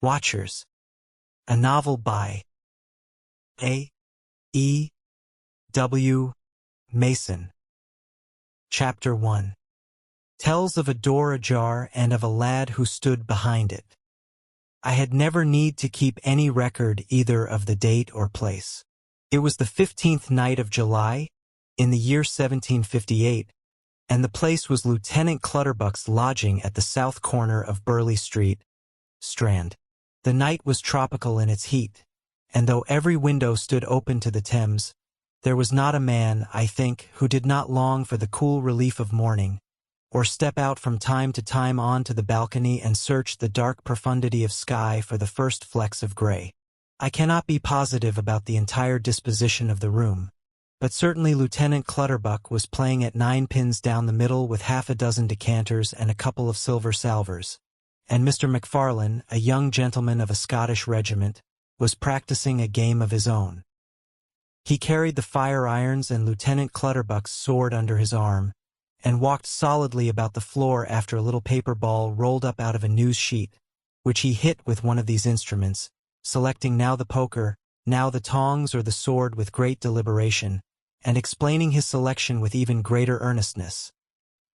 Watchers. A novel by A.E.W. Mason. Chapter 1. Tells of a door ajar and of a lad who stood behind it. I had never need to keep any record either of the date or place. It was the 15th night of July, in the year 1758, and the place was Lieutenant Clutterbuck's lodging at the south corner of Burleigh Street, Strand. The night was tropical in its heat, and though every window stood open to the Thames, there was not a man, I think, who did not long for the cool relief of morning, or step out from time to time on to the balcony and search the dark profundity of sky for the first flecks of gray. I cannot be positive about the entire disposition of the room, but certainly Lieutenant Clutterbuck was playing at 9 pins down the middle with half a dozen decanters and a couple of silver salvers, and Mr. MacFarlane, a young gentleman of a Scottish regiment, was practicing a game of his own. He carried the fire-irons and Lieutenant Clutterbuck's sword under his arm, and walked solidly about the floor after a little paper ball rolled up out of a news sheet, which he hit with one of these instruments, selecting now the poker, now the tongs or the sword with great deliberation, and explaining his selection with even greater earnestness.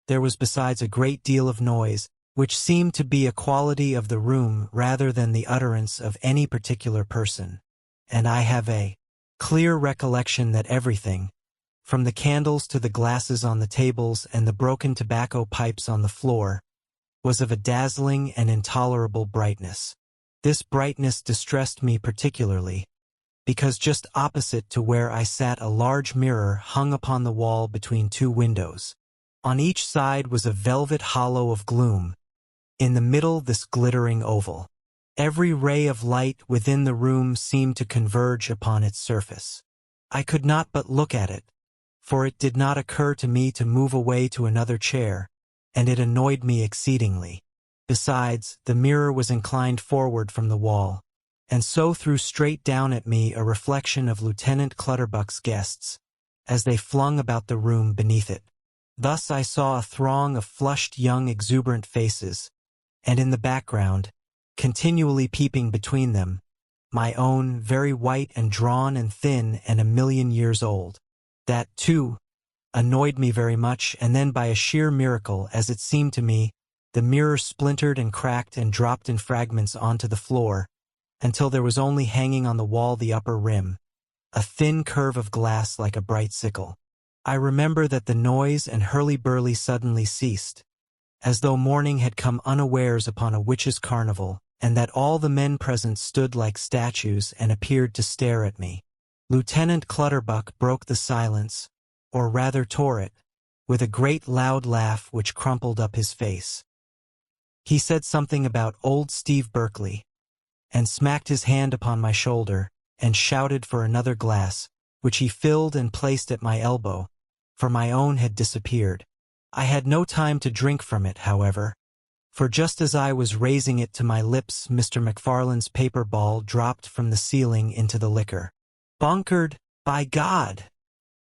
There was besides a great deal of noise, which seemed to be a quality of the room rather than the utterance of any particular person, and I have a clear recollection that everything, from the candles to the glasses on the tables and the broken tobacco pipes on the floor, was of a dazzling and intolerable brightness. This brightness distressed me particularly, because just opposite to where I sat a large mirror hung upon the wall between 2 windows. On each side was a velvet hollow of gloom, in the middle this glittering oval. Every ray of light within the room seemed to converge upon its surface. I could not but look at it, for it did not occur to me to move away to another chair, and it annoyed me exceedingly. Besides, the mirror was inclined forward from the wall, and so threw straight down at me a reflection of Lieutenant Clutterbuck's guests, as they flung about the room beneath it. Thus I saw a throng of flushed young exuberant faces, and in the background, continually peeping between them, my own very white and drawn and thin and 1,000,000 years old. That, too, annoyed me very much, and then by a sheer miracle, as it seemed to me, the mirror splintered and cracked and dropped in fragments onto the floor, until there was only hanging on the wall the upper rim, a thin curve of glass like a bright sickle. I remember that the noise and hurly-burly suddenly ceased, as though morning had come unawares upon a witches' carnival, and that all the men present stood like statues and appeared to stare at me. Lieutenant Clutterbuck broke the silence, or rather tore it, with a great loud laugh which crumpled up his face. He said something about old Steve Berkeley, and smacked his hand upon my shoulder, and shouted for another glass, which he filled and placed at my elbow, for my own had disappeared. I had no time to drink from it, however, for just as I was raising it to my lips, Mr. MacFarlane's paper ball dropped from the ceiling into the liquor. "Bunkered, by God!"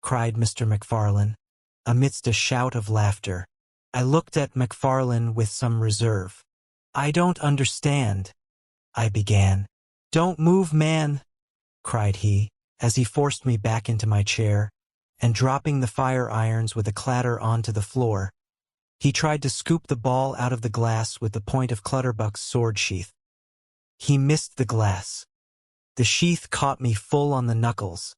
cried Mr. MacFarlane, amidst a shout of laughter. I looked at MacFarlane with some reserve. "I don't understand," I began. "Don't move, man," cried he, as he forced me back into my chair, and dropping the fire-irons with a clatter onto the floor, he tried to scoop the ball out of the glass with the point of Clutterbuck's sword sheath. He missed the glass. The sheath caught me full on the knuckles.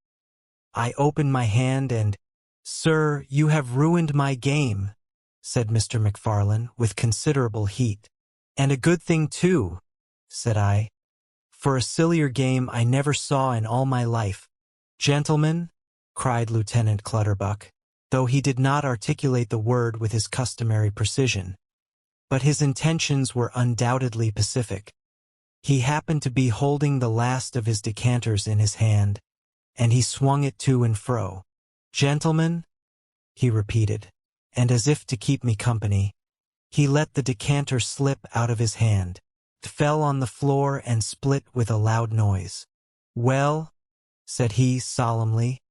I opened my hand and, "Sir, you have ruined my game," said Mr. MacFarlane with considerable heat. "And a good thing too," said I, "for a sillier game I never saw in all my life." "Gentlemen," cried Lieutenant Clutterbuck, though he did not articulate the word with his customary precision, but his intentions were undoubtedly pacific. He happened to be holding the last of his decanters in his hand, and he swung it to and fro. "Gentlemen," he repeated, and as if to keep me company, he let the decanter slip out of his hand. It fell on the floor and split with a loud noise. "Well," said he solemnly,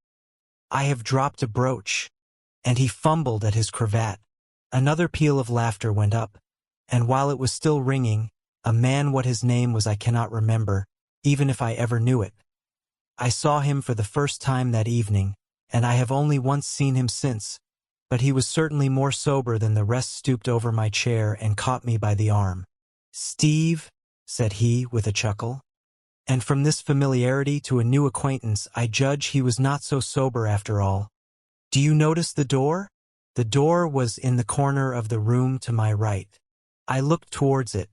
"I have dropped a brooch," and he fumbled at his cravat. Another peal of laughter went up, and while it was still ringing, A man, what his name was I cannot remember, even if I ever knew it. I saw him for the first time that evening, and I have only once seen him since, but he was certainly more sober than the rest. Stooped over my chair and caught me by the arm. "Steve," said he with a chuckle. And from this familiarity to a new acquaintance, I judge he was not so sober after all. "Do you notice the door?" The door was in the corner of the room to my right. I looked towards it.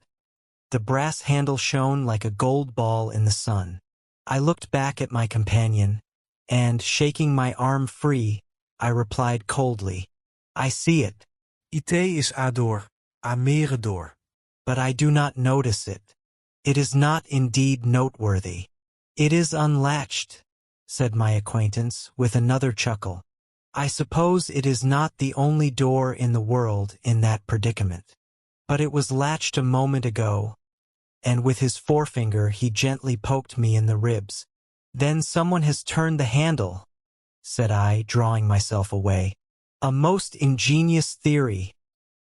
The brass handle shone like a gold ball in the sun. I looked back at my companion, and, shaking my arm free, I replied coldly, "I see it. It is a door, a mere door. But I do not notice it. It is not indeed noteworthy. It is unlatched," said my acquaintance, with another chuckle. "I suppose it is not the only door in the world in that predicament. But it was latched a moment ago," and with his forefinger he gently poked me in the ribs. "Then someone has turned the handle," said I, drawing myself away. "A most ingenious theory,"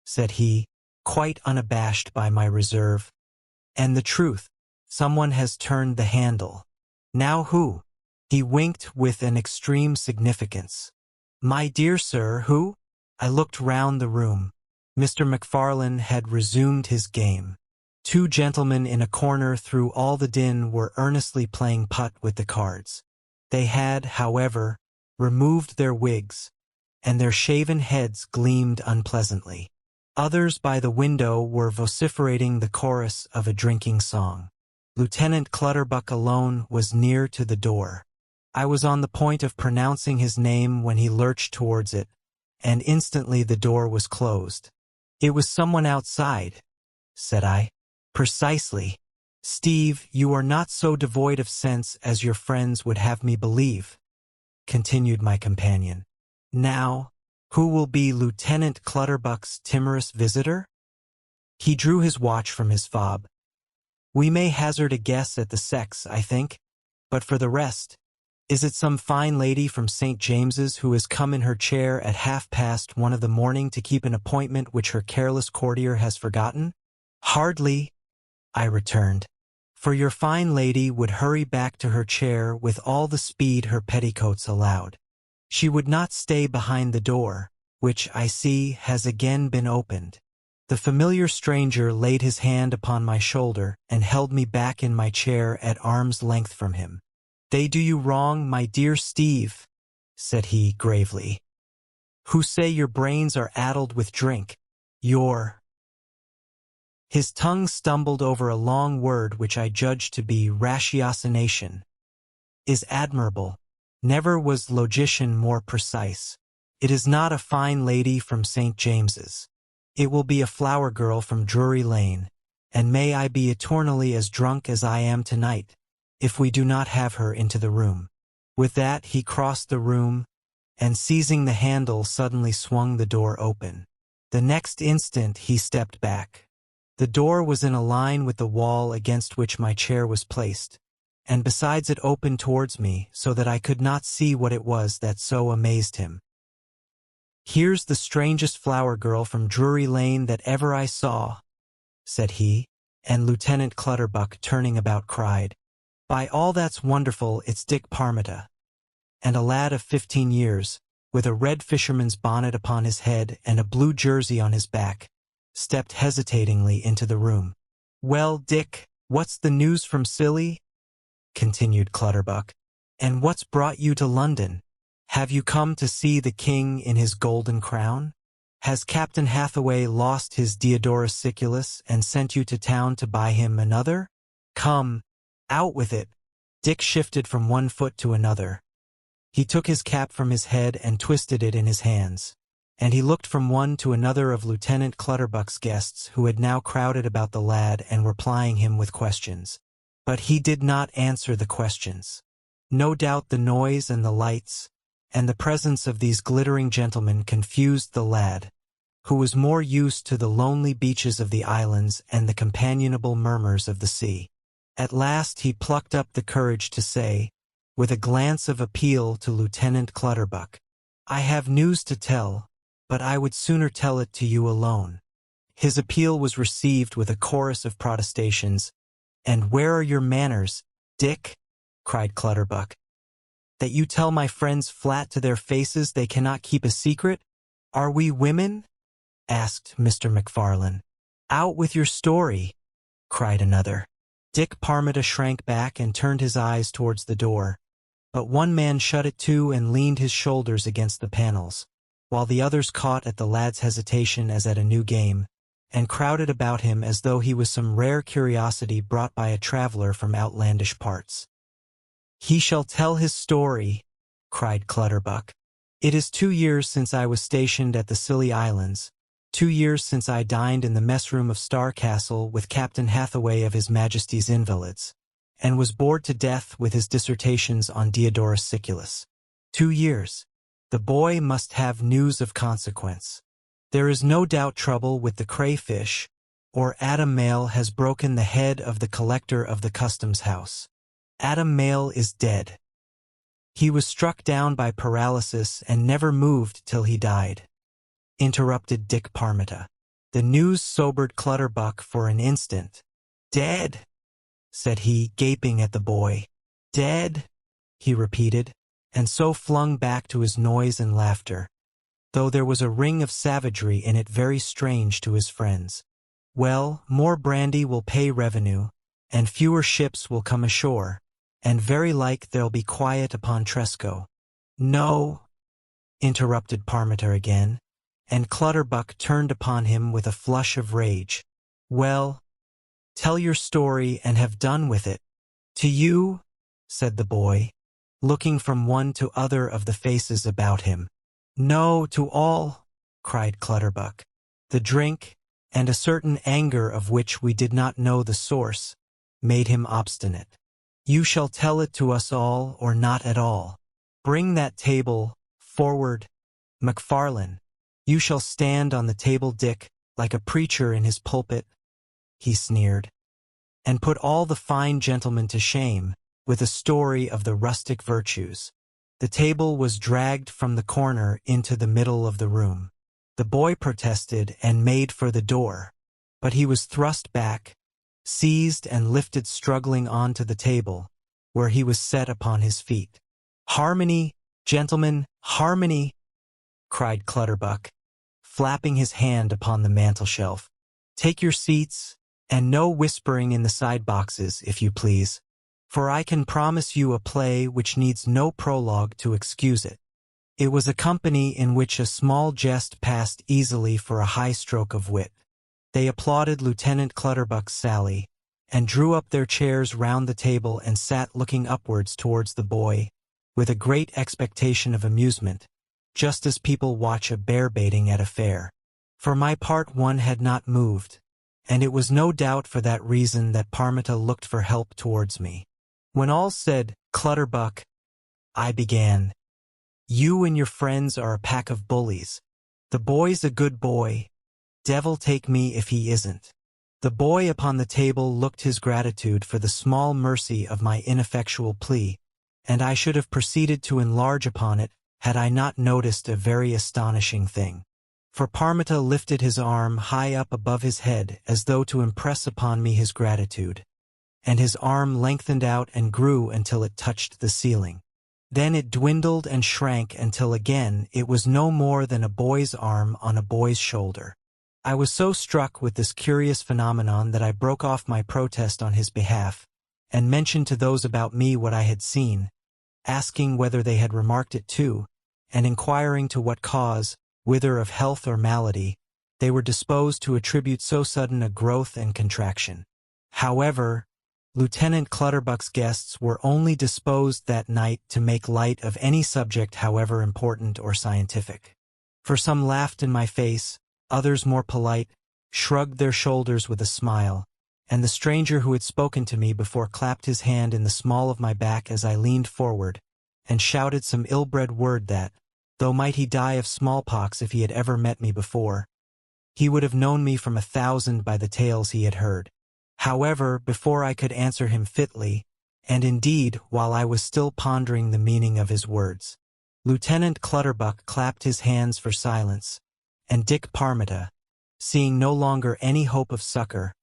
said he, quite unabashed by my reserve. "And the truth, someone has turned the handle. Now who?" He winked with an extreme significance. "My dear sir, who?" I looked round the room. Mr. McFarlane had resumed his game. Two gentlemen in a corner through all the din were earnestly playing putt with the cards. They had, however, removed their wigs, and their shaven heads gleamed unpleasantly. Others by the window were vociferating the chorus of a drinking song. Lieutenant Clutterbuck alone was near to the door. I was on the point of pronouncing his name when he lurched towards it, and instantly the door was closed. "It was someone outside," said I. "Precisely. Steve, you are not so devoid of sense as your friends would have me believe," continued my companion. "Now, who will be Lieutenant Clutterbuck's timorous visitor?" He drew his watch from his fob. "We may hazard a guess at the sex, I think, but for the rest, is it some fine lady from St. James's who has come in her chair at 1:30 of the morning to keep an appointment which her careless courtier has forgotten?" "Hardly," I returned, "for your fine lady would hurry back to her chair with all the speed her petticoats allowed. She would not stay behind the door, which, I see, has again been opened." The familiar stranger laid his hand upon my shoulder and held me back in my chair at arm's length from him. "They do you wrong, my dear Steve," said he gravely, "who say your brains are addled with drink. His tongue stumbled over a long word which I judged to be ratiocination. "Is admirable. Never was logician more precise. It is not a fine lady from St. James's. It will be a flower girl from Drury Lane, and may I be eternally as drunk as I am tonight, if we do not have her into the room." With that he crossed the room, and seizing the handle suddenly swung the door open. The next instant he stepped back. The door was in a line with the wall against which my chair was placed, and besides it opened towards me so that I could not see what it was that so amazed him. "Here's the strangest flower girl from Drury Lane that ever I saw," said he, and Lieutenant Clutterbuck, turning about, cried, "By all that's wonderful, it's Dick Parmita." And a lad of 15 years, with a red fisherman's bonnet upon his head and a blue jersey on his back, stepped hesitatingly into the room. "Well, Dick, what's the news from Scilly?" continued Clutterbuck. "And what's brought you to London? Have you come to see the king in his golden crown? Has Captain Hathaway lost his Diodorus Siculus and sent you to town to buy him another? Come, out with it." Dick shifted from one foot to another. He took his cap from his head and twisted it in his hands, and he looked from one to another of Lieutenant Clutterbuck's guests, who had now crowded about the lad and were plying him with questions. But he did not answer the questions. No doubt the noise and the lights, and the presence of these glittering gentlemen confused the lad, who was more used to the lonely beaches of the islands and the companionable murmurs of the sea. At last he plucked up the courage to say, with a glance of appeal to Lieutenant Clutterbuck, "I have news to tell, but I would sooner tell it to you alone. His appeal was received with a chorus of protestations. "And where are your manners, Dick?" cried Clutterbuck. "That you tell my friends flat to their faces they cannot keep a secret? Are we women?" asked Mr. McFarlane. "Out with your story," cried another. Dick Parmiter shrank back and turned his eyes towards the door, but one man shut it to and leaned his shoulders against the panels, while the others caught at the lad's hesitation as at a new game, and crowded about him as though he was some rare curiosity brought by a traveler from outlandish parts. "He shall tell his story," cried Clutterbuck. "It is 2 years since I was stationed at the Scilly Islands, 2 years since I dined in the mess-room of Star Castle with Captain Hathaway of His Majesty's Invalids, and was bored to death with his dissertations on Diodorus Siculus. 2 years. The boy must have news of consequence. There is no doubt trouble with the crayfish, or Adam Mayle has broken the head of the collector of the customs house. Adam Mayle is dead. He was struck down by paralysis and never moved till he died," interrupted Dick Parmiter. The news sobered Clutterbuck for an instant. "Dead?" said he, gaping at the boy. "Dead?" he repeated, and so flung back to his noise and laughter, though there was a ring of savagery in it very strange to his friends. "Well, more brandy will pay revenue, and fewer ships will come ashore, and very like there'll be quiet upon Tresco." "No," interrupted Parmiter again, and Clutterbuck turned upon him with a flush of rage. "Well, tell your story and have done with it." "To you?" said the boy, looking from one to other of the faces about him. "No, to all," cried Clutterbuck. The drink, and a certain anger of which we did not know the source, made him obstinate. "You shall tell it to us all or not at all. Bring that table forward, McFarlane. You shall stand on the table, Dick, like a preacher in his pulpit," he sneered, "and put all the fine gentlemen to shame with a story of the rustic virtues." The table was dragged from the corner into the middle of the room. The boy protested and made for the door, but he was thrust back, seized and lifted struggling onto the table, where he was set upon his feet. "Harmony, gentlemen, harmony!" cried Clutterbuck, flapping his hand upon the mantel-shelf. "Take your seats, and no whispering in the side boxes, if you please, for I can promise you a play which needs no prologue to excuse it." It was a company in which a small jest passed easily for a high stroke of wit. They applauded Lieutenant Clutterbuck's sally, and drew up their chairs round the table and sat looking upwards towards the boy, with a great expectation of amusement, just as people watch a bear-baiting at a fair. For my part one had not moved, and it was no doubt for that reason that Parmiter looked for help towards me. "When all said, Clutterbuck," I began, "you and your friends are a pack of bullies. The boy's a good boy. Devil take me if he isn't." The boy upon the table looked his gratitude for the small mercy of my ineffectual plea, and I should have proceeded to enlarge upon it had I not noticed a very astonishing thing. For Parmiter lifted his arm high up above his head as though to impress upon me his gratitude, and his arm lengthened out and grew until it touched the ceiling. Then it dwindled and shrank until again it was no more than a boy's arm on a boy's shoulder. I was so struck with this curious phenomenon that I broke off my protest on his behalf, and mentioned to those about me what I had seen, asking whether they had remarked it too, and inquiring to what cause, whether of health or malady, they were disposed to attribute so sudden a growth and contraction. However, Lieutenant Clutterbuck's guests were only disposed that night to make light of any subject however important or scientific. For some laughed in my face, others more polite, shrugged their shoulders with a smile, and the stranger who had spoken to me before clapped his hand in the small of my back as I leaned forward, and shouted some ill-bred word that, though might he die of smallpox if he had ever met me before, he would have known me from 1,000 by the tales he had heard. However, before I could answer him fitly, and indeed while I was still pondering the meaning of his words, Lieutenant Clutterbuck clapped his hands for silence, and Dick Parmiter, seeing no longer any hope of succor,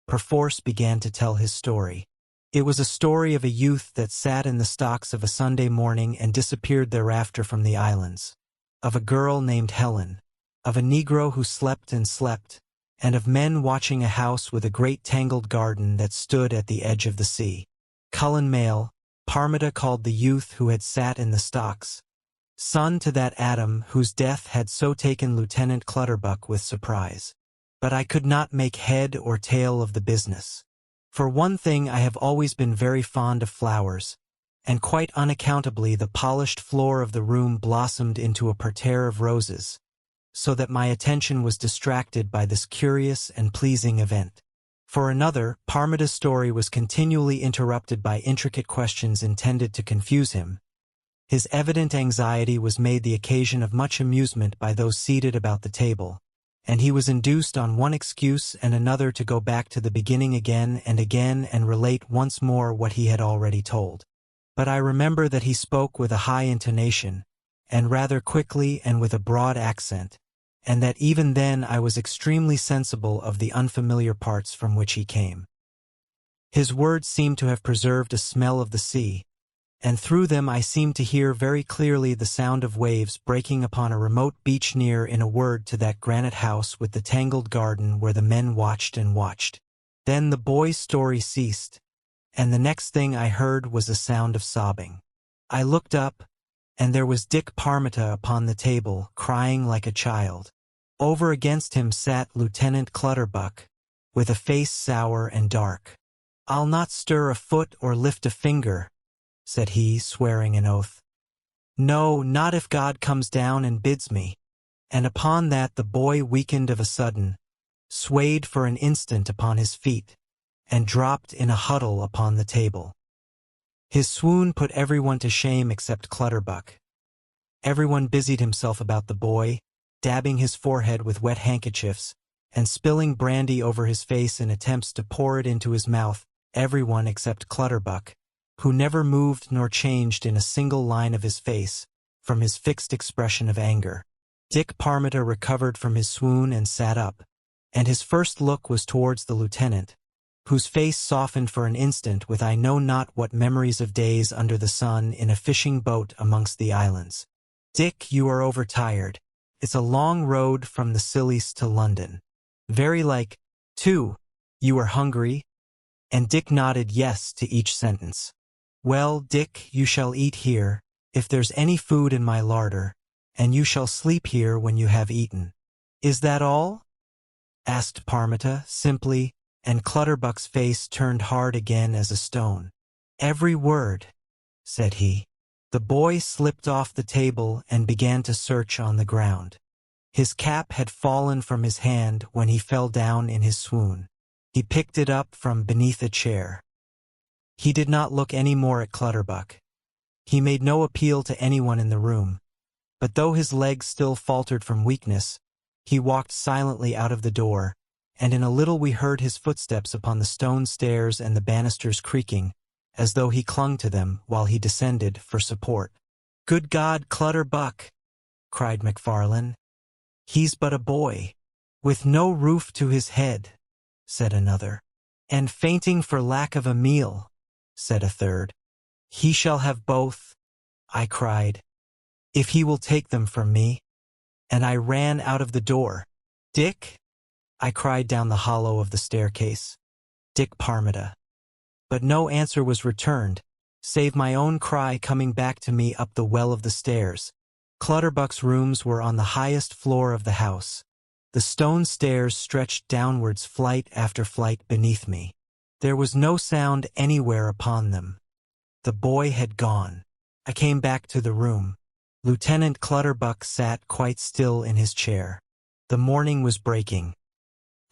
perforce began to tell his story. It was a story of a youth that sat in the stocks of a Sunday morning and disappeared thereafter from the islands, of a girl named Helen, of a Negro who slept and slept, and of men watching a house with a great tangled garden that stood at the edge of the sea. Cullen Male, Parmita called the youth who had sat in the stocks, son to that Adam whose death had so taken Lieutenant Clutterbuck with surprise. But I could not make head or tail of the business. For one thing, I have always been very fond of flowers, and quite unaccountably the polished floor of the room blossomed into a parterre of roses, so that my attention was distracted by this curious and pleasing event. For another, Parmita's story was continually interrupted by intricate questions intended to confuse him. His evident anxiety was made the occasion of much amusement by those seated about the table, and he was induced on one excuse and another to go back to the beginning again and relate once more what he had already told. But I remember that he spoke with a high intonation, and rather quickly and with a broad accent, and that even then I was extremely sensible of the unfamiliar parts from which he came. His words seemed to have preserved a smell of the sea, and through them I seemed to hear very clearly the sound of waves breaking upon a remote beach near, in a word, to that granite house with the tangled garden where the men watched and watched. Then the boy's story ceased, and the next thing I heard was a sound of sobbing. I looked up, and there was Dick Parmita upon the table, crying like a child. Over against him sat Lieutenant Clutterbuck, with a face sour and dark. "I'll not stir a foot or lift a finger," said he, swearing an oath. "No, not if God comes down and bids me." And upon that the boy weakened of a sudden, swayed for an instant upon his feet, and dropped in a huddle upon the table. His swoon put everyone to shame except Clutterbuck. Everyone busied himself about the boy, dabbing his forehead with wet handkerchiefs, and spilling brandy over his face in attempts to pour it into his mouth, everyone except Clutterbuck, who never moved nor changed in a single line of his face, from his fixed expression of anger. Dick Parmita recovered from his swoon and sat up, and his first look was towards the lieutenant, whose face softened for an instant with I know not what memories of days under the sun in a fishing boat amongst the islands. "Dick, you are overtired. It's a long road from the Scillies to London. Very like, too. You are hungry?" And Dick nodded yes to each sentence. "Well, Dick, you shall eat here, if there's any food in my larder, and you shall sleep here when you have eaten." "Is that all?" asked Parmita, simply, and Clutterbuck's face turned hard again as a stone. "Every word," said he. The boy slipped off the table and began to search on the ground. His cap had fallen from his hand when he fell down in his swoon. He picked it up from beneath a chair. He did not look any more at Clutterbuck. He made no appeal to anyone in the room, but though his legs still faltered from weakness, he walked silently out of the door, and in a little we heard his footsteps upon the stone stairs and the banisters creaking, as though he clung to them while he descended for support. "Good God, Clutterbuck!" cried McFarlane. "He's but a boy, with no roof to his head," said another. "And fainting for lack of a meal," said a third. "He shall have both," I cried, "if he will take them from me." And I ran out of the door. "Dick?" I cried down the hollow of the staircase. "Dick Parmita." But no answer was returned, save my own cry coming back to me up the well of the stairs. Clutterbuck's rooms were on the highest floor of the house. The stone stairs stretched downwards flight after flight beneath me. There was no sound anywhere upon them. The boy had gone. I came back to the room. Lieutenant Clutterbuck sat quite still in his chair. The morning was breaking.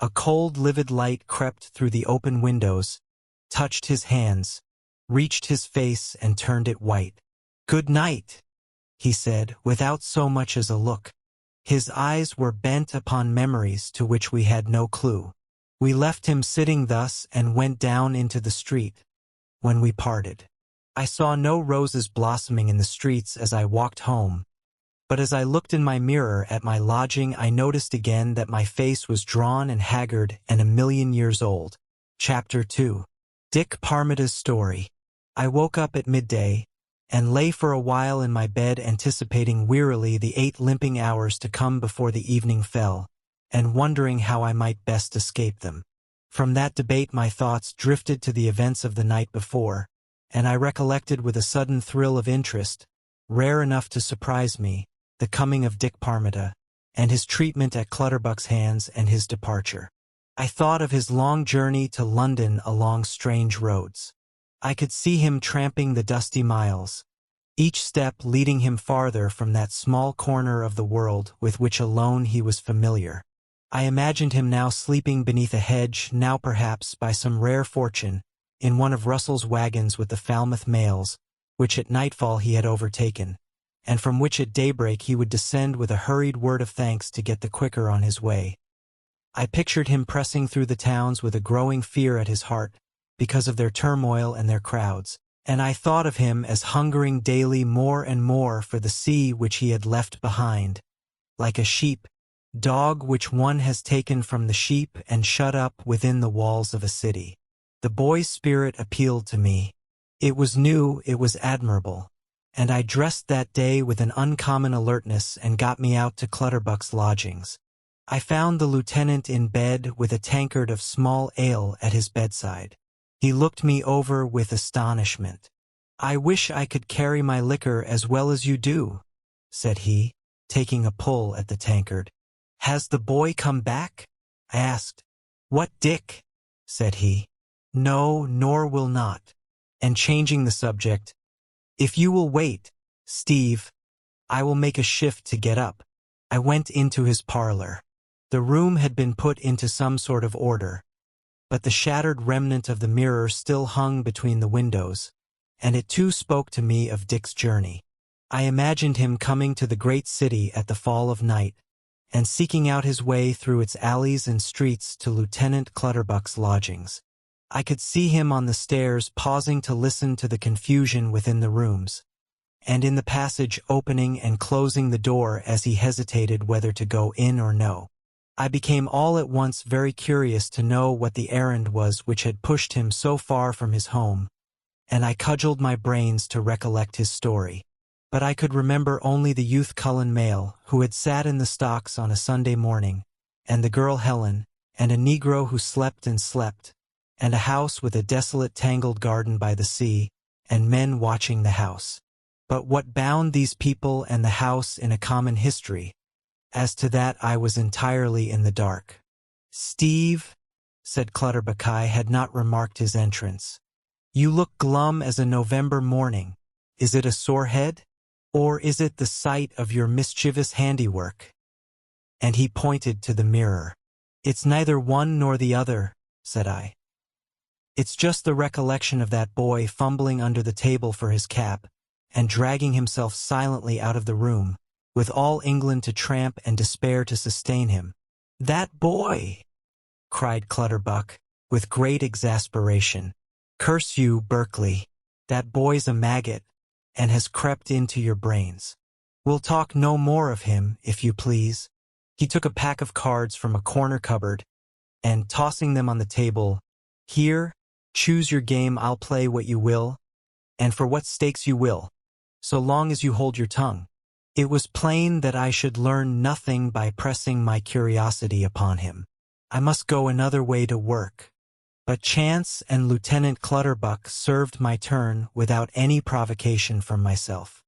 A cold, livid light crept through the open windows, touched his hands, reached his face and turned it white. "Good night," he said, without so much as a look. His eyes were bent upon memories to which we had no clue. We left him sitting thus and went down into the street. When we parted, I saw no roses blossoming in the streets as I walked home, But as I looked in my mirror at my lodging, I noticed again that my face was drawn and haggard and 1,000,000 years old. Chapter 2. Dick Parmita's Story. I woke up at midday, and lay for a while in my bed anticipating wearily the 8 limping hours to come before the evening fell, and wondering how I might best escape them. From that debate my thoughts drifted to the events of the night before, and I recollected with a sudden thrill of interest, rare enough to surprise me, the coming of Dick Parmita, and his treatment at Clutterbuck's hands and his departure. I thought of his long journey to London along strange roads. I could see him tramping the dusty miles, each step leading him farther from that small corner of the world with which alone he was familiar. I imagined him now sleeping beneath a hedge, now perhaps, by some rare fortune, in one of Russell's wagons with the Falmouth mails, which at nightfall he had overtaken, and from which at daybreak he would descend with a hurried word of thanks to get the quicker on his way. I pictured him pressing through the towns with a growing fear at his heart, because of their turmoil and their crowds, and I thought of him as hungering daily more and more for the sea which he had left behind, like a dog which one has taken from the sheep and shut up within the walls of a city. The boy's spirit appealed to me. It was new, it was admirable, and I dressed that day with an uncommon alertness and got me out to Clutterbuck's lodgings. I found the lieutenant in bed with a tankard of small ale at his bedside. He looked me over with astonishment. "I wish I could carry my liquor as well as you do," said he, taking a pull at the tankard. "Has the boy come back?" I asked. "What, Dick?" said he. "No, nor will not." And changing the subject, "If you will wait, Steve, I will make a shift to get up." I went into his parlor. The room had been put into some sort of order, but the shattered remnant of the mirror still hung between the windows, and it too spoke to me of Dick's journey. I imagined him coming to the great city at the fall of night, and seeking out his way through its alleys and streets to Lieutenant Clutterbuck's lodgings. I could see him on the stairs pausing to listen to the confusion within the rooms, and in the passage opening and closing the door as he hesitated whether to go in or no. I became all at once very curious to know what the errand was which had pushed him so far from his home, and I cudgeled my brains to recollect his story. But I could remember only the youth Cullen Mayle, who had sat in the stocks on a Sunday morning, and the girl Helen, and a Negro who slept, and a house with a desolate tangled garden by the sea, and men watching the house. But what bound these people and the house in a common history? As to that I was entirely in the dark. "Steve," said Clutterbuck, I had not remarked his entrance. "You look glum as a November morning. Is it a sore head? Or is it the sight of your mischievous handiwork?" And he pointed to the mirror. "It's neither one nor the other," said I. "It's just the recollection of that boy fumbling under the table for his cap, and dragging himself silently out of the room, with all England to tramp and despair to sustain him." "That boy!" cried Clutterbuck, with great exasperation. "Curse you, Berkeley! That boy's a maggot, and has crept into your brains. We'll talk no more of him, if you please." He took a pack of cards from a corner cupboard, and, tossing them on the table, "Here, choose your game. I'll play what you will, and for what stakes you will, so long as you hold your tongue." It was plain that I should learn nothing by pressing my curiosity upon him. I must go another way to work. But chance and Lieutenant Clutterbuck served my turn without any provocation from myself.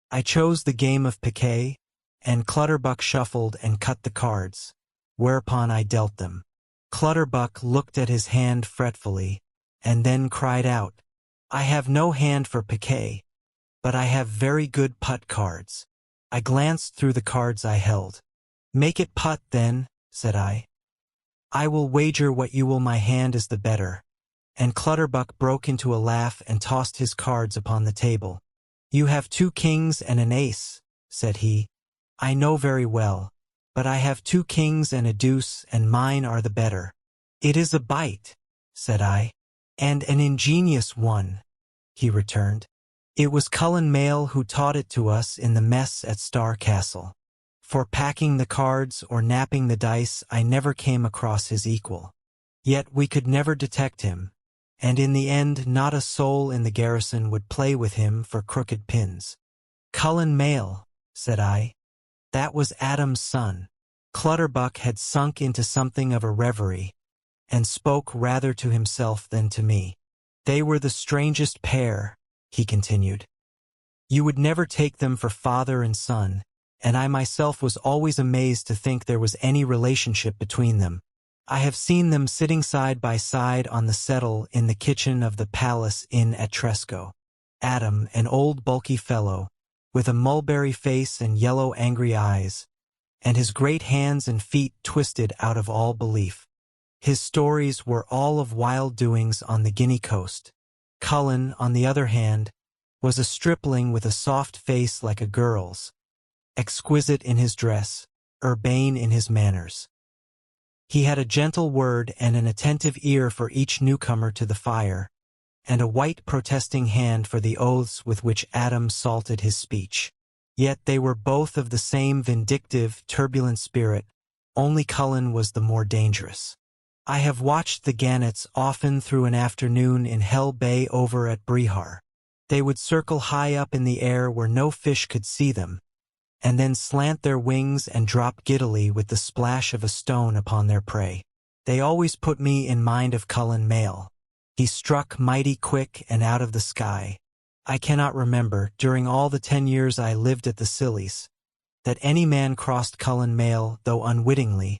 I chose the game of piquet, and Clutterbuck shuffled and cut the cards, whereupon I dealt them. Clutterbuck looked at his hand fretfully, and then cried out, "I have no hand for piquet, but I have very good putt cards." I glanced through the cards I held. "Make it putt, then," said I. "I will wager what you will my hand is the better." And Clutterbuck broke into a laugh and tossed his cards upon the table. "You have 2 kings and an ace," said he. "I know very well, but I have 2 kings and a deuce, and mine are the better." "It is a bite," said I. "And an ingenious one," he returned. It was Cullen Mayle who taught it to us in the mess at Star Castle. For packing the cards or napping the dice, I never came across his equal. Yet we could never detect him, and in the end not a soul in the garrison would play with him for crooked pins. "Cullen Mayle," said I. That was Adam's son. Clutterbuck had sunk into something of a reverie, and spoke rather to himself than to me. "They were the strangest pair," he continued. "You would never take them for father and son, and I myself was always amazed to think there was any relationship between them. I have seen them sitting side by side on the settle in the kitchen of the Palace Inn at Tresco. Adam, an old bulky fellow, with a mulberry face and yellow angry eyes, and his great hands and feet twisted out of all belief. His stories were all of wild doings on the Guinea coast. Cullen, on the other hand, was a stripling with a soft face like a girl's, exquisite in his dress, urbane in his manners. He had a gentle word and an attentive ear for each newcomer to the fire, and a white protesting hand for the oaths with which Adam salted his speech. Yet they were both of the same vindictive, turbulent spirit, only Cullen was the more dangerous. I have watched the gannets often through an afternoon in Hell Bay over at Brehar. They would circle high up in the air where no fish could see them, and then slant their wings and drop giddily with the splash of a stone upon their prey. They always put me in mind of Cullen Mayle. He struck mighty quick and out of the sky. I cannot remember, during all the 10 years I lived at the Scillies, that any man crossed Cullen Mayle, though unwittingly,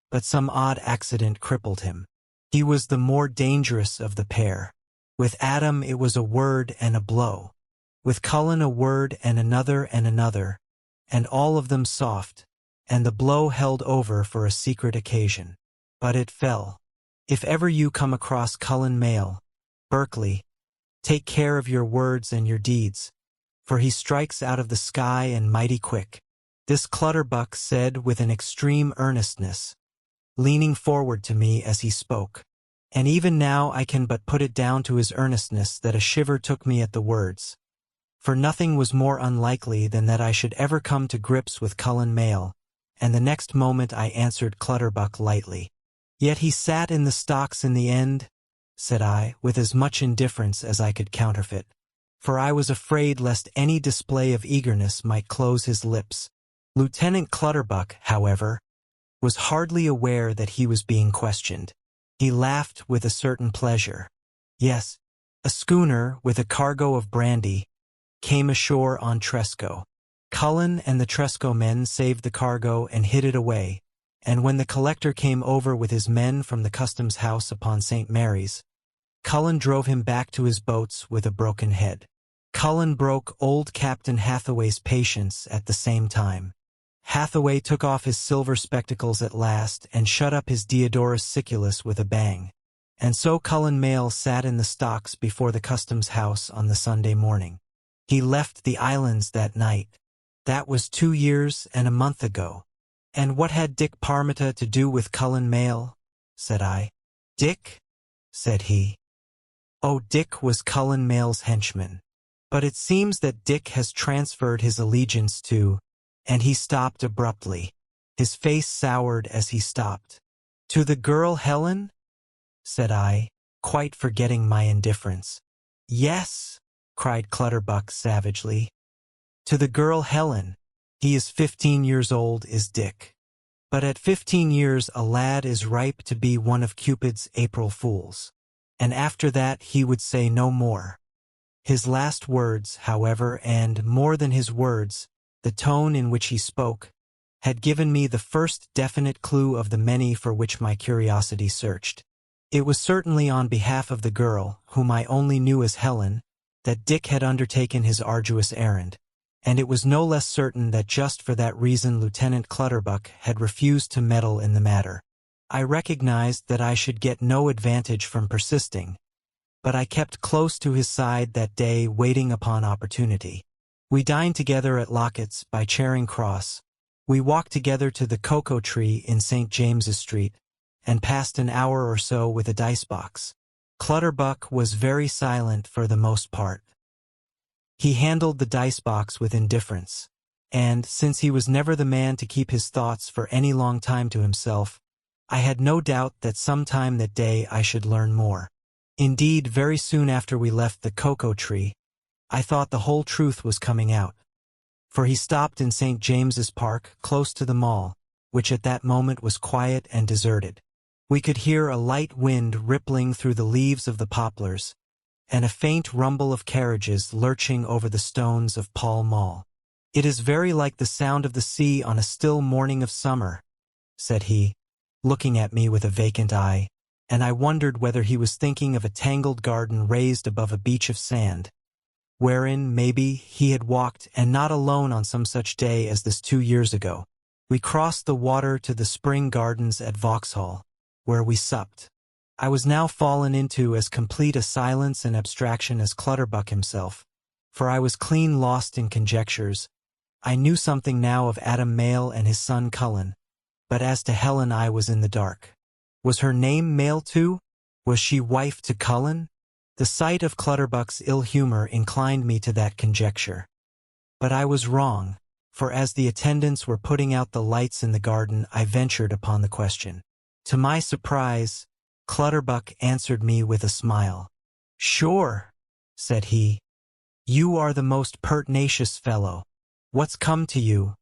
but some odd accident crippled him. He was the more dangerous of the pair. With Adam it was a word and a blow. With Cullen a word and another, and all of them soft, and the blow held over for a secret occasion. But it fell. If ever you come across Cullen Mayle, Berkeley, take care of your words and your deeds, for he strikes out of the sky and mighty quick. This Clutterbuck said with an extreme earnestness, leaning forward to me as he spoke. And even now I can but put it down to his earnestness that a shiver took me at the words. For nothing was more unlikely than that I should ever come to grips with Cullen Mayle, and the next moment I answered Clutterbuck lightly. "Yet he sat in the stocks in the end," said I, with as much indifference as I could counterfeit, for I was afraid lest any display of eagerness might close his lips. Lieutenant Clutterbuck, however, was hardly aware that he was being questioned. He laughed with a certain pleasure. "Yes, a schooner with a cargo of brandy came ashore on Tresco. Cullen and the Tresco men saved the cargo and hid it away, and when the collector came over with his men from the customs house upon St. Mary's, Cullen drove him back to his boats with a broken head. Cullen broke old Captain Hathaway's patience at the same time. Hathaway took off his silver spectacles at last and shut up his Diodorus Siculus with a bang. And so Cullen Mayle sat in the stocks before the customs house on the Sunday morning. He left the islands that night. That was 2 years and a month ago. And what had Dick Parmita to do with Cullen Mayle? Said I. Dick? Said he. Oh, Dick was Cullen Mayle's henchman. But it seems that Dick has transferred his allegiance to, and he stopped abruptly. His face soured as he stopped. To the girl Helen? Said I, quite forgetting my indifference. Yes, cried Clutterbuck savagely. To the girl Helen. He is 15 years old, is Dick. But at 15 years a lad is ripe to be one of Cupid's April fools. And after that he would say no more. His last words, however, and more than his words, the tone in which he spoke, had given me the first definite clue of the many for which my curiosity searched. It was certainly on behalf of the girl, whom I only knew as Helen, that Dick had undertaken his arduous errand, and it was no less certain that just for that reason Lieutenant Clutterbuck had refused to meddle in the matter. I recognized that I should get no advantage from persisting, but I kept close to his side that day, waiting upon opportunity. We dined together at Lockett's by Charing Cross. We walked together to the Cocoa Tree in St. James's Street, and passed an hour or so with a dice box. Clutterbuck was very silent for the most part. He handled the dice box with indifference, and, since he was never the man to keep his thoughts for any long time to himself, I had no doubt that sometime that day I should learn more. Indeed, very soon after we left the cocoa tree, I thought the whole truth was coming out. For he stopped in St. James's Park, close to the mall, which at that moment was quiet and deserted. We could hear a light wind rippling through the leaves of the poplars, and a faint rumble of carriages lurching over the stones of Pall Mall. "It is very like the sound of the sea on a still morning of summer," said he, looking at me with a vacant eye, and I wondered whether he was thinking of a tangled garden raised above a beach of sand, wherein, maybe, he had walked, and not alone on some such day as this 2 years ago. We crossed the water to the spring gardens at Vauxhall, where we supped. I was now fallen into as complete a silence and abstraction as Clutterbuck himself, for I was clean lost in conjectures. I knew something now of Adam Mayle and his son Cullen, but as to Helen I was in the dark. Was her name Mayle too? Was she wife to Cullen? The sight of Clutterbuck's ill humor inclined me to that conjecture. But I was wrong, for as the attendants were putting out the lights in the garden I ventured upon the question. To my surprise, Clutterbuck answered me with a smile. "Sure," said he, "you are the most pertinacious fellow. What's come to you,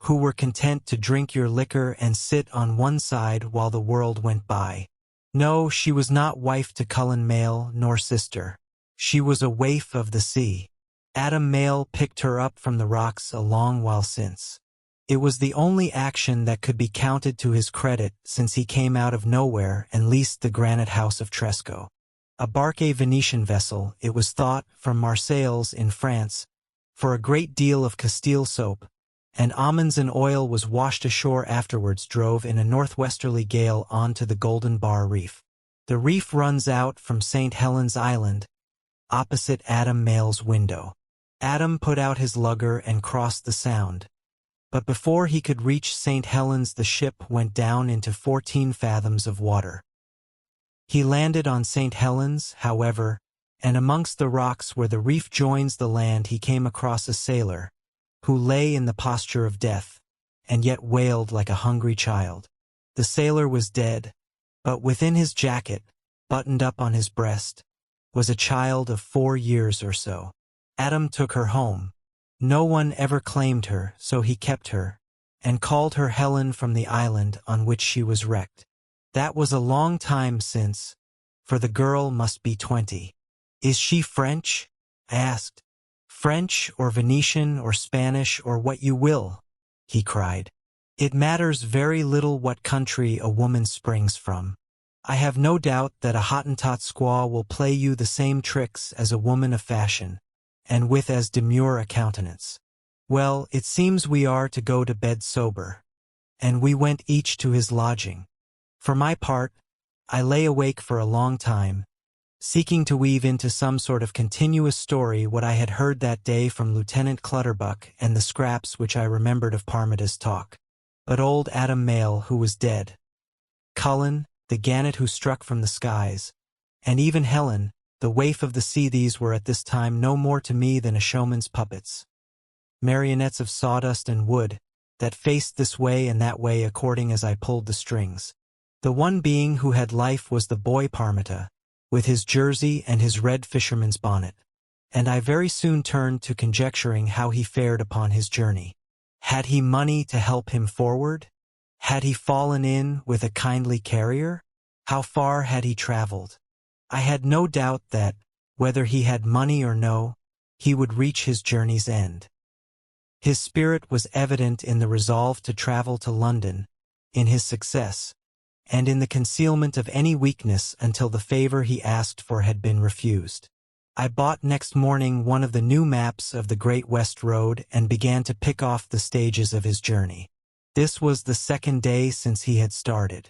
who were content to drink your liquor and sit on one side while the world went by? No, she was not wife to Cullen Mayle, nor sister. She was a waif of the sea. Adam Mayle picked her up from the rocks a long while since. It was the only action that could be counted to his credit since he came out of nowhere and leased the granite house of Tresco. A barque Venetian vessel, it was thought, from Marseilles in France, for a great deal of Castile soap, and almonds and oil was washed ashore afterwards, drove in a northwesterly gale on to the Golden Bar Reef. The reef runs out from St. Helens Island, opposite Adam Mayle's window. Adam put out his lugger and crossed the Sound. But before he could reach St. Helens the ship went down into 14 fathoms of water. He landed on St. Helens, however, and amongst the rocks where the reef joins the land he came across a sailor, who lay in the posture of death, and yet wailed like a hungry child. The sailor was dead, but within his jacket, buttoned up on his breast, was a child of 4 years or so. Adam took her home. No one ever claimed her, so he kept her, and called her Helen from the island on which she was wrecked. That was a long time since, for the girl must be 20. "Is she French?" I asked. "French, or Venetian, or Spanish, or what you will," he cried. "It matters very little what country a woman springs from. I have no doubt that a Hottentot squaw will play you the same tricks as a woman of fashion, and with as demure a countenance. Well, it seems we are to go to bed sober." And we went each to his lodging. For my part, I lay awake for a long time, seeking to weave into some sort of continuous story what I had heard that day from Lieutenant Clutterbuck and the scraps which I remembered of Parmita's talk. But old Adam Mayle, who was dead, Cullen, the gannet who struck from the skies, and even Helen, the waif of the sea, these were at this time no more to me than a showman's puppets, marionettes of sawdust and wood, that faced this way and that way according as I pulled the strings. The one being who had life was the boy Parmita, with his jersey and his red fisherman's bonnet, and I very soon turned to conjecturing how he fared upon his journey. Had he money to help him forward? Had he fallen in with a kindly carrier? How far had he traveled? I had no doubt that, whether he had money or no, he would reach his journey's end. His spirit was evident in the resolve to travel to London, in his success, and in the concealment of any weakness until the favor he asked for had been refused. I bought next morning one of the new maps of the Great West Road and began to pick off the stages of his journey. This was the second day since he had started.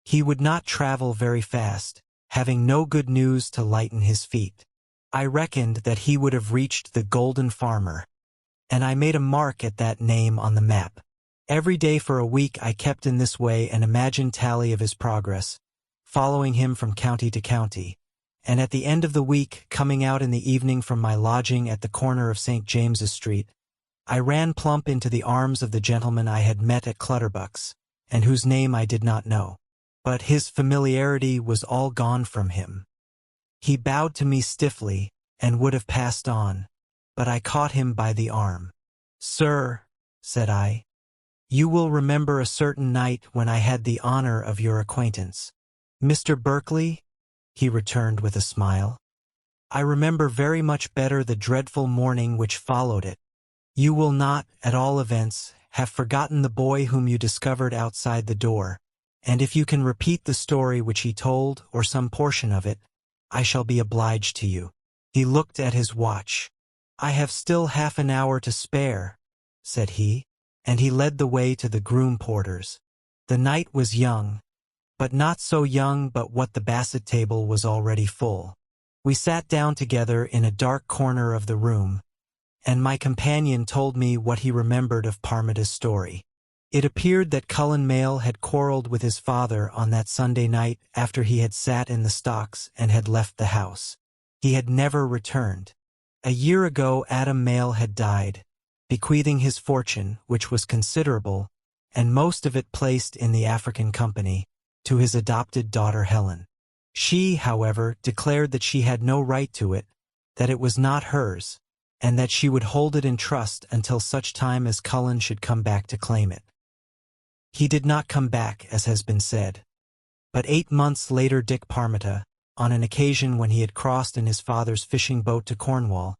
He would not travel very fast, having no good news to lighten his feet. I reckoned that he would have reached the Golden Farmer, and I made a mark at that name on the map. Every day for a week I kept in this way an imagined tally of his progress, following him from county to county, and at the end of the week, coming out in the evening from my lodging at the corner of St. James's Street, I ran plump into the arms of the gentleman I had met at Clutterbuck's, and whose name I did not know. But his familiarity was all gone from him. He bowed to me stiffly, and would have passed on, but I caught him by the arm. "Sir," said I, "you will remember a certain night when I had the honor of your acquaintance." "Mr. Berkeley?" he returned with a smile. "I remember very much better the dreadful morning which followed it. You will not, at all events, have forgotten the boy whom you discovered outside the door, and if you can repeat the story which he told, or some portion of it, I shall be obliged to you." He looked at his watch. "I have still half an hour to spare," said he, and he led the way to the groom porters. The night was young, but not so young but what the basset table was already full. We sat down together in a dark corner of the room, and my companion told me what he remembered of Parmita's story. It appeared that Cullen Mayle had quarrelled with his father on that Sunday night after he had sat in the stocks and had left the house. He had never returned. A year ago Adam Mayle had died, bequeathing his fortune, which was considerable, and most of it placed in the African Company, to his adopted daughter Helen. She, however, declared that she had no right to it, that it was not hers, and that she would hold it in trust until such time as Cullen should come back to claim it. He did not come back, as has been said. But 8 months later Dick Parmita, on an occasion when he had crossed in his father's fishing boat to Cornwall,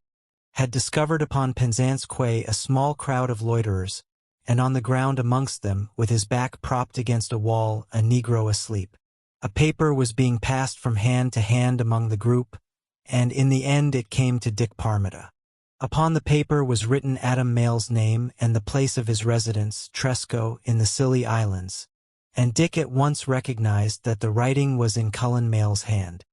had discovered upon Penzance Quay a small crowd of loiterers, and on the ground amongst them, with his back propped against a wall, a Negro asleep. A paper was being passed from hand to hand among the group, and in the end it came to Dick Parmita. Upon the paper was written Adam Mayle's name and the place of his residence, Tresco, in the Scilly Islands, and Dick at once recognized that the writing was in Cullen Mayle's hand.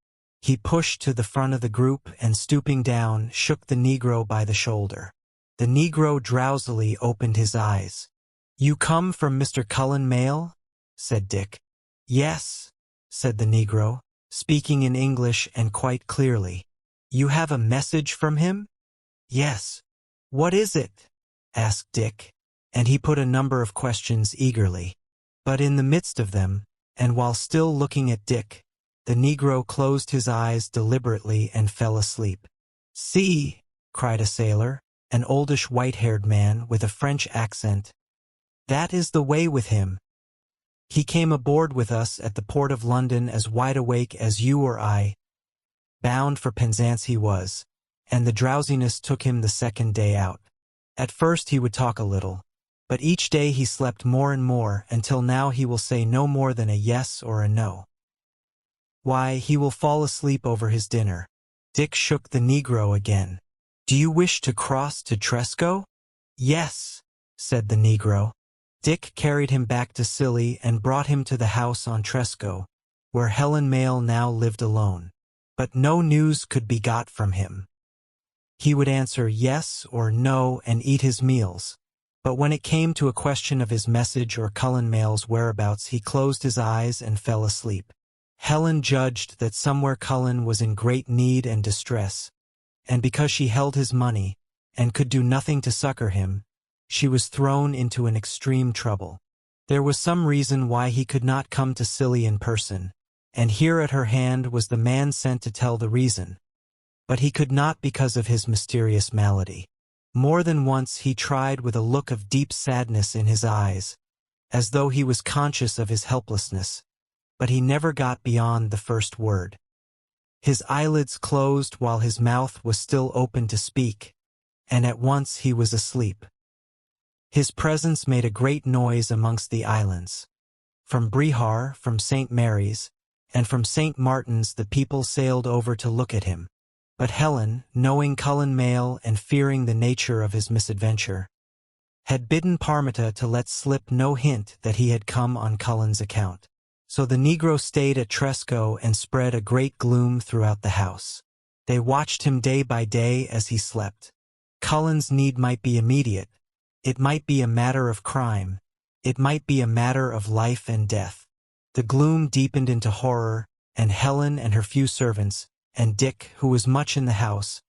He pushed to the front of the group and, stooping down, shook the Negro by the shoulder. The Negro drowsily opened his eyes. "You come from Mr. Cullen Mayle?" said Dick. "Yes," said the Negro, speaking in English and quite clearly. "You have a message from him?" "Yes." "What is it?" asked Dick, and he put a number of questions eagerly. But in the midst of them, and while still looking at Dick, the Negro closed his eyes deliberately and fell asleep. "See," cried a sailor, an oldish white-haired man with a French accent. "That is the way with him. He came aboard with us at the port of London as wide awake as you or I. Bound for Penzance he was, and the drowsiness took him the second day out. At first he would talk a little, but each day he slept more and more, until now he will say no more than a yes or a no. Why, he will fall asleep over his dinner." Dick shook the Negro again. "Do you wish to cross to Tresco?" "Yes," said the Negro. Dick carried him back to Scilly and brought him to the house on Tresco, where Helen Mayle now lived alone. But no news could be got from him. He would answer yes or no and eat his meals, but when it came to a question of his message or Cullen Mayle's whereabouts, he closed his eyes and fell asleep. Helen judged that somewhere Cullen was in great need and distress, and because she held his money, and could do nothing to succor him, she was thrown into an extreme trouble. There was some reason why he could not come to Scilly in person, and here at her hand was the man sent to tell the reason. But he could not because of his mysterious malady. More than once he tried with a look of deep sadness in his eyes, as though he was conscious of his helplessness, but he never got beyond the first word. His eyelids closed while his mouth was still open to speak, and at once he was asleep. His presence made a great noise amongst the islands. From Brehar, from St. Mary's, and from St. Martin's the people sailed over to look at him. But Helen, knowing Cullen Mayle and fearing the nature of his misadventure, had bidden Parmita to let slip no hint that he had come on Cullen's account. So the Negro stayed at Tresco and spread a great gloom throughout the house. They watched him day by day as he slept. Cullen's need might be immediate. It might be a matter of crime. It might be a matter of life and death. The gloom deepened into horror, and Helen and her few servants, and Dick, who was much in the house,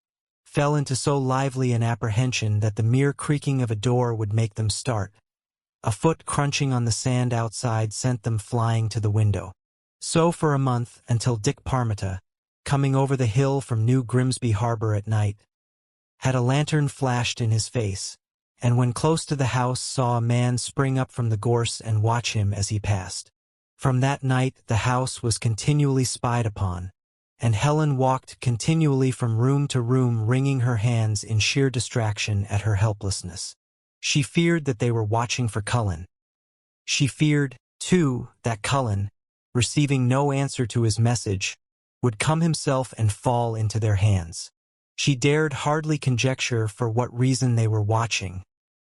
fell into so lively an apprehension that the mere creaking of a door would make them start. A foot crunching on the sand outside sent them flying to the window. So for a month, until Dick Parmita, coming over the hill from New Grimsby Harbor at night, had a lantern flashed in his face, and when close to the house saw a man spring up from the gorse and watch him as he passed. From that night the house was continually spied upon, and Helen walked continually from room to room wringing her hands in sheer distraction at her helplessness. She feared that they were watching for Cullen. She feared, too, that Cullen, receiving no answer to his message, would come himself and fall into their hands. She dared hardly conjecture for what reason they were watching,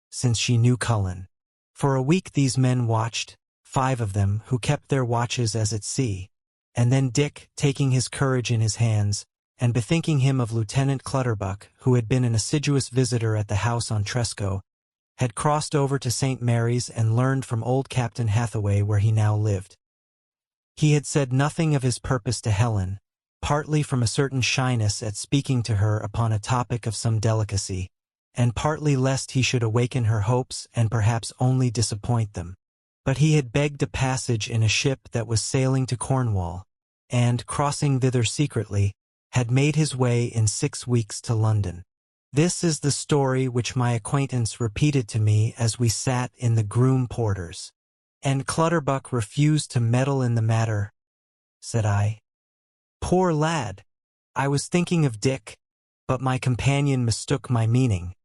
since she knew Cullen. For a week these men watched, 5 of them, who kept their watches as at sea, and then Dick, taking his courage in his hands, and bethinking him of Lieutenant Clutterbuck, who had been an assiduous visitor at the house on Tresco, had crossed over to St. Mary's and learned from old Captain Hathaway where he now lived. He had said nothing of his purpose to Helen, partly from a certain shyness at speaking to her upon a topic of some delicacy, and partly lest he should awaken her hopes and perhaps only disappoint them. But he had begged a passage in a ship that was sailing to Cornwall, and, crossing thither secretly, had made his way in 6 weeks to London. This is the story which my acquaintance repeated to me as we sat in the groom porters. "And Clutterbuck refused to meddle in the matter," said I. "Poor lad! I was thinking of Dick," but my companion mistook my meaning,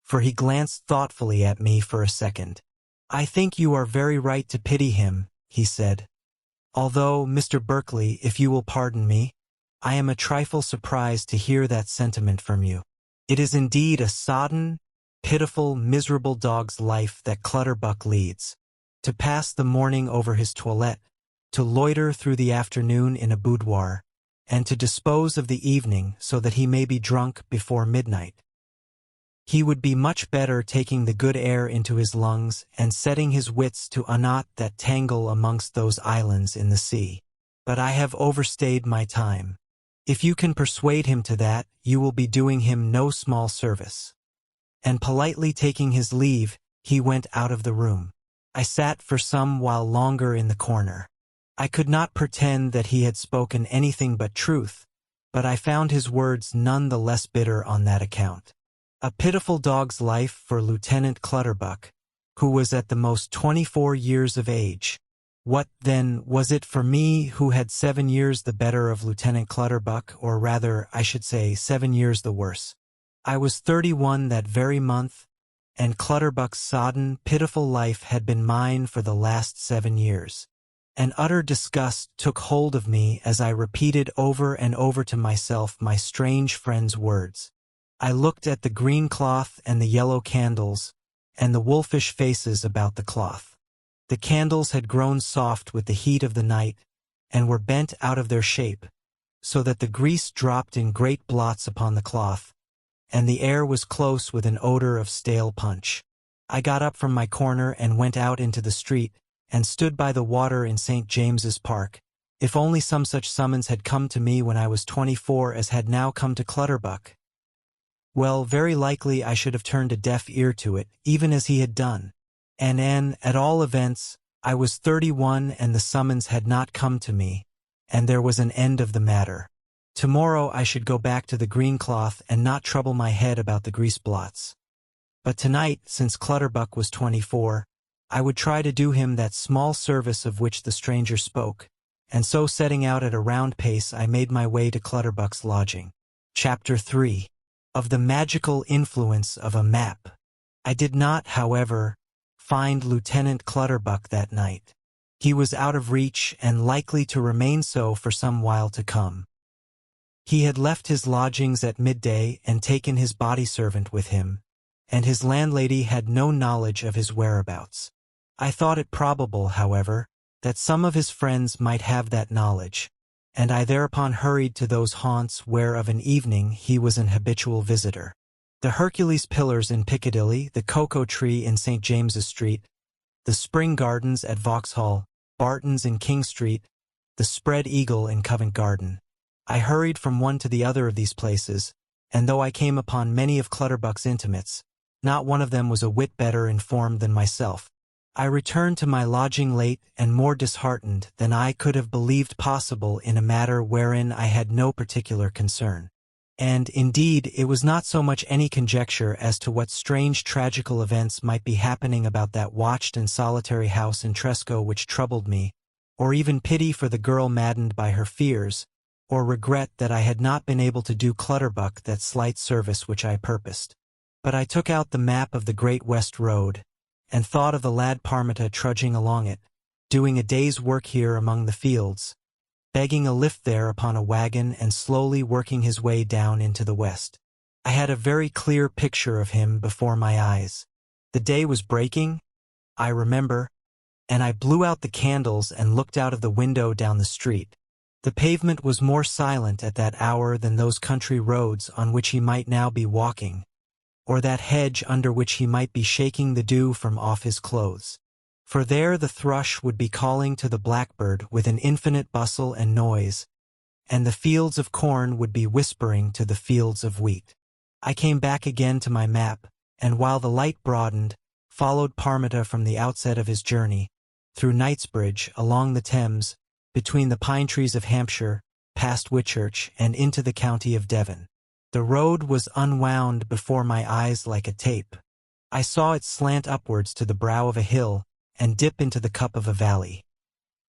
for he glanced thoughtfully at me for a second. "I think you are very right to pity him," he said. "Although, Mr. Berkeley, if you will pardon me, I am a trifle surprised to hear that sentiment from you. It is indeed a sodden, pitiful, miserable dog's life that Clutterbuck leads. To pass the morning over his toilette, to loiter through the afternoon in a boudoir, and to dispose of the evening so that he may be drunk before midnight. He would be much better taking the good air into his lungs and setting his wits to unknot that tangle amongst those islands in the sea. But I have overstayed my time. If you can persuade him to that, you will be doing him no small service." And politely taking his leave, he went out of the room. I sat for some while longer in the corner. I could not pretend that he had spoken anything but truth, but I found his words none the less bitter on that account. A pitiful dog's life for Lieutenant Clutterbuck, who was at the most 24 years of age. What, then, was it for me who had 7 years the better of Lieutenant Clutterbuck, or rather, I should say, 7 years the worse? I was 31 that very month, and Clutterbuck's sodden, pitiful life had been mine for the last 7 years. An utter disgust took hold of me as I repeated over and over to myself my strange friend's words. I looked at the green cloth and the yellow candles, and the wolfish faces about the cloth. The candles had grown soft with the heat of the night, and were bent out of their shape, so that the grease dropped in great blots upon the cloth, and the air was close with an odor of stale punch. I got up from my corner and went out into the street, and stood by the water in St. James's Park. If only some such summons had come to me when I was 24 as had now come to Clutterbuck. Well, very likely I should have turned a deaf ear to it, even as he had done. And at all events, I was 31 and the summons had not come to me, and there was an end of the matter. Tomorrow I should go back to the green cloth and not trouble my head about the grease blots. But tonight, since Clutterbuck was 24, I would try to do him that small service of which the stranger spoke, and so setting out at a round pace I made my way to Clutterbuck's lodging. Chapter 3. Of the magical influence of a map. I did not, however, find Lieutenant Clutterbuck that night. He was out of reach and likely to remain so for some while to come. He had left his lodgings at midday and taken his body servant with him, and his landlady had no knowledge of his whereabouts. I thought it probable, however, that some of his friends might have that knowledge, and I thereupon hurried to those haunts where of an evening he was an habitual visitor. The Hercules Pillars in Piccadilly, the Cocoa Tree in St. James's Street, the Spring Gardens at Vauxhall, Barton's in King Street, the Spread Eagle in Covent Garden. I hurried from one to the other of these places, and though I came upon many of Clutterbuck's intimates, not one of them was a whit better informed than myself. I returned to my lodging late and more disheartened than I could have believed possible in a matter wherein I had no particular concern. And, indeed, it was not so much any conjecture as to what strange tragical events might be happening about that watched and solitary house in Tresco which troubled me, or even pity for the girl maddened by her fears, or regret that I had not been able to do Clutterbuck that slight service which I purposed. But I took out the map of the Great West Road, and thought of the lad Parmita trudging along it, doing a day's work here among the fields, begging a lift there upon a wagon and slowly working his way down into the west. I had a very clear picture of him before my eyes. The day was breaking, I remember, and I blew out the candles and looked out of the window down the street. The pavement was more silent at that hour than those country roads on which he might now be walking, or that hedge under which he might be shaking the dew from off his clothes. For there the thrush would be calling to the blackbird with an infinite bustle and noise, and the fields of corn would be whispering to the fields of wheat. I came back again to my map, and while the light broadened, followed Parmita from the outset of his journey, through Knightsbridge, along the Thames, between the pine trees of Hampshire, past Whitchurch, and into the county of Devon. The road was unwound before my eyes like a tape. I saw it slant upwards to the brow of a hill, and dip into the cup of a valley.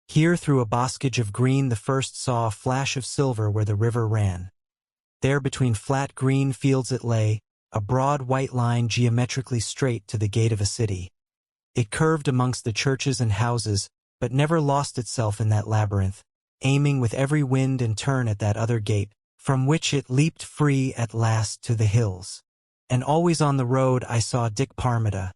Here through a boskage of green the first saw a flash of silver where the river ran. There between flat green fields it lay, a broad white line geometrically straight to the gate of a city. It curved amongst the churches and houses, but never lost itself in that labyrinth, aiming with every wind and turn at that other gate, from which it leaped free at last to the hills. And always on the road I saw Dick Parmita,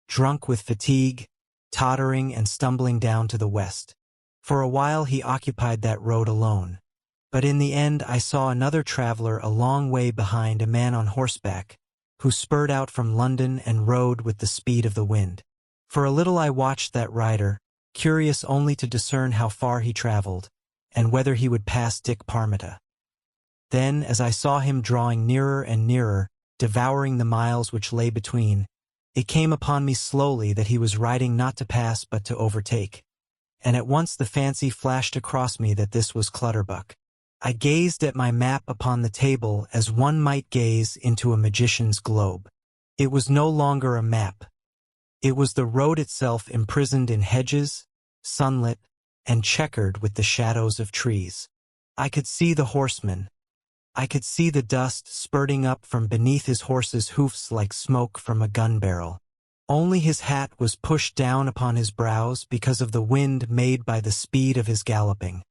drunk with fatigue, tottering and stumbling down to the west. For a while he occupied that road alone, but in the end I saw another traveler a long way behind, a man on horseback, who spurred out from London and rode with the speed of the wind. For a little I watched that rider, curious only to discern how far he traveled, and whether he would pass Dick Parmita. Then, as I saw him drawing nearer and nearer, devouring the miles which lay between, it came upon me slowly that he was riding not to pass but to overtake, and at once the fancy flashed across me that this was Clutterbuck. I gazed at my map upon the table as one might gaze into a magician's globe. It was no longer a map. It was the road itself imprisoned in hedges, sunlit, and checkered with the shadows of trees. I could see the horseman. I could see the dust spurting up from beneath his horse's hoofs like smoke from a gun barrel. Only his hat was pushed down upon his brows because of the wind made by the speed of his galloping,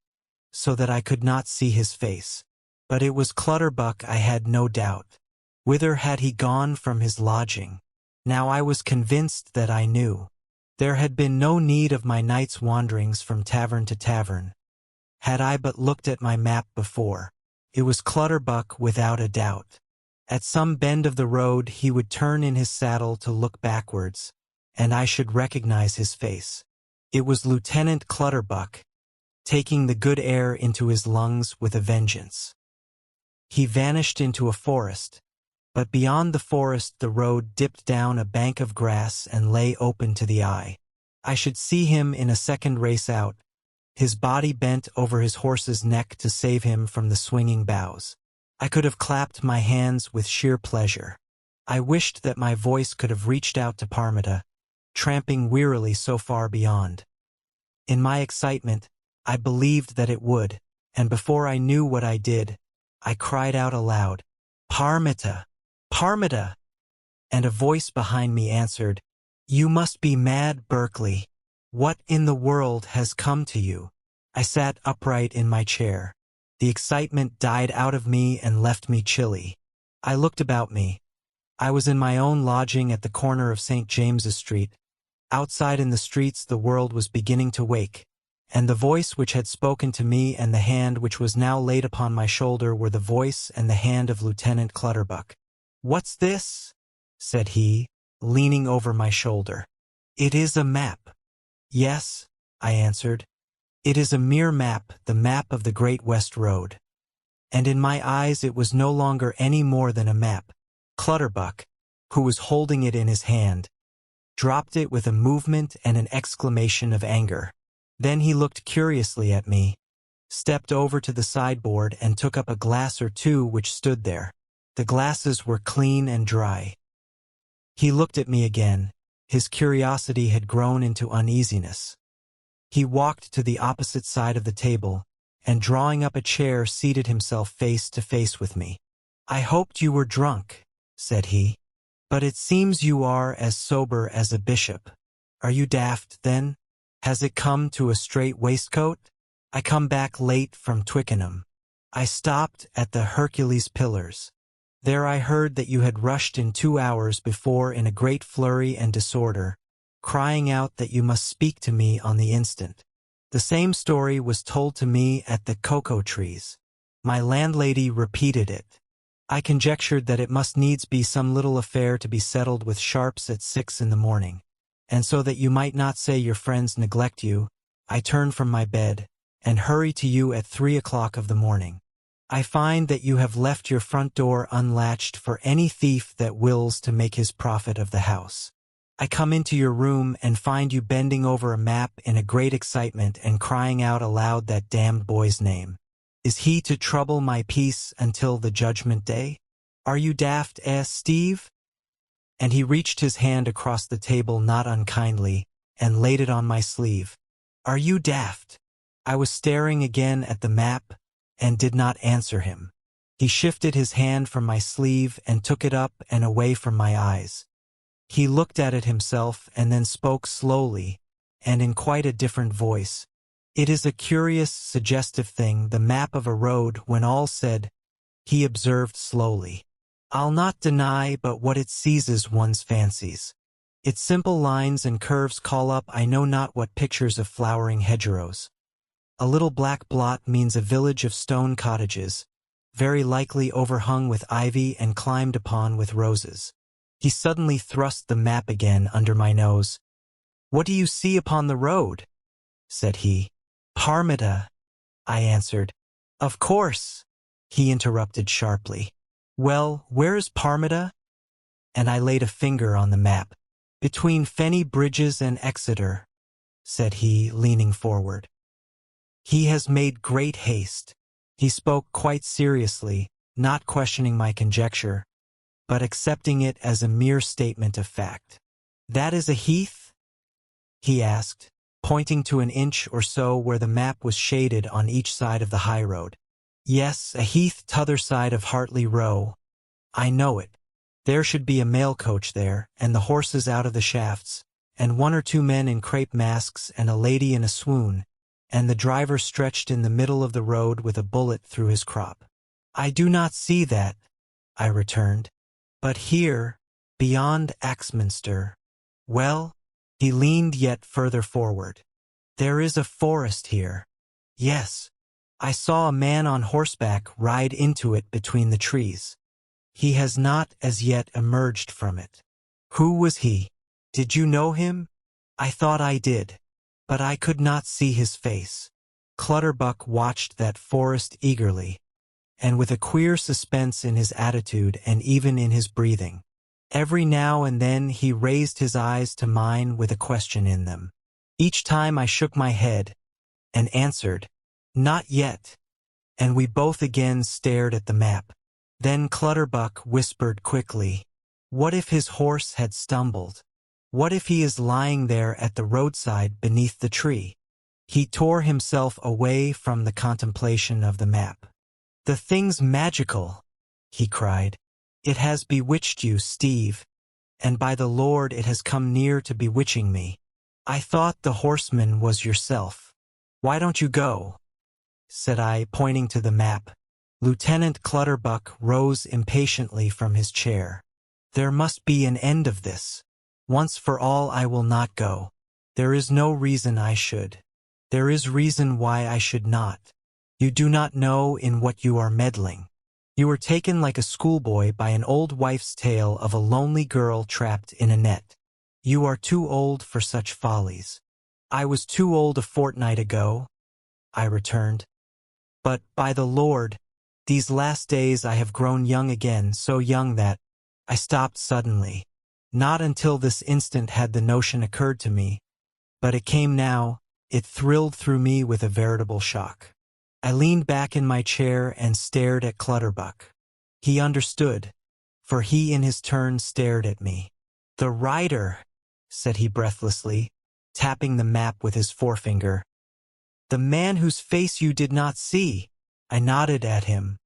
so that I could not see his face. But it was Clutterbuck, I had no doubt. Whither had he gone from his lodging? Now I was convinced that I knew. There had been no need of my night's wanderings from tavern to tavern. Had I but looked at my map before, it was Clutterbuck without a doubt. At some bend of the road he would turn in his saddle to look backwards, and I should recognize his face. It was Lieutenant Clutterbuck, taking the good air into his lungs with a vengeance. He vanished into a forest, but beyond the forest the road dipped down a bank of grass and lay open to the eye. I should see him in a second race out, his body bent over his horse's neck to save him from the swinging boughs. I could have clapped my hands with sheer pleasure. I wished that my voice could have reached out to Parmita, tramping wearily so far beyond. In my excitement, I believed that it would, and before I knew what I did, I cried out aloud, "Parmita! Parmita!" And a voice behind me answered, "You must be mad, Berkeley. What in the world has come to you?" I sat upright in my chair. The excitement died out of me and left me chilly. I looked about me. I was in my own lodging at the corner of St. James's Street. Outside in the streets the world was beginning to wake, and the voice which had spoken to me and the hand which was now laid upon my shoulder were the voice and the hand of Lieutenant Clutterbuck. "What's this?" said he, leaning over my shoulder. "It is a map." "Yes," I answered. "It is a mere map, the map of the Great West Road." and in my eyes it was no longer any more than a map. Clutterbuck, who was holding it in his hand, dropped it with a movement and an exclamation of anger. Then he looked curiously at me, stepped over to the sideboard and took up a glass or two which stood there. The glasses were clean and dry. He looked at me again. His curiosity had grown into uneasiness. He walked to the opposite side of the table, and drawing up a chair seated himself face to face with me. "I hoped you were drunk," said he. "But it seems you are as sober as a bishop. Are you daft, then? Has it come to a strait waistcoat? I come back late from Twickenham. I stopped at the Hercules Pillars. There I heard that you had rushed in 2 hours before in a great flurry and disorder, crying out that you must speak to me on the instant. The same story was told to me at the cocoa trees. My landlady repeated it. I conjectured that it must needs be some little affair to be settled with sharps at 6 in the morning, and so that you might not say your friends neglect you, I turn from my bed, and hurry to you at 3 o'clock of the morning. I find that you have left your front door unlatched for any thief that wills to make his profit of the house. I come into your room and find you bending over a map in a great excitement and crying out aloud that damned boy's name. Is he to trouble my peace until the judgment day? Are you daft, Steve?" And he reached his hand across the table not unkindly, and laid it on my sleeve. "Are you daft?" I was staring again at the map, and did not answer him. He shifted his hand from my sleeve and took it up and away from my eyes. He looked at it himself and then spoke slowly, and in quite a different voice. "It is a curious, suggestive thing, the map of a road, when all's said," he observed slowly. "I'll not deny but what it seizes one's fancies. Its simple lines and curves call up I know not what pictures of flowering hedgerows. A little black blot means a village of stone cottages, very likely overhung with ivy and climbed upon with roses." He suddenly thrust the map again under my nose. "What do you see upon the road?" said he. "Parmita," I answered. "Of course," he interrupted sharply. "Well, where's Parmita?" And I laid a finger on the map. "Between Fenny Bridges and Exeter," said he, leaning forward. "He has made great haste." He spoke quite seriously, not questioning my conjecture, but accepting it as a mere statement of fact. "That is a heath?" he asked, pointing to an inch or so where the map was shaded on each side of the highroad. "Yes, a heath t'other side of Hartley Row. I know it. There should be a mail coach there, and the horses out of the shafts, and 1 or 2 men in crape masks and a lady in a swoon, and the driver stretched in the middle of the road with a bullet through his crop." "I do not see that," I returned. "But here, beyond Axminster, well," he leaned yet further forward. "There is a forest here. Yes, I saw a man on horseback ride into it between the trees. He has not as yet emerged from it." "Who was he? Did you know him?" "I thought I did, but I could not see his face." Clutterbuck watched that forest eagerly, and with a queer suspense in his attitude and even in his breathing. Every now and then he raised his eyes to mine with a question in them. Each time I shook my head, and answered, "Not yet," and we both again stared at the map. Then Clutterbuck whispered quickly, "What if his horse had stumbled? What if he is lying there at the roadside beneath the tree?" He tore himself away from the contemplation of the map. "The thing's magical," he cried. "It has bewitched you, Steve, and by the Lord it has come near to bewitching me. I thought the horseman was yourself. Why don't you go?" said I, pointing to the map. Lieutenant Clutterbuck rose impatiently from his chair. "There must be an end of this. Once for all I will not go. There is no reason I should. There is reason why I should not. You do not know in what you are meddling. You were taken like a schoolboy by an old wife's tale of a lonely girl trapped in a net. You are too old for such follies." "I was too old a fortnight ago," I returned. "But, by the Lord, These last days I have grown young again, so young that I stopped suddenly. Not until this instant had the notion occurred to me, but it came now. It thrilled through me with a veritable shock. I leaned back in my chair and stared at Clutterbuck. He understood, for he in his turn stared at me. "The rider," said he breathlessly, tapping the map with his forefinger. "The man whose face you did not see." I nodded at him.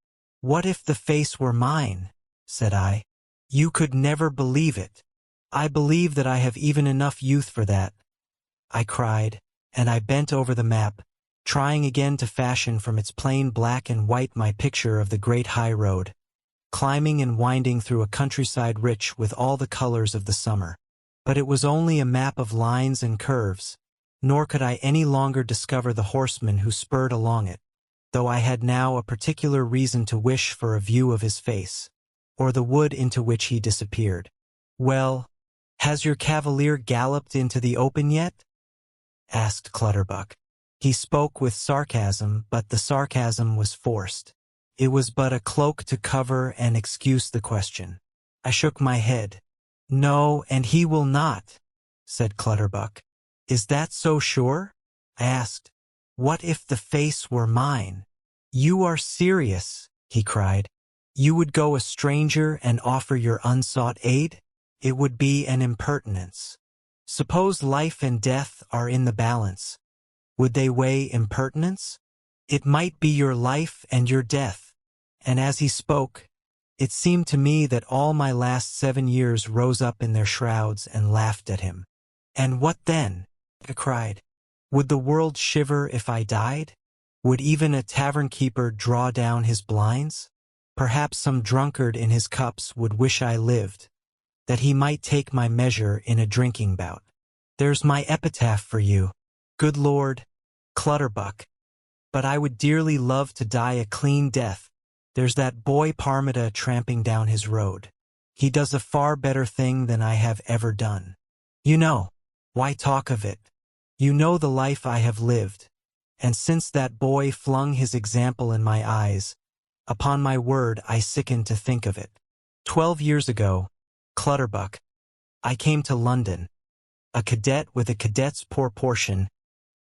"What if the face were mine?" said I. "You could never believe it." "I believe that I have even enough youth for that," I cried, and I bent over the map, trying again to fashion from its plain black and white my picture of the great high road, climbing and winding through a countryside rich with all the colors of the summer. But it was only a map of lines and curves, nor could I any longer discover the horseman who spurred along it, though I had now a particular reason to wish for a view of his face, or the wood into which he disappeared. "Well, has your cavalier galloped into the open yet?" asked Clutterbuck. He spoke with sarcasm, but the sarcasm was forced. It was but a cloak to cover and excuse the question. I shook my head. "No, and he will not," said Clutterbuck. "Is that so sure?" I asked. "What if the face were mine?" "You are serious," he cried. "You would go a stranger and offer your unsought aid? It would be an impertinence. Suppose life and death are in the balance. Would they weigh impertinence? It might be your life and your death." And as he spoke, it seemed to me that all my last 7 years rose up in their shrouds and laughed at him. "And what then?" I cried. "Would the world shiver if I died? Would even a tavern-keeper draw down his blinds? Perhaps some drunkard in his cups would wish I lived, that he might take my measure in a drinking bout. There's my epitaph for you. Good Lord, Clutterbuck. But I would dearly love to die a clean death. There's that boy Parmita tramping down his road. He does a far better thing than I have ever done. You know, why talk of it? You know the life I have lived, and since that boy flung his example in my eyes, upon my word I sicken to think of it. 12 years ago, Clutterbuck, I came to London, a cadet with a cadet's poor portion,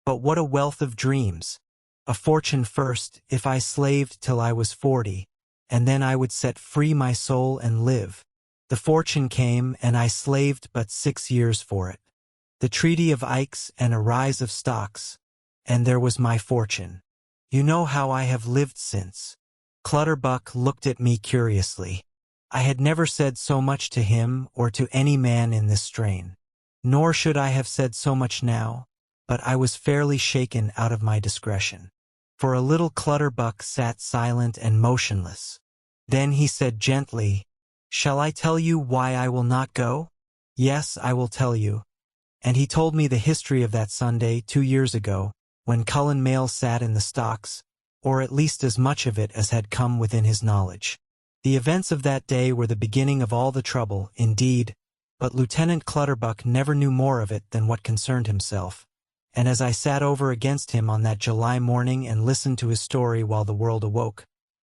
but what a wealth of dreams. A fortune first, if I slaved till I was 40, and then I would set free my soul and live. The fortune came, and I slaved but 6 years for it. The Treaty of Aix and a rise of stocks, and there was my fortune. You know how I have lived since." Clutterbuck looked at me curiously. I had never said so much to him or to any man in this strain. Nor should I have said so much now, but I was fairly shaken out of my discretion. For a little Clutterbuck sat silent and motionless. Then he said gently, "Shall I tell you why I will not go?" "Yes, I will tell you." And he told me the history of that Sunday 2 years ago, when Cullen Mayle sat in the stocks, or at least as much of it as had come within his knowledge. The events of that day were the beginning of all the trouble, indeed, but Lieutenant Clutterbuck never knew more of it than what concerned himself, and as I sat over against him on that July morning and listened to his story while the world awoke,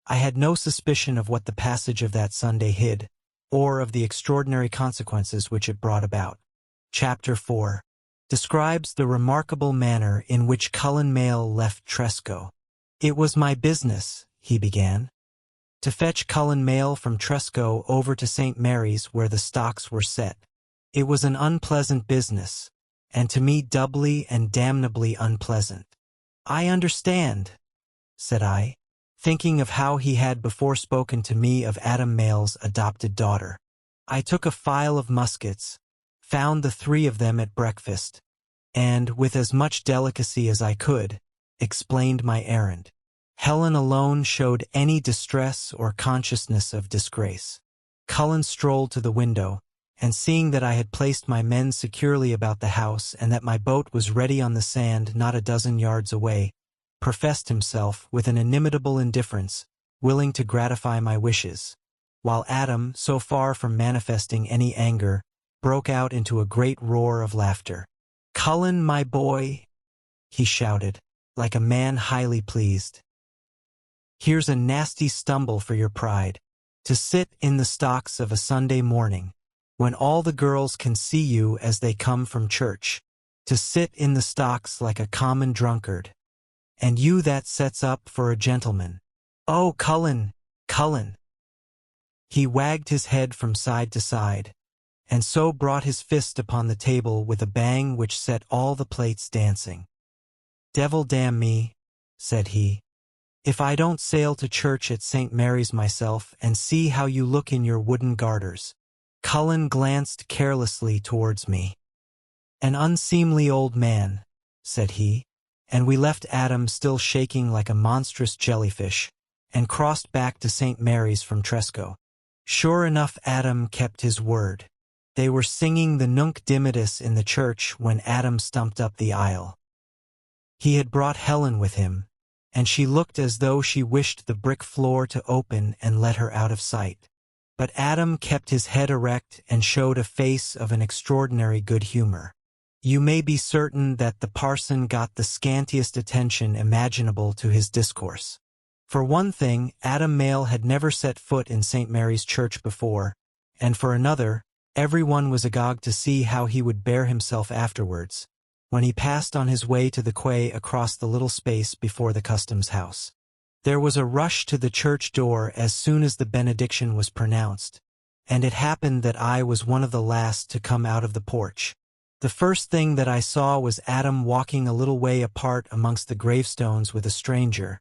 I had no suspicion of what the passage of that Sunday hid, or of the extraordinary consequences which it brought about. Chapter 4 describes the remarkable manner in which Cullen Mayle left Tresco. "It was my business," he began, "to fetch Cullen Mayle from Tresco over to St. Mary's where the stocks were set. It was an unpleasant business, and to me doubly and damnably unpleasant." "I understand," said I, thinking of how he had before spoken to me of Adam Mayle's adopted daughter. I took a file of muskets, found the 3 of them at breakfast, and, with as much delicacy as I could, explained my errand. Helen alone showed any distress or consciousness of disgrace. Cullen strolled to the window, and seeing that I had placed my men securely about the house and that my boat was ready on the sand not a dozen yards away, professed himself, with an inimitable indifference, willing to gratify my wishes, while Adam, so far from manifesting any anger, broke out into a great roar of laughter. "Cullen, my boy," he shouted, like a man highly pleased. Here's a nasty stumble for your pride. To sit in the stocks of a Sunday morning, when all the girls can see you as they come from church. To sit in the stocks like a common drunkard. And you that sets up for a gentleman. Oh, Cullen, Cullen. He wagged his head from side to side, and so brought his fist upon the table with a bang which set all the plates dancing. Devil damn me, said he, if I don't sail to church at St. Mary's myself and see how you look in your wooden garters. Cullen glanced carelessly towards me. An unseemly old man, said he, and we left Adam still shaking like a monstrous jellyfish, and crossed back to St. Mary's from Tresco. Sure enough, Adam kept his word. They were singing the Nunc Dimittis in the church when Adam stumped up the aisle. He had brought Helen with him, and she looked as though she wished the brick floor to open and let her out of sight. But Adam kept his head erect and showed a face of an extraordinary good humor. You may be certain that the parson got the scantiest attention imaginable to his discourse. For one thing, Adam Mayle had never set foot in St. Mary's Church before, and for another, everyone was agog to see how he would bear himself afterwards, when he passed on his way to the quay across the little space before the customs house. There was a rush to the church door as soon as the benediction was pronounced, and it happened that I was one of the last to come out of the porch. The first thing that I saw was Adam walking a little way apart amongst the gravestones with a stranger,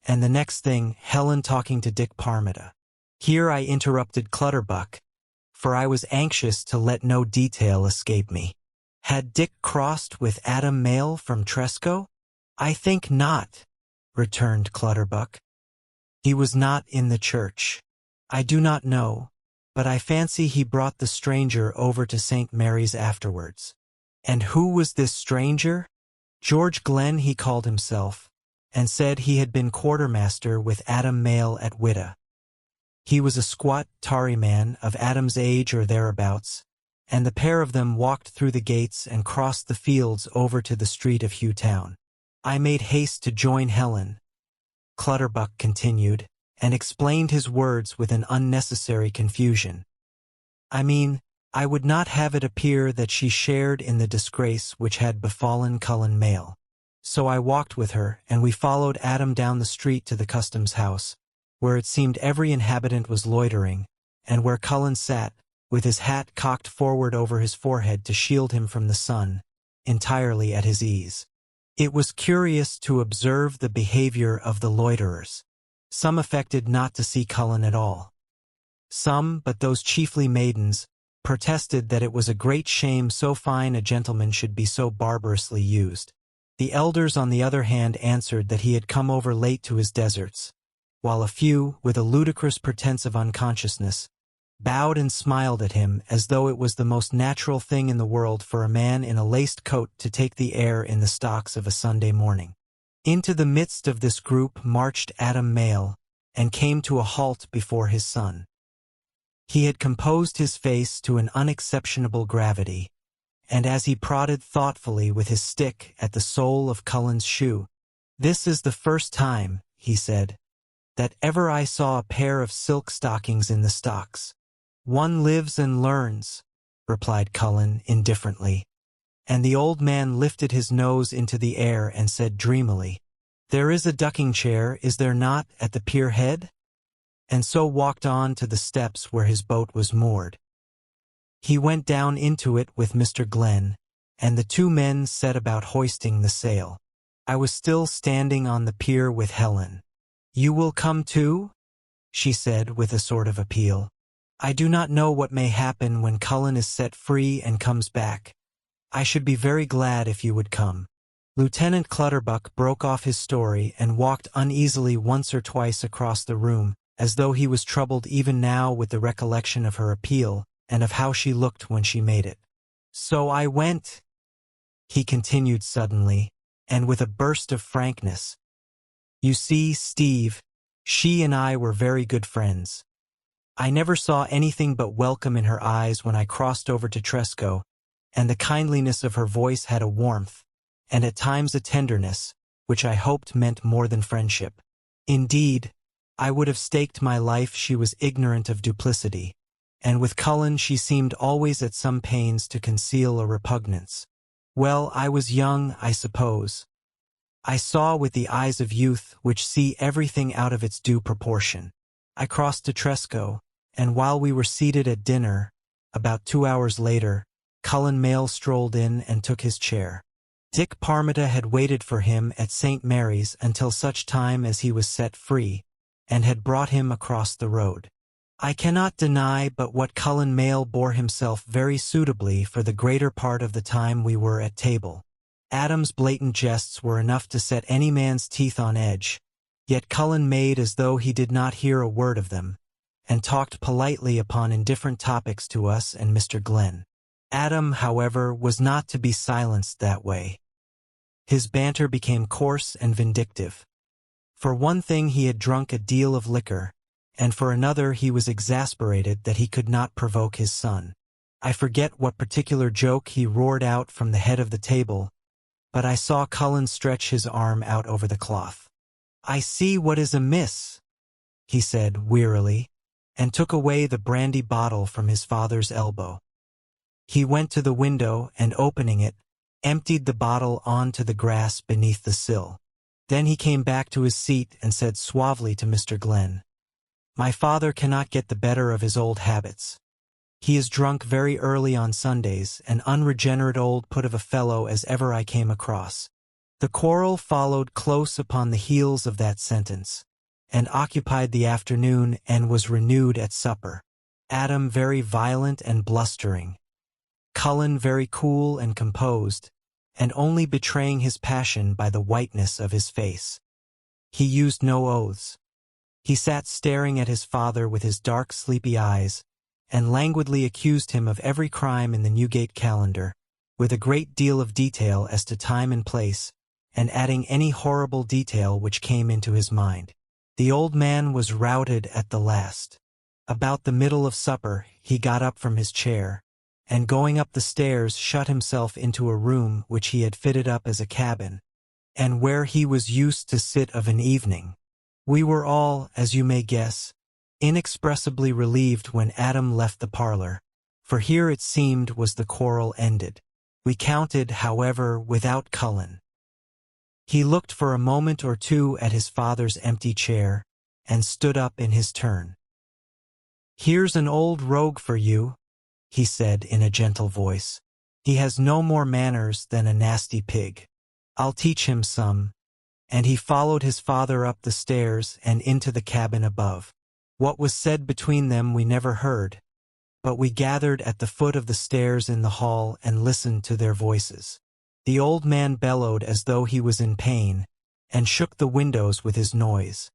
and the next thing, Helen talking to Dick Parmita. Here I interrupted Clutterbuck, for I was anxious to let no detail escape me. Had Dick crossed with Adam Mayle from Tresco? I think not, returned Clutterbuck. He was not in the church. I do not know, but I fancy he brought the stranger over to St. Mary's afterwards. And who was this stranger? George Glenn he called himself, and said he had been quartermaster with Adam Mayle at Witta. He was a squat, tarry man of Adam's age or thereabouts, and the pair of them walked through the gates and crossed the fields over to the street of Hewtown. I made haste to join Helen, Clutterbuck continued, and explained his words with an unnecessary confusion. I mean, I would not have it appear that she shared in the disgrace which had befallen Cullen Mayle. So I walked with her, and we followed Adam down the street to the customs house, where it seemed every inhabitant was loitering, and where Cullen sat, with his hat cocked forward over his forehead to shield him from the sun, entirely at his ease. It was curious to observe the behavior of the loiterers. Some affected not to see Cullen at all. Some, but those chiefly maidens, protested that it was a great shame so fine a gentleman should be so barbarously used. The elders, on the other hand, answered that he had come over late to his deserts, while a few, with a ludicrous pretense of unconsciousness, bowed and smiled at him as though it was the most natural thing in the world for a man in a laced coat to take the air in the stocks of a Sunday morning. Into the midst of this group marched Adam Mayle, and came to a halt before his son. He had composed his face to an unexceptionable gravity, and as he prodded thoughtfully with his stick at the sole of Cullen's shoe, "This is the first time," he said, "that ever I saw a pair of silk stockings in the stocks." "One lives and learns," replied Cullen indifferently, and the old man lifted his nose into the air and said dreamily, "There is a ducking chair, is there not, at the pier head?" and so walked on to the steps where his boat was moored. He went down into it with Mr. Glenn, and the two men set about hoisting the sail. I was still standing on the pier with Helen. "You will come too?" she said with a sort of appeal. "I do not know what may happen when Cullen is set free and comes back. I should be very glad if you would come." Lieutenant Clutterbuck broke off his story and walked uneasily once or twice across the room, as though he was troubled even now with the recollection of her appeal, and of how she looked when she made it. "So I went," he continued suddenly, and with a burst of frankness. "You see, Steve, she and I were very good friends. I never saw anything but welcome in her eyes when I crossed over to Tresco, and the kindliness of her voice had a warmth, and at times a tenderness, which I hoped meant more than friendship. Indeed, I would have staked my life she was ignorant of duplicity, and with Cullen she seemed always at some pains to conceal a repugnance. Well, I was young, I suppose. I saw with the eyes of youth which see everything out of its due proportion. I crossed to Tresco, and while we were seated at dinner, about 2 hours later, Cullen Mayle strolled in and took his chair. Dick Parmita had waited for him at St. Mary's until such time as he was set free, and had brought him across the road. I cannot deny but what Cullen Mayle bore himself very suitably for the greater part of the time we were at table. Adam's blatant jests were enough to set any man's teeth on edge, yet Cullen made as though he did not hear a word of them, and talked politely upon indifferent topics to us and Mr. Glenn. Adam, however, was not to be silenced that way. His banter became coarse and vindictive. For one thing he had drunk a deal of liquor, and for another he was exasperated that he could not provoke his son. I forget what particular joke he roared out from the head of the table, but I saw Cullen stretch his arm out over the cloth. "I see what is amiss," he said wearily, and took away the brandy bottle from his father's elbow. He went to the window and, opening it, emptied the bottle onto the grass beneath the sill. Then he came back to his seat and said suavely to Mr. Glenn, "My father cannot get the better of his old habits. He is drunk very early on Sundays, an unregenerate old put of a fellow as ever I came across." The quarrel followed close upon the heels of that sentence, and occupied the afternoon and was renewed at supper. Adam very violent and blustering, Cullen very cool and composed, and only betraying his passion by the whiteness of his face. He used no oaths. He sat staring at his father with his dark, sleepy eyes, and languidly accused him of every crime in the Newgate calendar, with a great deal of detail as to time and place, and adding any horrible detail which came into his mind. The old man was routed at the last. About the middle of supper he got up from his chair, and going up the stairs shut himself into a room which he had fitted up as a cabin, and where he was used to sit of an evening. We were all, as you may guess, inexpressibly relieved when Adam left the parlor, for here it seemed was the quarrel ended. We counted, however, without Cullen. He looked for a moment or two at his father's empty chair, and stood up in his turn. "Here's an old rogue for you," he said in a gentle voice. "He has no more manners than a nasty pig. I'll teach him some," and he followed his father up the stairs and into the cabin above. What was said between them we never heard, but we gathered at the foot of the stairs in the hall and listened to their voices. The old man bellowed as though he was in pain, and shook the windows with his noise.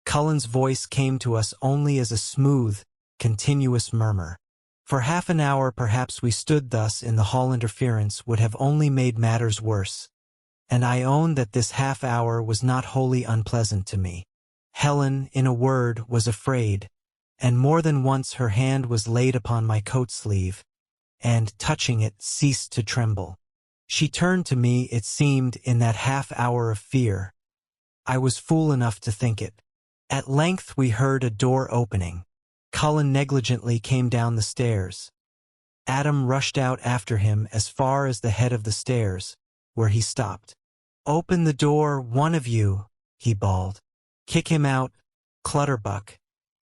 Cullen's voice came to us only as a smooth, continuous murmur. For half an hour perhaps we stood thus in the hall. Interference would have only made matters worse, and I own that this half hour was not wholly unpleasant to me. Helen, in a word, was afraid, and more than once her hand was laid upon my coat sleeve, and, touching it, ceased to tremble. She turned to me, it seemed, in that half hour of fear. I was fool enough to think it. At length we heard a door opening. Cullen negligently came down the stairs. Adam rushed out after him as far as the head of the stairs, where he stopped. "Open the door, one of you," he bawled. "Kick him out, Clutterbuck,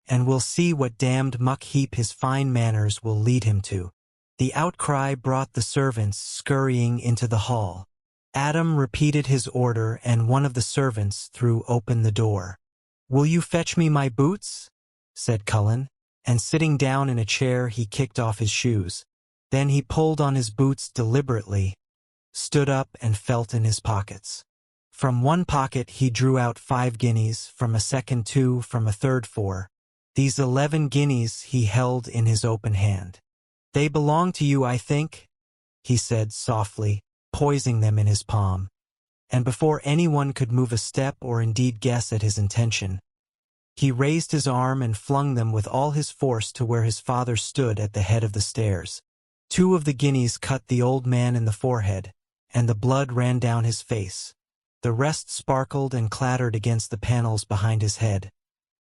and we'll see what damned muck heap his fine manners will lead him to." The outcry brought the servants scurrying into the hall. Adam repeated his order, and one of the servants threw open the door. "Will you fetch me my boots?" said Cullen, and sitting down in a chair he kicked off his shoes. Then he pulled on his boots deliberately, stood up and felt in his pockets. From one pocket he drew out 5 guineas, from a second 2, from a third 4. These 11 guineas he held in his open hand. "They belong to you, I think," he said softly, poising them in his palm. And before anyone could move a step or indeed guess at his intention, he raised his arm and flung them with all his force to where his father stood at the head of the stairs. 2 of the guineas cut the old man in the forehead, and the blood ran down his face. The rest sparkled and clattered against the panels behind his head,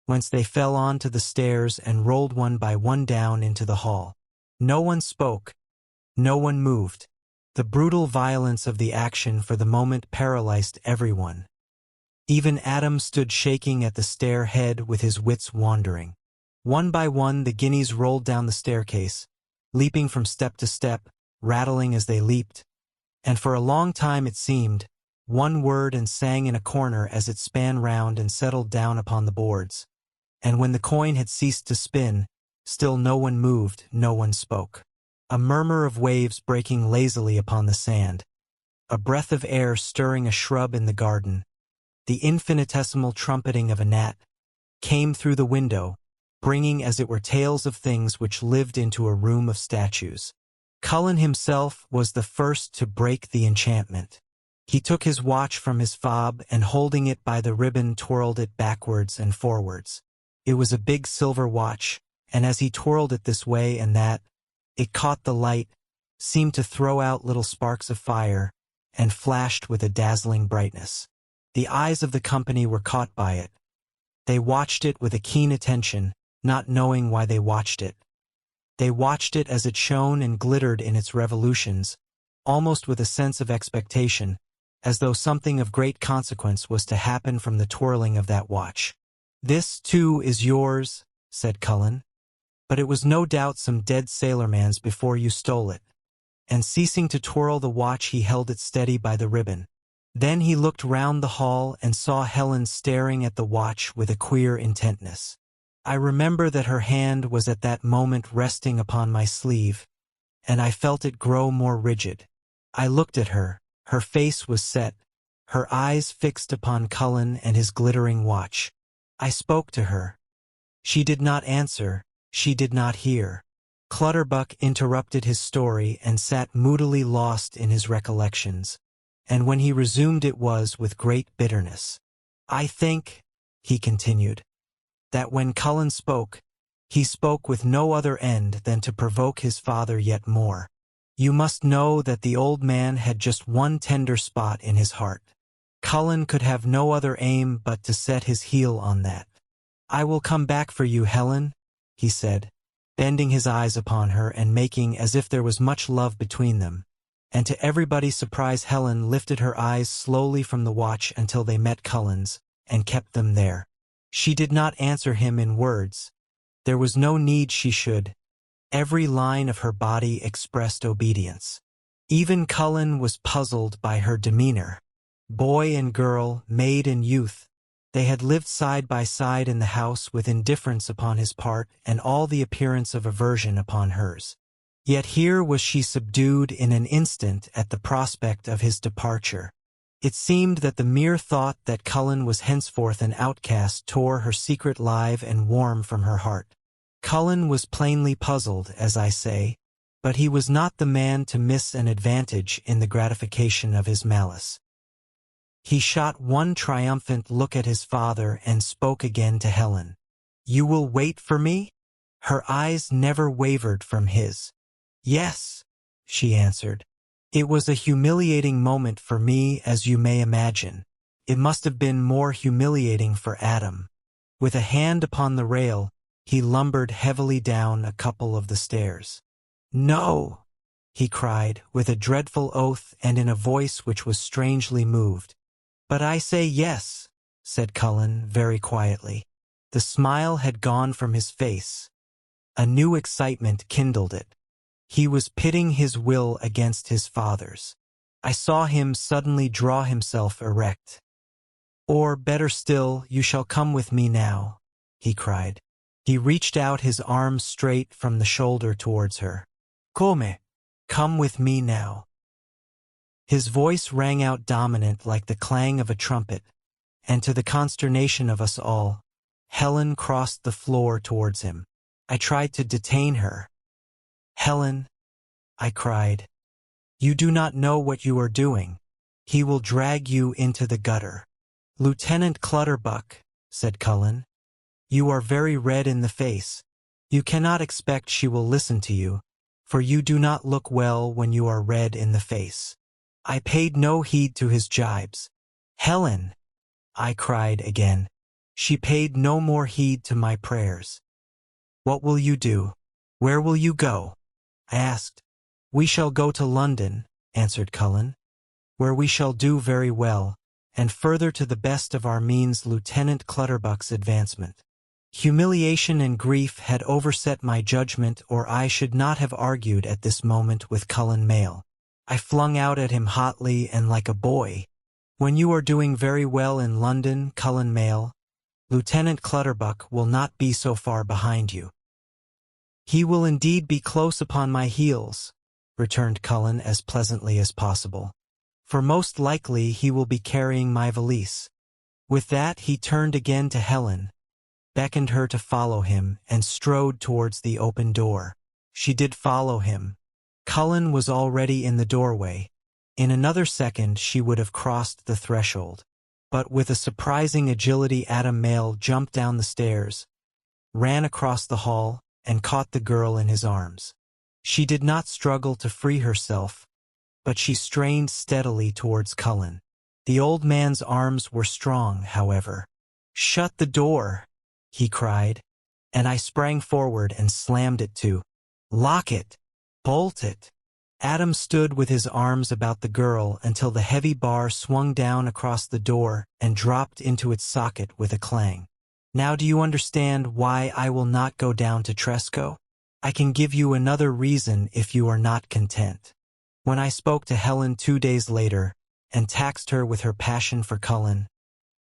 whence they fell on to the stairs and rolled one by one down into the hall. No one spoke. No one moved. The brutal violence of the action for the moment paralyzed everyone. Even Adam stood shaking at the stair head with his wits wandering. One by one the guineas rolled down the staircase, leaping from step to step, rattling as they leaped, and for a long time it seemed, one word and sang in a corner as it span round and settled down upon the boards. And when the coin had ceased to spin, still no one moved, no one spoke. A murmur of waves breaking lazily upon the sand, a breath of air stirring a shrub in the garden, the infinitesimal trumpeting of a gnat, came through the window, bringing as it were tales of things which lived into a room of statues. Cullen himself was the first to break the enchantment. He took his watch from his fob and holding it by the ribbon twirled it backwards and forwards. It was a big silver watch, and as he twirled it this way and that, it caught the light, seemed to throw out little sparks of fire, and flashed with a dazzling brightness. The eyes of the company were caught by it. They watched it with a keen attention, not knowing why they watched it. They watched it as it shone and glittered in its revolutions, almost with a sense of expectation, as though something of great consequence was to happen from the twirling of that watch. "This, too, is yours," said Cullen. "But it was no doubt some dead sailorman's before you stole it." And ceasing to twirl the watch he held it steady by the ribbon. Then he looked round the hall and saw Helen staring at the watch with a queer intentness. I remember that her hand was at that moment resting upon my sleeve, and I felt it grow more rigid. I looked at her. Her face was set, her eyes fixed upon Cullen and his glittering watch. I spoke to her. She did not answer, she did not hear. Clutterbuck interrupted his story and sat moodily lost in his recollections, and when he resumed it was with great bitterness. "I think," he continued, "that when Cullen spoke, he spoke with no other end than to provoke his father yet more. You must know that the old man had just one tender spot in his heart. Cullen could have no other aim but to set his heel on that. I will come back for you, Helen," he said, bending his eyes upon her and making as if there was much love between them, and to everybody's surprise Helen lifted her eyes slowly from the watch until they met Cullen's, and kept them there. She did not answer him in words. There was no need she should. Every line of her body expressed obedience. Even Cullen was puzzled by her demeanor. Boy and girl, maid and youth, they had lived side by side in the house with indifference upon his part and all the appearance of aversion upon hers. Yet here was she subdued in an instant at the prospect of his departure. It seemed that the mere thought that Cullen was henceforth an outcast tore her secret live and warm from her heart. Cullen was plainly puzzled, as I say, but he was not the man to miss an advantage in the gratification of his malice. He shot one triumphant look at his father and spoke again to Helen. "You will wait for me?" Her eyes never wavered from his. "Yes," she answered. "It was a humiliating moment for me, as you may imagine. It must have been more humiliating for Adam." With a hand upon the rail, he lumbered heavily down a couple of the stairs. "No!" he cried, with a dreadful oath and in a voice which was strangely moved. "But I say yes," said Cullen very quietly. The smile had gone from his face. A new excitement kindled it. He was pitting his will against his father's. I saw him suddenly draw himself erect. "Or, better still, you shall come with me now," he cried. He reached out his arm straight from the shoulder towards her. "Come, come with me now." His voice rang out dominant like the clang of a trumpet, and to the consternation of us all, Helen crossed the floor towards him. I tried to detain her. "Helen," I cried, "you do not know what you are doing. He will drag you into the gutter." "Lieutenant Clutterbuck," said Cullen, "you are very red in the face. You cannot expect she will listen to you, for you do not look well when you are red in the face." I paid no heed to his jibes. Helen! I cried again. She paid no more heed to my prayers. What will you do? Where will you go? I asked. We shall go to London, answered Cullen, where we shall do very well, and further to the best of our means Lieutenant Clutterbuck's advancement. Humiliation and grief had overset my judgment, or I should not have argued at this moment with Cullen Mayle. I flung out at him hotly and like a boy. When you are doing very well in London, Cullen Mayle, Lieutenant Clutterbuck will not be so far behind you. He will indeed be close upon my heels, returned Cullen as pleasantly as possible, for most likely he will be carrying my valise. With that he turned again to Helen, beckoned her to follow him, and strode towards the open door. She did follow him. Cullen was already in the doorway. In another second she would have crossed the threshold. But with a surprising agility A.E.W. Mayle jumped down the stairs, ran across the hall, and caught the girl in his arms. She did not struggle to free herself, but she strained steadily towards Cullen. The old man's arms were strong, however. "Shut the door!" he cried, and I sprang forward and slammed it to. "Lock it! Bolt it!" A.E.W. stood with his arms about the girl until the heavy bar swung down across the door and dropped into its socket with a clang. "Now do you understand why I will not go down to Tresco? I can give you another reason if you are not content." When I spoke to Helen 2 days later and taxed her with her passion for Cullen,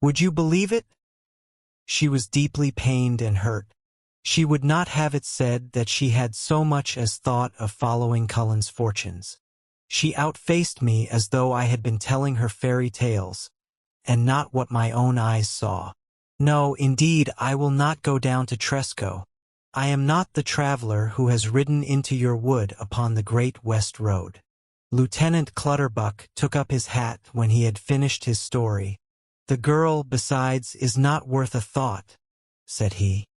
would you believe it? She was deeply pained and hurt. She would not have it said that she had so much as thought of following Cullen's fortunes. She outfaced me as though I had been telling her fairy tales, and not what my own eyes saw. No, indeed, I will not go down to Tresco. I am not the traveler who has ridden into your wood upon the Great West Road. Lieutenant Clutterbuck took up his hat when he had finished his story. "The girl, besides, is not worth a thought," said he.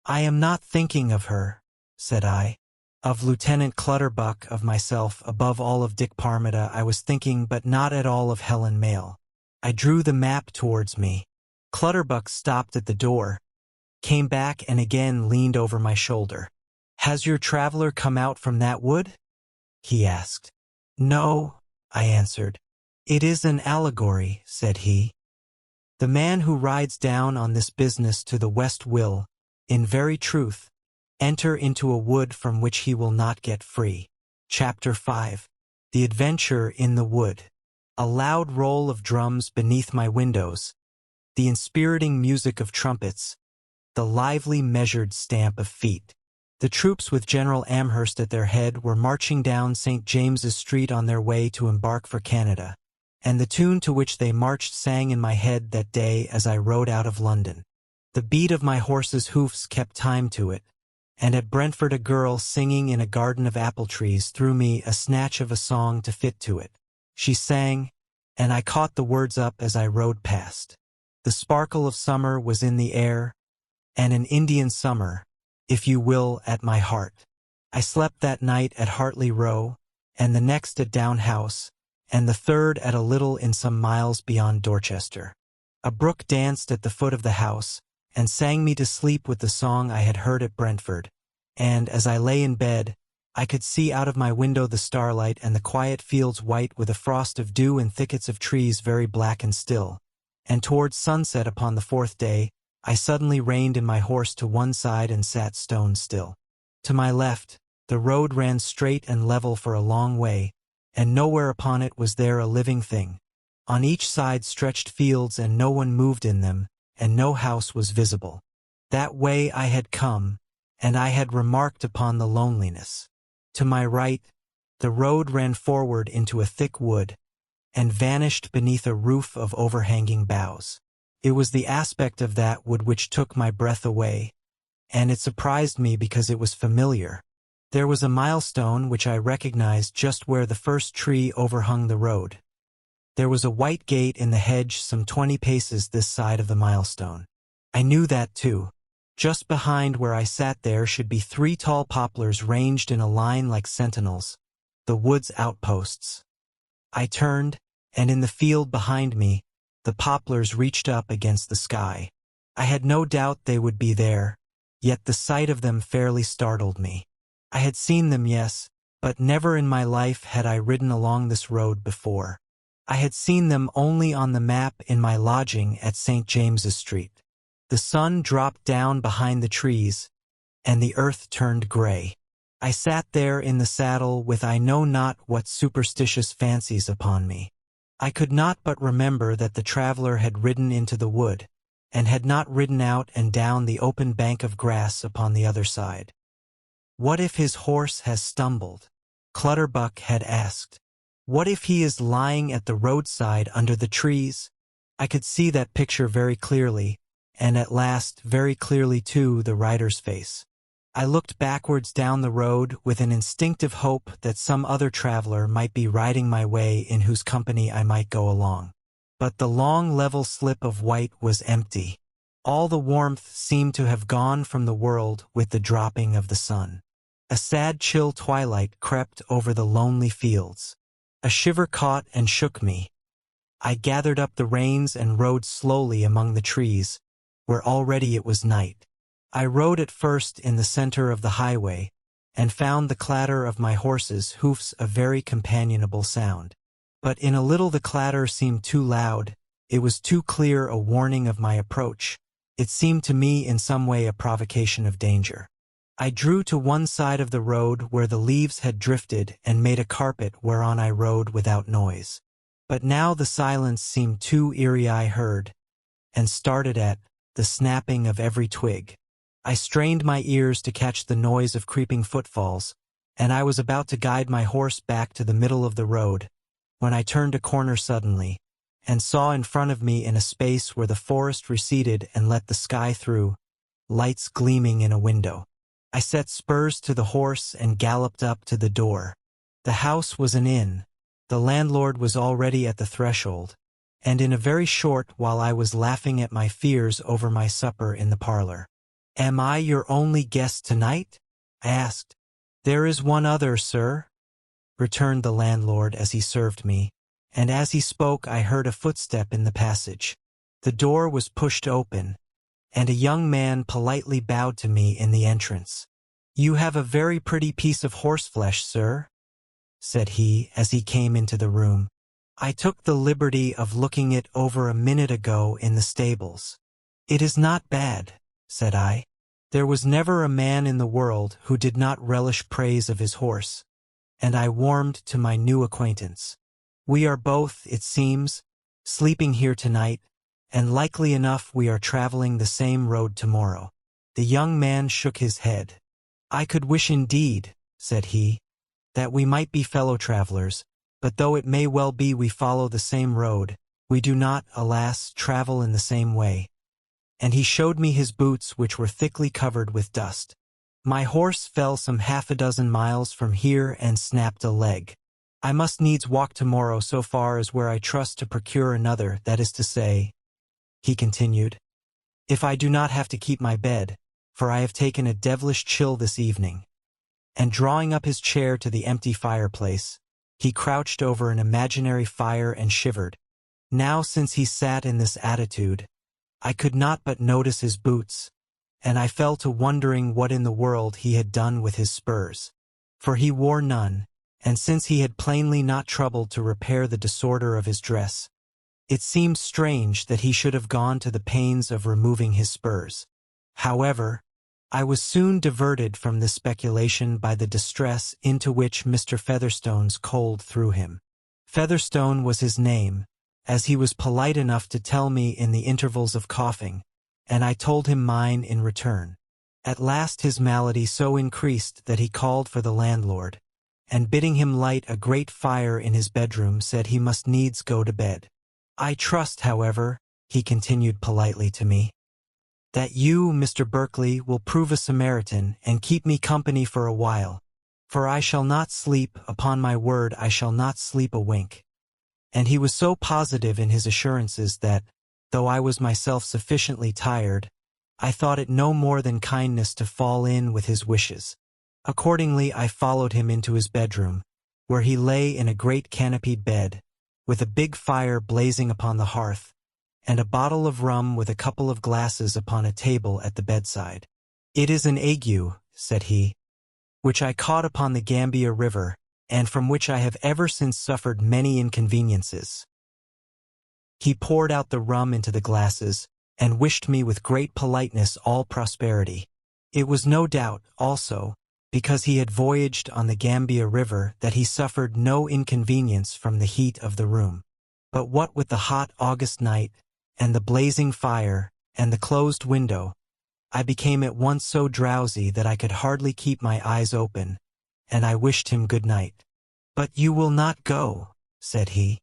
"I am not thinking of her," said I. Of Lieutenant Clutterbuck, of myself, above all of Dick Parmita I was thinking, but not at all of Helen Mayle. I drew the map towards me. Clutterbuck stopped at the door, came back and again leaned over my shoulder. "Has your traveler come out from that wood?" he asked. "No," I answered. "It is an allegory," said he. "The man who rides down on this business to the west will, in very truth, enter into a wood from which he will not get free." Chapter 5. The Adventure in the Wood. A loud roll of drums beneath my windows, the inspiriting music of trumpets, the lively measured stamp of feet. The troops with General Amherst at their head were marching down St. James's Street on their way to embark for Canada, and the tune to which they marched sang in my head that day as I rode out of London. The beat of my horse's hoofs kept time to it, and at Brentford a girl singing in a garden of apple trees threw me a snatch of a song to fit to it. She sang, and I caught the words up as I rode past. The sparkle of summer was in the air, and an Indian summer, if you will, at my heart. I slept that night at Hartley Row, and the next at Down House, and the third at a little in some miles beyond Dorchester. A brook danced at the foot of the house, and sang me to sleep with the song I had heard at Brentford, and as I lay in bed, I could see out of my window the starlight and the quiet fields white with a frost of dew and thickets of trees very black and still, and towards sunset upon the 4th day, I suddenly reined in my horse to one side and sat stone still. To my left, the road ran straight and level for a long way, and nowhere upon it was there a living thing. On each side stretched fields, and no one moved in them, and no house was visible. That way I had come, and I had remarked upon the loneliness. To my right, the road ran forward into a thick wood, and vanished beneath a roof of overhanging boughs. It was the aspect of that wood which took my breath away, and it surprised me because it was familiar. There was a milestone which I recognized just where the first tree overhung the road. There was a white gate in the hedge some 20 paces this side of the milestone. I knew that too. Just behind where I sat there should be 3 tall poplars ranged in a line like sentinels, the wood's outposts. I turned, and in the field behind me, the poplars reached up against the sky. I had no doubt they would be there, yet the sight of them fairly startled me. I had seen them, yes, but never in my life had I ridden along this road before. I had seen them only on the map in my lodging at St. James's Street. The sun dropped down behind the trees, and the earth turned gray. I sat there in the saddle with I know not what superstitious fancies upon me. I could not but remember that the traveler had ridden into the wood, and had not ridden out and down the open bank of grass upon the other side. What if his horse has stumbled? Clutterbuck had asked. What if he is lying at the roadside under the trees? I could see that picture very clearly, and at last very clearly too the rider's face. I looked backwards down the road with an instinctive hope that some other traveler might be riding my way in whose company I might go along. But the long level slip of white was empty. All the warmth seemed to have gone from the world with the dropping of the sun. A sad chill twilight crept over the lonely fields. A shiver caught and shook me. I gathered up the reins and rode slowly among the trees, where already it was night. I rode at first in the center of the highway, and found the clatter of my horse's hoofs a very companionable sound. But in a little the clatter seemed too loud, it was too clear a warning of my approach. It seemed to me in some way a provocation of danger. I drew to one side of the road where the leaves had drifted and made a carpet whereon I rode without noise. But now the silence seemed too eerie. I heard, and started at, the snapping of every twig. I strained my ears to catch the noise of creeping footfalls, and I was about to guide my horse back to the middle of the road, when I turned a corner suddenly, and saw in front of me in a space where the forest receded and let the sky through, lights gleaming in a window. I set spurs to the horse and galloped up to the door. The house was an inn. The landlord was already at the threshold, and in a very short while I was laughing at my fears over my supper in the parlor. "Am I your only guest tonight?" I asked. "There is one other, sir," returned the landlord as he served me, and as he spoke I heard a footstep in the passage. The door was pushed open, and a young man politely bowed to me in the entrance. "You have a very pretty piece of horseflesh, sir," said he as he came into the room. "I took the liberty of looking it over a minute ago in the stables." "It is not bad," said I. There was never a man in the world who did not relish praise of his horse, and I warmed to my new acquaintance. "We are both, it seems, sleeping here tonight, and likely enough we are traveling the same road tomorrow." The young man shook his head. "I could wish indeed," said he, "that we might be fellow travelers, but though it may well be we follow the same road, we do not, alas, travel in the same way." And he showed me his boots, which were thickly covered with dust. "My horse fell some half a dozen miles from here and snapped a leg. I must needs walk tomorrow so far as where I trust to procure another, that is to say," he continued, "if I do not have to keep my bed, for I have taken a devilish chill this evening." And drawing up his chair to the empty fireplace, he crouched over an imaginary fire and shivered. Now since he sat in this attitude, I could not but notice his boots, and I fell to wondering what in the world he had done with his spurs. For he wore none, and since he had plainly not troubled to repair the disorder of his dress, it seemed strange that he should have gone to the pains of removing his spurs. However, I was soon diverted from this speculation by the distress into which Mr. Featherstone's cold threw him. Featherstone was his name, as he was polite enough to tell me in the intervals of coughing, and I told him mine in return. At last his malady so increased that he called for the landlord, and bidding him light a great fire in his bedroom, said he must needs go to bed. "I trust, however," he continued politely to me, "that you, Mr. Berkeley, will prove a Samaritan and keep me company for a while, for I shall not sleep, upon my word I shall not sleep a wink." And he was so positive in his assurances that, though I was myself sufficiently tired, I thought it no more than kindness to fall in with his wishes. Accordingly I followed him into his bedroom, where he lay in a great canopied bed, with a big fire blazing upon the hearth, and a bottle of rum with a couple of glasses upon a table at the bedside. "It is an ague," said he, "which I caught upon the Gambia River, and from which I have ever since suffered many inconveniences." He poured out the rum into the glasses, and wished me with great politeness all prosperity. It was no doubt, also, because he had voyaged on the Gambia River that he suffered no inconvenience from the heat of the room. But what with the hot August night, and the blazing fire, and the closed window, I became at once so drowsy that I could hardly keep my eyes open, and I wished him good night. "But you will not go," said he.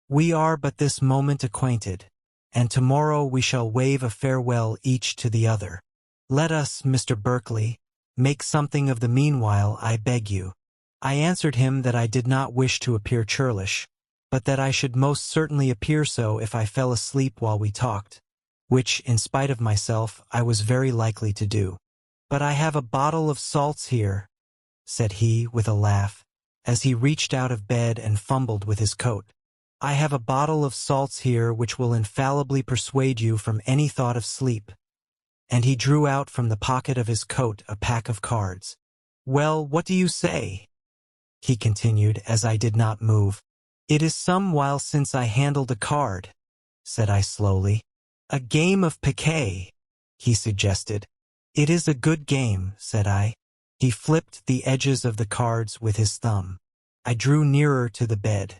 "We are but this moment acquainted, and tomorrow we shall wave a farewell each to the other. Let us, Mr. Berkeley, make something of the meanwhile, I beg you." I answered him that I did not wish to appear churlish, but that I should most certainly appear so if I fell asleep while we talked, which, in spite of myself, I was very likely to do. "But I have a bottle of salts here," said he, with a laugh, as he reached out of bed and fumbled with his coat. "I have a bottle of salts here which will infallibly persuade you from any thought of sleep." And he drew out from the pocket of his coat a pack of cards. "Well, what do you say?" he continued, as I did not move. "It is some while since I handled a card," said I slowly. "A game of piquet," he suggested. "It is a good game," said I. He flipped the edges of the cards with his thumb. I drew nearer to the bed.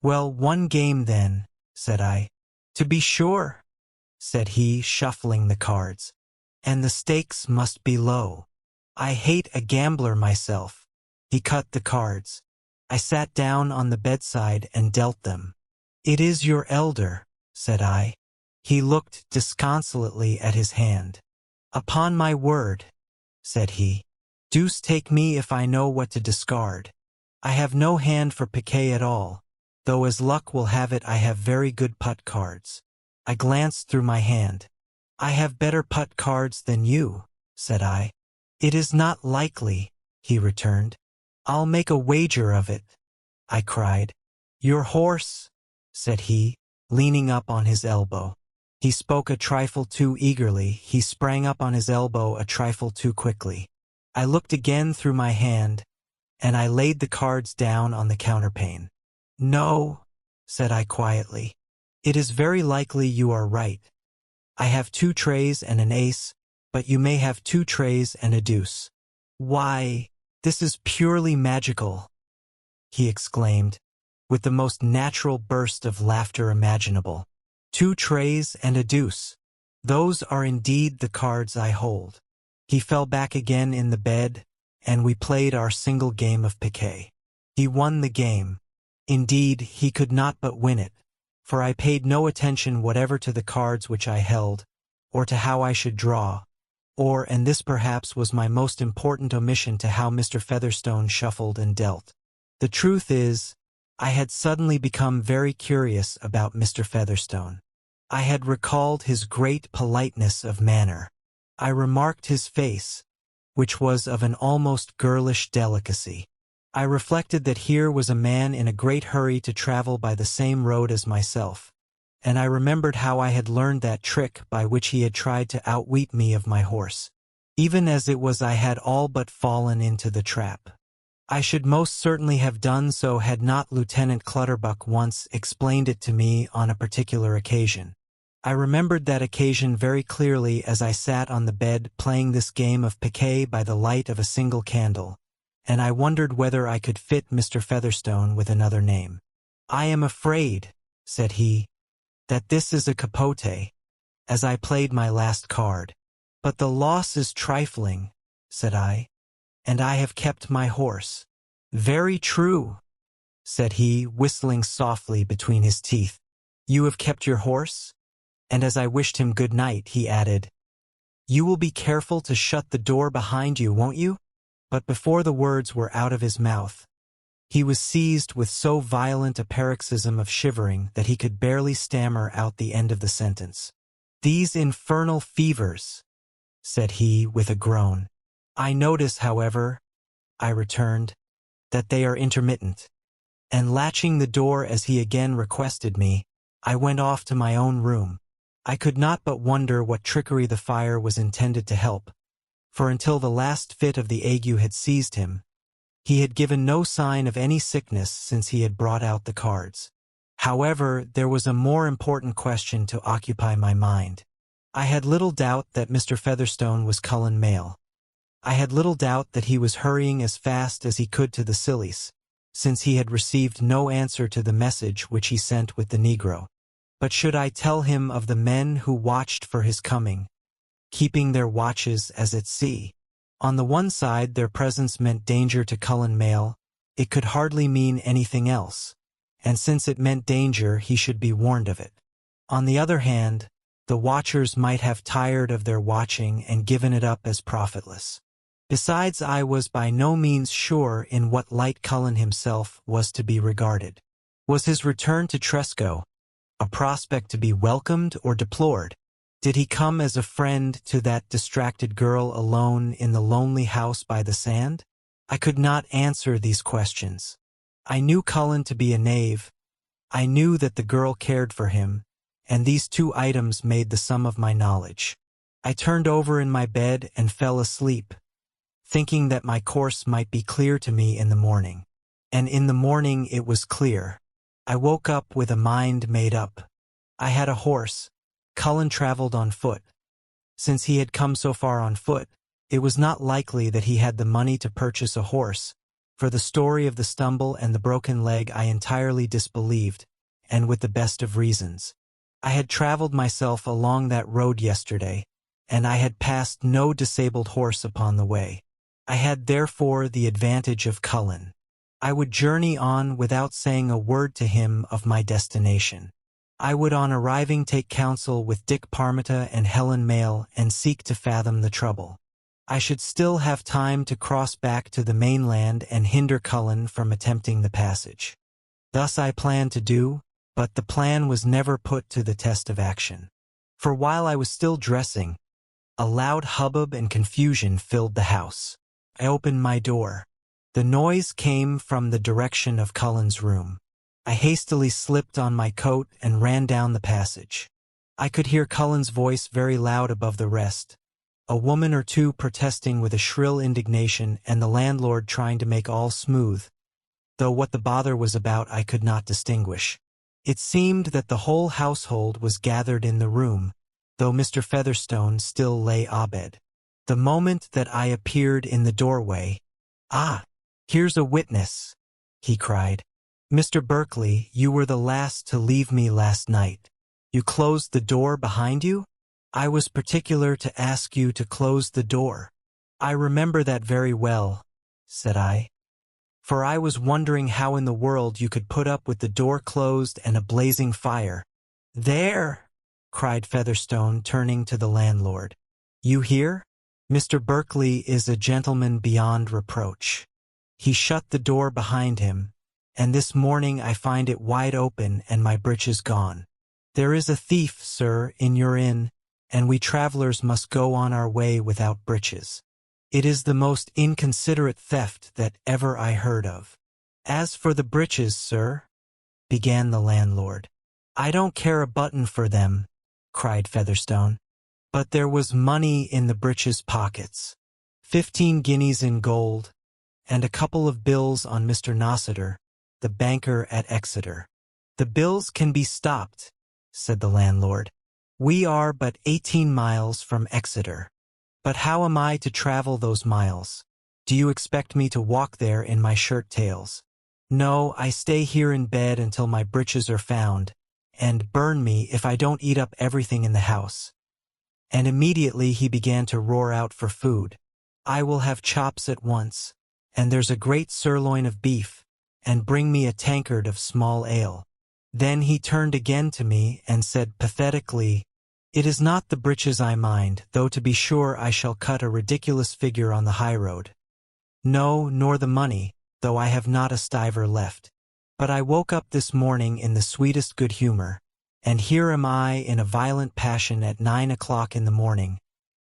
"Well, one game then," said I. "To be sure," said he, shuffling the cards. "And the stakes must be low. I hate a gambler myself." He cut the cards. I sat down on the bedside and dealt them. "It is your elder," said I. He looked disconsolately at his hand. "Upon my word," said he. "Deuce take me if I know what to discard. I have no hand for piquet at all, though as luck will have it I have very good putt cards." I glanced through my hand. "I have better putt cards than you," said I. "It is not likely," he returned. "I'll make a wager of it," I cried. "Your horse," said he, leaning up on his elbow. He spoke a trifle too eagerly. He sprang up on his elbow a trifle too quickly. I looked again through my hand, and I laid the cards down on the counterpane. "No," said I quietly. "It is very likely you are right. I have 2 trays and an ace, but you may have 2 trays and a deuce." "Why, this is purely magical," he exclaimed, with the most natural burst of laughter imaginable. "2 trays and a deuce. Those are indeed the cards I hold." He fell back again in the bed, and we played our single game of piquet. He won the game. Indeed, he could not but win it, for I paid no attention whatever to the cards which I held, or to how I should draw, or, and this perhaps was my most important omission, to how Mr. Featherstone shuffled and dealt. The truth is, I had suddenly become very curious about Mr. Featherstone. I had recalled his great politeness of manner. I remarked his face, which was of an almost girlish delicacy. I reflected that here was a man in a great hurry to travel by the same road as myself, and I remembered how I had learned that trick by which he had tried to outwit me of my horse. Even as it was, I had all but fallen into the trap. I should most certainly have done so had not Lieutenant Clutterbuck once explained it to me on a particular occasion. I remembered that occasion very clearly as I sat on the bed playing this game of piquet by the light of a single candle, and I wondered whether I could fit Mr. Featherstone with another name. "I am afraid," said he, "that this is a capote," as I played my last card. "But the loss is trifling," said I, "and I have kept my horse." "Very true," said he, whistling softly between his teeth. "You have kept your horse?" And as I wished him good night, he added, "You will be careful to shut the door behind you, won't you?" But before the words were out of his mouth, he was seized with so violent a paroxysm of shivering that he could barely stammer out the end of the sentence. "These infernal fevers," said he with a groan. "I notice, however," I returned, "that they are intermittent." And latching the door as he again requested me, I went off to my own room. I could not but wonder what trickery the fire was intended to help, for until the last fit of the ague had seized him, he had given no sign of any sickness since he had brought out the cards. However, there was a more important question to occupy my mind. I had little doubt that Mr. Featherstone was Cullen Mayle. I had little doubt that he was hurrying as fast as he could to the Scillies, since he had received no answer to the message which he sent with the Negro. But should I tell him of the men who watched for his coming, keeping their watches as at sea? On the one side, their presence meant danger to Cullen Mayle. It could hardly mean anything else, and since it meant danger, he should be warned of it. On the other hand, the watchers might have tired of their watching and given it up as profitless. Besides, I was by no means sure in what light Cullen himself was to be regarded. Was his return to Tresco a prospect to be welcomed or deplored? Did he come as a friend to that distracted girl alone in the lonely house by the sand? I could not answer these questions. I knew Cullen to be a knave. I knew that the girl cared for him, and these two items made the sum of my knowledge. I turned over in my bed and fell asleep, thinking that my course might be clear to me in the morning. And in the morning it was clear. I woke up with a mind made up. I had a horse. Cullen traveled on foot. Since he had come so far on foot, it was not likely that he had the money to purchase a horse. For the story of the stumble and the broken leg I entirely disbelieved, and with the best of reasons. I had traveled myself along that road yesterday, and I had passed no disabled horse upon the way. I had therefore the advantage of Cullen. I would journey on without saying a word to him of my destination. I would on arriving take counsel with Dick Parmita and Helen Mayle and seek to fathom the trouble. I should still have time to cross back to the mainland and hinder Cullen from attempting the passage. Thus I planned to do, but the plan was never put to the test of action. For while I was still dressing, a loud hubbub and confusion filled the house. I opened my door. The noise came from the direction of Cullen's room. I hastily slipped on my coat and ran down the passage. I could hear Cullen's voice very loud above the rest, a woman or two protesting with a shrill indignation, and the landlord trying to make all smooth, though what the bother was about I could not distinguish. It seemed that the whole household was gathered in the room, though Mr. Featherstone still lay abed. The moment that I appeared in the doorway, "Ah, here's a witness," he cried. "Mr. Berkeley, you were the last to leave me last night. You closed the door behind you? I was particular to ask you to close the door." "I remember that very well," said I, "for I was wondering how in the world you could put up with the door closed and a blazing fire." "There!" cried Featherstone, turning to the landlord. "You hear? Mr. Berkeley is a gentleman beyond reproach. He shut the door behind him, and this morning I find it wide open and my breeches gone. There is a thief, sir, in your inn, and we travelers must go on our way without breeches. It is the most inconsiderate theft that ever I heard of." "As for the breeches, sir," began the landlord. "I don't care a button for them," cried Featherstone. "But there was money in the breeches pockets, 15 guineas in gold, and a couple of bills on Mr. Nossiter, the banker at Exeter." "The bills can be stopped," said the landlord. "We are but 18 miles from Exeter. But how am I to travel those miles? Do you expect me to walk there in my shirt tails? No, I stay here in bed until my breeches are found, and burn me if I don't eat up everything in the house." And immediately he began to roar out for food. "I will have chops at once, and there's a great sirloin of beef, and bring me a tankard of small ale." Then he turned again to me and said pathetically, "It is not the breeches I mind, though to be sure I shall cut a ridiculous figure on the highroad. No, nor the money, though I have not a stiver left. But I woke up this morning in the sweetest good humor, and here am I in a violent passion at 9 o'clock in the morning,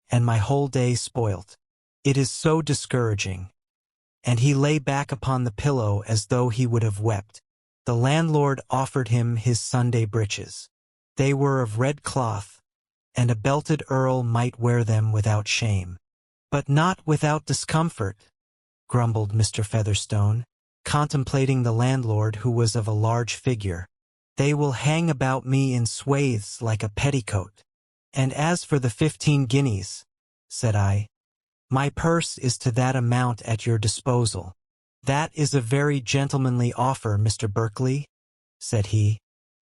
and my whole day spoilt. It is so discouraging." And he lay back upon the pillow as though he would have wept. The landlord offered him his Sunday breeches. They were of red cloth, and a belted earl might wear them without shame. But not without discomfort, grumbled Mr. Featherstone, contemplating the landlord, who was of a large figure. They will hang about me in swathes like a petticoat. And as for the 15 guineas, said I, my purse is to that amount at your disposal. That is a very gentlemanly offer, Mr. Berkeley, said he,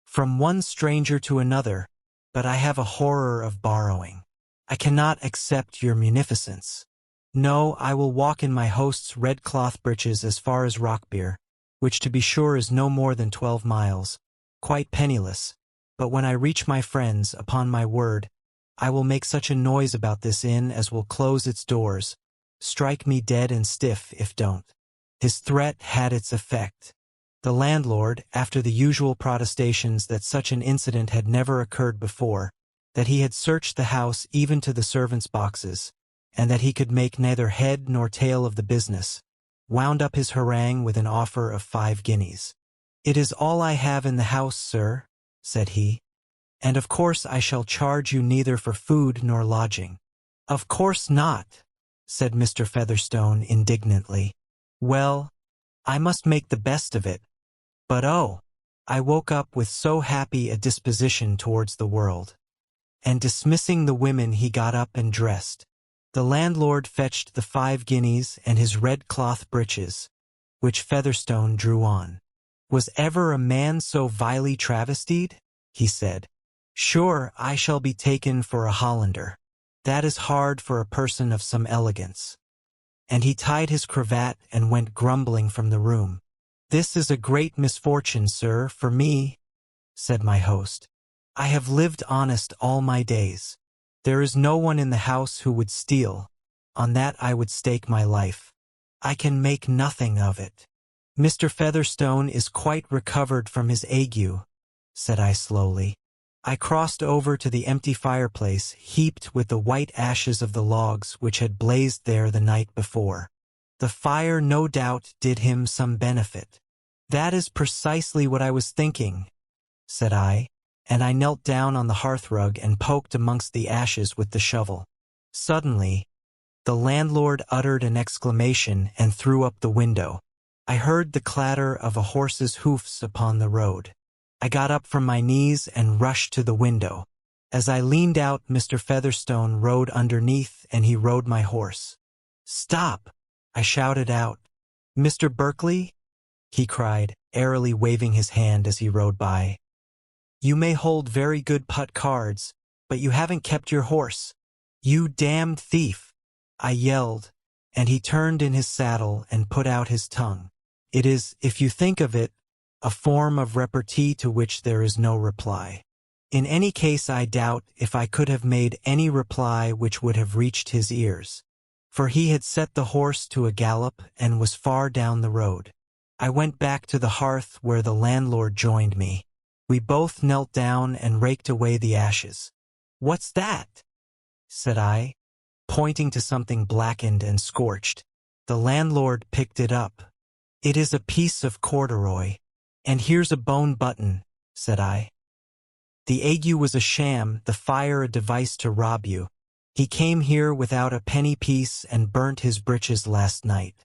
from one stranger to another, but I have a horror of borrowing. I cannot accept your munificence. No, I will walk in my host's red cloth breeches as far as Rockbeer, which to be sure is no more than 12 miles, quite penniless, but when I reach my friends, upon my word, I will make such a noise about this inn as will close its doors, strike me dead and stiff if don't. His threat had its effect. The landlord, after the usual protestations that such an incident had never occurred before, that he had searched the house even to the servants' boxes, and that he could make neither head nor tail of the business, wound up his harangue with an offer of 5 guineas. It is all I have in the house, sir, said he, and of course I shall charge you neither for food nor lodging. Of course not, said Mr. Featherstone indignantly. Well, I must make the best of it. But oh, I woke up with so happy a disposition towards the world. And dismissing the women, he got up and dressed. The landlord fetched the 5 guineas and his red cloth breeches, which Featherstone drew on. Was ever a man so vilely travestied? He said. Sure, I shall be taken for a Hollander. That is hard for a person of some elegance. And he tied his cravat and went grumbling from the room. This is a great misfortune, sir, for me, said my host. I have lived honest all my days. There is no one in the house who would steal. On that I would stake my life. I can make nothing of it. Mr. Featherstone is quite recovered from his ague, said I slowly. I crossed over to the empty fireplace, heaped with the white ashes of the logs which had blazed there the night before. The fire no doubt did him some benefit. That is precisely what I was thinking, said I, and I knelt down on the hearthrug and poked amongst the ashes with the shovel. Suddenly, the landlord uttered an exclamation and threw up the window. I heard the clatter of a horse's hoofs upon the road. I got up from my knees and rushed to the window. As I leaned out, Mr. Featherstone rode underneath, and he rode my horse. Stop! I shouted out. Mr. Berkeley? He cried, airily waving his hand as he rode by. You may hold very good putt cards, but you haven't kept your horse. You damned thief! I yelled, and he turned in his saddle and put out his tongue. It is, if you think of it, a form of repartee to which there is no reply. In any case, I doubt if I could have made any reply which would have reached his ears, for he had set the horse to a gallop and was far down the road. I went back to the hearth where the landlord joined me. We both knelt down and raked away the ashes. What's that? Said I, pointing to something blackened and scorched. The landlord picked it up. It is a piece of corduroy. And here's a bone button, said I. The ague was a sham, the fire a device to rob you. He came here without a penny piece and burnt his breeches last night.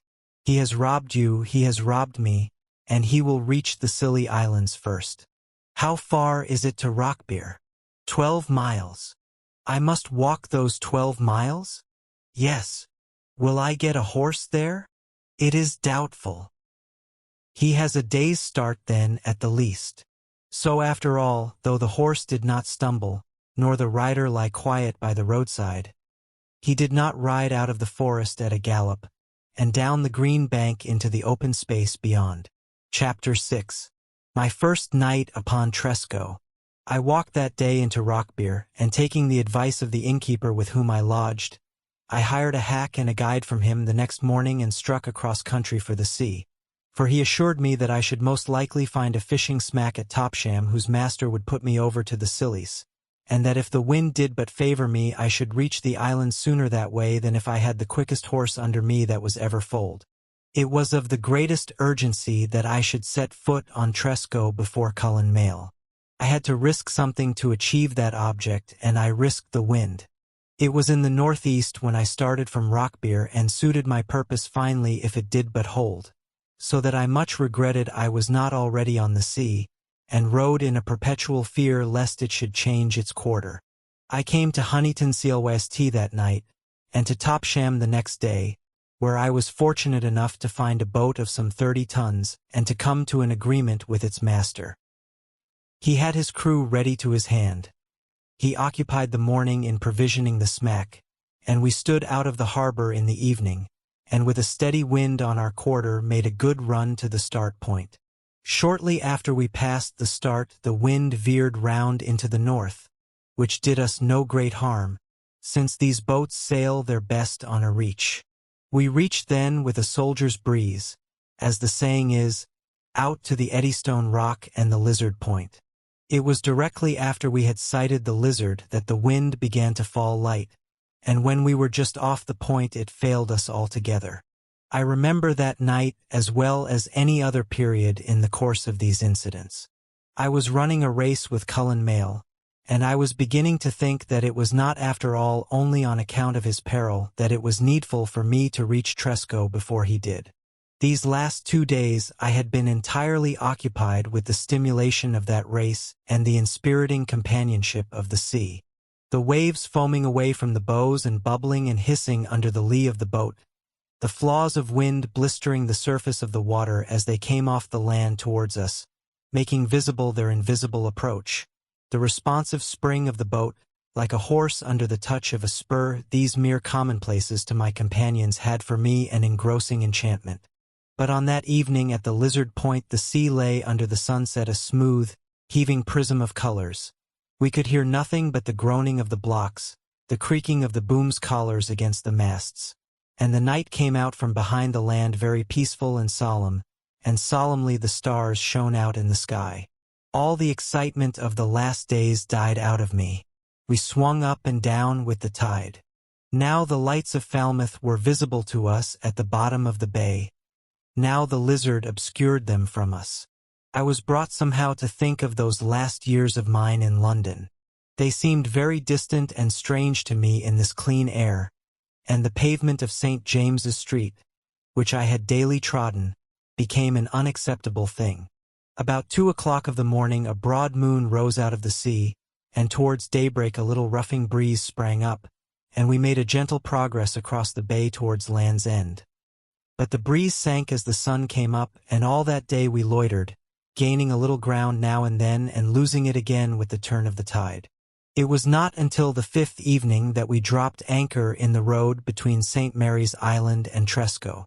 He has robbed you, he has robbed me, and he will reach the Scilly Islands first. How far is it to Rockbeer? 12 miles. I must walk those 12 miles? Yes. Will I get a horse there? It is doubtful. He has a day's start then at the least. So after all, though the horse did not stumble, nor the rider lie quiet by the roadside, he did not ride out of the forest at a gallop, and down the green bank into the open space beyond. Chapter 6. My first night upon Tresco. I walked that day into Rockbeer, and taking the advice of the innkeeper with whom I lodged, I hired a hack and a guide from him the next morning and struck across country for the sea. For he assured me that I should most likely find a fishing smack at Topsham whose master would put me over to the Scillies, and that if the wind did but favor me I should reach the island sooner that way than if I had the quickest horse under me that was ever foaled. It was of the greatest urgency that I should set foot on Tresco before Cullen Mail. I had to risk something to achieve that object, and I risked the wind. It was in the northeast when I started from Rockbeer and suited my purpose finely if it did but hold, so that I much regretted I was not already on the sea, and rode in a perpetual fear lest it should change its quarter. I came to Huntington CLWST that night, and to Topsham the next day, where I was fortunate enough to find a boat of some 30 tons, and to come to an agreement with its master. He had his crew ready to his hand. He occupied the morning in provisioning the smack, and we stood out of the harbor in the evening, and with a steady wind on our quarter made a good run to the start point. Shortly after we passed the start, the wind veered round into the north, which did us no great harm, since these boats sail their best on a reach. We reached then with a soldier's breeze, as the saying is, out to the Eddystone Rock and the Lizard Point. It was directly after we had sighted the Lizard that the wind began to fall light, and when we were just off the point it failed us altogether. I remember that night as well as any other period in the course of these incidents. I was running a race with Cullen Mayle, and I was beginning to think that it was not after all only on account of his peril that it was needful for me to reach Tresco before he did. These last 2 days I had been entirely occupied with the stimulation of that race and the inspiriting companionship of the sea. The waves foaming away from the bows and bubbling and hissing under the lee of the boat, the flaws of wind blistering the surface of the water as they came off the land towards us, making visible their invisible approach, the responsive spring of the boat, like a horse under the touch of a spur, these mere commonplaces to my companions had for me an engrossing enchantment. But on that evening at the Lizard Point the sea lay under the sunset a smooth, heaving prism of colors. We could hear nothing but the groaning of the blocks, the creaking of the boom's collars against the masts. And the night came out from behind the land very peaceful and solemnly the stars shone out in the sky. All the excitement of the last days died out of me. We swung up and down with the tide. Now the lights of Falmouth were visible to us at the bottom of the bay. Now the Lizard obscured them from us. I was brought somehow to think of those last years of mine in London. They seemed very distant and strange to me in this clean air, and the pavement of St. James's Street, which I had daily trodden, became an unacceptable thing. About 2 o'clock of the morning a broad moon rose out of the sea, and towards daybreak a little ruffing breeze sprang up, and we made a gentle progress across the bay towards Land's End. But the breeze sank as the sun came up, and all that day we loitered, gaining a little ground now and then and losing it again with the turn of the tide. It was not until the 5th evening that we dropped anchor in the road between St. Mary's Island and Tresco.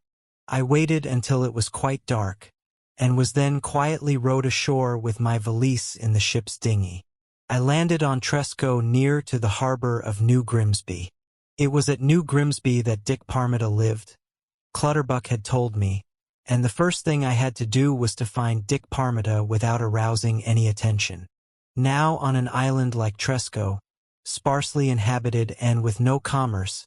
I waited until it was quite dark, and was then quietly rowed ashore with my valise in the ship's dinghy. I landed on Tresco near to the harbor of New Grimsby. It was at New Grimsby that Dick Parmiter lived, Clutterbuck had told me, and the first thing I had to do was to find Dick Parmiter without arousing any attention. Now on an island like Tresco, sparsely inhabited and with no commerce,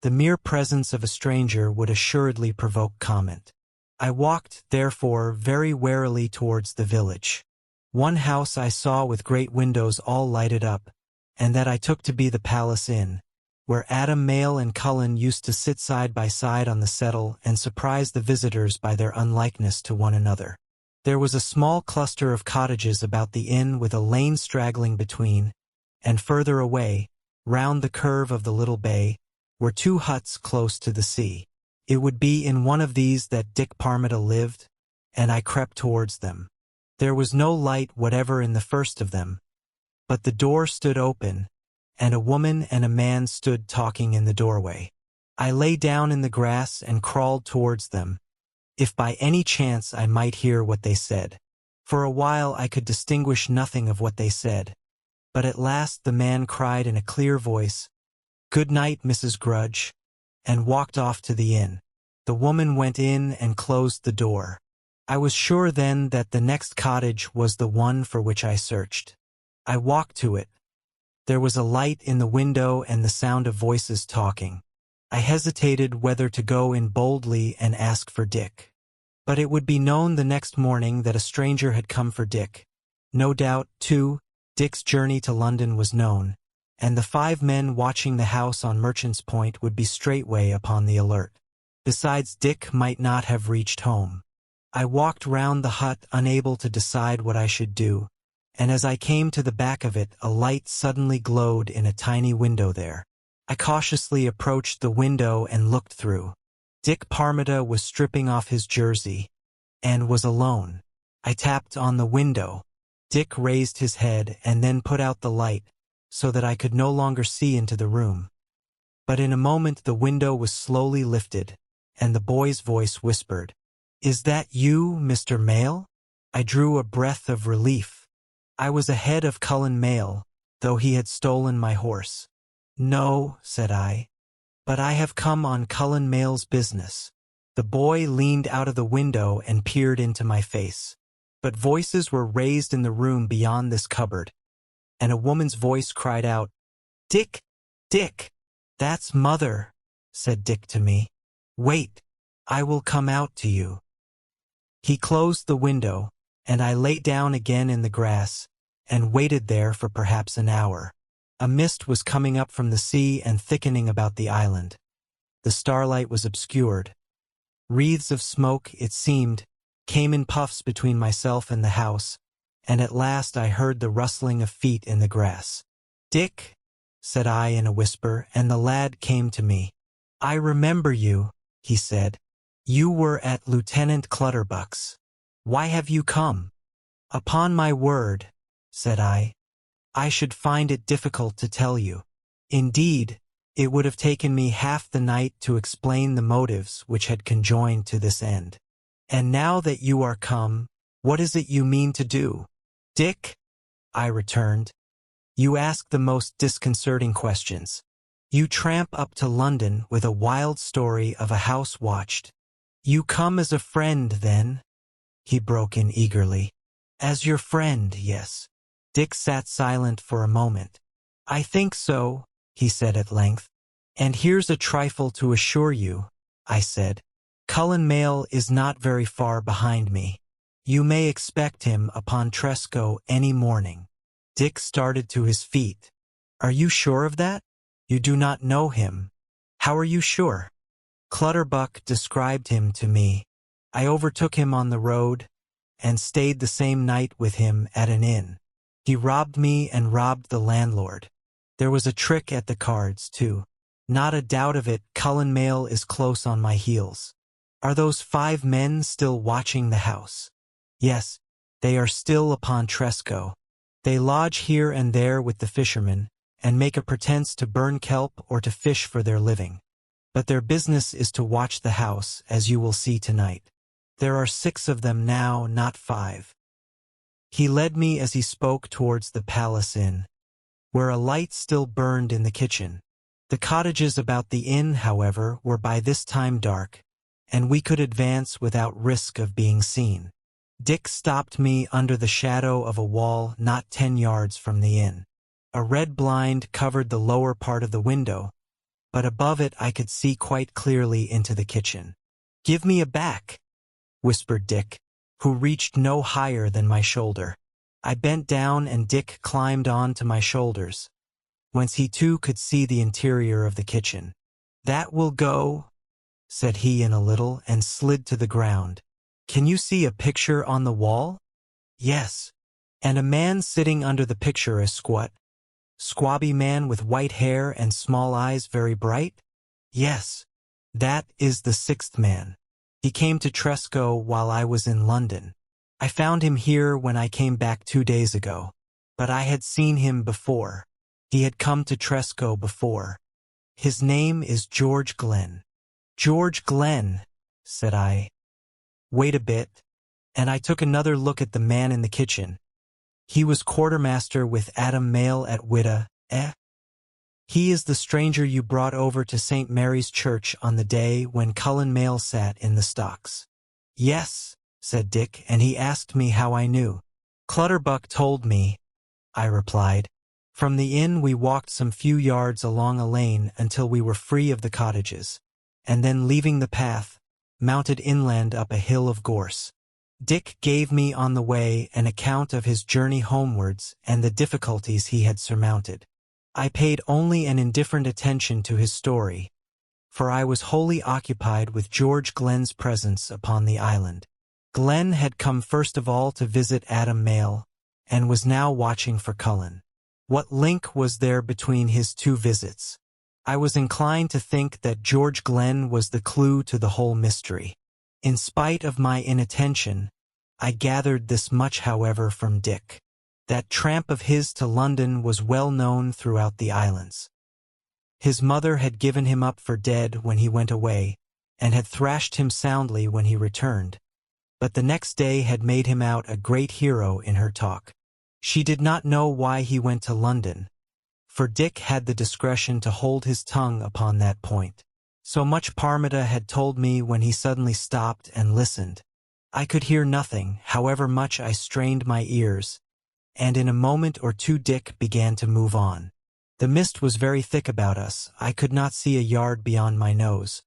the mere presence of a stranger would assuredly provoke comment. I walked, therefore, very warily towards the village. One house I saw with great windows all lighted up, and that I took to be the Palace Inn, where Adam Mayle and Cullen used to sit side by side on the settle and surprise the visitors by their unlikeness to one another. There was a small cluster of cottages about the inn with a lane straggling between, and further away, round the curve of the little bay, were 2 huts close to the sea. It would be in one of these that Dick Parmiter lived, and I crept towards them. There was no light whatever in the first of them, but the door stood open, and a woman and a man stood talking in the doorway. I lay down in the grass and crawled towards them, if by any chance I might hear what they said. For a while I could distinguish nothing of what they said, but at last the man cried in a clear voice, "Good night, Mrs. Grudge," and walked off to the inn. The woman went in and closed the door. I was sure then that the next cottage was the one for which I searched. I walked to it. There was a light in the window and the sound of voices talking. I hesitated whether to go in boldly and ask for Dick. But it would be known the next morning that a stranger had come for Dick, No doubt, too, Dick's journey to London was known, and the 5 men watching the house on Merchant's Point would be straightway upon the alert. Besides, Dick might not have reached home. I walked round the hut, unable to decide what I should do, and as I came to the back of it, a light suddenly glowed in a tiny window there. I cautiously approached the window and looked through. Dick Parmita was stripping off his jersey, and was alone. I tapped on the window. Dick raised his head and then put out the light, so that I could no longer see into the room. But in a moment the window was slowly lifted, and the boy's voice whispered, "Is that you, Mr. Mayle?" I drew a breath of relief. I was ahead of Cullen Mayle, though he had stolen my horse. "No," said I, "but I have come on Cullen Mayle's business." The boy leaned out of the window and peered into my face. But voices were raised in the room beyond this cupboard, and a woman's voice cried out, "Dick! Dick!" "That's Mother," said Dick to me. "Wait, I will come out to you." He closed the window, and I lay down again in the grass, and waited there for perhaps an hour. A mist was coming up from the sea and thickening about the island. The starlight was obscured. Wreaths of smoke, it seemed, came in puffs between myself and the house, and at last I heard the rustling of feet in the grass. "Dick," said I in a whisper, and the lad came to me. "I remember you," he said. "You were at Lieutenant Clutterbuck's. Why have you come?" "Upon my word," said I should find it difficult to tell you. Indeed, it would have taken me half the night to explain the motives which had conjoined to this end. And now that you are come, what is it you mean to do?" "Dick," I returned, "you ask the most disconcerting questions. You tramp up to London with a wild story of a house watched. You come as a friend, then?" He broke in eagerly. "As your friend, yes." Dick sat silent for a moment. "I think so," he said at length. "And here's a trifle to assure you," I said. "Cullen Mayle is not very far behind me. You may expect him upon Tresco any morning." Dick started to his feet. "Are you sure of that? You do not know him. How are you sure?" "Clutterbuck described him to me. I overtook him on the road, and stayed the same night with him at an inn. He robbed me and robbed the landlord. There was a trick at the cards, too. Not a doubt of it, Cullen Mayle is close on my heels." "Are those 5 men still watching the house?" "Yes, they are still upon Tresco. They lodge here and there with the fishermen, and make a pretense to burn kelp or to fish for their living. But their business is to watch the house, as you will see tonight. There are 6 of them now, not 5. He led me as he spoke towards the Palace Inn, where a light still burned in the kitchen. The cottages about the inn, however, were by this time dark, and we could advance without risk of being seen. Dick stopped me under the shadow of a wall not 10 yards from the inn. A red blind covered the lower part of the window, but above it I could see quite clearly into the kitchen. "Give me a back," whispered Dick, who reached no higher than my shoulder. I bent down and Dick climbed on to my shoulders, whence he too could see the interior of the kitchen. "That will go," said he in a little, and slid to the ground. "Can you see a picture on the wall?" "Yes." "And a man sitting under the picture, a squabby man with white hair and small eyes very bright?" "Yes." "That is the 6th man. He came to Tresco while I was in London. I found him here when I came back 2 days ago, but I had seen him before. He had come to Tresco before. His name is George Glenn." "George Glenn," said I. "Wait a bit," and I took another look at the man in the kitchen. He was quartermaster with A.E.W. Mayle at A.E.W. He is the stranger you brought over to St. Mary's Church on the day when Cullen Mayle sat in the stocks." "Yes," said Dick, and he asked me how I knew. "Clutterbuck told me," I replied. From the inn we walked some few yards along a lane until we were free of the cottages, and then leaving the path, mounted inland up a hill of gorse. Dick gave me on the way an account of his journey homewards and the difficulties he had surmounted. I paid only an indifferent attention to his story, for I was wholly occupied with George Glenn's presence upon the island. Glenn had come first of all to visit Adam Mayle, and was now watching for Cullen. What link was there between his two visits? I was inclined to think that George Glenn was the clue to the whole mystery. In spite of my inattention, I gathered this much, however, from Dick. That tramp of his to London was well known throughout the islands. His mother had given him up for dead when he went away, and had thrashed him soundly when he returned, but the next day had made him out a great hero in her talk. She did not know why he went to London, for Dick had the discretion to hold his tongue upon that point. So much Parmita had told me when he suddenly stopped and listened. I could hear nothing, however much I strained my ears, and in a moment or two Dick began to move on. The mist was very thick about us. I could not see a yard beyond my nose.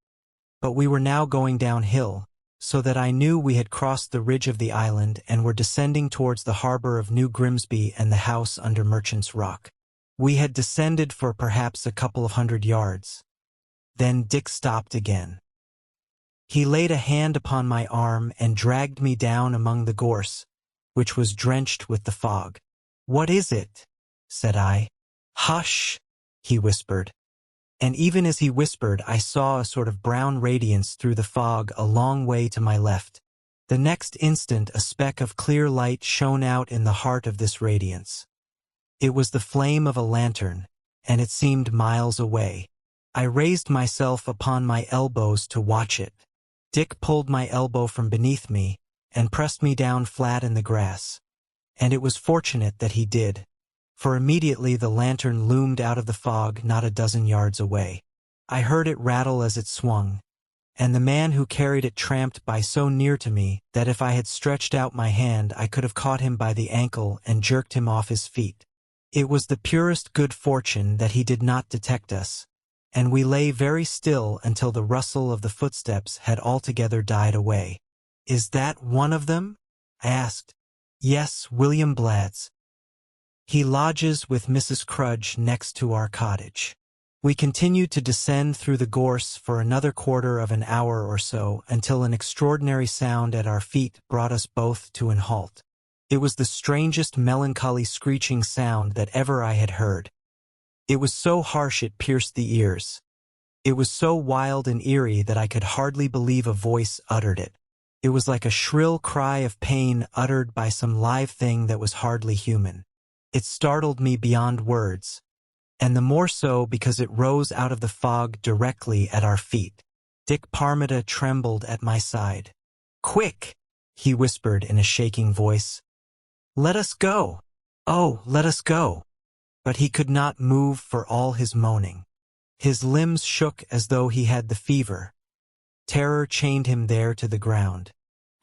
But we were now going downhill, so that I knew we had crossed the ridge of the island and were descending towards the harbor of New Grimsby and the house under Merchant's Rock. We had descended for perhaps a couple of 100 yards. Then Dick stopped again. He laid a hand upon my arm and dragged me down among the gorse, which was drenched with the fog. "What is it?" said I. "Hush," he whispered. And even as he whispered, I saw a sort of brown radiance through the fog a long way to my left. The next instant a speck of clear light shone out in the heart of this radiance. It was the flame of a lantern, and it seemed miles away. I raised myself upon my elbows to watch it. Dick pulled my elbow from beneath me and pressed me down flat in the grass. And it was fortunate that he did, for immediately the lantern loomed out of the fog not a dozen yards away. I heard it rattle as it swung, and the man who carried it tramped by so near to me that if I had stretched out my hand I could have caught him by the ankle and jerked him off his feet. It was the purest good fortune that he did not detect us, and we lay very still until the rustle of the footsteps had altogether died away. "Is that one of them?" I asked. "Yes, William Bladd's. He lodges with Mrs. Crudge next to our cottage." We continued to descend through the gorse for another quarter of an hour or so until an extraordinary sound at our feet brought us both to an halt. It was the strangest melancholy screeching sound that ever I had heard. It was so harsh it pierced the ears. It was so wild and eerie that I could hardly believe a voice uttered it. It was like a shrill cry of pain uttered by some live thing that was hardly human. It startled me beyond words, and the more so because it rose out of the fog directly at our feet. Dick Parmita trembled at my side. "Quick," he whispered in a shaking voice. "Let us go. Oh, let us go." But he could not move for all his moaning. His limbs shook as though he had the fever. Terror chained him there to the ground.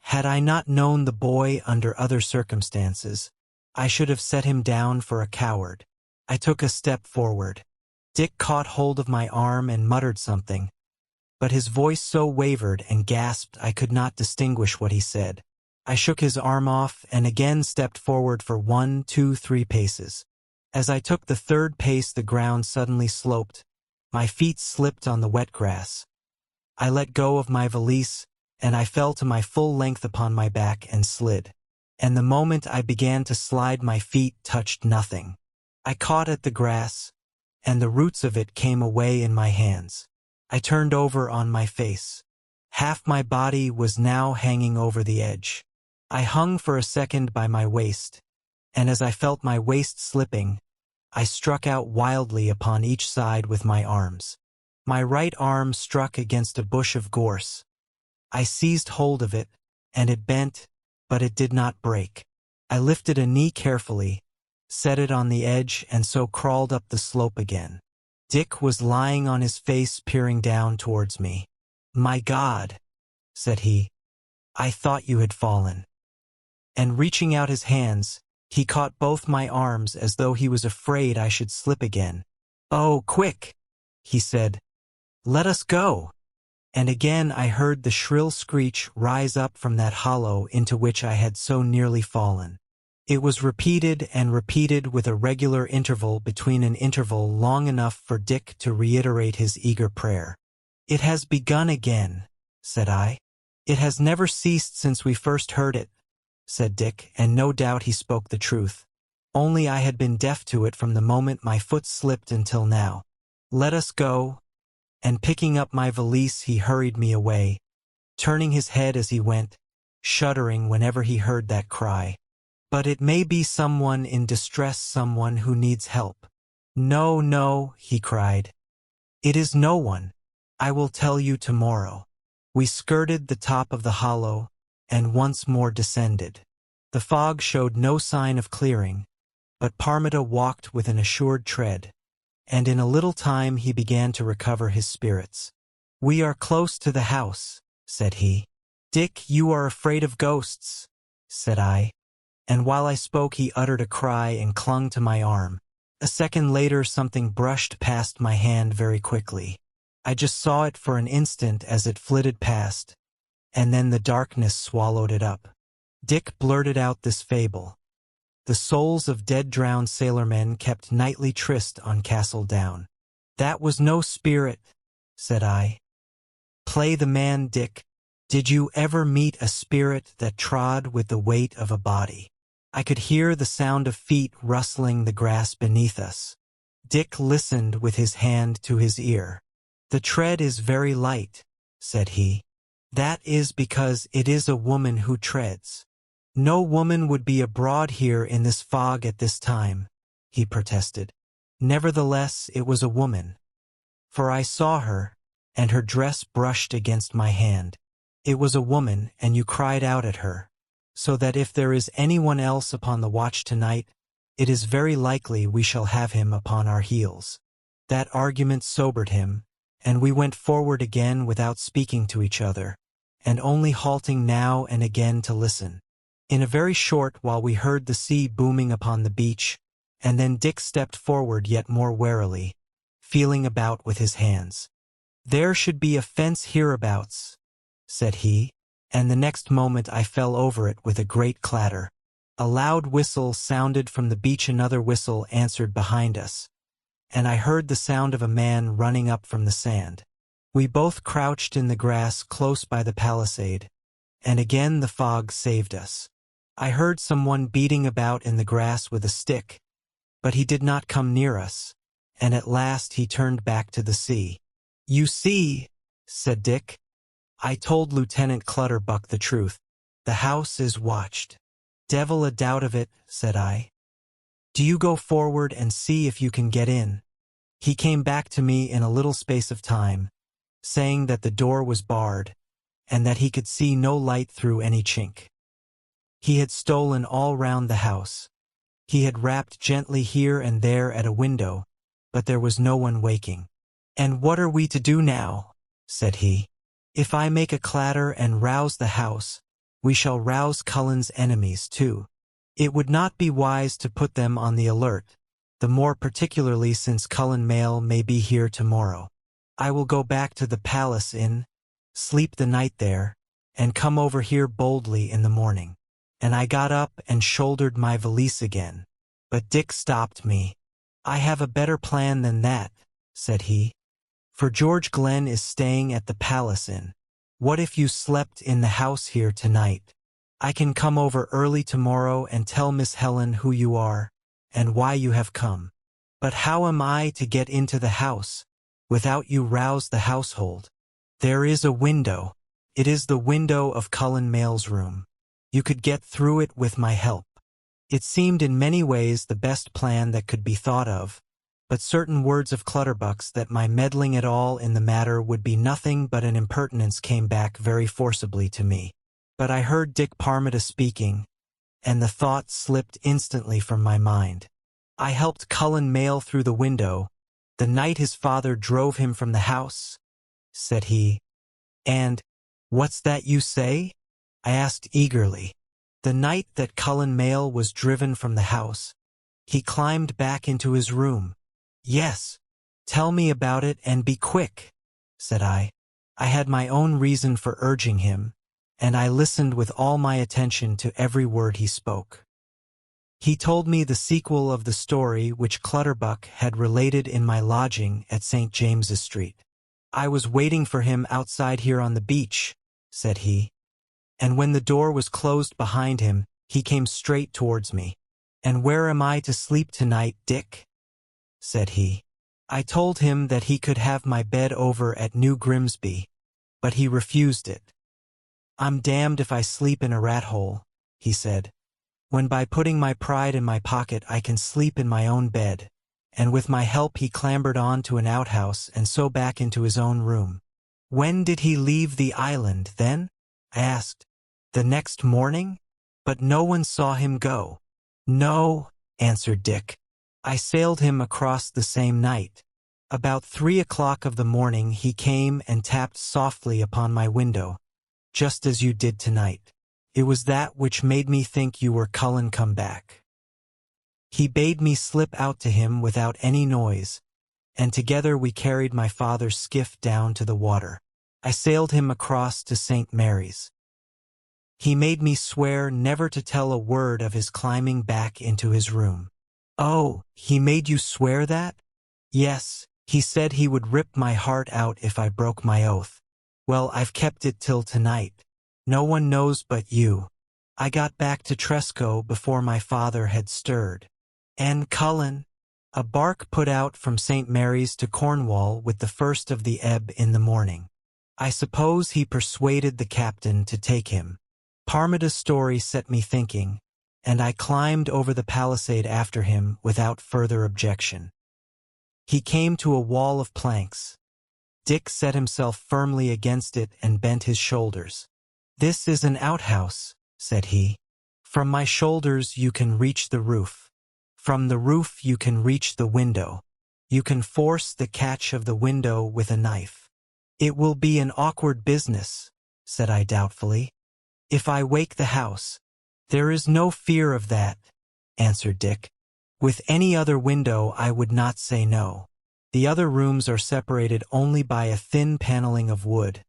Had I not known the boy under other circumstances, I should have set him down for a coward. I took a step forward. Dick caught hold of my arm and muttered something, but his voice so wavered and gasped I could not distinguish what he said. I shook his arm off and again stepped forward for 1, 2, 3 paces. As I took the third pace the ground suddenly sloped. My feet slipped on the wet grass. I let go of my valise, and I fell to my full length upon my back and slid. And the moment I began to slide my feet touched nothing. I caught at the grass, and the roots of it came away in my hands. I turned over on my face. Half my body was now hanging over the edge. I hung for a second by my waist, and as I felt my waist slipping, I struck out wildly upon each side with my arms. My right arm struck against a bush of gorse. I seized hold of it, and it bent, but it did not break. I lifted a knee carefully, set it on the edge, and so crawled up the slope again. Dick was lying on his face peering down towards me. "My God," said he, "I thought you had fallen." And reaching out his hands, he caught both my arms as though he was afraid I should slip again. "Oh, quick," he said. "Let us go." And again I heard the shrill screech rise up from that hollow into which I had so nearly fallen. It was repeated and repeated with a regular interval between an interval long enough for Dick to reiterate his eager prayer. "It has begun again," said I. "It has never ceased since we first heard it," said Dick, and no doubt he spoke the truth. Only I had been deaf to it from the moment my foot slipped until now. "Let us go," and picking up my valise he hurried me away, turning his head as he went, shuddering whenever he heard that cry. "But it may be someone in distress, someone who needs help." "No, no," he cried. "It is no one. I will tell you tomorrow." We skirted the top of the hollow, and once more descended. The fog showed no sign of clearing, but Parmita walked with an assured tread, and in a little time he began to recover his spirits. "We are close to the house," said he. "Dick, you are afraid of ghosts," said I, and while I spoke he uttered a cry and clung to my arm. A second later something brushed past my hand very quickly. I just saw it for an instant as it flitted past, and then the darkness swallowed it up. Dick blurted out this fable. The souls of dead drowned sailormen kept nightly tryst on Castle Down. "That was no spirit," said I. "Play the man, Dick. Did you ever meet a spirit that trod with the weight of a body?" I could hear the sound of feet rustling the grass beneath us. Dick listened with his hand to his ear. "The tread is very light," said he. "That is because it is a woman who treads. No woman would be abroad here in this fog at this time," he protested. "Nevertheless, it was a woman. For I saw her, and her dress brushed against my hand. It was a woman, and you cried out at her. So that if there is anyone else upon the watch tonight, it is very likely we shall have him upon our heels." That argument sobered him, and we went forward again without speaking to each other, and only halting now and again to listen. In a very short while we heard the sea booming upon the beach, and then Dick stepped forward yet more warily, feeling about with his hands. "There should be a fence hereabouts," said he, and the next moment I fell over it with a great clatter. A loud whistle sounded from the beach, another whistle answered behind us, and I heard the sound of a man running up from the sand. We both crouched in the grass close by the palisade, and again the fog saved us. I heard someone beating about in the grass with a stick, but he did not come near us, and at last he turned back to the sea. "You see," said Dick, "I told Lieutenant Clutterbuck the truth. The house is watched." "Devil a doubt of it," said I. "Do you go forward and see if you can get in." He came back to me in a little space of time, saying that the door was barred, and that he could see no light through any chink. He had stolen all round the house. He had rapped gently here and there at a window, but there was no one waking. "And what are we to do now?" said he. "If I make a clatter and rouse the house, we shall rouse Cullen's enemies too. It would not be wise to put them on the alert, the more particularly since Cullen Mail may be here tomorrow. I will go back to the Palace Inn, sleep the night there, and come over here boldly in the morning." And I got up and shouldered my valise again. But Dick stopped me. "I have a better plan than that," said he. "For George Glenn is staying at the Palace Inn. What if you slept in the house here tonight? I can come over early tomorrow and tell Miss Helen who you are, and why you have come. But how am I to get into the house, without you rouse the household? There is a window. It is the window of Cullen Mail's room. You could get through it with my help." It seemed in many ways the best plan that could be thought of, but certain words of Clutterbuck's that my meddling at all in the matter would be nothing but an impertinence came back very forcibly to me. But I heard Dick Parmita speaking, and the thought slipped instantly from my mind. "I helped Cullen Mail through the window, the night his father drove him from the house," said he. "And, what's that you say?" I asked eagerly. "The night that Cullen Mail was driven from the house, he climbed back into his room." "Yes. Tell me about it and be quick," said I. I had my own reason for urging him, and I listened with all my attention to every word he spoke. He told me the sequel of the story which Clutterbuck had related in my lodging at St. James's Street. "I was waiting for him outside here on the beach," said he, "and when the door was closed behind him, he came straight towards me. 'And where am I to sleep tonight, Dick?' said he. I told him that he could have my bed over at New Grimsby, but he refused it. 'I'm damned if I sleep in a rat hole,' he said, 'when by putting my pride in my pocket I can sleep in my own bed,' and with my help he clambered on to an outhouse and so back into his own room." "When did he leave the island, then?" I asked. "The next morning? But no one saw him go." "No," answered Dick. "I sailed him across the same night. About 3 o'clock of the morning he came and tapped softly upon my window, just as you did tonight. It was that which made me think you were Cullen come back. He bade me slip out to him without any noise, and together we carried my father's skiff down to the water. I sailed him across to St. Mary's. He made me swear never to tell a word of his climbing back into his room." "Oh, he made you swear that?" "Yes, he said he would rip my heart out if I broke my oath. Well, I've kept it till tonight. No one knows but you. I got back to Tresco before my father had stirred." "And Cullen?" "A bark put out from St. Mary's to Cornwall with the first of the ebb in the morning. I suppose he persuaded the captain to take him. Parmita's story set me thinking, and I climbed over the palisade after him without further objection. He came to a wall of planks. Dick set himself firmly against it and bent his shoulders. 'This is an outhouse,' said he. 'From my shoulders you can reach the roof. From the roof you can reach the window. You can force the catch of the window with a knife.' 'It will be an awkward business,' said I doubtfully, 'if I wake the house.' 'There is no fear of that,' answered Dick. 'With any other window I would not say no. The other rooms are separated only by a thin paneling of wood,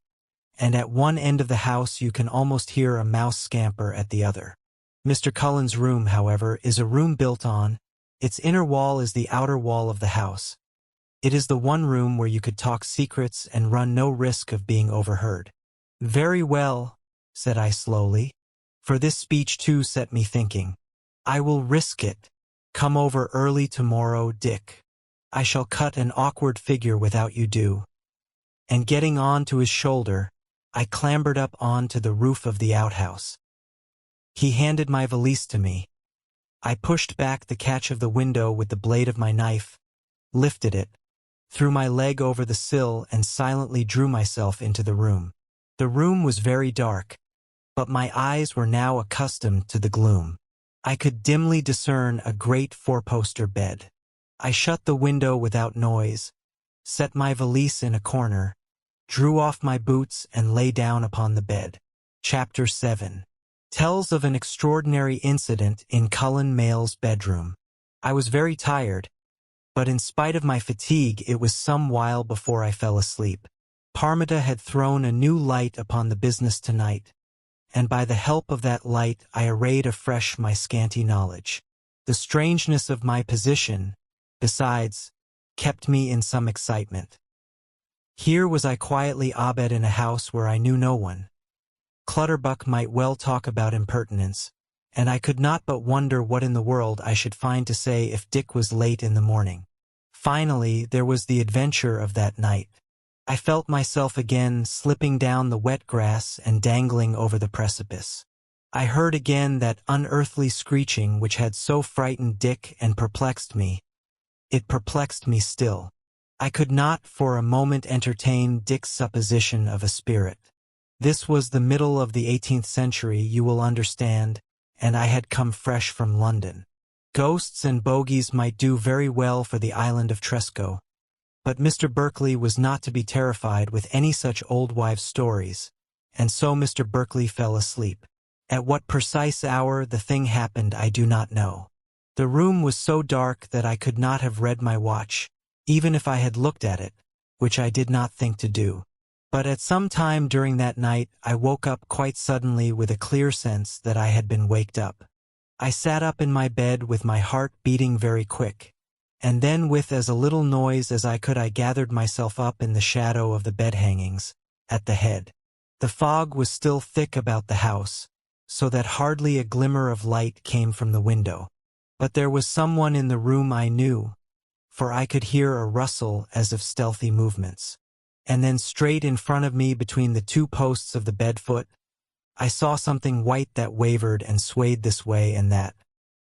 and at one end of the house you can almost hear a mouse scamper at the other. Mr. Cullen's room, however, is a room built on. Its inner wall is the outer wall of the house. It is the one room where you could talk secrets and run no risk of being overheard.' 'Very well,' said I slowly, for this speech too set me thinking. 'I will risk it. Come over early tomorrow, Dick. I shall cut an awkward figure without you do.' And getting on to his shoulder, I clambered up on to the roof of the outhouse. He handed my valise to me. I pushed back the catch of the window with the blade of my knife, lifted it, threw my leg over the sill and silently drew myself into the room. The room was very dark, but my eyes were now accustomed to the gloom. I could dimly discern a great four-poster bed. I shut the window without noise, set my valise in a corner, drew off my boots and lay down upon the bed. Chapter 7 tells of an extraordinary incident in Cullen Mayle's bedroom. I was very tired, but in spite of my fatigue it was some while before I fell asleep. Parmita had thrown a new light upon the business tonight, and by the help of that light I arrayed afresh my scanty knowledge. The strangeness of my position, besides, kept me in some excitement. Here was I quietly abed in a house where I knew no one. Clutterbuck might well talk about impertinence, and I could not but wonder what in the world I should find to say if Dick was late in the morning. Finally, there was the adventure of that night. I felt myself again slipping down the wet grass and dangling over the precipice. I heard again that unearthly screeching which had so frightened Dick and perplexed me. It perplexed me still. I could not for a moment entertain Dick's supposition of a spirit. This was the middle of the 18th century, you will understand, and I had come fresh from London. Ghosts and bogies might do very well for the island of Tresco, but Mr. Berkeley was not to be terrified with any such old wives' stories, and so Mr. Berkeley fell asleep. At what precise hour the thing happened I do not know. The room was so dark that I could not have read my watch, even if I had looked at it, which I did not think to do. But at some time during that night I woke up quite suddenly with a clear sense that I had been waked up. I sat up in my bed with my heart beating very quick, and then with as a little noise as I could I gathered myself up in the shadow of the bed hangings, at the head. The fog was still thick about the house, so that hardly a glimmer of light came from the window. But there was someone in the room I knew, for I could hear a rustle as of stealthy movements. And then straight in front of me between the two posts of the bed foot, I saw something white that wavered and swayed this way and that.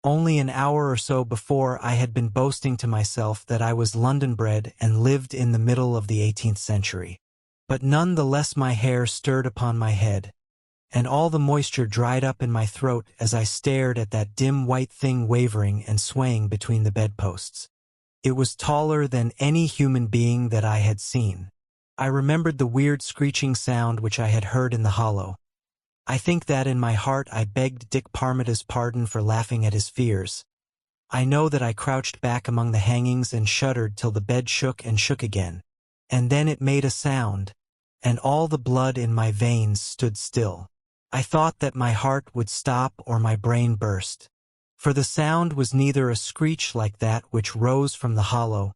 Only an hour or so before I had been boasting to myself that I was London-bred and lived in the middle of the 18th century. But none the less my hair stirred upon my head, and all the moisture dried up in my throat as I stared at that dim white thing wavering and swaying between the bedposts. It was taller than any human being that I had seen. I remembered the weird screeching sound which I had heard in the hollow. I think that in my heart I begged Dick Parmita's pardon for laughing at his fears. I know that I crouched back among the hangings and shuddered till the bed shook and shook again. And then it made a sound, and all the blood in my veins stood still. I thought that my heart would stop or my brain burst. For the sound was neither a screech like that which rose from the hollow,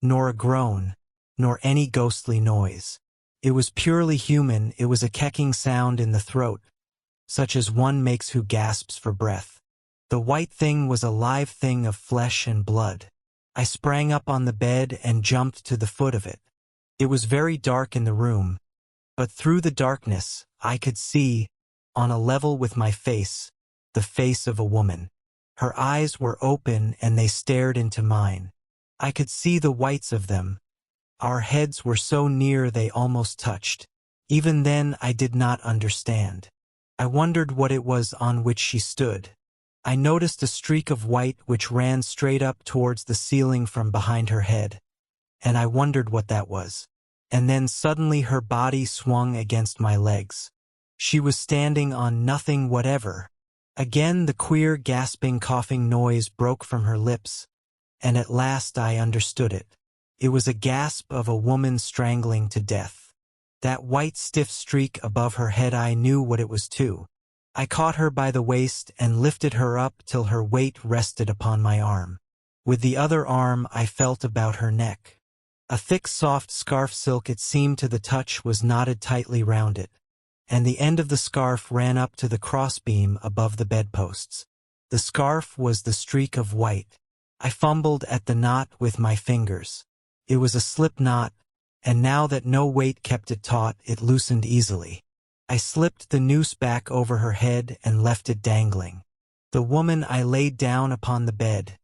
nor a groan, nor any ghostly noise. It was purely human. It was a kecking sound in the throat, such as one makes who gasps for breath. The white thing was a live thing of flesh and blood. I sprang up on the bed and jumped to the foot of it. It was very dark in the room, but through the darkness I could see, on a level with my face, the face of a woman. Her eyes were open and they stared into mine. I could see the whites of them. Our heads were so near they almost touched. Even then I did not understand. I wondered what it was on which she stood. I noticed a streak of white which ran straight up towards the ceiling from behind her head, and I wondered what that was. And then suddenly her body swung against my legs. She was standing on nothing whatever. Again the queer gasping coughing noise broke from her lips, and at last I understood it. It was a gasp of a woman strangling to death. That white stiff streak above her head, I knew what it was too. I caught her by the waist and lifted her up till her weight rested upon my arm. With the other arm I felt about her neck. A thick soft scarf silk it seemed to the touch was knotted tightly round it, and the end of the scarf ran up to the crossbeam above the bedposts. The scarf was the streak of white. I fumbled at the knot with my fingers. It was a slip knot, and now that no weight kept it taut, it loosened easily. I slipped the noose back over her head and left it dangling. The woman I laid down upon the bed,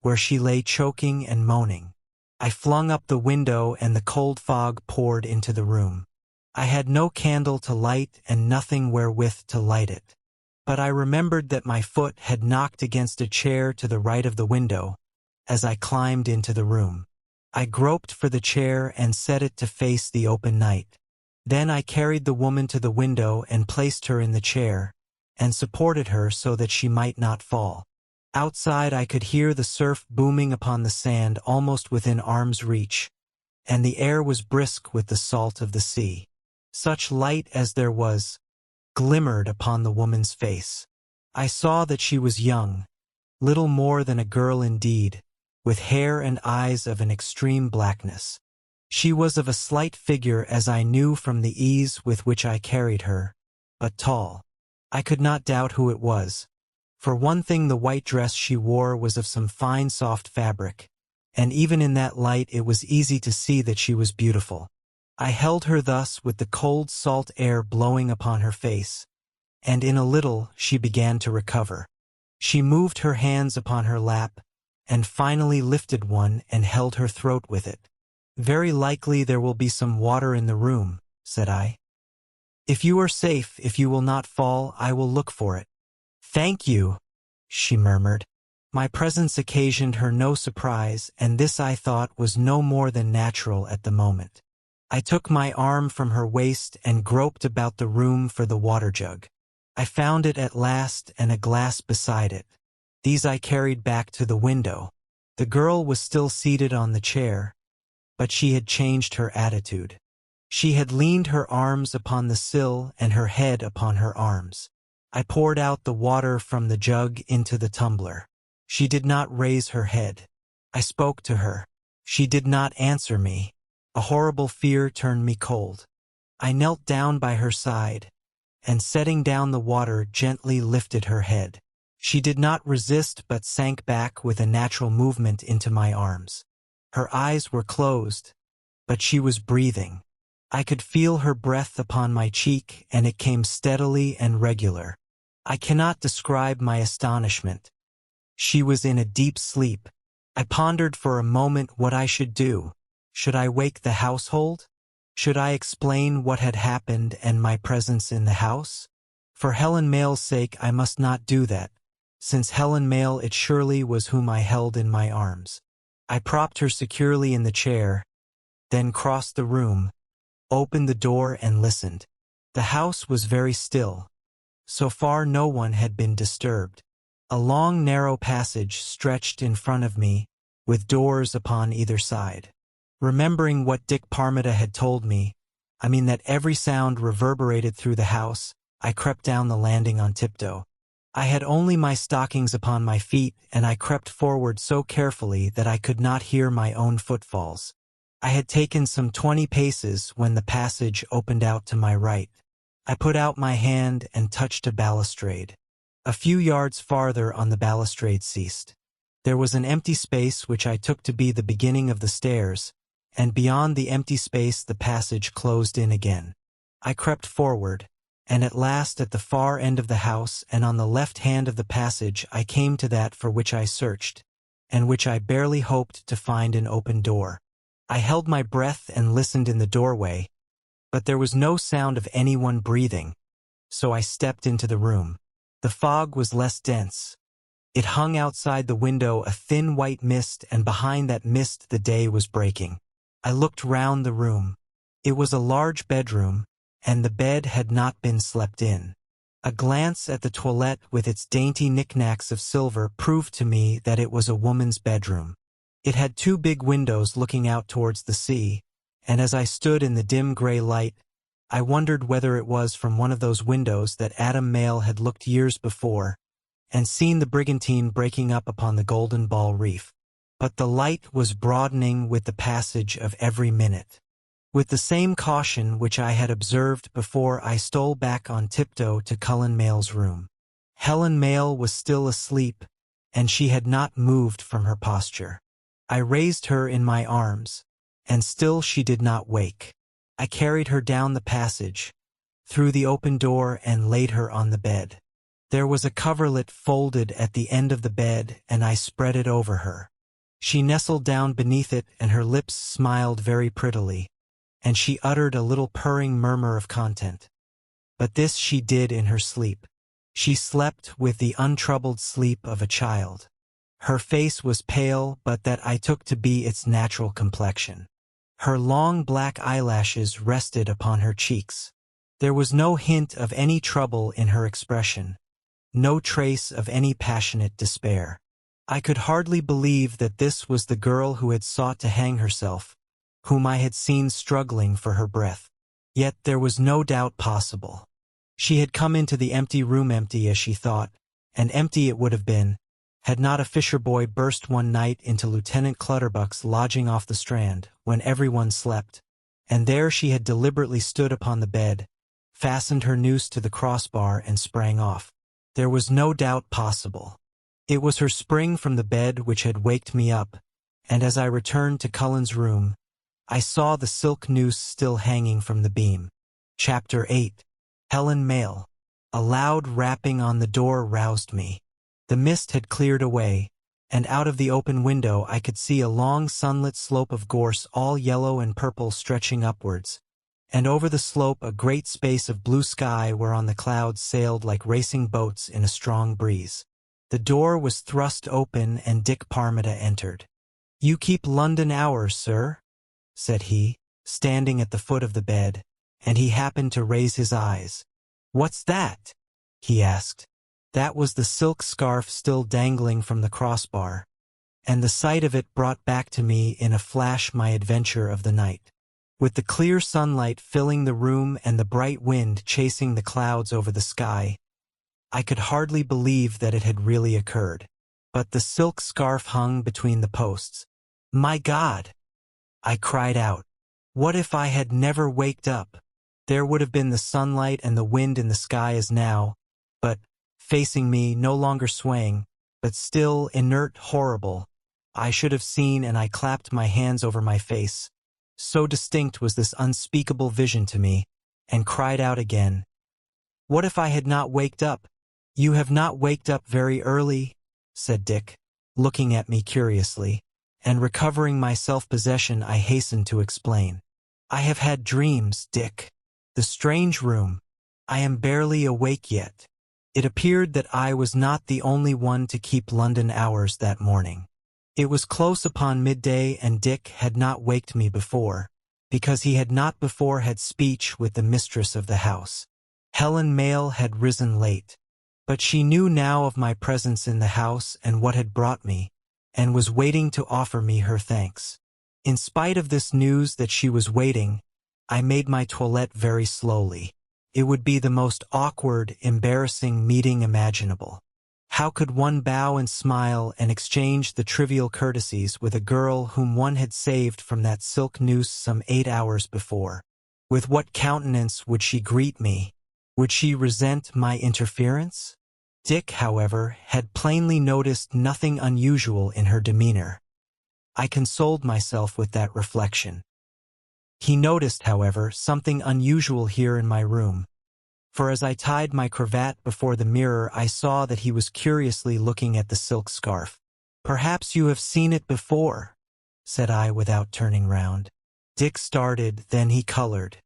where she lay choking and moaning. I flung up the window and the cold fog poured into the room. I had no candle to light and nothing wherewith to light it. But I remembered that my foot had knocked against a chair to the right of the window as I climbed into the room. I groped for the chair and set it to face the open night. Then I carried the woman to the window and placed her in the chair, and supported her so that she might not fall. Outside I could hear the surf booming upon the sand almost within arm's reach, and the air was brisk with the salt of the sea. Such light as there was glimmered upon the woman's face. I saw that she was young, little more than a girl indeed, with hair and eyes of an extreme blackness. She was of a slight figure, as I knew from the ease with which I carried her, but tall. I could not doubt who it was. For one thing, the white dress she wore was of some fine soft fabric, and even in that light it was easy to see that she was beautiful. I held her thus with the cold salt air blowing upon her face, and in a little she began to recover. She moved her hands upon her lap, and finally lifted one and held her throat with it. "Very likely there will be some water in the room," said I. "If you are safe, if you will not fall, I will look for it." "Thank you," she murmured. My presence occasioned her no surprise, and this I thought was no more than natural at the moment. I took my arm from her waist and groped about the room for the water jug. I found it at last and a glass beside it. These I carried back to the window. The girl was still seated on the chair, but she had changed her attitude. She had leaned her arms upon the sill and her head upon her arms. I poured out the water from the jug into the tumbler. She did not raise her head. I spoke to her. She did not answer me. A horrible fear turned me cold. I knelt down by her side, and setting down the water gently lifted her head. She did not resist but sank back with a natural movement into my arms. Her eyes were closed, but she was breathing. I could feel her breath upon my cheek, and it came steadily and regular. I cannot describe my astonishment. She was in a deep sleep. I pondered for a moment what I should do. Should I wake the household? Should I explain what had happened and my presence in the house? For Helen Mayle's sake I must not do that, since Helen Mayle it surely was whom I held in my arms. I propped her securely in the chair, then crossed the room, opened the door and listened. The house was very still. So far no one had been disturbed. A long narrow passage stretched in front of me, with doors upon either side. Remembering what Dick Parmita had told me, I mean that every sound reverberated through the house, I crept down the landing on tiptoe. I had only my stockings upon my feet, and I crept forward so carefully that I could not hear my own footfalls. I had taken some 20 paces when the passage opened out to my right. I put out my hand and touched a balustrade. A few yards farther on the balustrade ceased. There was an empty space which I took to be the beginning of the stairs, and beyond the empty space the passage closed in again. I crept forward, and at last at the far end of the house and on the left hand of the passage I came to that for which I searched, and which I barely hoped to find an open door. I held my breath and listened in the doorway, but there was no sound of anyone breathing, so I stepped into the room. The fog was less dense. It hung outside the window a thin white mist, and behind that mist the day was breaking. I looked round the room. It was a large bedroom, and the bed had not been slept in. A glance at the toilette with its dainty knickknacks of silver proved to me that it was a woman's bedroom. It had 2 big windows looking out towards the sea, and as I stood in the dim gray light, I wondered whether it was from one of those windows that Adam Mayle had looked years before, and seen the brigantine breaking up upon the Golden Ball Reef. But the light was broadening with the passage of every minute. With the same caution which I had observed before, I stole back on tiptoe to Cullen Mayle's room. Helen Mayle was still asleep, and she had not moved from her posture. I raised her in my arms, and still she did not wake. I carried her down the passage, through the open door, and laid her on the bed. There was a coverlet folded at the end of the bed, and I spread it over her. She nestled down beneath it, and her lips smiled very prettily, and she uttered a little purring murmur of content. But this she did in her sleep. She slept with the untroubled sleep of a child. Her face was pale, but that I took to be its natural complexion. Her long black eyelashes rested upon her cheeks. There was no hint of any trouble in her expression, no trace of any passionate despair. I could hardly believe that this was the girl who had sought to hang herself, whom I had seen struggling for her breath. Yet there was no doubt possible. She had come into the empty room, empty as she thought, and empty it would have been, had not a fisher boy burst one night into Lieutenant Clutterbuck's lodging off the Strand, when everyone slept, and there she had deliberately stood upon the bed, fastened her noose to the crossbar, and sprang off. There was no doubt possible. It was her spring from the bed which had waked me up, and as I returned to Cullen's room, I saw the silk noose still hanging from the beam. Chapter 8. Helen Mayle. A loud rapping on the door roused me. The mist had cleared away, and out of the open window I could see a long sunlit slope of gorse all yellow and purple stretching upwards, and over the slope a great space of blue sky whereon the clouds sailed like racing boats in a strong breeze. The door was thrust open, and Dick Parmita entered. "You keep London hours, sir?" said he, standing at the foot of the bed, and he happened to raise his eyes. "What's that?" he asked. That was the silk scarf still dangling from the crossbar, and the sight of it brought back to me in a flash my adventure of the night. With the clear sunlight filling the room and the bright wind chasing the clouds over the sky, I could hardly believe that it had really occurred. But the silk scarf hung between the posts. My God! I cried out. What if I had never waked up? There would have been the sunlight and the wind in the sky as now, but, facing me, no longer swaying, but still inert, horrible, I should have seen, and I clapped my hands over my face. So distinct was this unspeakable vision to me, and cried out again. What if I had not waked up? You have not waked up very early, said Dick, looking at me curiously, and recovering my self-possession I hastened to explain. I have had dreams, Dick. The strange room. I am barely awake yet. It appeared that I was not the only one to keep London hours that morning. It was close upon midday, and Dick had not waked me before, because he had not before had speech with the mistress of the house. Helen Mayle had risen late, but she knew now of my presence in the house and what had brought me, and was waiting to offer me her thanks. In spite of this news that she was waiting, I made my toilette very slowly. It would be the most awkward, embarrassing meeting imaginable. How could one bow and smile and exchange the trivial courtesies with a girl whom one had saved from that silk noose some 8 hours before? With what countenance would she greet me? Would she resent my interference? Dick, however, had plainly noticed nothing unusual in her demeanor. I consoled myself with that reflection. He noticed, however, something unusual here in my room, for as I tied my cravat before the mirror I saw that he was curiously looking at the silk scarf. Perhaps you have seen it before, said I without turning round. Dick started, then he colored.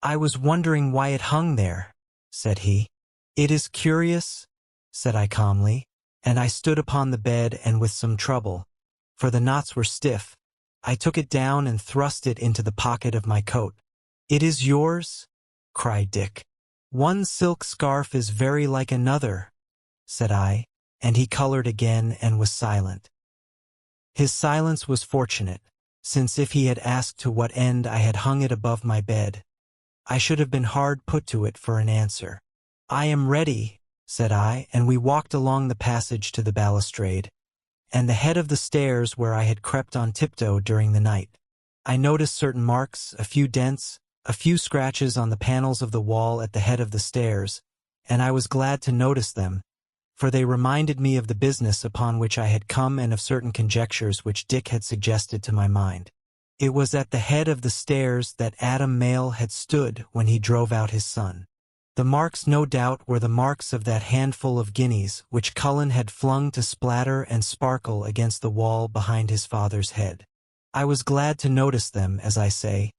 I was wondering why it hung there, said he. It is curious, said I calmly, and I stood upon the bed and with some trouble, for the knots were stiff, I took it down and thrust it into the pocket of my coat. It is yours? Cried Dick. One silk scarf is very like another, said I, and he colored again and was silent. His silence was fortunate, since if he had asked to what end I had hung it above my bed, I should have been hard put to it for an answer. I am ready, said I, and we walked along the passage to the balustrade, and the head of the stairs where I had crept on tiptoe during the night. I noticed certain marks, a few dents, a few scratches on the panels of the wall at the head of the stairs, and I was glad to notice them, for they reminded me of the business upon which I had come and of certain conjectures which Dick had suggested to my mind. It was at the head of the stairs that Adam Mayle had stood when he drove out his son. The marks, no doubt, were the marks of that handful of guineas which Cullen had flung to splatter and sparkle against the wall behind his father's head. I was glad to notice them, as I say,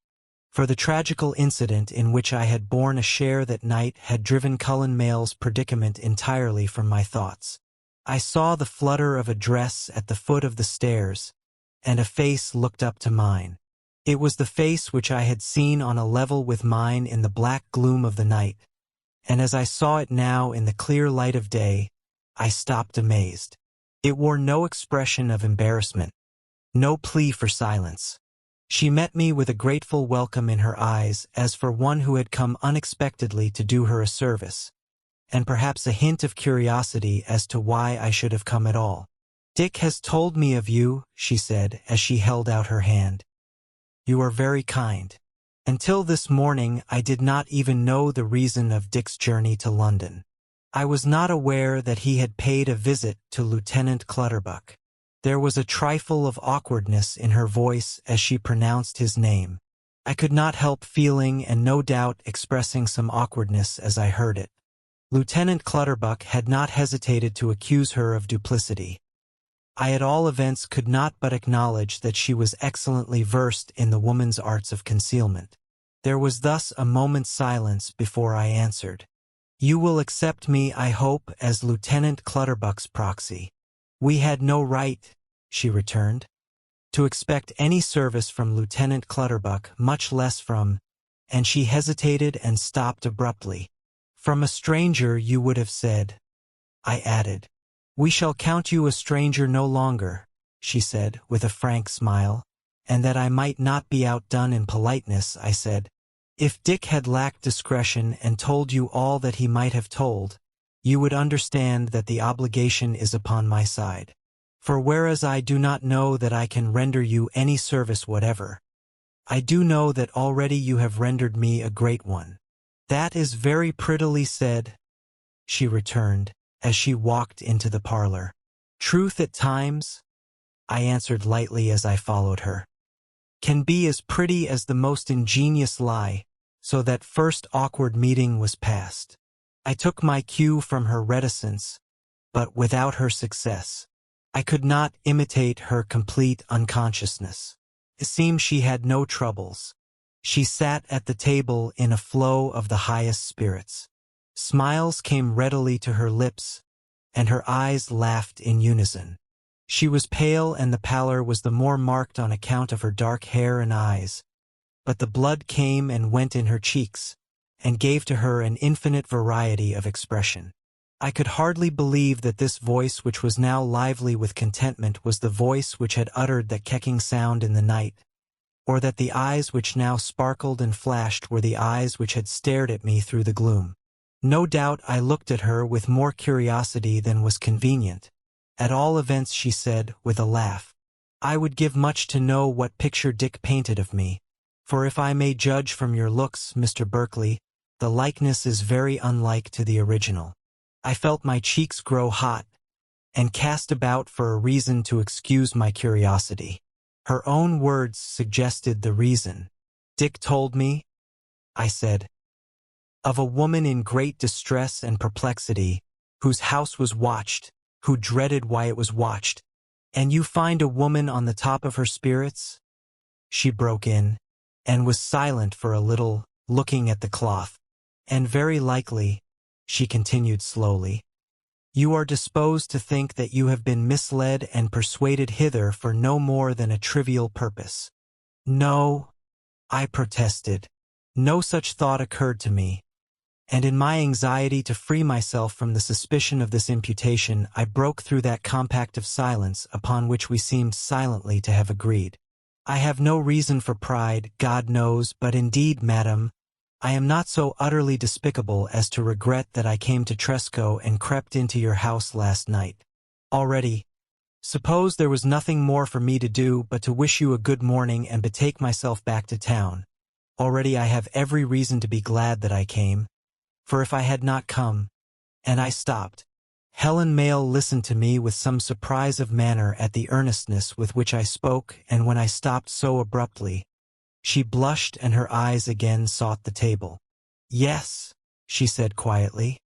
for the tragical incident in which I had borne a share that night had driven Cullen Mayle's predicament entirely from my thoughts. I saw the flutter of a dress at the foot of the stairs, and a face looked up to mine. It was the face which I had seen on a level with mine in the black gloom of the night, and as I saw it now in the clear light of day, I stopped amazed. It wore no expression of embarrassment, no plea for silence. She met me with a grateful welcome in her eyes, as for one who had come unexpectedly to do her a service, and perhaps a hint of curiosity as to why I should have come at all. Dick has told me of you, she said, as she held out her hand. You are very kind. Until this morning I did not even know the reason of Dick's journey to London. I was not aware that he had paid a visit to Lieutenant Clutterbuck. There was a trifle of awkwardness in her voice as she pronounced his name. I could not help feeling and no doubt expressing some awkwardness as I heard it. Lieutenant Clutterbuck had not hesitated to accuse her of duplicity. I at all events could not but acknowledge that she was excellently versed in the woman's arts of concealment. There was thus a moment's silence before I answered. You will accept me, I hope, as Lieutenant Clutterbuck's proxy. We had no right, she returned, to expect any service from Lieutenant Clutterbuck, much less from, and she hesitated and stopped abruptly. From a stranger, you would have said, I added. We shall count you a stranger no longer, she said, with a frank smile, and that I might not be outdone in politeness, I said, "If Dick had lacked discretion and told you all that he might have told, you would understand that the obligation is upon my side. For whereas I do not know that I can render you any service whatever, I do know that already you have rendered me a great one." "That is very prettily said," she returned, as she walked into the parlor. "Truth at times," I answered lightly as I followed her, "can be as pretty as the most ingenious lie." So that first awkward meeting was past. I took my cue from her reticence, but without her success. I could not imitate her complete unconsciousness. It seemed she had no troubles. She sat at the table in a flow of the highest spirits. Smiles came readily to her lips, and her eyes laughed in unison. She was pale, and the pallor was the more marked on account of her dark hair and eyes, but the blood came and went in her cheeks, and gave to her an infinite variety of expression. I could hardly believe that this voice, which was now lively with contentment, was the voice which had uttered that kecking sound in the night, or that the eyes which now sparkled and flashed were the eyes which had stared at me through the gloom. No doubt I looked at her with more curiosity than was convenient. At all events, she said, with a laugh, "I would give much to know what picture Dick painted of me. For if I may judge from your looks, Mr. Berkeley, the likeness is very unlike to the original." I felt my cheeks grow hot, and cast about for a reason to excuse my curiosity. Her own words suggested the reason. "Dick told me," I said, "of a woman in great distress and perplexity, whose house was watched, who dreaded why it was watched. And you find a woman on the top of her spirits?" She broke in, and was silent for a little, looking at the cloth. "And very likely," she continued slowly, "you are disposed to think that you have been misled and persuaded hither for no more than a trivial purpose." "No," I protested. "No such thought occurred to me." And in my anxiety to free myself from the suspicion of this imputation, I broke through that compact of silence upon which we seemed silently to have agreed. "I have no reason for pride, God knows, but indeed, madam, I am not so utterly despicable as to regret that I came to Tresco and crept into your house last night. Already, suppose there was nothing more for me to do but to wish you a good morning and betake myself back to town. Already I have every reason to be glad that I came, for if I had not come—" and I stopped. Helen Mayle listened to me with some surprise of manner at the earnestness with which I spoke, and when I stopped so abruptly, she blushed and her eyes again sought the table. "Yes," she said quietly,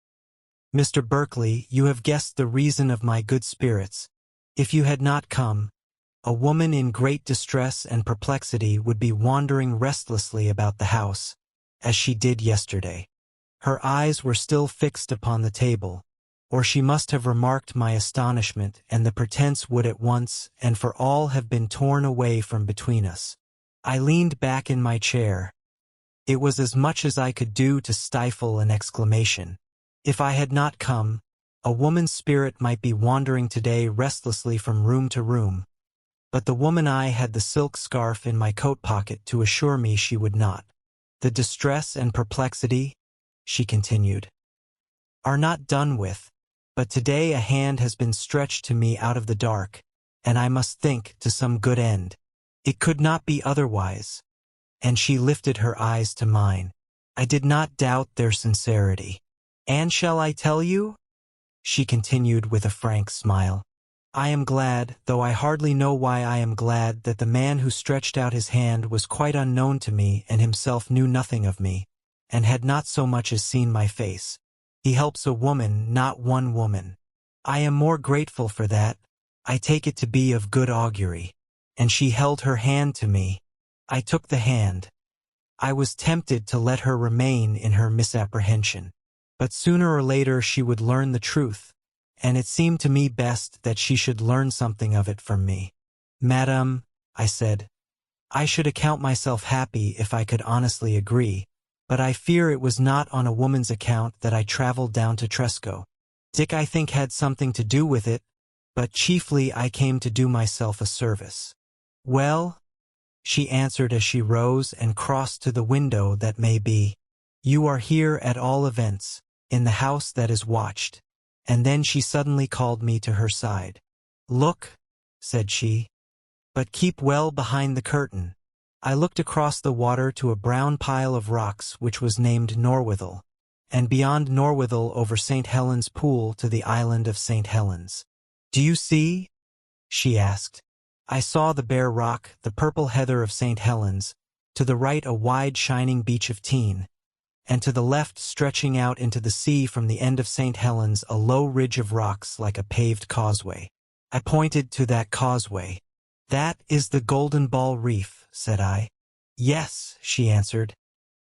"Mr. Berkeley, you have guessed the reason of my good spirits. If you had not come, a woman in great distress and perplexity would be wandering restlessly about the house, as she did yesterday." Her eyes were still fixed upon the table, or she must have remarked my astonishment, and the pretense would at once and for all have been torn away from between us. I leaned back in my chair. It was as much as I could do to stifle an exclamation. If I had not come, a woman's spirit might be wandering today restlessly from room to room, but the woman I had the silk scarf in my coat pocket to assure me she would not. "The distress and perplexity," she continued, "are not done with, but today a hand has been stretched to me out of the dark, and I must think to some good end. It could not be otherwise." And she lifted her eyes to mine. I did not doubt their sincerity. "And shall I tell you?" she continued with a frank smile. "I am glad, though I hardly know why I am glad, that the man who stretched out his hand was quite unknown to me and himself knew nothing of me, and had not so much as seen my face. He helps a woman, not one woman. I am more grateful for that. I take it to be of good augury." And she held her hand to me. I took the hand. I was tempted to let her remain in her misapprehension. But sooner or later she would learn the truth, and it seemed to me best that she should learn something of it from me. "Madam," I said, "I should account myself happy if I could honestly agree, but I fear it was not on a woman's account that I traveled down to Tresco. Dick, I think, had something to do with it, but chiefly I came to do myself a service." "Well?" she answered as she rose and crossed to the window that may be. You are here at all events, in the house that is watched. And then she suddenly called me to her side. Look, said she, but keep well behind the curtain. I looked across the water to a brown pile of rocks which was named Norwithel, and beyond Norwithel over St. Helens Pool to the island of St. Helens. Do you see? She asked. I saw the bare rock, the purple heather of St. Helens, to the right a wide shining beach of Teen, and to the left stretching out into the sea from the end of St. Helens a low ridge of rocks like a paved causeway. I pointed to that causeway. That is the Golden Ball Reef, said I. Yes, she answered.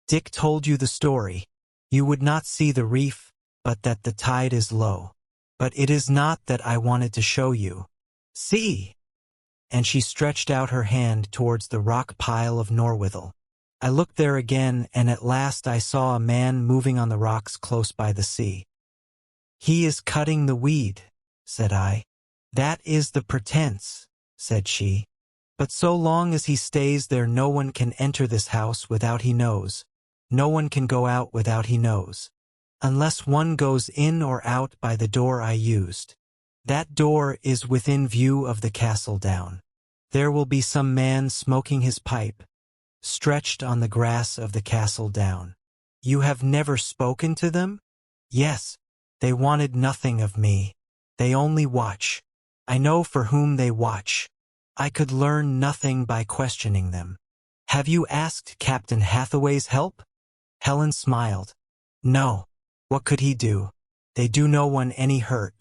Dick told you the story. You would not see the reef, but that the tide is low. But it is not that I wanted to show you. See! And she stretched out her hand towards the rock pile of Norwithel. I looked there again, and at last I saw a man moving on the rocks close by the sea. He is cutting the weed, said I. That is the pretense, said she. But so long as he stays there no one can enter this house without he knows. No one can go out without he knows. Unless one goes in or out by the door I used. That door is within view of the castle down. There will be some man smoking his pipe, stretched on the grass of the castle down. You have never spoken to them? Yes, they wanted nothing of me. They only watch. I know for whom they watch. I could learn nothing by questioning them. Have you asked Captain Hathaway's help? Helen smiled. No. What could he do? They do no one any hurt.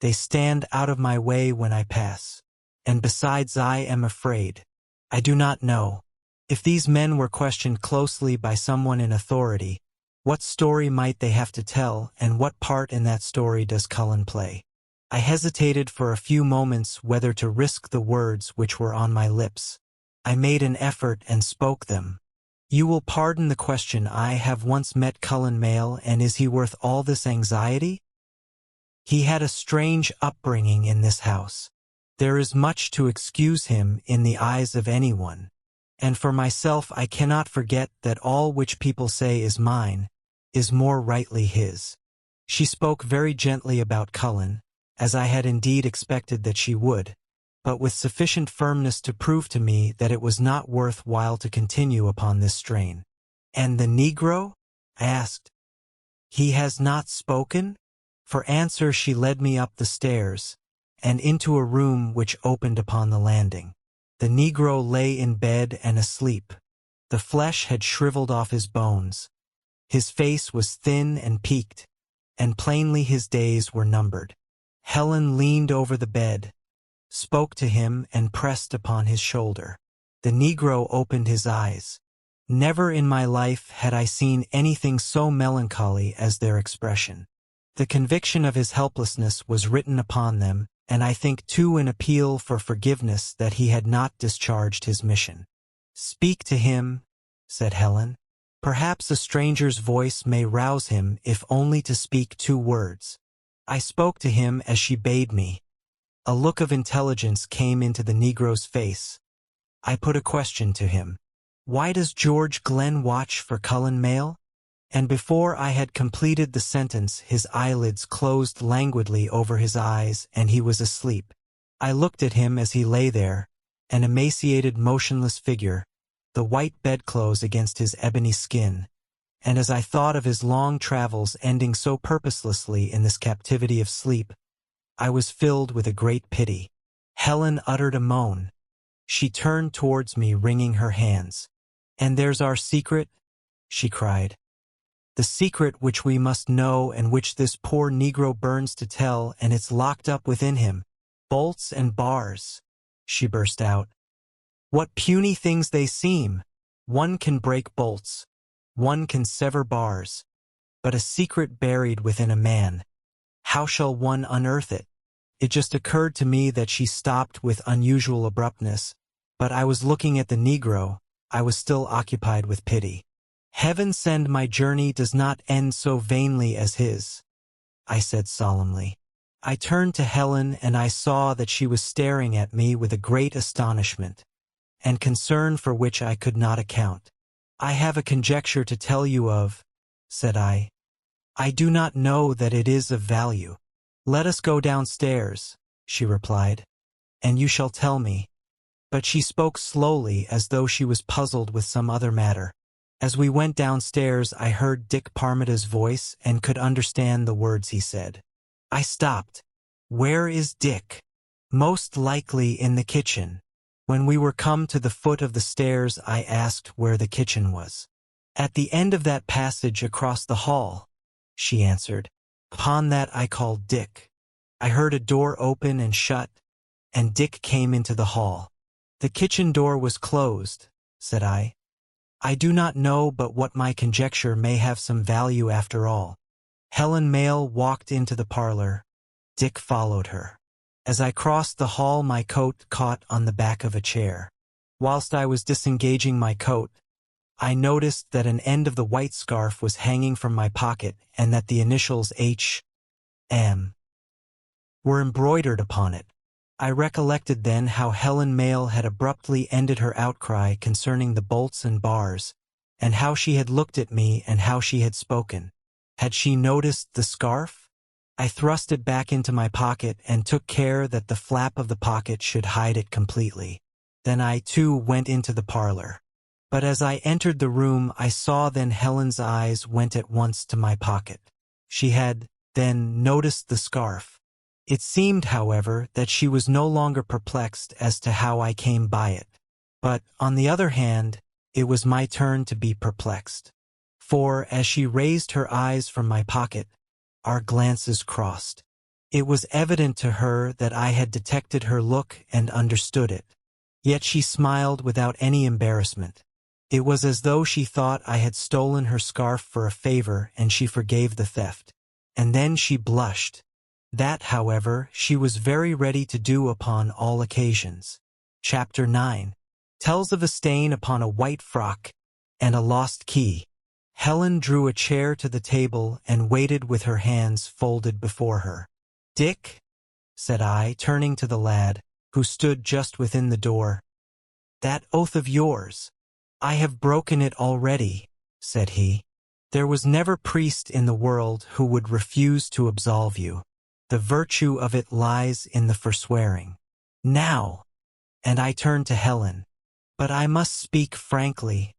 They stand out of my way when I pass. And besides I am afraid. I do not know. If these men were questioned closely by someone in authority, what story might they have to tell, and what part in that story does Cullen play? I hesitated for a few moments whether to risk the words which were on my lips. I made an effort and spoke them. You will pardon the question. I have once met Cullen Mayle, and is he worth all this anxiety? He had a strange upbringing in this house. There is much to excuse him in the eyes of anyone. And for myself I cannot forget that all which people say is mine, is more rightly his. She spoke very gently about Cullen, as I had indeed expected that she would, but with sufficient firmness to prove to me that it was not worth while to continue upon this strain. And the Negro? I asked. He has not spoken? For answer she led me up the stairs, and into a room which opened upon the landing. The Negro lay in bed and asleep. The flesh had shriveled off his bones. His face was thin and peaked, and plainly his days were numbered. Helen leaned over the bed, spoke to him, and pressed upon his shoulder. The Negro opened his eyes. Never in my life had I seen anything so melancholy as their expression. The conviction of his helplessness was written upon them, and I think too an appeal for forgiveness that he had not discharged his mission. Speak to him, said Helen. Perhaps a stranger's voice may rouse him if only to speak 2 words. I spoke to him as she bade me. A look of intelligence came into the Negro's face. I put a question to him. Why does George Glenn watch for Cullen Mayle? And before I had completed the sentence his eyelids closed languidly over his eyes and he was asleep. I looked at him as he lay there, an emaciated motionless figure, the white bedclothes against his ebony skin, and as I thought of his long travels ending so purposelessly in this captivity of sleep, I was filled with a great pity. Helen uttered a moan. She turned towards me wringing her hands. And there's our secret, she cried. The secret which we must know and which this poor Negro burns to tell, and it's locked up within him. Bolts and bars, she burst out. What puny things they seem! One can break bolts. One can sever bars. But a secret buried within a man. How shall one unearth it? It just occurred to me that she stopped with unusual abruptness, but I was looking at the Negro. I was still occupied with pity. Heaven send my journey does not end so vainly as his, I said solemnly. I turned to Helen and I saw that she was staring at me with a great astonishment. and concern for which I could not account. "I have a conjecture to tell you of," said I. "I do not know that it is of value." "Let us go downstairs," she replied, "and you shall tell me." But she spoke slowly as though she was puzzled with some other matter. As we went downstairs I heard Dick Parmita's voice and could understand the words he said. I stopped. "Where is Dick?" "Most likely in the kitchen." When we were come to the foot of the stairs I asked where the kitchen was. "At the end of that passage across the hall," she answered. Upon that I called Dick. I heard a door open and shut, and Dick came into the hall. "The kitchen door was closed," said I. "I do not know but what my conjecture may have some value after all." Helen Mayle walked into the parlor. Dick followed her. As I crossed the hall my coat caught on the back of a chair. Whilst I was disengaging my coat, I noticed that an end of the white scarf was hanging from my pocket and that the initials H.M. were embroidered upon it. I recollected then how Helen Mayle had abruptly ended her outcry concerning the bolts and bars, and how she had looked at me and how she had spoken. Had she noticed the scarf? I thrust it back into my pocket and took care that the flap of the pocket should hide it completely. Then I too went into the parlor. But as I entered the room I saw then Helen's eyes went at once to my pocket. She had, then, noticed the scarf. It seemed, however, that she was no longer perplexed as to how I came by it. But, on the other hand, it was my turn to be perplexed. For, as she raised her eyes from my pocket, our glances crossed. It was evident to her that I had detected her look and understood it. Yet she smiled without any embarrassment. It was as though she thought I had stolen her scarf for a favor and she forgave the theft. And then she blushed. That, however, she was very ready to do upon all occasions. Chapter 9 tells of a stain upon a white frock and a lost key. Helen drew a chair to the table and waited with her hands folded before her. "Dick," said I, turning to the lad, who stood just within the door. "That oath of yours." "I have broken it already," said he. "There was never priest in the world who would refuse to absolve you. The virtue of it lies in the forswearing. Now," and I turned to Helen. "But I must speak frankly,"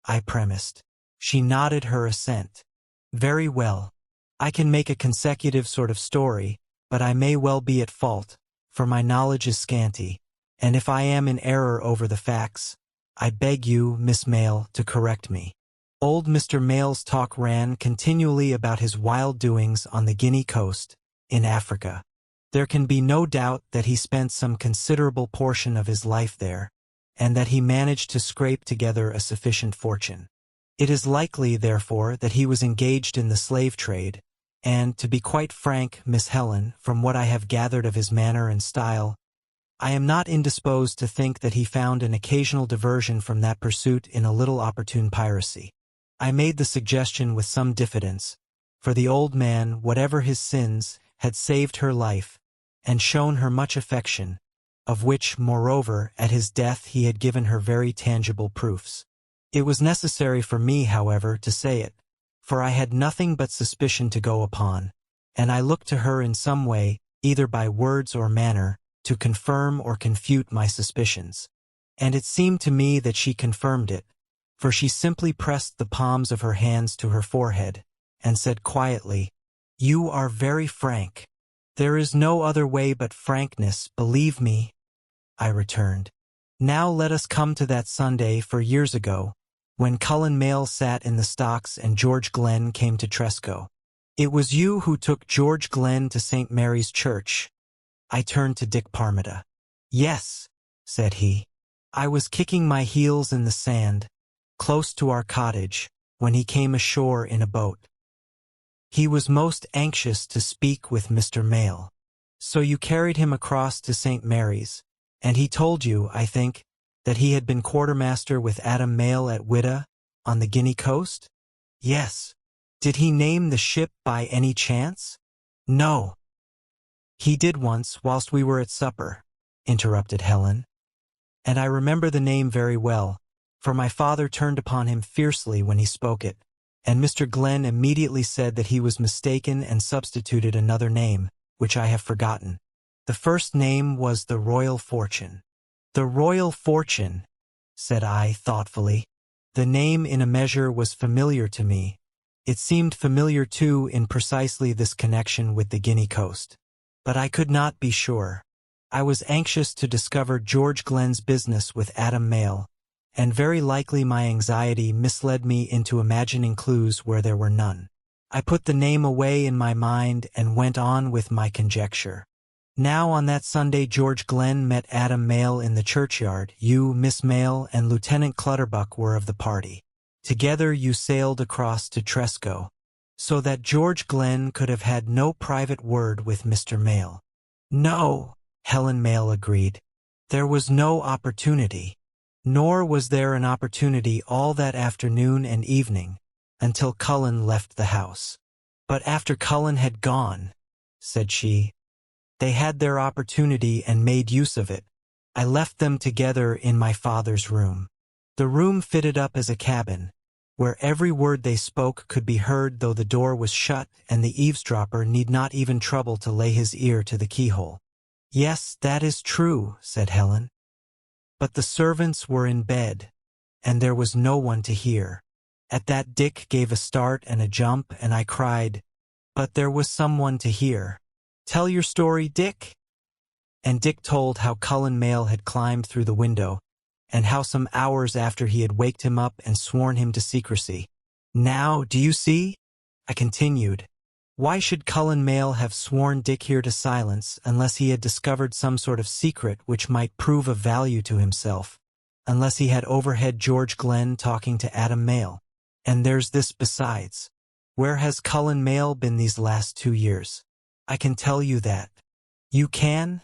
I premised. She nodded her assent. "Very well. I can make a consecutive sort of story, but I may well be at fault, for my knowledge is scanty, and if I am in error over the facts, I beg you, Miss Mayle, to correct me." Old Mr. Mayle's talk ran continually about his wild doings on the Guinea coast, in Africa. There can be no doubt that he spent some considerable portion of his life there, and that he managed to scrape together a sufficient fortune. It is likely, therefore, that he was engaged in the slave trade, and, to be quite frank, Miss Helen, from what I have gathered of his manner and style, I am not indisposed to think that he found an occasional diversion from that pursuit in a little opportune piracy. I made the suggestion with some diffidence, for the old man, whatever his sins, had saved her life, and shown her much affection, of which, moreover, at his death he had given her very tangible proofs. It was necessary for me, however, to say it, for I had nothing but suspicion to go upon, and I looked to her in some way, either by words or manner, to confirm or confute my suspicions. And it seemed to me that she confirmed it, for she simply pressed the palms of her hands to her forehead, and said quietly, "You are very frank." "There is no other way but frankness, believe me," I returned. "Now let us come to that Sunday 4 years ago, when Cullen Mayle sat in the stocks and George Glenn came to Tresco. It was you who took George Glenn to St. Mary's Church." I turned to Dick Parmita. "Yes," said he. "I was kicking my heels in the sand, close to our cottage, when he came ashore in a boat. He was most anxious to speak with Mr. Mayle. So you carried him across to St. Mary's, and he told you, I think, that he had been quartermaster with Adam Mayle at Whydah, on the Guinea coast?" "Yes." "Did he name the ship by any chance?" "No." "He did once, whilst we were at supper," interrupted Helen. And I remember the name very well, for my father turned upon him fiercely when he spoke it, and Mr. Glenn immediately said that he was mistaken and substituted another name, which I have forgotten. The first name was the Royal Fortune. The Royal Fortune, said I thoughtfully. The name in a measure was familiar to me. It seemed familiar too in precisely this connection with the Guinea coast. But I could not be sure. I was anxious to discover George Glenn's business with Adam Mayle, and very likely my anxiety misled me into imagining clues where there were none. I put the name away in my mind and went on with my conjecture. Now on that Sunday George Glenn met Adam Mayle in the churchyard. You, Miss Mayle, and Lieutenant Clutterbuck were of the party. Together you sailed across to Tresco, so that George Glenn could have had no private word with Mr. Mayle. No, Helen Mayle agreed. There was no opportunity. Nor was there an opportunity all that afternoon and evening, until Cullen left the house. But after Cullen had gone, said she, they had their opportunity and made use of it. I left them together in my father's room. The room fitted up as a cabin, where every word they spoke could be heard though the door was shut and the eavesdropper need not even trouble to lay his ear to the keyhole. Yes, that is true, said Helen. But the servants were in bed, and there was no one to hear. At that Dick gave a start and a jump, and I cried, but there was someone to hear. Tell your story, Dick. And Dick told how Cullen Mayle had climbed through the window, and how some hours after he had waked him up and sworn him to secrecy. Now, do you see? I continued. Why should Cullen Mayle have sworn Dick here to silence unless he had discovered some sort of secret which might prove of value to himself, unless he had overheard George Glenn talking to Adam Mayle? And there's this besides. Where has Cullen Mayle been these last 2 years? I can tell you that. You can?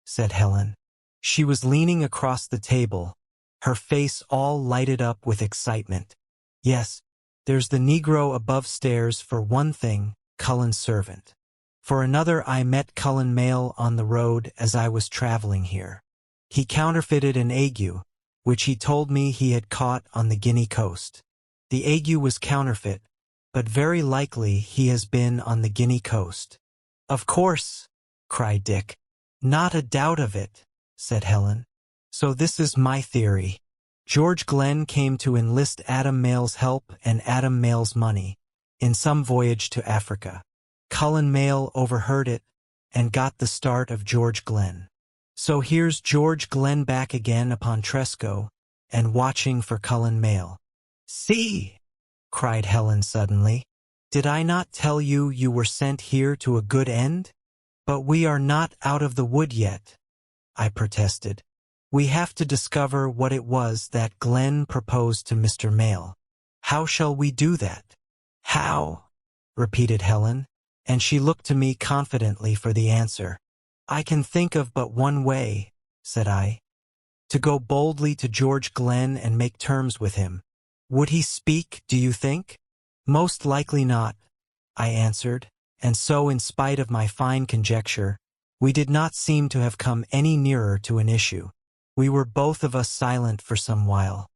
Said Helen. She was leaning across the table, her face all lighted up with excitement. Yes, there's the Negro above stairs for one thing, Cullen's servant. For another, I met Cullen Mayle on the road as I was traveling here. He counterfeited an ague, which he told me he had caught on the Guinea coast. The ague was counterfeit, but very likely he has been on the Guinea coast. Of course, cried Dick. Not a doubt of it, said Helen. So this is my theory. George Glenn came to enlist Adam Mayle's help and Adam Mayle's money in some voyage to Africa. Cullen Mayle overheard it and got the start of George Glenn. So here's George Glenn back again upon Tresco and watching for Cullen Mayle. See, cried Helen suddenly. Did I not tell you you were sent here to a good end? But we are not out of the wood yet, I protested. We have to discover what it was that Glenn proposed to Mr. Mayle. How shall we do that? How? Repeated Helen, and she looked to me confidently for the answer. I can think of but one way, said I. To go boldly to George Glenn and make terms with him. Would he speak, do you think? Most likely not, I answered, and so in spite of my fine conjecture, we did not seem to have come any nearer to an issue. We were both of us silent for some while.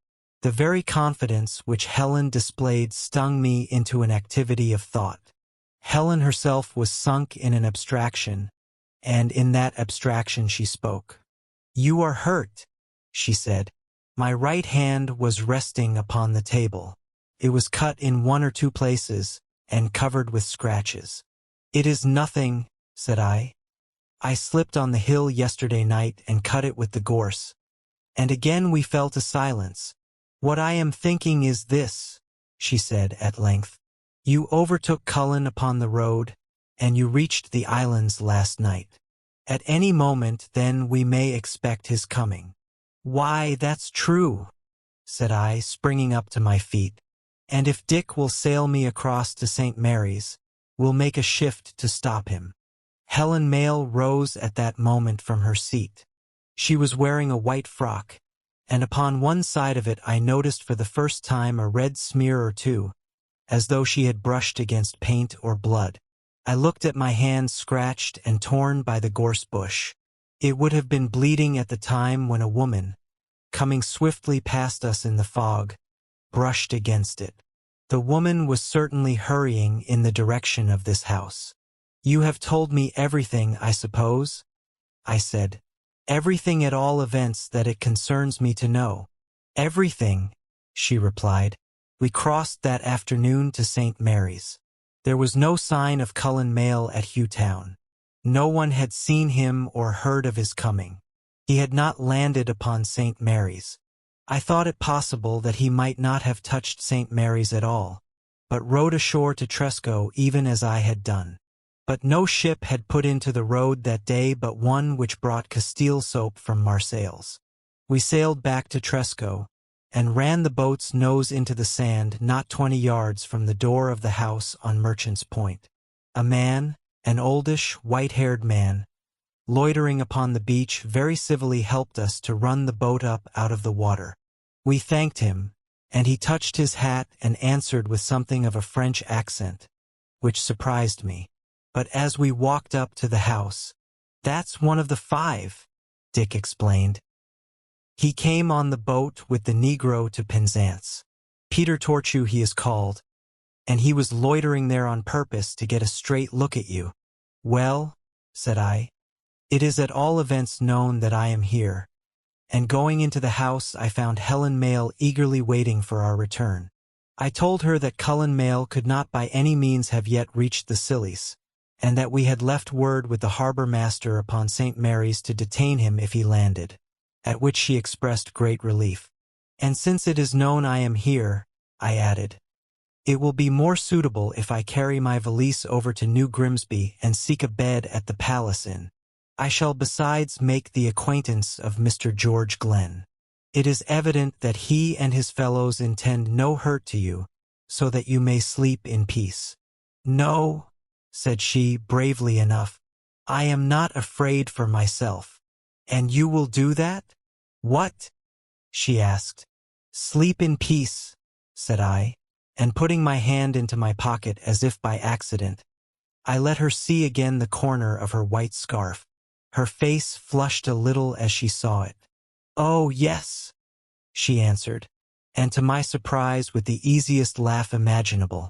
The very confidence which Helen displayed stung me into an activity of thought. Helen herself was sunk in an abstraction, and in that abstraction she spoke. You are hurt, she said. My right hand was resting upon the table. It was cut in 1 or 2 places, and covered with scratches. It is nothing, said I. I slipped on the hill yesterday night and cut it with the gorse. And again we fell to silence. What I am thinking is this, she said at length. You overtook Cullen upon the road, and you reached the islands last night. At any moment, then, we may expect his coming. Why, that's true, said I, springing up to my feet. And if Dick will sail me across to St. Mary's, we'll make a shift to stop him. Helen Mayle rose at that moment from her seat. She was wearing a white frock, and upon one side of it I noticed for the first time a red smear or two, as though she had brushed against paint or blood. I looked at my hand scratched and torn by the gorse bush. It would have been bleeding at the time when a woman, coming swiftly past us in the fog, brushed against it. The woman was certainly hurrying in the direction of this house. "You have told me everything, I suppose?" I said. "Everything at all events that it concerns me to know." "Everything," she replied. "We crossed that afternoon to St. Mary's. There was no sign of Cullen Mayle at Hewtown. No one had seen him or heard of his coming. He had not landed upon St. Mary's. I thought it possible that he might not have touched St. Mary's at all, but rowed ashore to Tresco even as I had done. But no ship had put into the road that day but one which brought Castile soap from Marseilles. We sailed back to Tresco, and ran the boat's nose into the sand not 20 yards from the door of the house on Merchant's Point. A man, an oldish, white-haired man, loitering upon the beach, very civilly helped us to run the boat up out of the water. We thanked him, and he touched his hat and answered with something of a French accent, which surprised me. But as we walked up to the house, "That's one of the 5, Dick explained. "He came on the boat with the Negro to Penzance. Peter Torchu he is called, and he was loitering there on purpose to get a straight look at you." "Well," said I, "it is at all events known that I am here," and going into the house I found Helen Mayle eagerly waiting for our return. I told her that Cullen Mayle could not by any means have yet reached the Scillies, and that we had left word with the harbour master upon St. Mary's to detain him if he landed, at which she expressed great relief. "And since it is known I am here," I added, "it will be more suitable if I carry my valise over to New Grimsby and seek a bed at the Palace Inn. I shall besides make the acquaintance of Mr. George Glenn. It is evident that he and his fellows intend no hurt to you, so that you may sleep in peace." "No," said she bravely enough, "I am not afraid for myself." "And you will do that?" "What?" she asked. "Sleep in peace," said I, and putting my hand into my pocket as if by accident, I let her see again the corner of her white scarf. Her face flushed a little as she saw it. "Oh, yes," she answered, and to my surprise with the easiest laugh imaginable.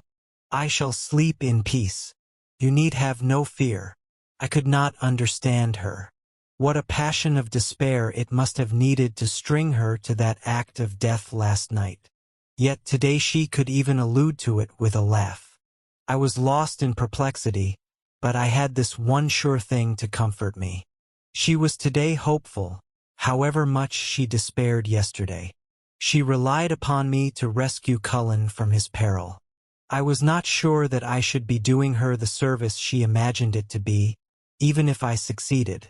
"I shall sleep in peace. You need have no fear." I could not understand her. What a passion of despair it must have needed to string her to that act of death last night. Yet today she could even allude to it with a laugh. I was lost in perplexity, but I had this one sure thing to comfort me. She was today hopeful, however much she despaired yesterday. She relied upon me to rescue Cullen from his peril. I was not sure that I should be doing her the service she imagined it to be, even if I succeeded.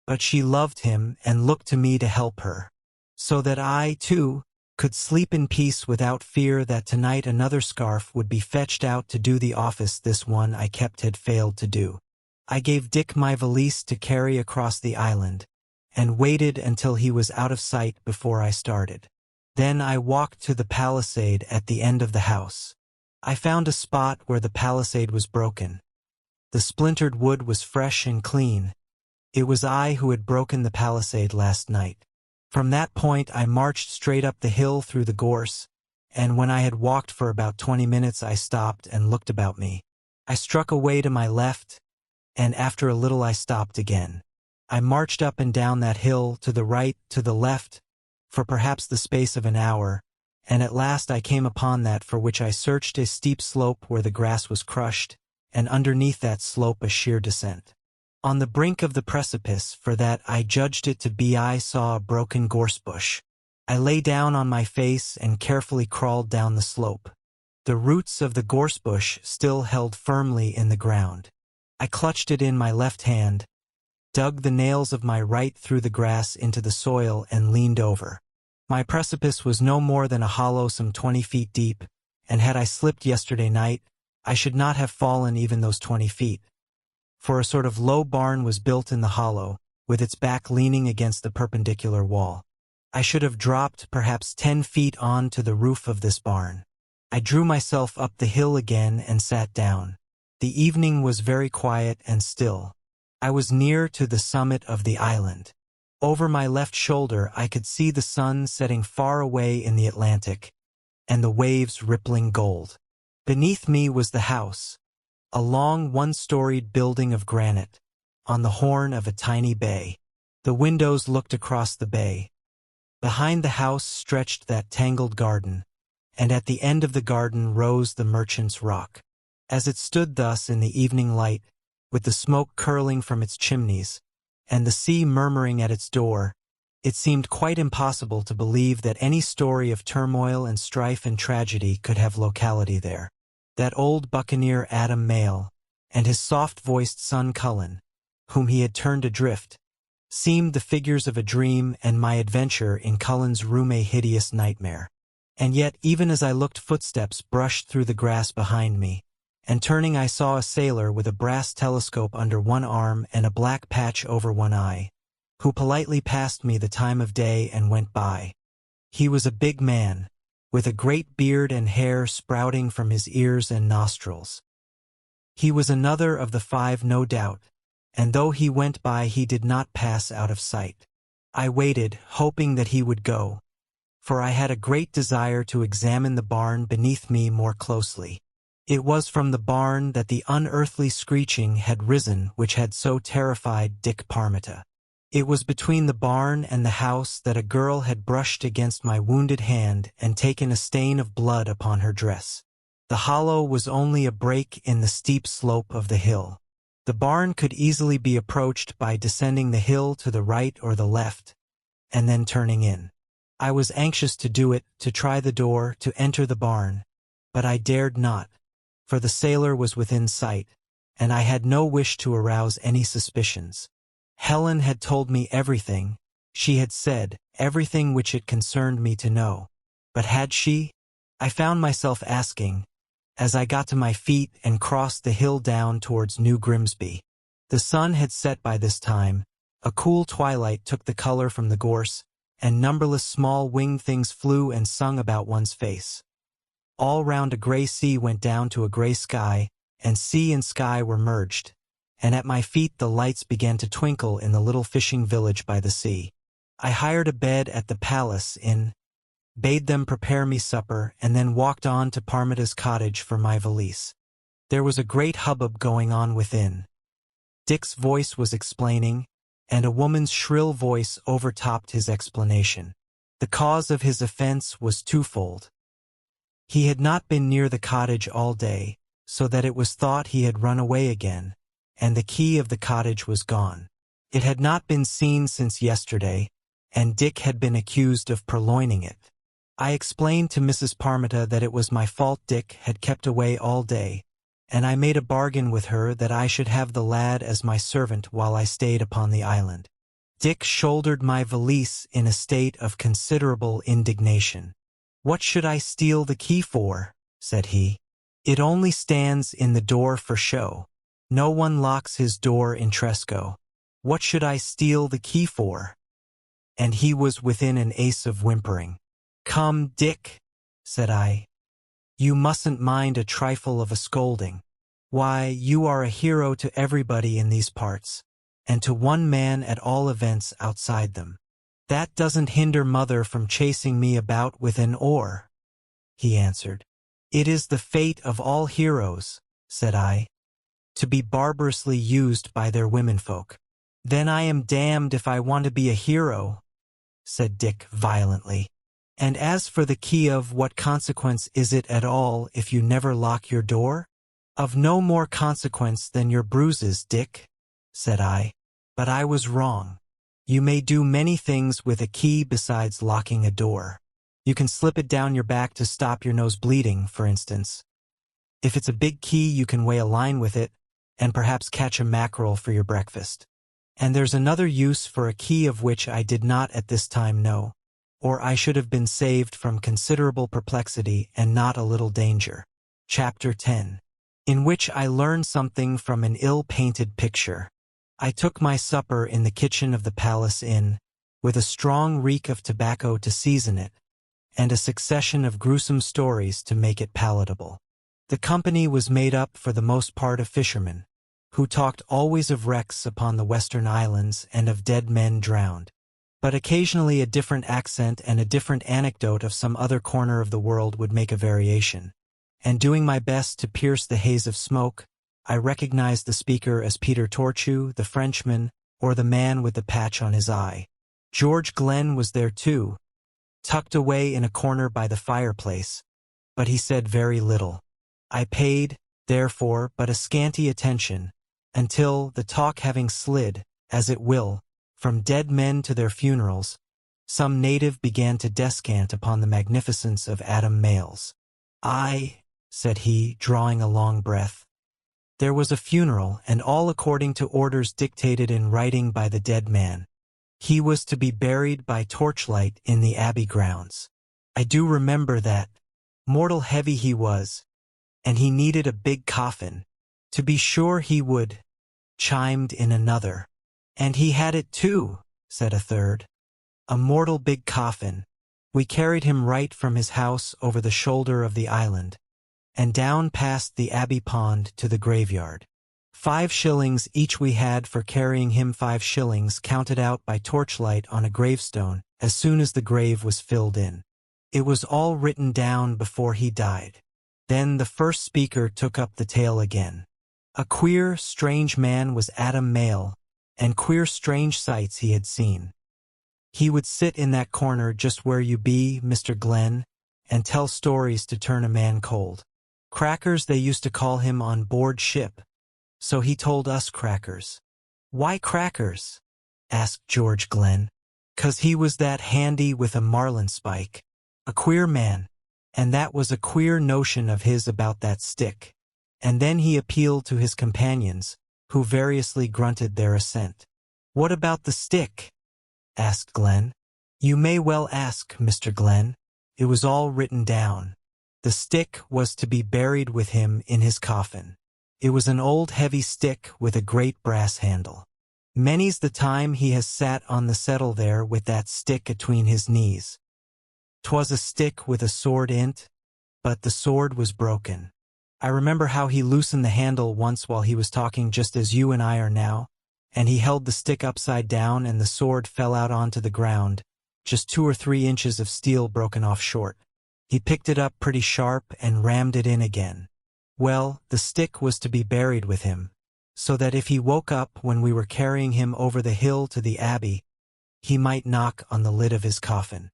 But she loved him and looked to me to help her, so that I, too, could sleep in peace without fear that tonight another scarf would be fetched out to do the office this one I kept had failed to do. I gave Dick my valise to carry across the island, and waited until he was out of sight before I started. Then I walked to the palisade at the end of the house. I found a spot where the palisade was broken. The splintered wood was fresh and clean. It was I who had broken the palisade last night. From that point I marched straight up the hill through the gorse, and when I had walked for about 20 minutes I stopped and looked about me. I struck away to my left, and after a little I stopped again. I marched up and down that hill, to the right, to the left, for perhaps the space of an hour, and at last I came upon that for which I searched a steep slope where the grass was crushed, and underneath that slope a sheer descent. On the brink of the precipice, for that I judged it to be, I saw a broken gorse bush. I lay down on my face and carefully crawled down the slope. The roots of the gorse bush still held firmly in the ground. I clutched it in my left hand, dug the nails of my right through the grass into the soil, and leaned over. My precipice was no more than a hollow some 20 feet deep, and had I slipped yesterday night, I should not have fallen even those 20 feet. For a sort of low barn was built in the hollow, with its back leaning against the perpendicular wall. I should have dropped perhaps 10 feet on to the roof of this barn. I drew myself up the hill again and sat down. The evening was very quiet and still. I was near to the summit of the island. Over my left shoulder I could see the sun setting far away in the Atlantic, and the waves rippling gold. Beneath me was the house, a long one-storied building of granite, on the horn of a tiny bay. The windows looked across the bay. Behind the house stretched that tangled garden, and at the end of the garden rose the Merchant's Rock. As it stood thus in the evening light, with the smoke curling from its chimneys, and the sea murmuring at its door, it seemed quite impossible to believe that any story of turmoil and strife and tragedy could have locality there. That old buccaneer Adam Mayle, and his soft-voiced son Cullen, whom he had turned adrift, seemed the figures of a dream, and my adventure in Cullen's room a hideous nightmare. And yet, even as I looked, footsteps brushed through the grass behind me, and turning I saw a sailor with a brass telescope under one arm and a black patch over one eye, who politely passed me the time of day and went by. He was a big man, with a great beard and hair sprouting from his ears and nostrils. He was another of the five, no doubt, and though he went by he did not pass out of sight. I waited, hoping that he would go, for I had a great desire to examine the barn beneath me more closely. It was from the barn that the unearthly screeching had risen which had so terrified Dick Parmita. It was between the barn and the house that a girl had brushed against my wounded hand and taken a stain of blood upon her dress. The hollow was only a break in the steep slope of the hill. The barn could easily be approached by descending the hill to the right or the left, and then turning in. I was anxious to do it, to try the door, to enter the barn, but I dared not, for the sailor was within sight, and I had no wish to arouse any suspicions. Helen had told me everything, she had said everything which it concerned me to know. But had she? I found myself asking, as I got to my feet and crossed the hill down towards New Grimsby. The sun had set by this time, a cool twilight took the color from the gorse, and numberless small winged things flew and sung about one's face. All round a gray sea went down to a gray sky, and sea and sky were merged, and at my feet the lights began to twinkle in the little fishing village by the sea. I hired a bed at the Palace Inn, bade them prepare me supper, and then walked on to Parmita's cottage for my valise. There was a great hubbub going on within. Dick's voice was explaining, and a woman's shrill voice overtopped his explanation. The cause of his offense was twofold. He had not been near the cottage all day, so that it was thought he had run away again, and the key of the cottage was gone. It had not been seen since yesterday, and Dick had been accused of purloining it. I explained to Mrs. Parmita that it was my fault Dick had kept away all day, and I made a bargain with her that I should have the lad as my servant while I stayed upon the island. Dick shouldered my valise in a state of considerable indignation. "What should I steal the key for?" said he. "It only stands in the door for show. No one locks his door in Tresco. What should I steal the key for?" And he was within an ace of whimpering. "Come, Dick," said I. "You mustn't mind a trifle of a scolding. Why, you are a hero to everybody in these parts, and to one man at all events outside them. That doesn't hinder mother from chasing me about with an oar," he answered. "It is the fate of all heroes," said I, "to be barbarously used by their womenfolk." "Then I am damned if I want to be a hero," said Dick violently. "And as for the key, of what consequence is it at all if you never lock your door?" "Of no more consequence than your bruises, Dick," said I. But I was wrong. You may do many things with a key besides locking a door. You can slip it down your back to stop your nose bleeding, for instance. If it's a big key, you can weigh a line with it, and perhaps catch a mackerel for your breakfast. And there's another use for a key of which I did not at this time know, or I should have been saved from considerable perplexity and not a little danger. Chapter 10. In which I learned something from an ill-painted picture. I took my supper in the kitchen of the Palace Inn, with a strong reek of tobacco to season it, and a succession of gruesome stories to make it palatable. The company was made up for the most part of fishermen, who talked always of wrecks upon the western islands and of dead men drowned. but occasionally a different accent and a different anecdote of some other corner of the world would make a variation. And doing my best to pierce the haze of smoke, I recognized the speaker as Peter Torchu, the Frenchman, or the man with the patch on his eye. George Glenn was there too, tucked away in a corner by the fireplace, but he said very little. I paid, therefore, but a scanty attention, until, the talk having slid, as it will, from dead men to their funerals, some native began to descant upon the magnificence of Adam Males. Said he, drawing a long breath. There was a funeral, and all according to orders dictated in writing by the dead man. He was to be buried by torchlight in the abbey grounds. I do remember that. Mortal heavy he was, and he needed a big coffin. To be sure he would, chimed in another. And he had it too, said a third. A mortal big coffin. We carried him right from his house over the shoulder of the island, and down past the abbey pond to the graveyard. 5 shillings each we had for carrying him, 5 shillings counted out by torchlight on a gravestone as soon as the grave was filled in. It was all written down before he died. Then the first speaker took up the tale again. A queer, strange man was Adam Male, and queer, strange sights he had seen. He would sit in that corner just where you be, Mr. Glenn, and tell stories to turn a man cold. Crackers they used to call him on board ship. So he told us crackers. Why crackers? Asked George Glenn. 'Cause he was that handy with a marlinspike. A queer man. And that was a queer notion of his about that stick. And then he appealed to his companions, who variously grunted their assent. What about the stick? Asked Glenn. You may well ask, Mr. Glenn. It was all written down. The stick was to be buried with him in his coffin. It was an old heavy stick with a great brass handle. Many's the time he has sat on the settle there with that stick atween his knees. 'Twas a stick with a sword in't, but the sword was broken. I remember how he loosened the handle once while he was talking just as you and I are now, and he held the stick upside down and the sword fell out onto the ground, just 2 or 3 inches of steel broken off short. He picked it up pretty sharp and rammed it in again. Well, the stick was to be buried with him, so that if he woke up when we were carrying him over the hill to the abbey, he might knock on the lid of his coffin.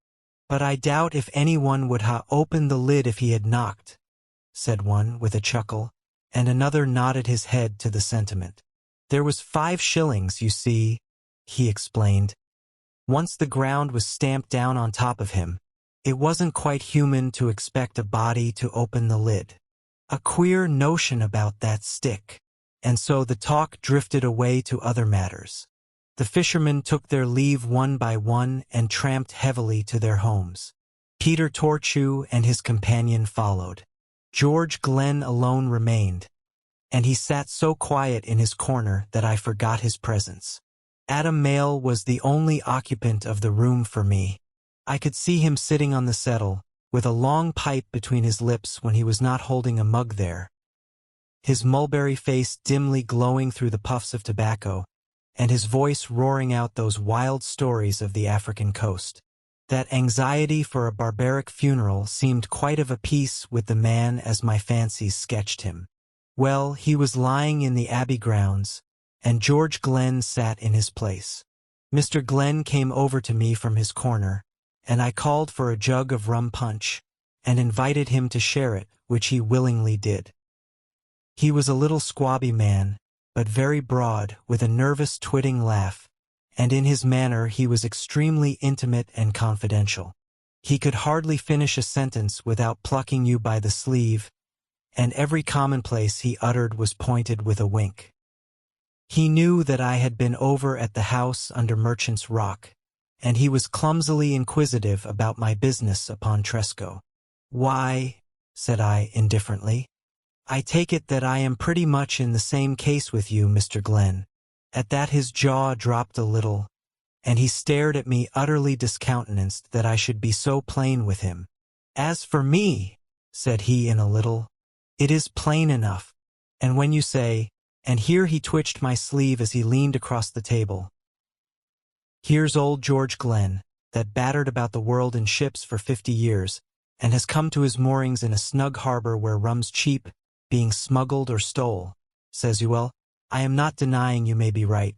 But I doubt if anyone would ha opened the lid if he had knocked, said one with a chuckle, and another nodded his head to the sentiment. There was 5 shillings, you see, he explained. Once the ground was stamped down on top of him, it wasn't quite human to expect a body to open the lid. A queer notion about that stick. And so the talk drifted away to other matters. The fishermen took their leave one by one and tramped heavily to their homes. Peter Torchu and his companion followed. George Glenn alone remained, and he sat so quiet in his corner that I forgot his presence. Adam Male was the only occupant of the room for me. I could see him sitting on the settle, with a long pipe between his lips when he was not holding a mug there, his mulberry face dimly glowing through the puffs of tobacco, and his voice roaring out those wild stories of the African coast. That anxiety for a barbaric funeral seemed quite of a piece with the man as my fancies sketched him. Well, he was lying in the abbey grounds, and George Glenn sat in his place. Mr. Glenn came over to me from his corner, and I called for a jug of rum punch, and invited him to share it, which he willingly did. He was a little squabby man, but very broad, with a nervous twitting laugh, and in his manner he was extremely intimate and confidential. He could hardly finish a sentence without plucking you by the sleeve, and every commonplace he uttered was pointed with a wink. He knew that I had been over at the house under Merchant's Rock, and he was clumsily inquisitive about my business upon Tresco. Why, said I indifferently, I take it that I am pretty much in the same case with you, Mr. Glenn. At that his jaw dropped a little, and he stared at me utterly discountenanced that I should be so plain with him. As for me, said he in a little, it is plain enough, and when you say, and here he twitched my sleeve as he leaned across the table, Here's old George Glenn, that battered about the world in ships for 50 years, and has come to his moorings in a snug harbor where rum's cheap, being smuggled or stole, says you. Well, I am not denying you may be right.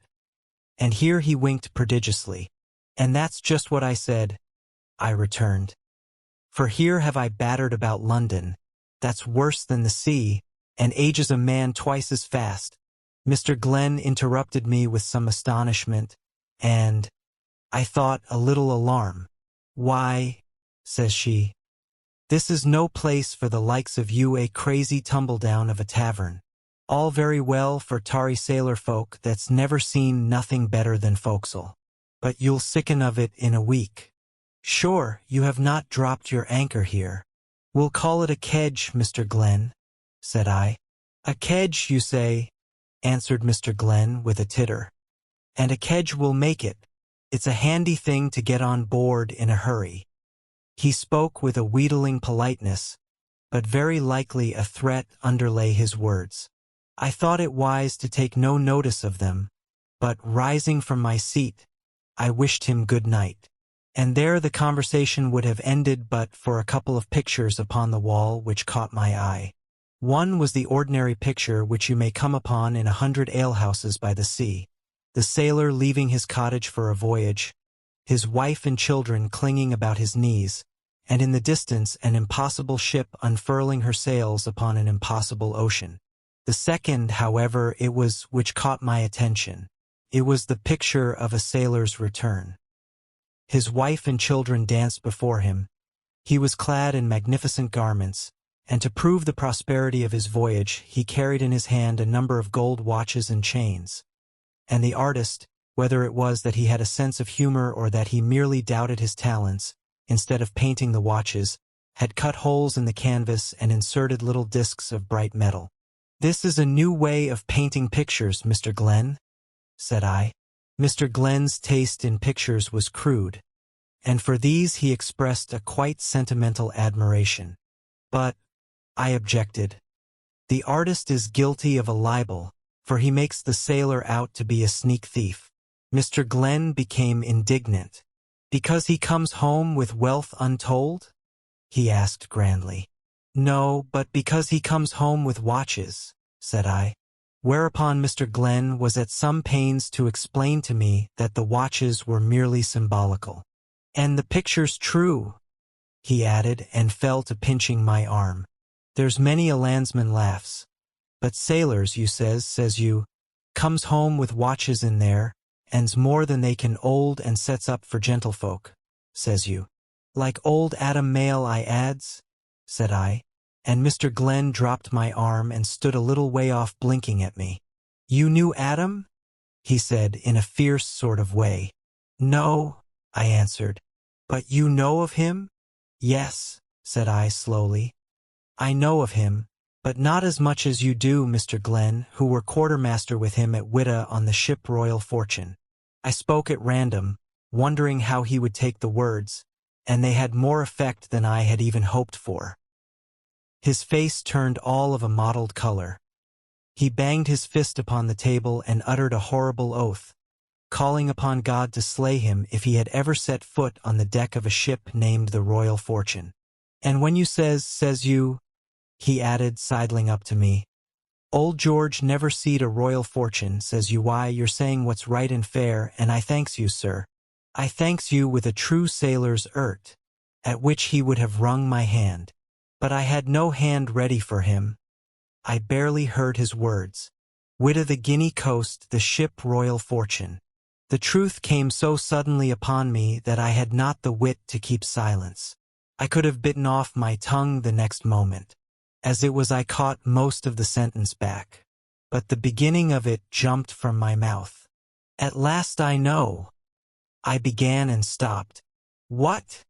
And here he winked prodigiously. And that's just what I said, I returned. For here have I battered about London, that's worse than the sea, and ages a man twice as fast. Mr. Glenn interrupted me with some astonishment, and, I thought, a little alarm. Why, says she, this is no place for the likes of you, a crazy tumbledown of a tavern. All very well for tarry sailor folk that's never seen nothing better than forecastle. But you'll sicken of it in a week. Sure, you have not dropped your anchor here. We'll call it a kedge, Mr. Glenn, said I. A kedge, you say, answered Mr. Glenn with a titter. And a kedge will make it. It's a handy thing to get on board in a hurry. He spoke with a wheedling politeness, but very likely a threat underlay his words. I thought it wise to take no notice of them, but rising from my seat, I wished him good night. And there the conversation would have ended but for a couple of pictures upon the wall which caught my eye. One was the ordinary picture which you may come upon in 100 alehouses by the sea. The sailor leaving his cottage for a voyage, his wife and children clinging about his knees, and in the distance an impossible ship unfurling her sails upon an impossible ocean. The second, however, it was which caught my attention. It was the picture of a sailor's return. His wife and children danced before him. He was clad in magnificent garments, and to prove the prosperity of his voyage, he carried in his hand a number of gold watches and chains. And the artist, whether it was that he had a sense of humor or that he merely doubted his talents, instead of painting the watches, had cut holes in the canvas and inserted little discs of bright metal. This is a new way of painting pictures, Mr. Glenn, said I. Mr. Glenn's taste in pictures was crude, and for these he expressed a quite sentimental admiration. But, I objected, the artist is guilty of a libel, for he makes the sailor out to be a sneak thief. Mr. Glenn became indignant. Because he comes home with wealth untold? He asked grandly. No, but because he comes home with watches, said I. Whereupon Mr. Glenn was at some pains to explain to me that the watches were merely symbolical. And the picture's true, he added, and fell to pinching my arm. There's many a landsman laughs. But sailors, you says you, comes home with watches in there, and's more than they can old and sets up for gentlefolk, says you. Like old Adam Mayle, I adds, said I, and Mr. Glenn dropped my arm and stood a little way off blinking at me. You knew Adam? He said in a fierce sort of way. No, I answered. But you know of him? Yes, said I slowly. I know of him, but not as much as you do, Mr. Glenn, who were quartermaster with him at Witta on the ship Royal Fortune. I spoke at random, wondering how he would take the words, and they had more effect than I had even hoped for. His face turned all of a mottled color. He banged his fist upon the table and uttered a horrible oath, calling upon God to slay him if he had ever set foot on the deck of a ship named the Royal Fortune. And when you says you, he added, sidling up to me, Old George never seed a Royal Fortune, says you. Why, you're saying what's right and fair, and I thanks you, sir. I thanks you with a true sailor's ert, at which he would have wrung my hand. But I had no hand ready for him. I barely heard his words. Witta the Guinea coast, the ship Royal Fortune. The truth came so suddenly upon me that I had not the wit to keep silence. I could have bitten off my tongue the next moment. As it was, I caught most of the sentence back, but the beginning of it jumped from my mouth. At last I know. I began and stopped. What?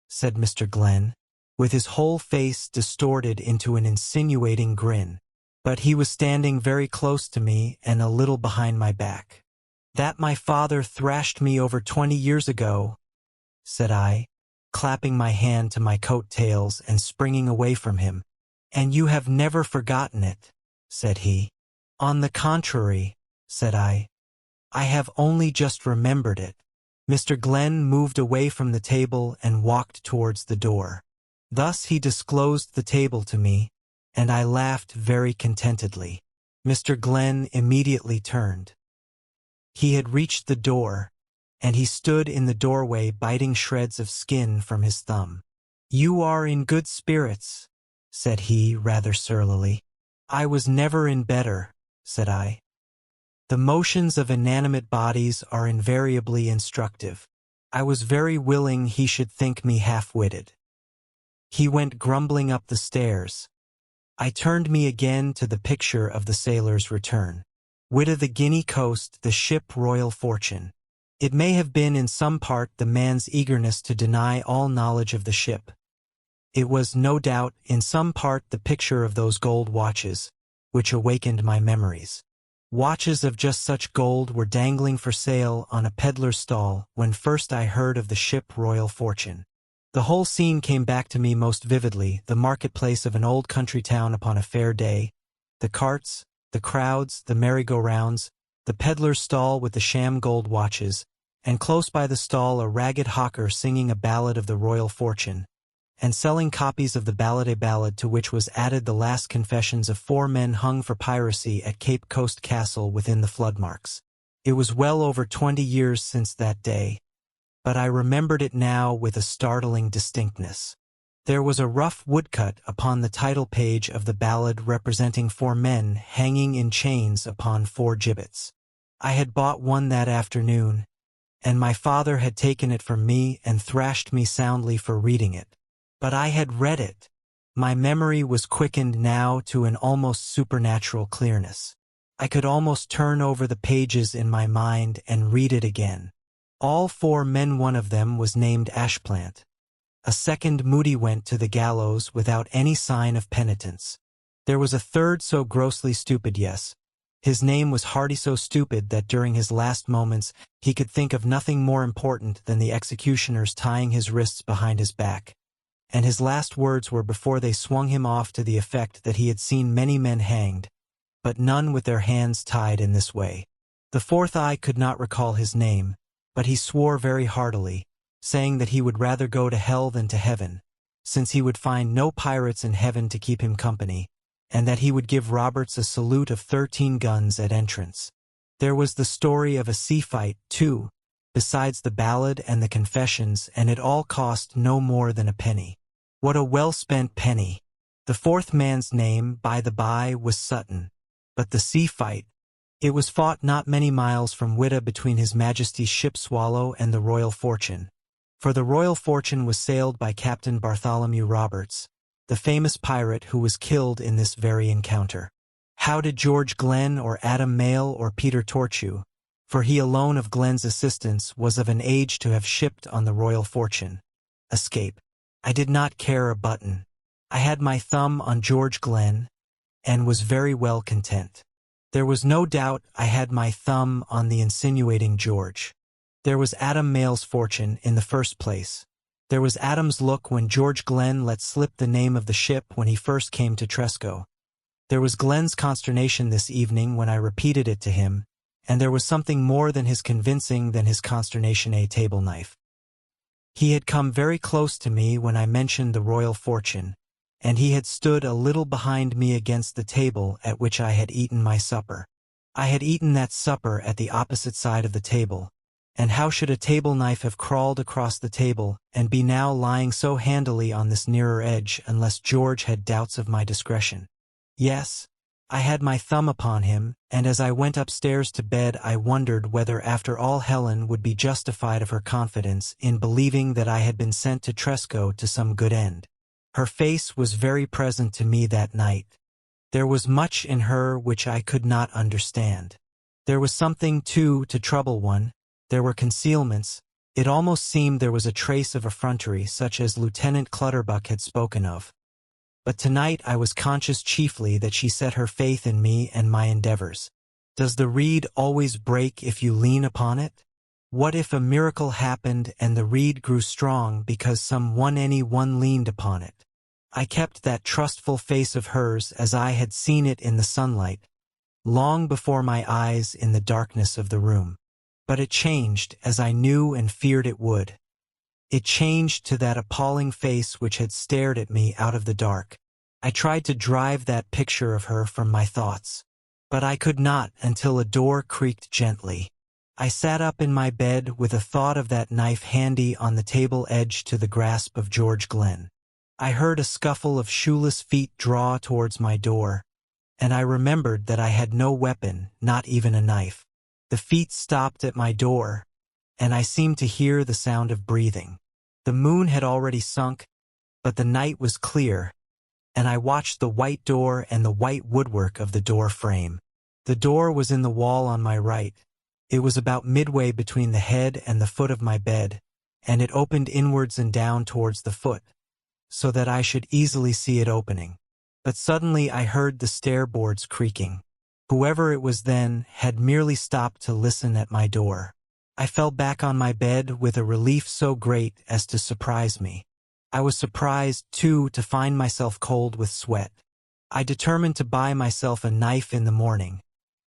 Said Mr. Glenn, with his whole face distorted into an insinuating grin, but he was standing very close to me and a little behind my back. That my father thrashed me over 20 years ago, said I, clapping my hand to my coat tails and springing away from him. And you have never forgotten it, said he. On the contrary, said I have only just remembered it. Mr. Glenn moved away from the table and walked towards the door. Thus he disclosed the table to me, and I laughed very contentedly. Mr. Glenn immediately turned. He had reached the door, and he stood in the doorway biting shreds of skin from his thumb. "You are in good spirits," said he rather surlily. "I was never in better," said I. The motions of inanimate bodies are invariably instructive. I was very willing he should think me half-witted. He went grumbling up the stairs. I turned me again to the picture of the sailor's return. Witta the Guinea coast, the ship Royal Fortune. It may have been in some part the man's eagerness to deny all knowledge of the ship. It was, no doubt, in some part the picture of those gold watches, which awakened my memories. Watches of just such gold were dangling for sale on a peddler's stall when first I heard of the ship Royal Fortune. The whole scene came back to me most vividly, the marketplace of an old country town upon a fair day, the carts, the crowds, the merry-go-rounds, the peddler's stall with the sham gold watches, and close by the stall a ragged hawker singing a ballad of the Royal Fortune, and selling copies of the ballad A ballad to which was added the last confessions of 4 men hung for piracy at Cape Coast Castle within the flood marks. It was well over 20 years since that day, but I remembered it now with a startling distinctness. There was a rough woodcut upon the title page of the ballad representing 4 men hanging in chains upon 4 gibbets. I had bought one that afternoon, and my father had taken it from me and thrashed me soundly for reading it. But I had read it. My memory was quickened now to an almost supernatural clearness. I could almost turn over the pages in my mind and read it again. All 4 men, one of them was named Ashplant. A second, Moody, went to the gallows without any sign of penitence. There was a third so grossly stupid, yes, his name was Hardy, so stupid that during his last moments he could think of nothing more important than the executioners tying his wrists behind his back. And his last words were before they swung him off to the effect that he had seen many men hanged, but none with their hands tied in this way. The fourth, I could not recall his name, but he swore very heartily, saying that he would rather go to hell than to heaven, since he would find no pirates in heaven to keep him company, and that he would give Roberts a salute of 13 guns at entrance. There was the story of a sea fight, too, besides the ballad and the confessions, and it all cost no more than a penny. What a well-spent penny! The fourth man's name, by the by, was Sutton. But the sea fight, it was fought not many miles from Witta between His Majesty's ship Swallow and the Royal Fortune. For the Royal Fortune was sailed by Captain Bartholomew Roberts, the famous pirate who was killed in this very encounter. How did George Glenn or Adam Mayle or Peter Torchew, for he alone of Glenn's assistance was of an age to have shipped on the Royal Fortune, escape? I did not care a button. I had my thumb on George Glenn, and was very well content. There was no doubt I had my thumb on the insinuating George. There was Adam Mayle's fortune in the first place. There was Adam's look when George Glenn let slip the name of the ship when he first came to Tresco. There was Glenn's consternation this evening when I repeated it to him, and there was something more than his convincing than his consternation, a table knife. He had come very close to me when I mentioned the Royal Fortune, and he had stood a little behind me against the table at which I had eaten my supper. I had eaten that supper at the opposite side of the table, and how should a table knife have crawled across the table and be now lying so handily on this nearer edge unless George had doubts of my discretion? Yes, I had my thumb upon him, and as I went upstairs to bed I wondered whether after all Helen would be justified of her confidence in believing that I had been sent to Tresco to some good end. Her face was very present to me that night. There was much in her which I could not understand. There was something, too, to trouble one. There were concealments. It almost seemed there was a trace of effrontery such as Lieutenant Clutterbuck had spoken of. But tonight I was conscious chiefly that she set her faith in me and my endeavors. Does the reed always break if you lean upon it? What if a miracle happened and the reed grew strong because anyone leaned upon it? I kept that trustful face of hers as I had seen it in the sunlight, long before my eyes in the darkness of the room. But it changed, as I knew and feared it would. It changed to that appalling face which had stared at me out of the dark. I tried to drive that picture of her from my thoughts. But I could not until a door creaked gently. I sat up in my bed with a thought of that knife handy on the table edge to the grasp of George Glenn. I heard a scuffle of shoeless feet draw towards my door, and I remembered that I had no weapon, not even a knife. The feet stopped at my door, and I seemed to hear the sound of breathing. The moon had already sunk, but the night was clear, and I watched the white door and the white woodwork of the door frame. The door was in the wall on my right. It was about midway between the head and the foot of my bed, and it opened inwards and down towards the foot, so that I should easily see it opening. But suddenly I heard the stair boards creaking. Whoever it was then had merely stopped to listen at my door. I fell back on my bed with a relief so great as to surprise me. I was surprised, too, to find myself cold with sweat. I determined to buy myself a knife in the morning,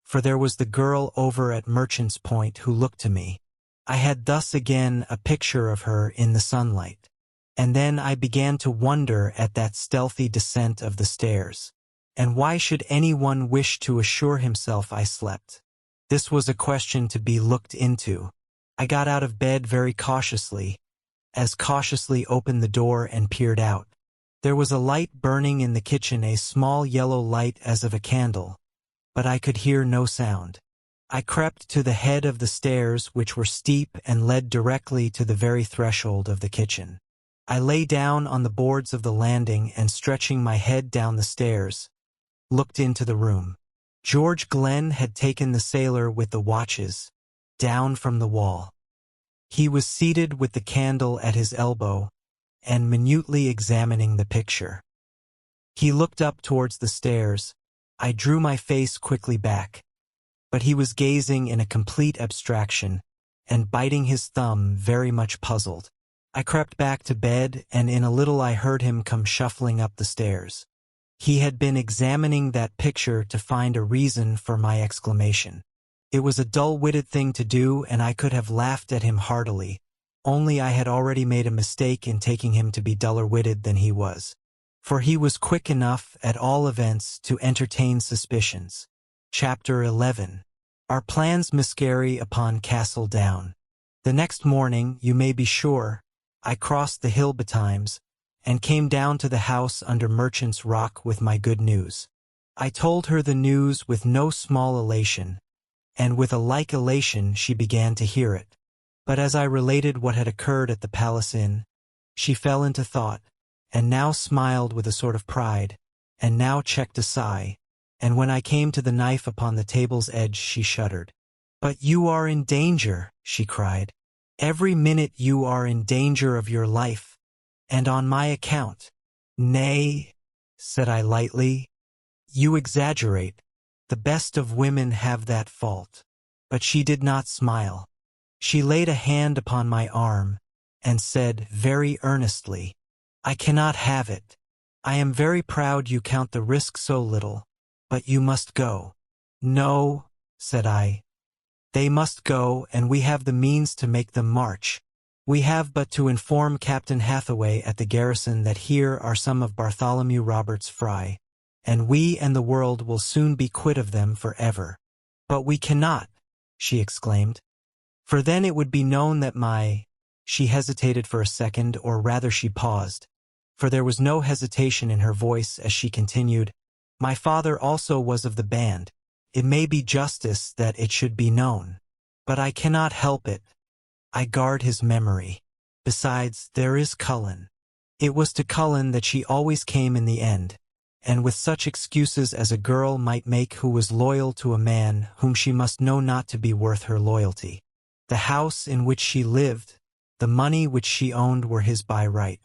for there was the girl over at Merchant's Point who looked to me. I had thus again a picture of her in the sunlight. And then I began to wonder at that stealthy descent of the stairs. And why should anyone wish to assure himself I slept? This was a question to be looked into. I got out of bed very cautiously, opened the door and peered out. There was a light burning in the kitchen, a small yellow light as of a candle, but I could hear no sound. I crept to the head of the stairs, which were steep and led directly to the very threshold of the kitchen. I lay down on the boards of the landing and, stretching my head down the stairs, looked into the room. George Glenn had taken the sailor with the watches down from the wall. He was seated with the candle at his elbow and minutely examining the picture. He looked up towards the stairs. I drew my face quickly back, but he was gazing in a complete abstraction and biting his thumb, very much puzzled. I crept back to bed, and in a little I heard him come shuffling up the stairs. He had been examining that picture to find a reason for my exclamation. It was a dull-witted thing to do, and I could have laughed at him heartily, only I had already made a mistake in taking him to be duller-witted than he was. For he was quick enough, at all events, to entertain suspicions. Chapter 11. Our plans miscarry upon Castle Down. The next morning, you may be sure, I crossed the hill betimes, and came down to the house under Merchant's Rock with my good news. I told her the news with no small elation, and with a like elation she began to hear it. But as I related what had occurred at the Palace Inn, she fell into thought, and now smiled with a sort of pride, and now checked a sigh, and when I came to the knife upon the table's edge she shuddered. "But you are in danger," she cried. "Every minute you are in danger of your life, and on my account." "Nay," said I lightly, "you exaggerate. The best of women have that fault." But she did not smile. She laid a hand upon my arm, and said very earnestly, "I cannot have it. I am very proud you count the risk so little, but you must go." "No," said I. "They must go, and we have the means to make them march. We have but to inform Captain Hathaway at the garrison that here are some of Bartholomew Roberts' fry, and we and the world will soon be quit of them forever." "But we cannot," she exclaimed, "for then it would be known that my—" She hesitated for a second, or rather she paused, for there was no hesitation in her voice as she continued, "My father also was of the band. It may be justice that it should be known. But I cannot help it. I guard his memory. Besides, there is Cullen." It was to Cullen that she always came in the end, and with such excuses as a girl might make who was loyal to a man whom she must know not to be worth her loyalty. The house in which she lived, the money which she owned were his by right.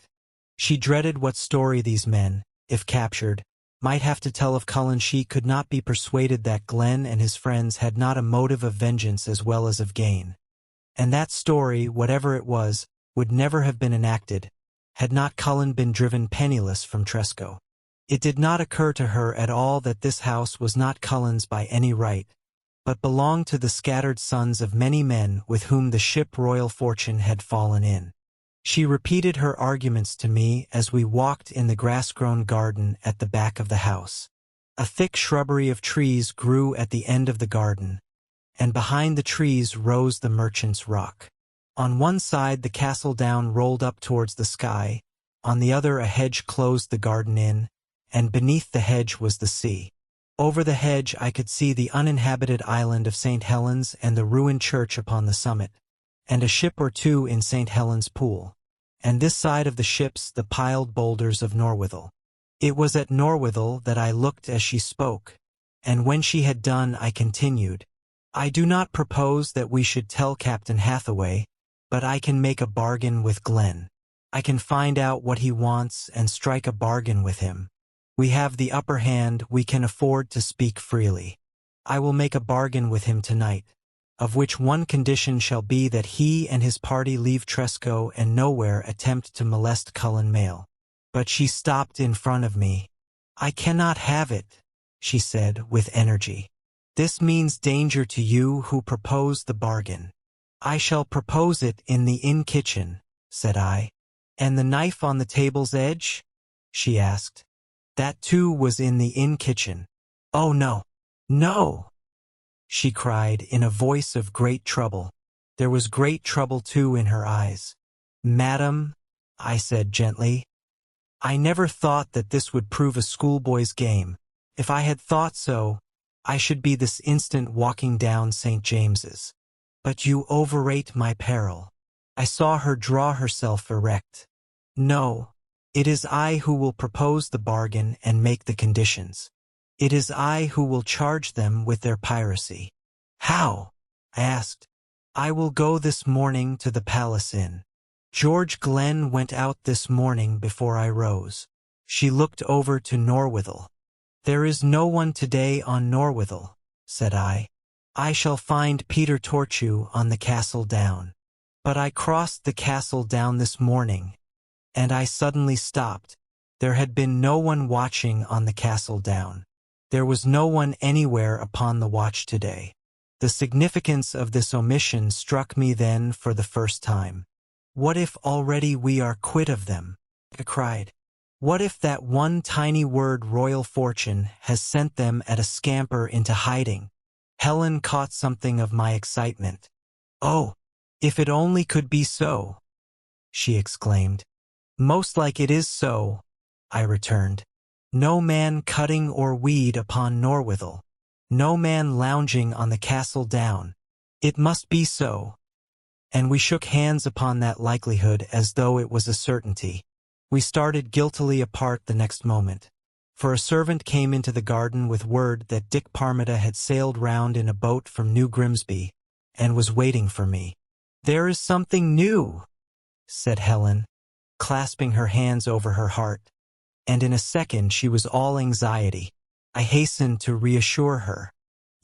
She dreaded what story these men, if captured, might have to tell of Cullen. She could not be persuaded that Glenn and his friends had not a motive of vengeance as well as of gain. And that story, whatever it was, would never have been enacted, had not Cullen been driven penniless from Tresco. It did not occur to her at all that this house was not Cullen's by any right, but belonged to the scattered sons of many men with whom the ship Royal Fortune had fallen in. She repeated her arguments to me as we walked in the grass-grown garden at the back of the house. A thick shrubbery of trees grew at the end of the garden, and behind the trees rose the Merchant's Rock. On one side the castle down rolled up towards the sky, on the other a hedge closed the garden in, and beneath the hedge was the sea. Over the hedge I could see the uninhabited island of St. Helens and the ruined church upon the summit, and a ship or two in St. Helens Pool, and this side of the ships the piled boulders of Norwithel. It was at Norwithel that I looked as she spoke, and when she had done I continued, "I do not propose that we should tell Captain Hathaway, but I can make a bargain with Glenn. I can find out what he wants and strike a bargain with him. We have the upper hand, we can afford to speak freely. I will make a bargain with him tonight, of which one condition shall be that he and his party leave Tresco and nowhere attempt to molest Cullen Mayle." But she stopped in front of me. "I cannot have it," she said with energy. "This means danger to you who propose the bargain." "I shall propose it in the inn kitchen," said I. "And the knife on the table's edge?" she asked. That too was in the inn kitchen. "Oh no, no!" she cried in a voice of great trouble. There was great trouble too in her eyes. "Madam," I said gently, "I never thought that this would prove a schoolboy's game. If I had thought so, I should be this instant walking down St. James's. But you overrate my peril." I saw her draw herself erect. "No, it is I who will propose the bargain and make the conditions. It is I who will charge them with their piracy." "How?" I asked. "I will go this morning to the Palace Inn. George Glenn went out this morning before I rose." She looked over to Norwithel. "There is no one today on Norwithel," said I. "I shall find Peter Torchu on the Castle Down. But I crossed the Castle Down this morning, and I suddenly stopped. There had been no one watching on the Castle Down. There was no one anywhere upon the watch today." The significance of this omission struck me then for the first time. "What if already we are quit of them?" I cried. "What if that one tiny word Royal Fortune has sent them at a scamper into hiding?" Helen caught something of my excitement. "Oh, if it only could be so!" she exclaimed. "Most like it is so," I returned. "No man cutting or weed upon Norwithel. No man lounging on the Castle Down. It must be so." And we shook hands upon that likelihood as though it was a certainty. We started guiltily apart the next moment, for a servant came into the garden with word that Dick Parmita had sailed round in a boat from New Grimsby, and was waiting for me. "There is something new," said Helen, clasping her hands over her heart, and in a second she was all anxiety. I hastened to reassure her.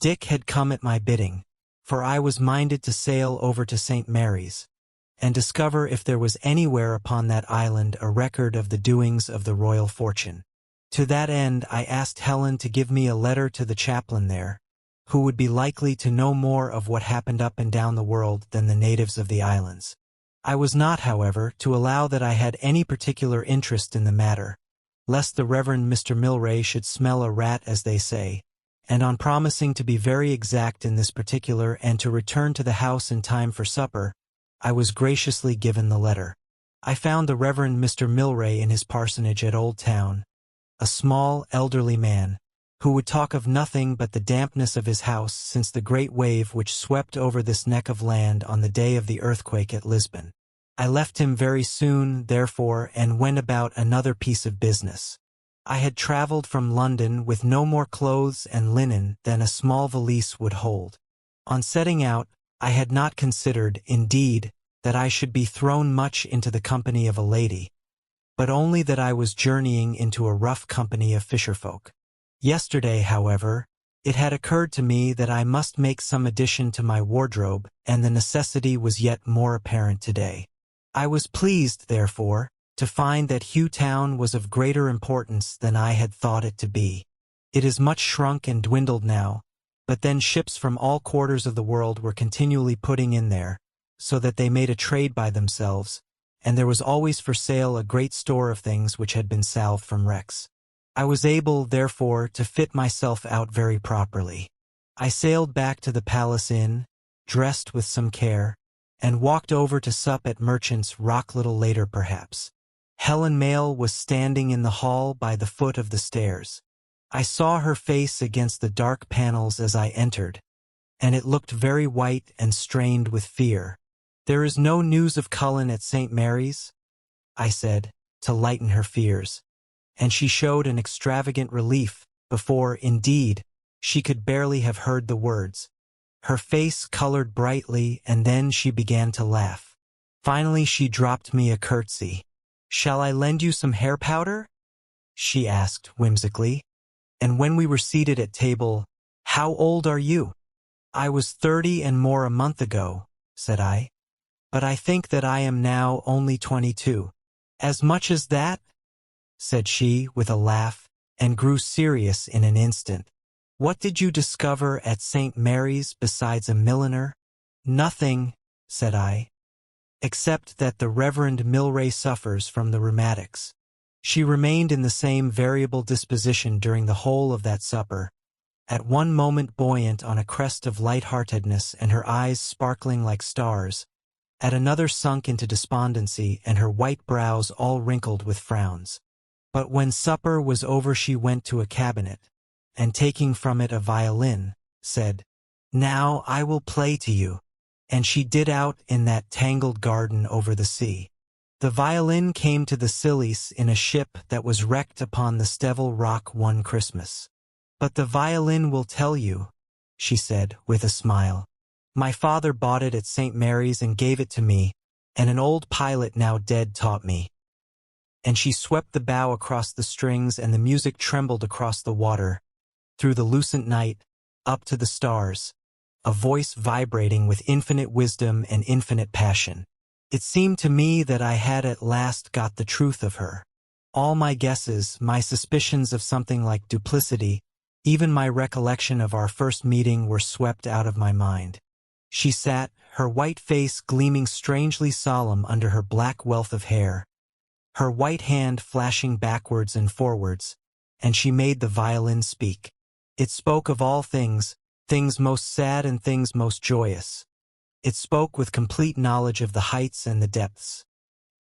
Dick had come at my bidding, for I was minded to sail over to St. Mary's, and discover if there was anywhere upon that island a record of the doings of the Royal Fortune. To that end I asked Helen to give me a letter to the chaplain there, who would be likely to know more of what happened up and down the world than the natives of the islands. I was not, however, to allow that I had any particular interest in the matter, lest the Reverend Mr. Milray should smell a rat, as they say, and on promising to be very exact in this particular and to return to the house in time for supper, I was graciously given the letter. I found the Reverend Mr. Milray in his parsonage at Old Town, a small, elderly man, who would talk of nothing but the dampness of his house since the great wave which swept over this neck of land on the day of the earthquake at Lisbon. I left him very soon, therefore, and went about another piece of business. I had traveled from London with no more clothes and linen than a small valise would hold. On setting out, I had not considered, indeed, that I should be thrown much into the company of a lady, but only that I was journeying into a rough company of fisherfolk. Yesterday, however, it had occurred to me that I must make some addition to my wardrobe, and the necessity was yet more apparent today. I was pleased, therefore, to find that Hugh Town was of greater importance than I had thought it to be. It is much shrunk and dwindled now, but then ships from all quarters of the world were continually putting in there, so that they made a trade by themselves, and there was always for sale a great store of things which had been salved from wrecks. I was able, therefore, to fit myself out very properly. I sailed back to the Palace Inn, dressed with some care, and walked over to sup at Merchant's Rock little later perhaps. Helen Mayle was standing in the hall by the foot of the stairs. I saw her face against the dark panels as I entered, and it looked very white and strained with fear. "There is no news of Cullen at St. Mary's?" I said, to lighten her fears, and she showed an extravagant relief, before, indeed, she could barely have heard the words. Her face colored brightly, and then she began to laugh. Finally she dropped me a curtsy. "Shall I lend you some hair powder?" she asked whimsically. And when we were seated at table, "How old are you?" "I was 30 and more a month ago," said I. "But I think that I am now only 22. "As much as that?" said she with a laugh, and grew serious in an instant. "What did you discover at St. Mary's besides a milliner?" "Nothing," said I, "except that the Reverend Milray suffers from the rheumatics." She remained in the same variable disposition during the whole of that supper, at one moment buoyant on a crest of light-heartedness and her eyes sparkling like stars, at another sunk into despondency and her white brows all wrinkled with frowns. But when supper was over she went to a cabinet, and taking from it a violin, said, "Now I will play to you," and she did out in that tangled garden over the sea. The violin came to the Scillies in a ship that was wrecked upon the Stevel Rock one Christmas. "But the violin will tell you," she said with a smile. "My father bought it at St. Mary's and gave it to me, and an old pilot now dead taught me." And she swept the bow across the strings, and the music trembled across the water, through the lucent night, up to the stars, a voice vibrating with infinite wisdom and infinite passion. It seemed to me that I had at last got the truth of her. All my guesses, my suspicions of something like duplicity, even my recollection of our first meeting were swept out of my mind. She sat, her white face gleaming strangely solemn under her black wealth of hair, her white hand flashing backwards and forwards, and she made the violin speak. It spoke of all things, things most sad and things most joyous. It spoke with complete knowledge of the heights and the depths.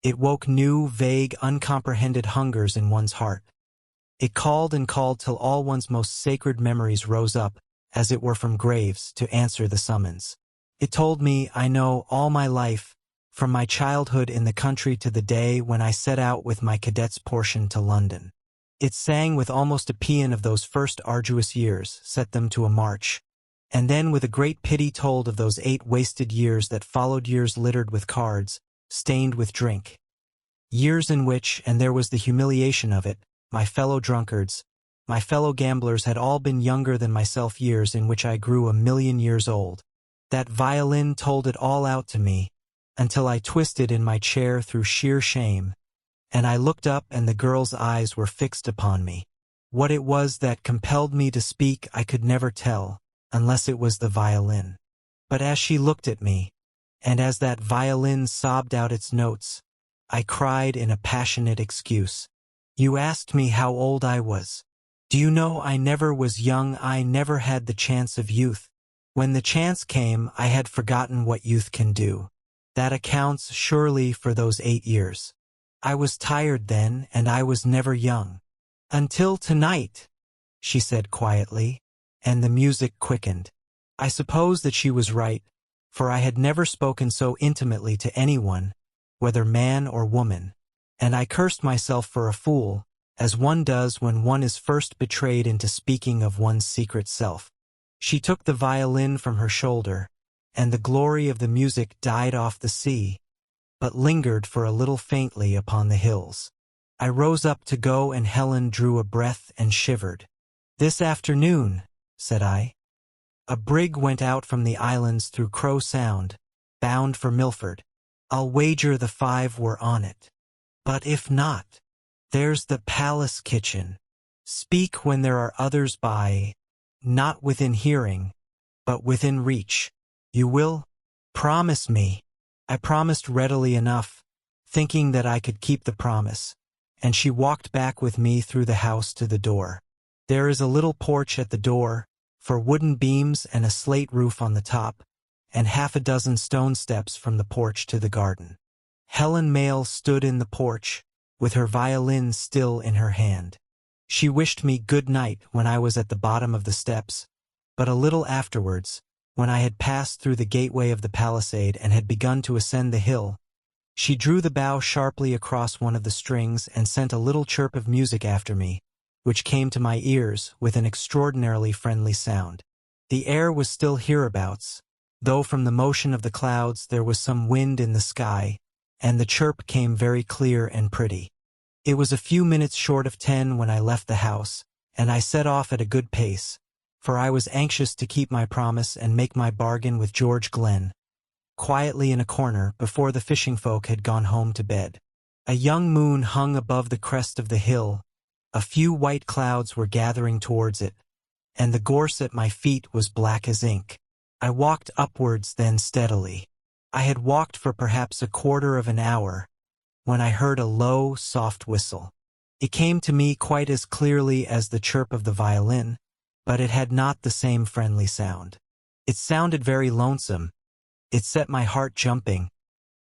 It woke new, vague, uncomprehended hungers in one's heart. It called and called till all one's most sacred memories rose up, as it were from graves, to answer the summons. It told me, I know, all my life, from my childhood in the country to the day when I set out with my cadet's portion to London. It sang with almost a paean of those first arduous years, set them to a march, and then with a great pity told of those 8 wasted years that followed, years littered with cards, stained with drink. Years in which, and there was the humiliation of it, my fellow drunkards, my fellow gamblers had all been younger than myself, years in which I grew 1,000,000 years old. That violin told it all out to me, until I twisted in my chair through sheer shame, and I looked up and the girl's eyes were fixed upon me. What it was that compelled me to speak I could never tell, unless it was the violin. But as she looked at me, and as that violin sobbed out its notes, I cried in a passionate excuse. "You asked me how old I was. Do you know I never was young? I never had the chance of youth. When the chance came, I had forgotten what youth can do. That accounts, surely, for those 8 years. I was tired then, and I was never young. Until tonight," she said quietly, and the music quickened. I suppose that she was right, for I had never spoken so intimately to anyone, whether man or woman, and I cursed myself for a fool, as one does when one is first betrayed into speaking of one's secret self. She took the violin from her shoulder, and the glory of the music died off the sea, but lingered for a little faintly upon the hills. I rose up to go, and Helen drew a breath and shivered. "This afternoon," said I, "a brig went out from the islands through Crow Sound, bound for Milford. I'll wager the 5 were on it. But if not, there's the palace kitchen. Speak when there are others by. not within hearing, but within reach. You will? Promise me. I promised readily enough, thinking that I could keep the promise, and she walked back with me through the house to the door. There is a little porch at the door, for wooden beams and a slate roof on the top, and half a dozen stone steps from the porch to the garden. Helen Mayle stood in the porch, with her violin still in her hand. She wished me good night when I was at the bottom of the steps, but a little afterwards, when I had passed through the gateway of the palisade and had begun to ascend the hill, she drew the bow sharply across one of the strings and sent a little chirp of music after me, which came to my ears with an extraordinarily friendly sound. The air was still hereabouts, though from the motion of the clouds there was some wind in the sky, and the chirp came very clear and pretty. It was a few minutes short of 10 when I left the house, and I set off at a good pace, for I was anxious to keep my promise and make my bargain with George Glenn, quietly in a corner before the fishing folk had gone home to bed. A young moon hung above the crest of the hill, a few white clouds were gathering towards it, and the gorse at my feet was black as ink. I walked upwards then steadily. I had walked for perhaps a quarter of an hour, when I heard a low, soft whistle. It came to me quite as clearly as the chirp of the violin, but it had not the same friendly sound. It sounded very lonesome. It set my heart jumping.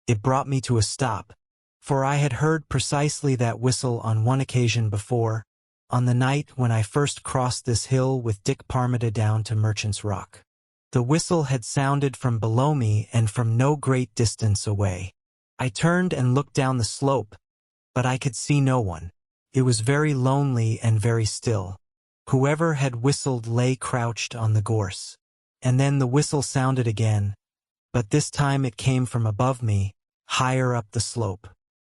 It brought me to a stop, for I had heard precisely that whistle on one occasion before, on the night when I first crossed this hill with Dick Parmita down to Merchant's Rock. The whistle had sounded from below me and from no great distance away. I turned and looked down the slope, but I could see no one. It was very lonely and very still. Whoever had whistled lay crouched on the gorse. And then the whistle sounded again, but this time it came from above me, higher up the slope.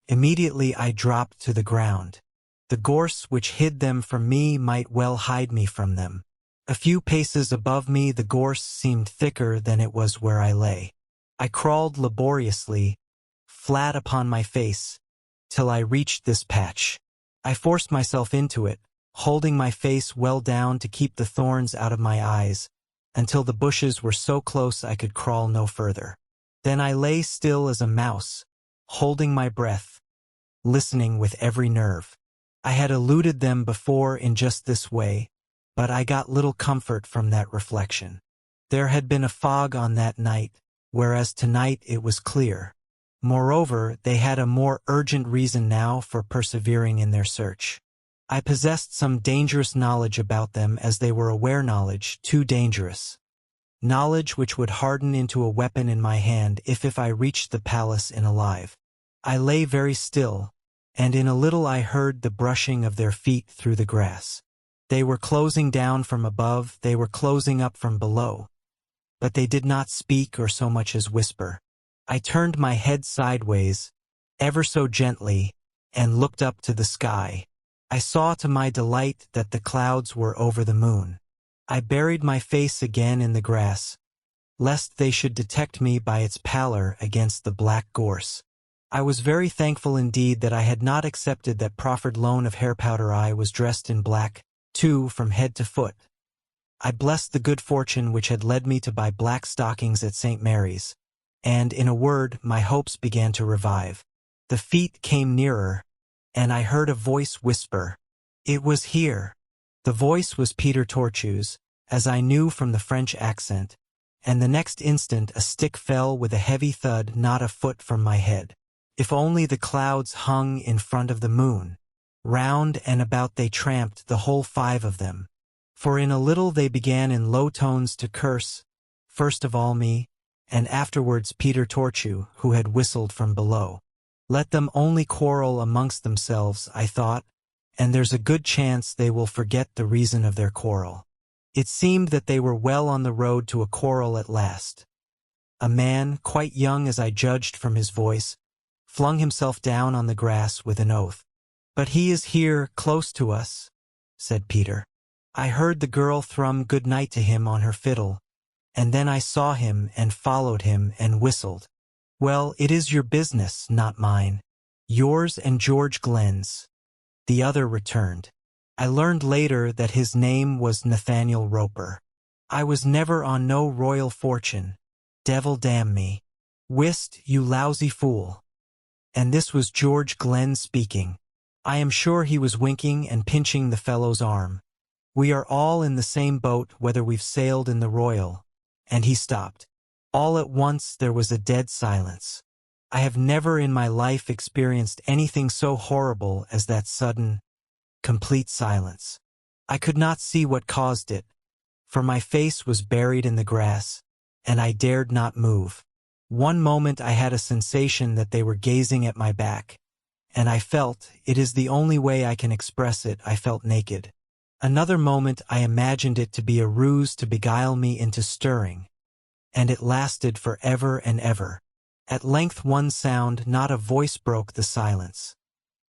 Immediately I dropped to the ground. The gorse which hid them from me might well hide me from them. A few paces above me the gorse seemed thicker than it was where I lay. I crawled laboriously, flat upon my face, till I reached this patch. I forced myself into it, holding my face well down to keep the thorns out of my eyes, until the bushes were so close I could crawl no further. Then I lay still as a mouse, holding my breath, listening with every nerve. I had eluded them before in just this way, but I got little comfort from that reflection. There had been a fog on that night, whereas tonight it was clear. Moreover, they had a more urgent reason now for persevering in their search. I possessed some dangerous knowledge about them, as they were aware knowledge, too dangerous. Knowledge which would harden into a weapon in my hand if I reached the palace alive. I lay very still, and in a little I heard the brushing of their feet through the grass. They were closing down from above, they were closing up from below, but they did not speak or so much as whisper. I turned my head sideways, ever so gently, and looked up to the sky. I saw to my delight that the clouds were over the moon. I buried my face again in the grass, lest they should detect me by its pallor against the black gorse. I was very thankful indeed that I had not accepted that proffered loan of hair powder. I was dressed in black, too, from head to foot. I blessed the good fortune which had led me to buy black stockings at St. Mary's, and, in a word, my hopes began to revive. The feet came nearer, and I heard a voice whisper, "It was here." The voice was Peter Torchu's, as I knew from the French accent, and the next instant a stick fell with a heavy thud not a foot from my head. If only the clouds hung in front of the moon. Round and about they tramped, the whole 5 of them. For in a little they began in low tones to curse, first of all me, and afterwards Peter Torchu, who had whistled from below. Let them only quarrel amongst themselves, I thought, and there's a good chance they will forget the reason of their quarrel. It seemed that they were well on the road to a quarrel at last. A man, quite young as I judged from his voice, flung himself down on the grass with an oath. "But he is here, close to us," said Peter. I heard the girl thrum good night to him on her fiddle, and then I saw him and followed him and whistled. "Well, it is your business, not mine. Yours and George Glenn's," the other returned. I learned later that his name was Nathaniel Roper. I was never on no royal fortune. Devil damn me. Whist, you lousy fool. And this was George Glenn speaking. I am sure he was winking and pinching the fellow's arm. We are all in the same boat whether we've sailed in the Royal. And he stopped. All at once there was a dead silence. I have never in my life experienced anything so horrible as that sudden, complete silence. I could not see what caused it, for my face was buried in the grass, and I dared not move. One moment I had a sensation that they were gazing at my back, and I felt, it is the only way I can express it, I felt naked. Another moment I imagined it to be a ruse to beguile me into stirring, and it lasted for ever and ever. At length one sound, not a voice, broke the silence.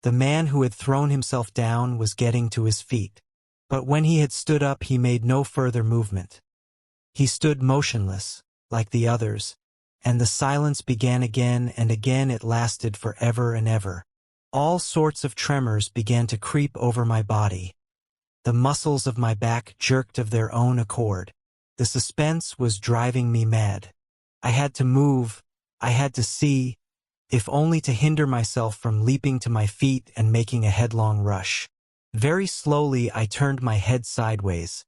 The man who had thrown himself down was getting to his feet, but when he had stood up he made no further movement. He stood motionless, like the others, and the silence began again, and again it lasted for ever and ever. All sorts of tremors began to creep over my body. The muscles of my back jerked of their own accord. The suspense was driving me mad. I had to move, I had to see, if only to hinder myself from leaping to my feet and making a headlong rush. Very slowly I turned my head sideways.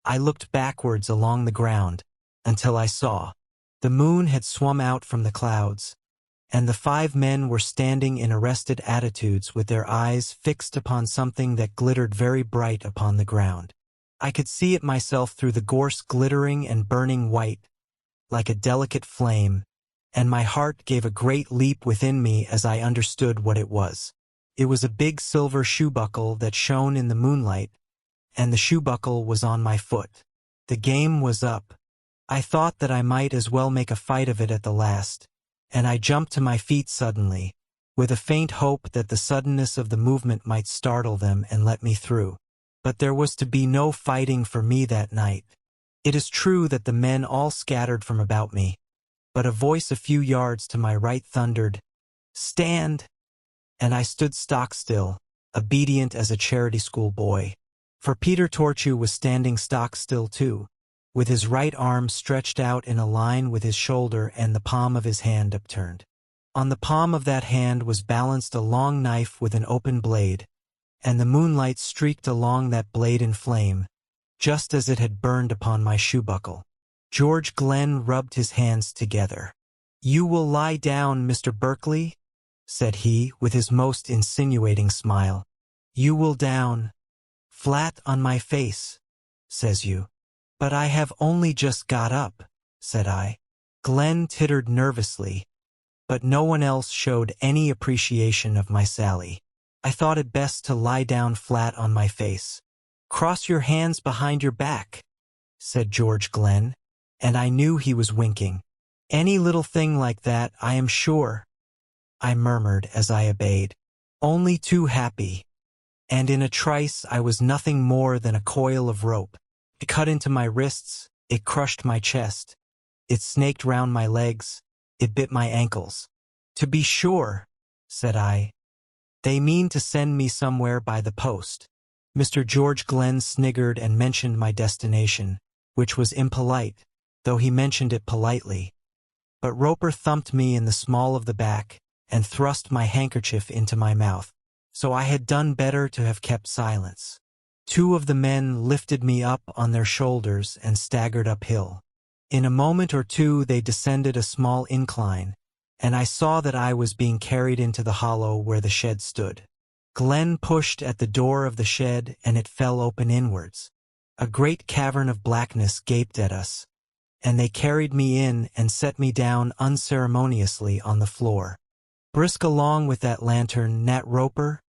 I looked backwards along the ground, until I saw. The moon had swum out from the clouds, and the 5 men were standing in arrested attitudes with their eyes fixed upon something that glittered very bright upon the ground. I could see it myself through the gorse, glittering and burning white, like a delicate flame, and my heart gave a great leap within me as I understood what it was. It was a big silver shoe-buckle that shone in the moonlight, and the shoe-buckle was on my foot. The game was up. I thought that I might as well make a fight of it at the last, and I jumped to my feet suddenly, with a faint hope that the suddenness of the movement might startle them and let me through. But there was to be no fighting for me that night. It is true that the men all scattered from about me, but a voice a few yards to my right thundered, "Stand!" And I stood stock still, obedient as a charity school boy. For Peter Torchu was standing stock still too, with his right arm stretched out in a line with his shoulder and the palm of his hand upturned. On the palm of that hand was balanced a long knife with an open blade, and the moonlight streaked along that blade in flame, just as it had burned upon my shoe-buckle. George Glenn rubbed his hands together. "You will lie down, Mr. Berkeley?" said he, with his most insinuating smile. "You will down, flat on my face, says you." "But I have only just got up," said I. Glenn tittered nervously, but no one else showed any appreciation of my sally. I thought it best to lie down flat on my face. "Cross your hands behind your back," said George Glenn, and I knew he was winking. "Any little thing like that, I am sure," I murmured as I obeyed. "Only too happy." And in a trice I was nothing more than a coil of rope. It cut into my wrists, it crushed my chest, it snaked round my legs, it bit my ankles. "To be sure," said I, "they mean to send me somewhere by the post." Mr. George Glenn sniggered and mentioned my destination, which was impolite, though he mentioned it politely. But Roper thumped me in the small of the back, and thrust my handkerchief into my mouth, so I had done better to have kept silence. 2 of the men lifted me up on their shoulders and staggered uphill. In a moment or two they descended a small incline, and I saw that I was being carried into the hollow where the shed stood. Glenn pushed at the door of the shed, and it fell open inwards. A great cavern of blackness gaped at us, and they carried me in and set me down unceremoniously on the floor. "Brisk along with that lantern, Nat Roper,"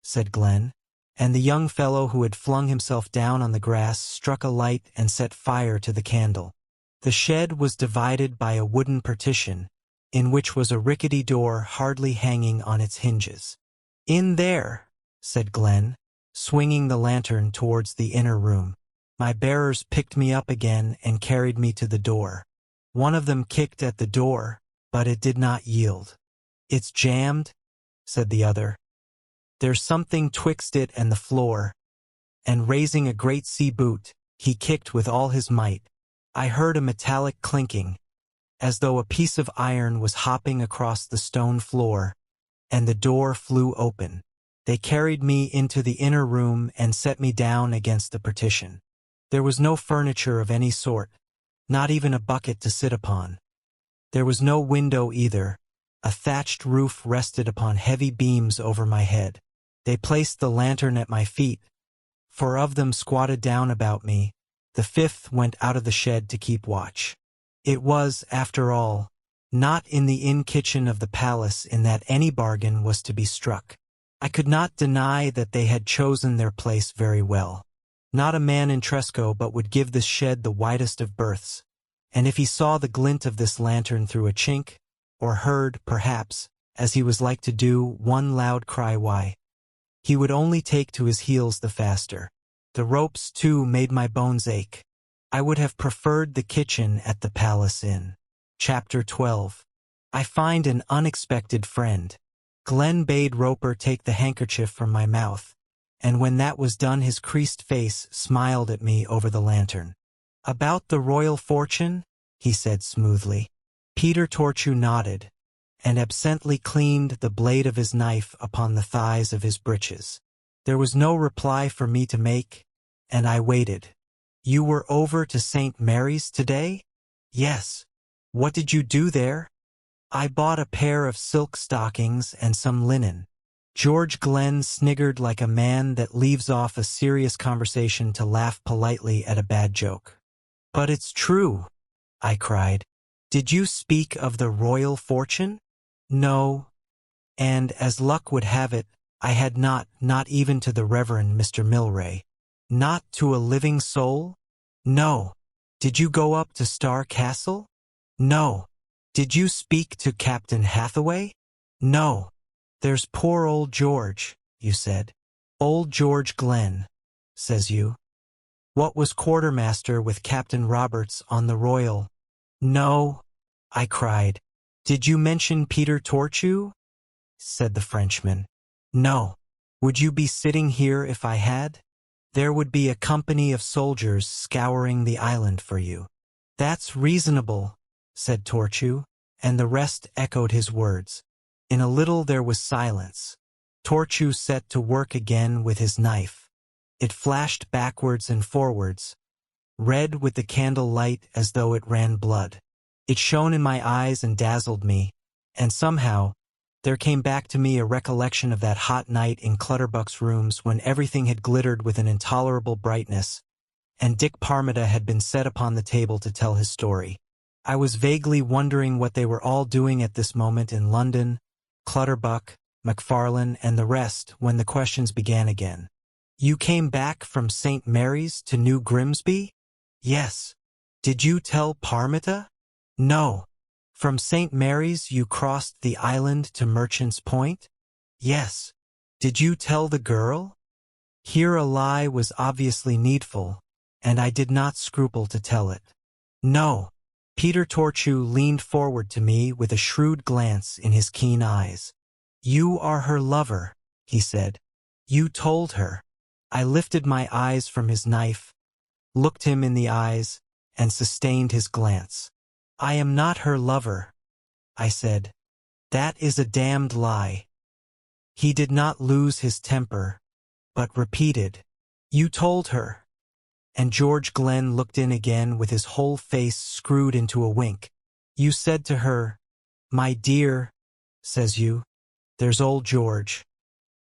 said Glenn, and the young fellow who had flung himself down on the grass struck a light and set fire to the candle. The shed was divided by a wooden partition, in which was a rickety door hardly hanging on its hinges. "In there," said Glenn, swinging the lantern towards the inner room. My bearers picked me up again and carried me to the door. One of them kicked at the door, but it did not yield. "It's jammed," said the other. "There's something twixt it and the floor, and raising a great sea boot, he kicked with all his might. I heard a metallic clinking, as though a piece of iron was hopping across the stone floor, and the door flew open. They carried me into the inner room and set me down against the partition. There was no furniture of any sort, not even a bucket to sit upon. There was no window either. A thatched roof rested upon heavy beams over my head. They placed the lantern at my feet. 4 of them squatted down about me. The 5th went out of the shed to keep watch. It was, after all, not in the inn kitchen of the palace in that any bargain was to be struck. I could not deny that they had chosen their place very well. Not a man in Tresco but would give this shed the widest of berths, and if he saw the glint of this lantern through a chink, or heard, perhaps, as he was like to do, one loud cry why, he would only take to his heels the faster. The ropes, too, made my bones ache. I would have preferred the kitchen at the Palace Inn. Chapter 12. I find an unexpected friend. Glenn bade Roper take the handkerchief from my mouth, and when that was done his creased face smiled at me over the lantern. "About the royal fortune?" he said smoothly. Peter Torchu nodded, and absently cleaned the blade of his knife upon the thighs of his breeches. There was no reply for me to make, and I waited. "You were over to St. Mary's today?" "Yes." "What did you do there?" "I bought a pair of silk stockings and some linen." George Glenn sniggered like a man that leaves off a serious conversation to laugh politely at a bad joke. "But it's true," I cried. "Did you speak of the royal fortune?" "No, and as luck would have it, I had not even to the Reverend Mr. Milray." "Not to a living soul?" "No." "Did you go up to Star Castle?" "No." "Did you speak to Captain Hathaway?" "No." "There's poor old George," you said. "Old George Glenn," says you. "What was quartermaster with Captain Roberts on the Royal?" "No," I cried. "Did you mention Peter Torchu?" said the Frenchman. "No." "Would you be sitting here if I had?" "There would be a company of soldiers scouring the island for you." "That's reasonable," said Torchu, and the rest echoed his words. In a little there was silence. Torchu set to work again with his knife. It flashed backwards and forwards, red with the candle light as though it ran blood. It shone in my eyes and dazzled me, and somehow there came back to me a recollection of that hot night in Clutterbuck's rooms when everything had glittered with an intolerable brightness, and Dick Parmita had been set upon the table to tell his story. I was vaguely wondering what they were all doing at this moment in London, Clutterbuck, Macfarlane, and the rest, when the questions began again. "You came back from St. Mary's to New Grimsby?" "Yes." "Did you tell Parmita?" "No." "From St. Mary's you crossed the island to Merchant's Point?" "Yes." "Did you tell the girl?" Here a lie was obviously needful, and I did not scruple to tell it. "No." Peter Torchu leaned forward to me with a shrewd glance in his keen eyes. "You are her lover," he said. "You told her." I lifted my eyes from his knife, looked him in the eyes, and sustained his glance. "I am not her lover," I said. "That is a damned lie." He did not lose his temper, but repeated, "You told her." And George Glenn looked in again with his whole face screwed into a wink. "You said to her, 'My dear,' says you, 'there's old George.'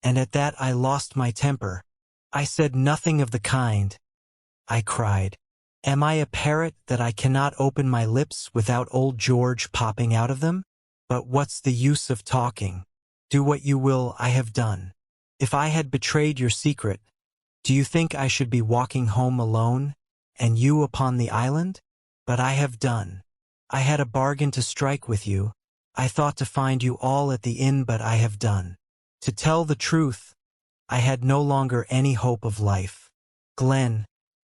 And at that I lost my temper. I said nothing of the kind," I cried. "Am I a parrot that I cannot open my lips without old George popping out of them? But what's the use of talking? Do what you will, I have done. If I had betrayed your secret, do you think I should be walking home alone, and you upon the island? But I have done. I had a bargain to strike with you. I thought to find you all at the inn, but I have done. To tell the truth, I had no longer any hope of life." Glenn,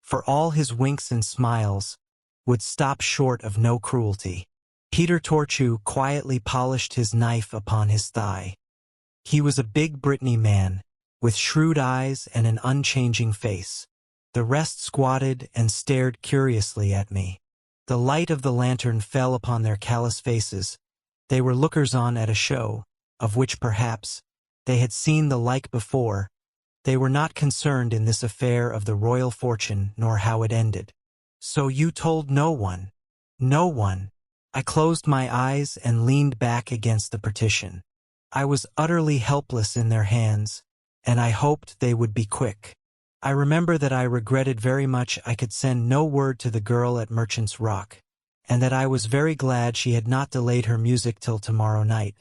for all his winks and smiles, would stop short of no cruelty. Peter Torchu quietly polished his knife upon his thigh. He was a big Brittany man, with shrewd eyes and an unchanging face. The rest squatted and stared curiously at me. The light of the lantern fell upon their callous faces. They were lookers-on at a show, of which perhaps they had seen the like before. They were not concerned in this affair of the royal fortune nor how it ended. "So you told no one?" "No one." I closed my eyes and leaned back against the partition. I was utterly helpless in their hands, and I hoped they would be quick. I remember that I regretted very much I could send no word to the girl at Merchant's Rock, and that I was very glad she had not delayed her music till tomorrow night.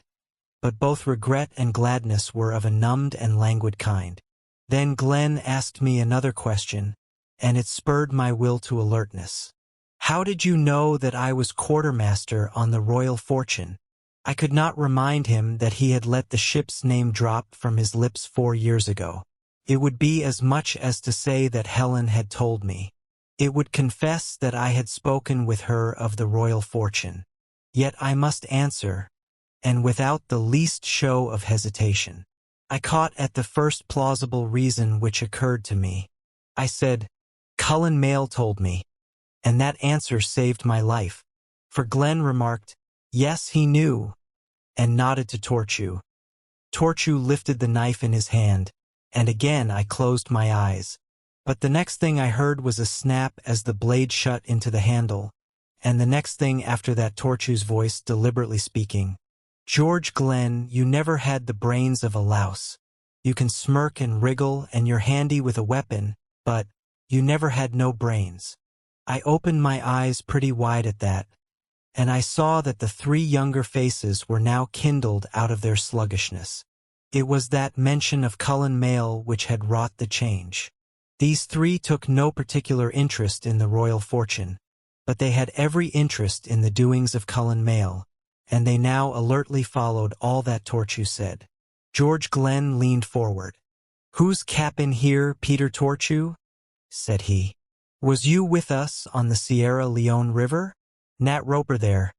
But both regret and gladness were of a numbed and languid kind. Then Glenn asked me another question, and it spurred my will to alertness. "How did you know that I was quartermaster on the Royal Fortune?" I could not remind him that he had let the ship's name drop from his lips 4 years ago. It would be as much as to say that Helen had told me. It would confess that I had spoken with her of the Royal Fortune. Yet I must answer, and without the least show of hesitation. I caught at the first plausible reason which occurred to me. I said, "Cullen Mayle told me," and that answer saved my life, for Glenn remarked, "Yes, he knew," and nodded to Torchu. Torchu lifted the knife in his hand, and again I closed my eyes. But the next thing I heard was a snap as the blade shut into the handle, and the next thing after that Torchu's voice deliberately speaking. "George Glenn, you never had the brains of a louse. You can smirk and wriggle and you're handy with a weapon, but you never had no brains." I opened my eyes pretty wide at that, and I saw that the 3 younger faces were now kindled out of their sluggishness. It was that mention of Cullen Mayle which had wrought the change. These 3 took no particular interest in the royal fortune, but they had every interest in the doings of Cullen Mayle, and they now alertly followed all that Torchu said. George Glenn leaned forward. "Who's cap'n here, Peter Torchu?" said he. "Was you with us on the Sierra Leone River? Nat Roper there.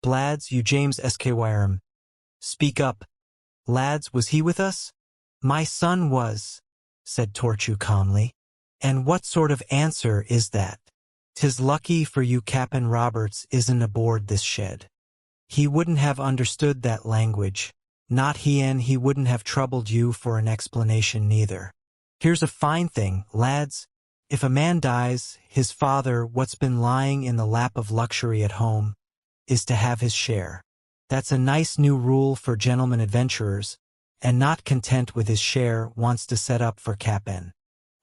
Blads, you James Esquire. Speak up. Lads, was he with us?" "My son was," said Torchu calmly. "And what sort of answer is that? 'Tis lucky for you Cap'n Roberts isn't aboard this shed. He wouldn't have understood that language. Not he, and he wouldn't have troubled you for an explanation neither. Here's a fine thing, lads. If a man dies, his father, what's been lying in the lap of luxury at home, is to have his share. That's a nice new rule for gentlemen adventurers, and not content with his share wants to set up for Cap'n.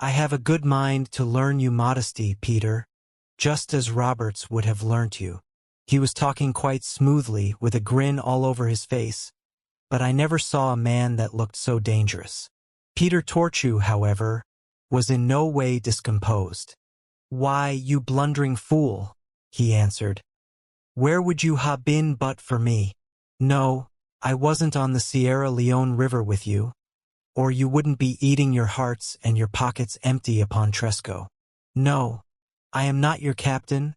I have a good mind to learn you modesty, Peter, just as Roberts would have learnt you." He was talking quite smoothly, with a grin all over his face, but I never saw a man that looked so dangerous. Peter Torchu, however, was in no way discomposed. "Why, you blundering fool," he answered. "Where would you ha' been but for me? No, I wasn't on the Sierra Leone River with you, or you wouldn't be eating your hearts and your pockets empty upon Tresco. No, I am not your captain,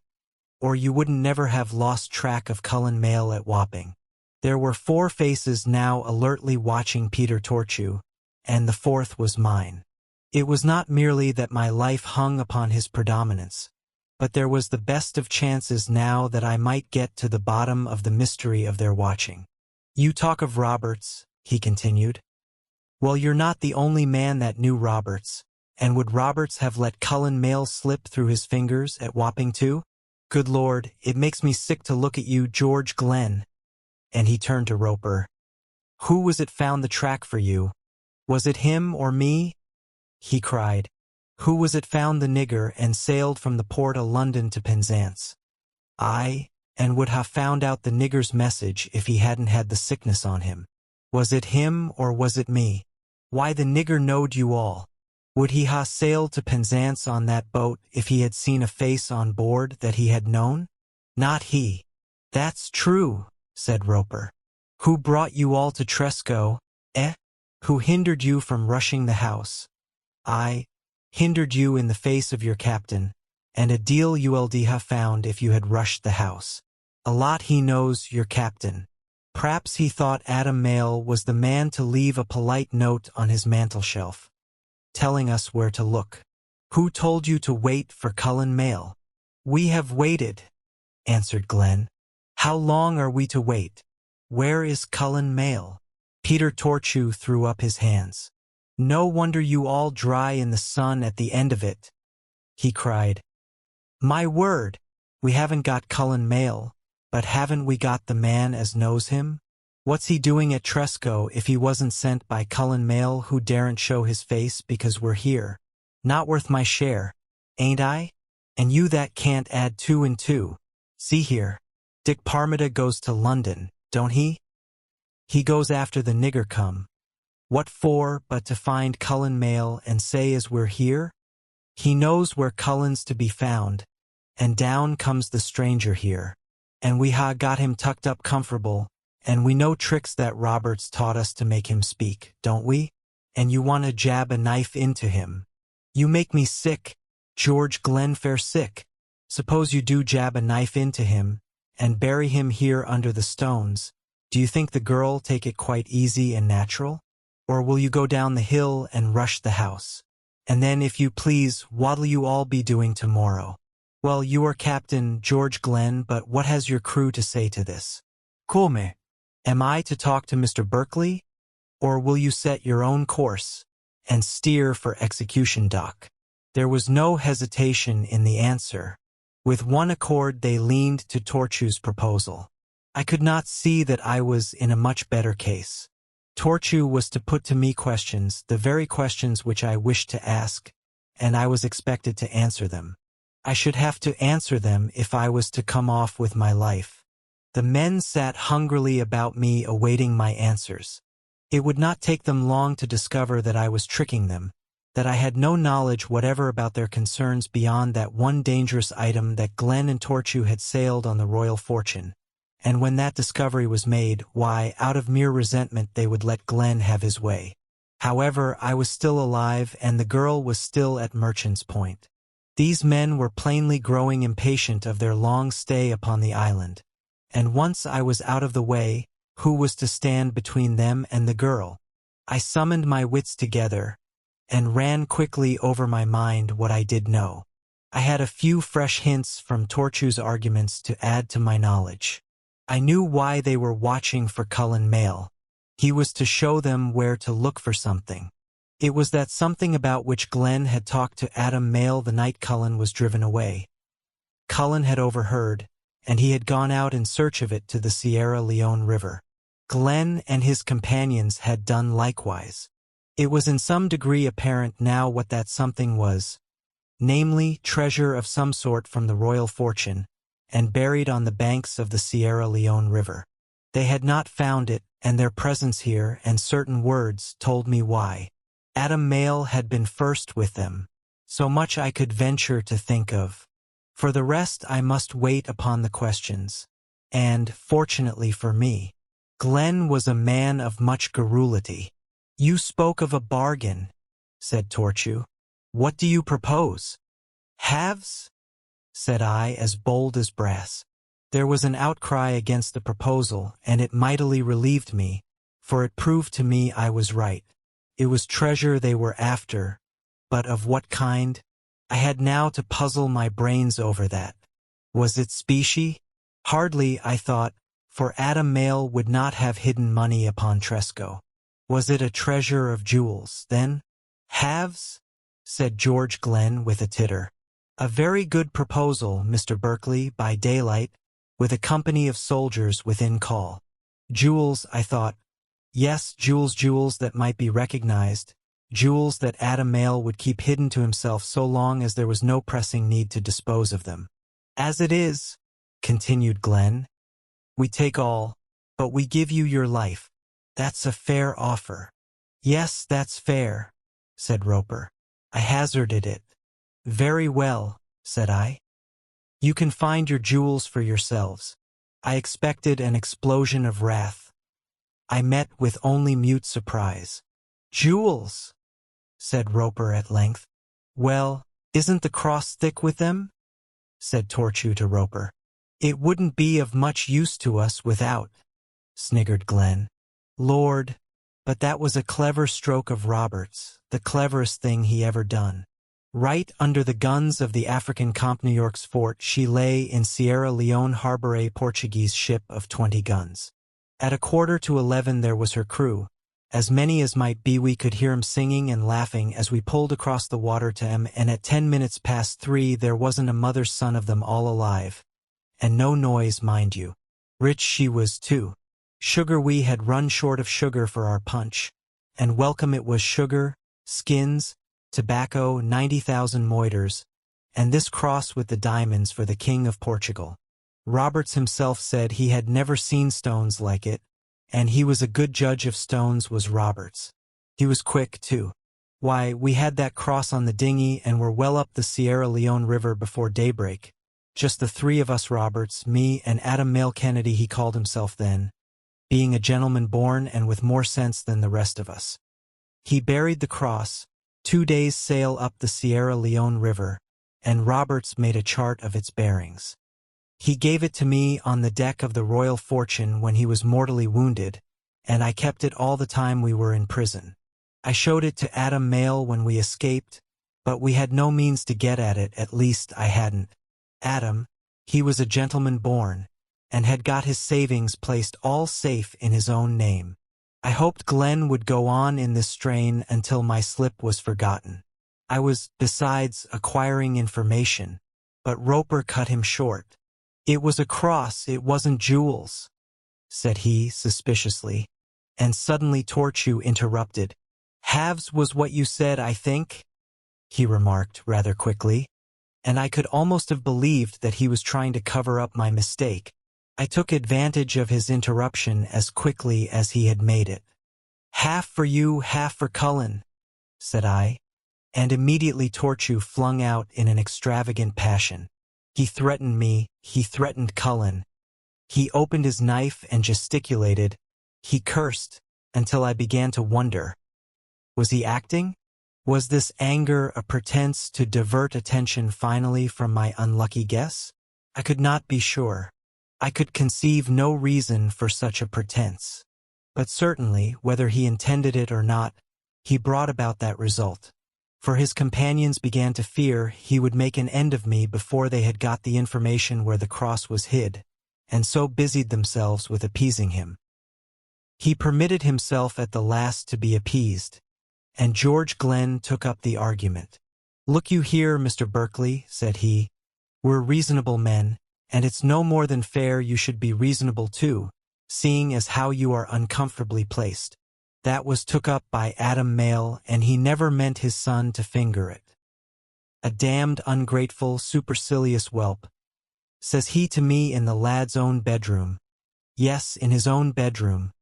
or you wouldn't never have lost track of Cullen Mayle at Wapping." There were 4 faces now alertly watching Peter Torchu, and the 4th was mine. It was not merely that my life hung upon his predominance, but there was the best of chances now that I might get to the bottom of the mystery of their watching. "You talk of Roberts," he continued. "Well, you're not the only man that knew Roberts, and would Roberts have let Cullen Mayle slip through his fingers at Wapping too? Good Lord, it makes me sick to look at you, George Glenn." And he turned to Roper. "Who was it found the track for you? Was it him or me?" he cried. "Who was it found the nigger and sailed from the port of London to Penzance? Aye, and would ha' found out the nigger's message if he hadn't had the sickness on him. Was it him or was it me? Why, the nigger knowed you all. Would he ha' sailed to Penzance on that boat if he had seen a face on board that he had known? Not he." "That's true," said Roper. "Who brought you all to Tresco, eh? Who hindered you from rushing the house? Aye, hindered you in the face of your captain, and a deal you'd ha' found if you had rushed the house. A lot he knows your captain. Perhaps he thought Adam Mayle was the man to leave a polite note on his mantelshelf, telling us where to look. Who told you to wait for Cullen Mayle? We have waited, answered Glenn. How long are we to wait? Where is Cullen Mayle? Peter Torchew threw up his hands. No wonder you all dry in the sun at the end of it, he cried. My word, we haven't got Cullen Mayle, but haven't we got the man as knows him? What's he doing at Tresco if he wasn't sent by Cullen Mayle who daren't show his face because we're here? Not worth my share, ain't I? And you that can't add 2 and 2. See here, Dick Parmita goes to London, don't he? He goes after the nigger come. What for but to find Cullen Mayle and say as we're here? He knows where Cullen's to be found, and down comes the stranger here. And we ha got him tucked up comfortable, and we know tricks that Roberts taught us to make him speak, don't we? And you want to jab a knife into him. You make me sick, George Glenn fair sick. Suppose you do jab a knife into him, and bury him here under the stones. Do you think the girl take it quite easy and natural? Or will you go down the hill and rush the house? And then, if you please, what'll you all be doing tomorrow? Well, you are Captain George Glenn, but what has your crew to say to this? Come, am I to talk to Mr. Berkeley? Or will you set your own course and steer for execution dock? There was no hesitation in the answer. With one accord they leaned to Torchew's proposal. I could not see that I was in a much better case. Torchew was to put to me questions, the very questions which I wished to ask, and I was expected to answer them. I should have to answer them if I was to come off with my life. The men sat hungrily about me awaiting my answers. It would not take them long to discover that I was tricking them, that I had no knowledge whatever about their concerns beyond that one dangerous item that Glenn and Torchew had sailed on the Royal Fortune. And when that discovery was made, why, out of mere resentment they would let Glenn have his way. However, I was still alive, and the girl was still at Merchant's Point. These men were plainly growing impatient of their long stay upon the island, and once I was out of the way, who was to stand between them and the girl? I summoned my wits together, and ran quickly over my mind what I did know. I had a few fresh hints from Torchew's arguments to add to my knowledge. I knew why they were watching for Cullen Mayle. He was to show them where to look for something. It was that something about which Glenn had talked to Adam Mayle the night Cullen was driven away. Cullen had overheard, and he had gone out in search of it to the Sierra Leone River. Glenn and his companions had done likewise. It was in some degree apparent now what that something was, namely, treasure of some sort from the Royal Fortune, and buried on the banks of the Sierra Leone River. They had not found it, and their presence here and certain words told me why. Adam Mayle had been first with them. So much I could venture to think of. For the rest I must wait upon the questions. And, fortunately for me, Glenn was a man of much garrulity. You spoke of a bargain, said Torchew. What do you propose? Halves? Said I, as bold as brass. There was an outcry against the proposal, and it mightily relieved me, for it proved to me I was right. It was treasure they were after, but of what kind? I had now to puzzle my brains over that. Was it specie? Hardly, I thought, for Adam Mayle would not have hidden money upon Tresco. Was it a treasure of jewels, then? Halves? Said George Glenn with a titter. A very good proposal, Mr. Berkeley, by daylight, with a company of soldiers within call. Jewels, I thought. Yes, jewels that might be recognized, jewels that Adam Mayle would keep hidden to himself so long as there was no pressing need to dispose of them. As it is, continued Glenn, we take all, but we give you your life. That's a fair offer. Yes, that's fair, said Roper. I hazarded it. Very well, said I. You can find your jewels for yourselves. I expected an explosion of wrath. I met with only mute surprise. Jewels, said Roper at length. Well, isn't the cross thick with them? Said Torchew to Roper. It wouldn't be of much use to us without, sniggered Glenn. Lord, but that was a clever stroke of Robert's, the cleverest thing he ever done. Right under the guns of the African Comp New York's fort she lay in Sierra Leone harbor, a Portuguese ship of 20 guns. At 11:15 there was her crew, as many as might be. We could hear 'em singing and laughing as we pulled across the water to 'em, and at 3 there wasn't a mother's son of them all alive. And no noise, mind you. Rich she was too. Sugar, we had run short of sugar for our punch. And welcome it was: sugar, skins, tobacco, 90,000 moiders, and this cross with the diamonds for the King of Portugal. Roberts himself said he had never seen stones like it, and he was a good judge of stones, was Roberts. He was quick, too. Why, we had that cross on the dinghy and were well up the Sierra Leone River before daybreak. Just the three of us, Roberts, me, and Adam Mail Kennedy, he called himself then, being a gentleman born and with more sense than the rest of us. He buried the cross, 2 days' sail up the Sierra Leone River, and Roberts made a chart of its bearings. He gave it to me on the deck of the Royal Fortune when he was mortally wounded, and I kept it all the time we were in prison. I showed it to Adam Mail when we escaped, but we had no means to get at it, at least I hadn't. Adam, he was a gentleman born, and had got his savings placed all safe in his own name. I hoped Glenn would go on in this strain until my slip was forgotten. I was, besides, acquiring information, but Roper cut him short. It was a cross, it wasn't jewels, said he suspiciously, and suddenly Torchu interrupted. Halves was what you said, I think, he remarked rather quickly, and I could almost have believed that he was trying to cover up my mistake. I took advantage of his interruption as quickly as he had made it. Half for you, half for Cullen, said I, and immediately Torchu flung out in an extravagant passion. He threatened me, he threatened Cullen. He opened his knife and gesticulated. He cursed, until I began to wonder. Was he acting? Was this anger a pretense to divert attention finally from my unlucky guess? I could not be sure. I could conceive no reason for such a pretense. But certainly, whether he intended it or not, he brought about that result. For his companions began to fear he would make an end of me before they had got the information where the cross was hid, and so busied themselves with appeasing him. He permitted himself at the last to be appeased, and George Glenn took up the argument. Look you here, Mr. Berkeley, said he, we're reasonable men, and it's no more than fair you should be reasonable too, seeing as how you are uncomfortably placed. That was took up by Adam Mail, and he never meant his son to finger it. A damned ungrateful, supercilious whelp, says he to me in the lad's own bedroom. Yes, in his own bedroom,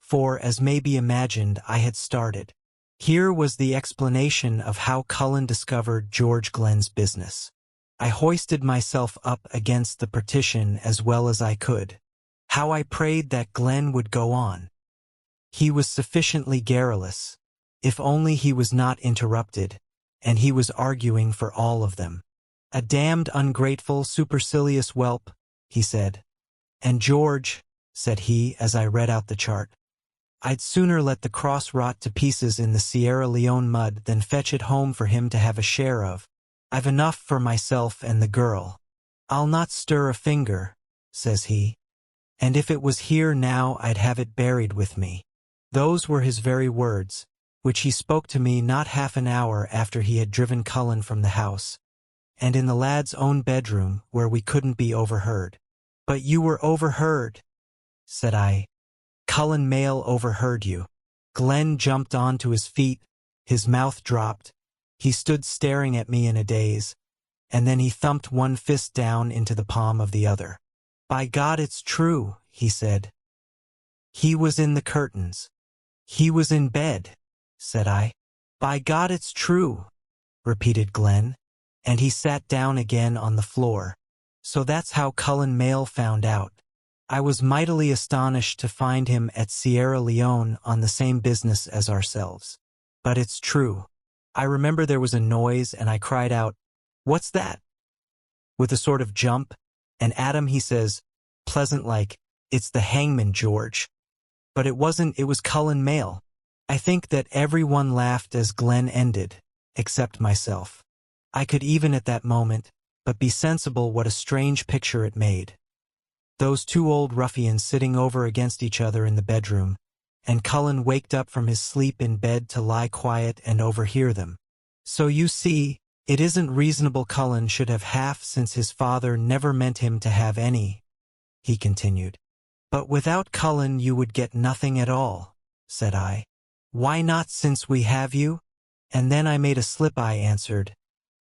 for, as may be imagined, I had started. Here was the explanation of how Cullen discovered George Glenn's business. I hoisted myself up against the partition as well as I could. How I prayed that Glenn would go on. He was sufficiently garrulous, if only he was not interrupted, and he was arguing for all of them. A damned ungrateful, supercilious whelp, he said. And George, said he as I read out the chart, I'd sooner let the cross rot to pieces in the Sierra Leone mud than fetch it home for him to have a share of. I've enough for myself and the girl. I'll not stir a finger, says he. And if it was here now, I'd have it buried with me. Those were his very words, which he spoke to me not half an hour after he had driven Cullen from the house, and in the lad's own bedroom where we couldn't be overheard. But you were overheard, said I. Cullen Mail overheard you. Glenn jumped on to his feet, his mouth dropped. He stood staring at me in a daze, and then he thumped one fist down into the palm of the other. By God, it's true, he said. He was in the curtains. He was in bed, said I. By God, it's true, repeated Glenn, and he sat down again on the floor. So that's how Cullen Mail found out. I was mightily astonished to find him at Sierra Leone on the same business as ourselves. But it's true. I remember there was a noise and I cried out, "What's that?" with a sort of jump, and Adam, he says, pleasant like, "It's the hangman, George." But it wasn't, it was Cullen Mayle. I think that everyone laughed as Glenn ended, except myself. I could even at that moment, but be sensible what a strange picture it made. Those two old ruffians sitting over against each other in the bedroom, and Cullen waked up from his sleep in bed to lie quiet and overhear them. So you see, it isn't reasonable Cullen should have half since his father never meant him to have any, he continued. But without Cullen you would get nothing at all, said I. Why not since we have you? And then I made a slip, I answered.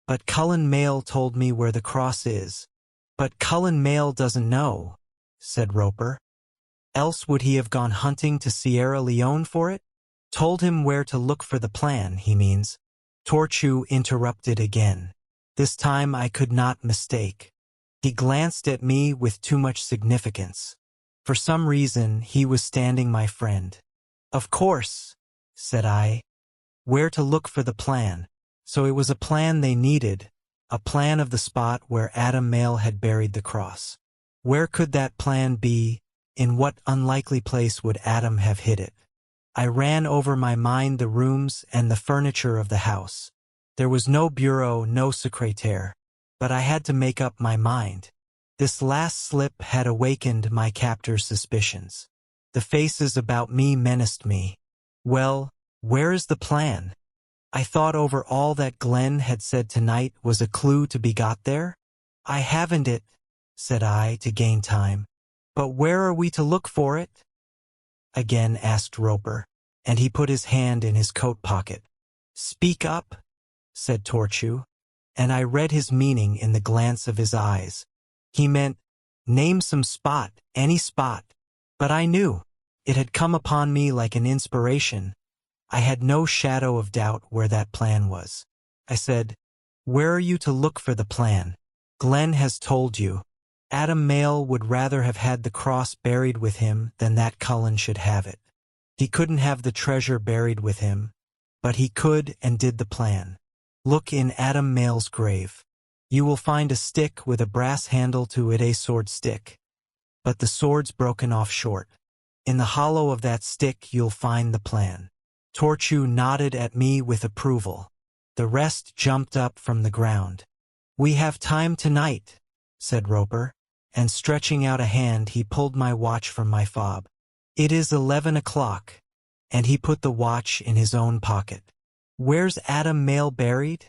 But Cullen Mayle told me where the cross is. But Cullen Mayle doesn't know, said Roper. Else would he have gone hunting to Sierra Leone for it? Told him where to look for the plan, he means. Torchu interrupted again. This time I could not mistake. He glanced at me with too much significance. For some reason he was standing my friend. Of course, said I. Where to look for the plan. So it was a plan they needed, a plan of the spot where Adam Mayle had buried the cross. Where could that plan be? In what unlikely place would Adam have hid it? I ran over my mind the rooms and the furniture of the house. There was no bureau, no secrétaire. But I had to make up my mind. This last slip had awakened my captor's suspicions. The faces about me menaced me. Well, where is the plan? I thought over all that Glenn had said tonight was a clue to be got there. I haven't it, said I to gain time. But where are we to look for it? Again asked Roper, and he put his hand in his coat pocket. Speak up, said Torchu, and I read his meaning in the glance of his eyes. He meant, name some spot, any spot. But I knew. It had come upon me like an inspiration. I had no shadow of doubt where that plan was. I said, where are you to look for the plan? Glenn has told you. Adam Mayle would rather have had the cross buried with him than that Cullen should have it. He couldn't have the treasure buried with him, but he could and did the plan. Look in Adam Mayle's grave. You will find a stick with a brass handle to it, a sword stick. But the sword's broken off short. In the hollow of that stick you'll find the plan. Torchu nodded at me with approval. The rest jumped up from the ground. We have time tonight, said Roper, and stretching out a hand he pulled my watch from my fob. It is 11 o'clock, and he put the watch in his own pocket. Where's Adam Mayle buried?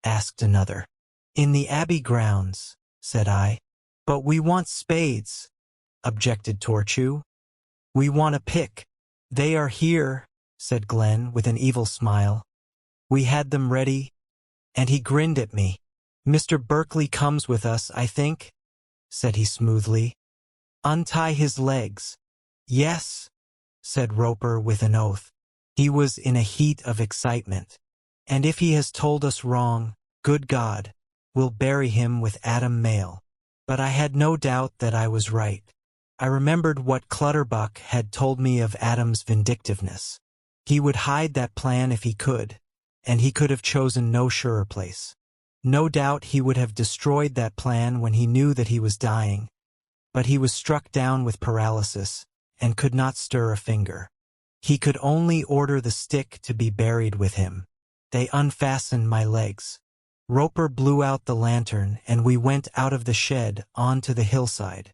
Asked another. In the Abbey grounds, said I. But we want spades, objected Torchu. We want a pick. They are here, said Glenn with an evil smile. We had them ready, and he grinned at me. Mr. Berkeley comes with us, I think, said he smoothly. Untie his legs. Yes, said Roper with an oath. He was in a heat of excitement. And if he has told us wrong, good God, we'll bury him with Adam Mayle. But I had no doubt that I was right. I remembered what Clutterbuck had told me of Adam's vindictiveness. He would hide that plan if he could, and he could have chosen no surer place. No doubt he would have destroyed that plan when he knew that he was dying, but he was struck down with paralysis and could not stir a finger. He could only order the stick to be buried with him. They unfastened my legs. Roper blew out the lantern, and we went out of the shed onto the hillside.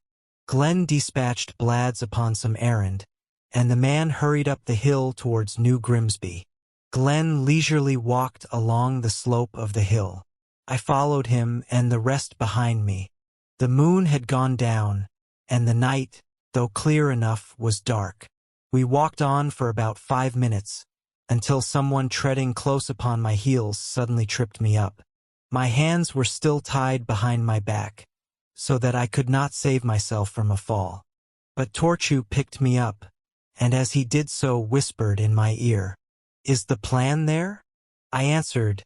Glenn dispatched Blads upon some errand, and the man hurried up the hill towards New Grimsby. Glenn leisurely walked along the slope of the hill. I followed him and the rest behind me. The moon had gone down, and the night, though clear enough, was dark. We walked on for about 5 minutes, until someone treading close upon my heels suddenly tripped me up. My hands were still tied behind my back, so that I could not save myself from a fall. But Torchu picked me up, and as he did so whispered in my ear, "Is the plan there?" I answered,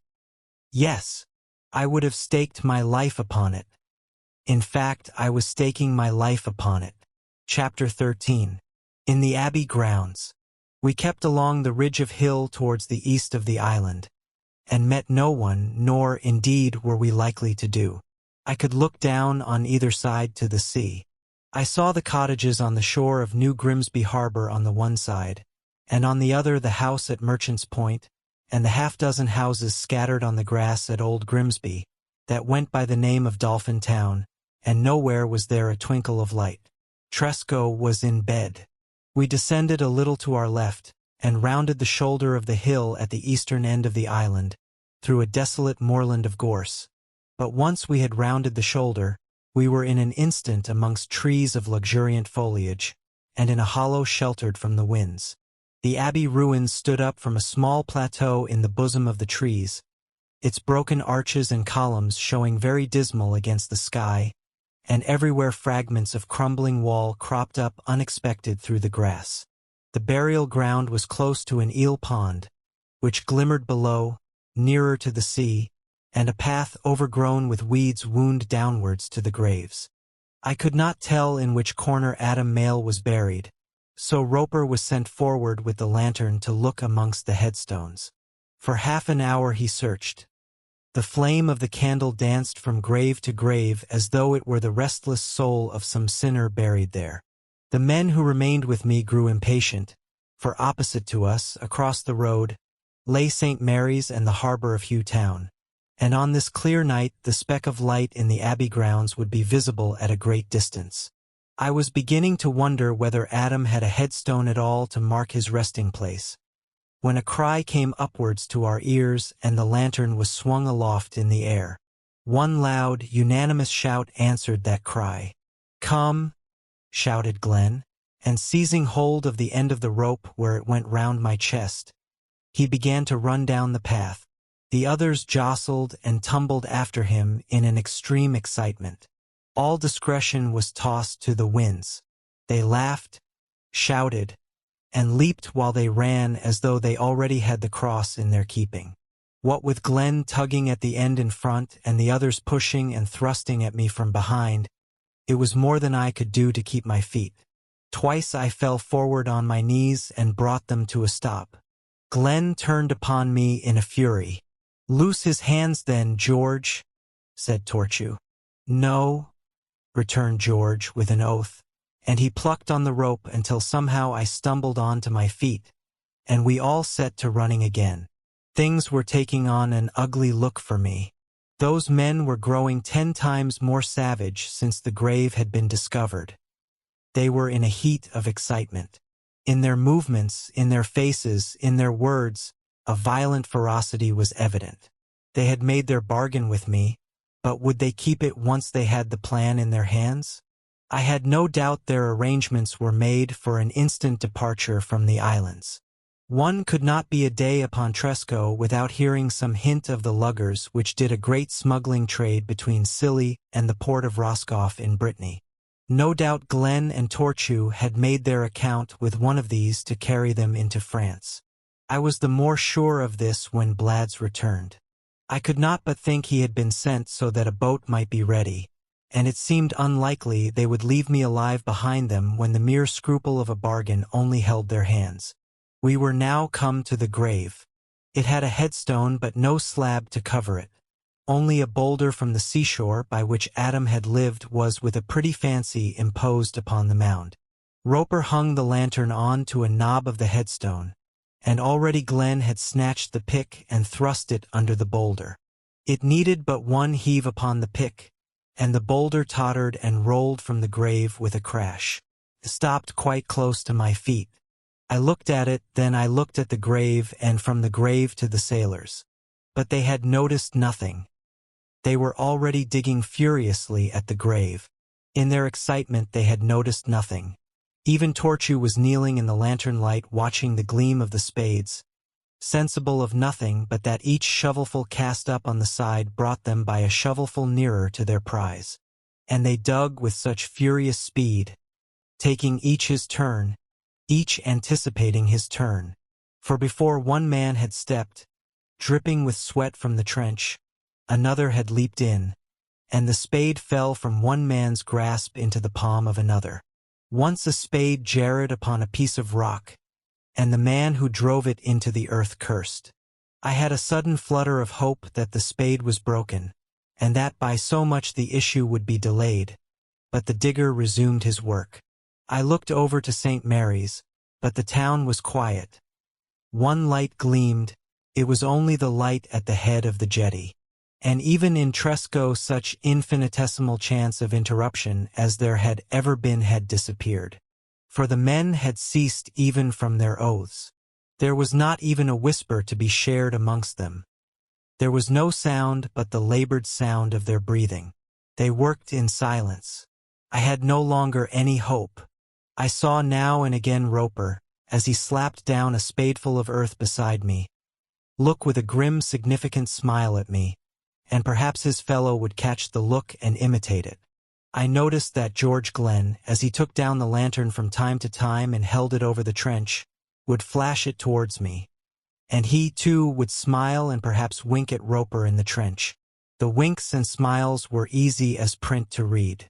"Yes. I would have staked my life upon it." In fact, I was staking my life upon it. Chapter 13. In the Abbey grounds. We kept along the ridge of hill towards the east of the island, and met no one, nor, indeed, were we likely to do. I could look down on either side to the sea. I saw the cottages on the shore of New Grimsby Harbor on the one side, and on the other the house at Merchant's Point, and the half-dozen houses scattered on the grass at Old Grimsby, that went by the name of Dolphin Town, and nowhere was there a twinkle of light. Tresco was in bed. We descended a little to our left, and rounded the shoulder of the hill at the eastern end of the island, through a desolate moorland of gorse. But once we had rounded the shoulder, we were in an instant amongst trees of luxuriant foliage, and in a hollow sheltered from the winds. The abbey ruins stood up from a small plateau in the bosom of the trees, its broken arches and columns showing very dismal against the sky, and everywhere fragments of crumbling wall cropped up unexpected through the grass. The burial ground was close to an eel pond, which glimmered below, nearer to the sea, and a path overgrown with weeds wound downwards to the graves. I could not tell in which corner Adam Mayle was buried, so Roper was sent forward with the lantern to look amongst the headstones. For half an hour he searched. The flame of the candle danced from grave to grave as though it were the restless soul of some sinner buried there. The men who remained with me grew impatient, for opposite to us, across the road, lay St. Mary's and the harbor of Hugh Town, and on this clear night the speck of light in the abbey grounds would be visible at a great distance. I was beginning to wonder whether Adam had a headstone at all to mark his resting place, when a cry came upwards to our ears and the lantern was swung aloft in the air. One loud, unanimous shout answered that cry. "Come!" shouted Glenn, and seizing hold of the end of the rope where it went round my chest, he began to run down the path. The others jostled and tumbled after him in an extreme excitement. All discretion was tossed to the winds. They laughed, shouted, and leaped while they ran as though they already had the cross in their keeping. What with Glenn tugging at the end in front and the others pushing and thrusting at me from behind, it was more than I could do to keep my feet. Twice I fell forward on my knees and brought them to a stop. Glenn turned upon me in a fury. "Loose his hands then, George," said Torchu. "No," returned George with an oath, and he plucked on the rope until somehow I stumbled on to my feet, and we all set to running again. Things were taking on an ugly look for me. Those men were growing 10 times more savage since the grave had been discovered. They were in a heat of excitement. In their movements, in their faces, in their words, a violent ferocity was evident. They had made their bargain with me, but would they keep it once they had the plan in their hands? I had no doubt their arrangements were made for an instant departure from the islands. One could not be a day upon Tresco without hearing some hint of the luggers which did a great smuggling trade between Scilly and the port of Roscoff in Brittany. No doubt Glenn and Torchu had made their account with one of these to carry them into France. I was the more sure of this when Blads returned. I could not but think he had been sent so that a boat might be ready, and it seemed unlikely they would leave me alive behind them when the mere scruple of a bargain only held their hands. We were now come to the grave. It had a headstone but no slab to cover it. Only a boulder from the seashore by which Adam had lived was with a pretty fancy imposed upon the mound. Roper hung the lantern on to a knob of the headstone, and already Glenn had snatched the pick and thrust it under the boulder. It needed but one heave upon the pick, and the boulder tottered and rolled from the grave with a crash. It stopped quite close to my feet. I looked at it, then I looked at the grave, and from the grave to the sailors. But they had noticed nothing. They were already digging furiously at the grave. In their excitement they had noticed nothing. Even Torchu was kneeling in the lantern light watching the gleam of the spades, sensible of nothing but that each shovelful cast up on the side brought them by a shovelful nearer to their prize. And they dug with such furious speed, taking each his turn, each anticipating his turn. For before one man had stepped, dripping with sweat from the trench, another had leaped in, and the spade fell from one man's grasp into the palm of another. Once a spade jarred upon a piece of rock, and the man who drove it into the earth cursed. I had a sudden flutter of hope that the spade was broken, and that by so much the issue would be delayed. but the digger resumed his work. I looked over to St. Mary's, but the town was quiet. One light gleamed. It was only the light at the head of the jetty. And even in Tresco such infinitesimal chance of interruption as there had ever been had disappeared. For the men had ceased even from their oaths. There was not even a whisper to be shared amongst them. There was no sound but the labored sound of their breathing. They worked in silence. I had no longer any hope. I saw now and again Roper, as he slapped down a spadeful of earth beside me, look with a grim significant smile at me, and perhaps his fellow would catch the look and imitate it. I noticed that George Glenn, as he took down the lantern from time to time and held it over the trench, would flash it towards me. And he, too, would smile and perhaps wink at Roper in the trench. The winks and smiles were easy as print to read.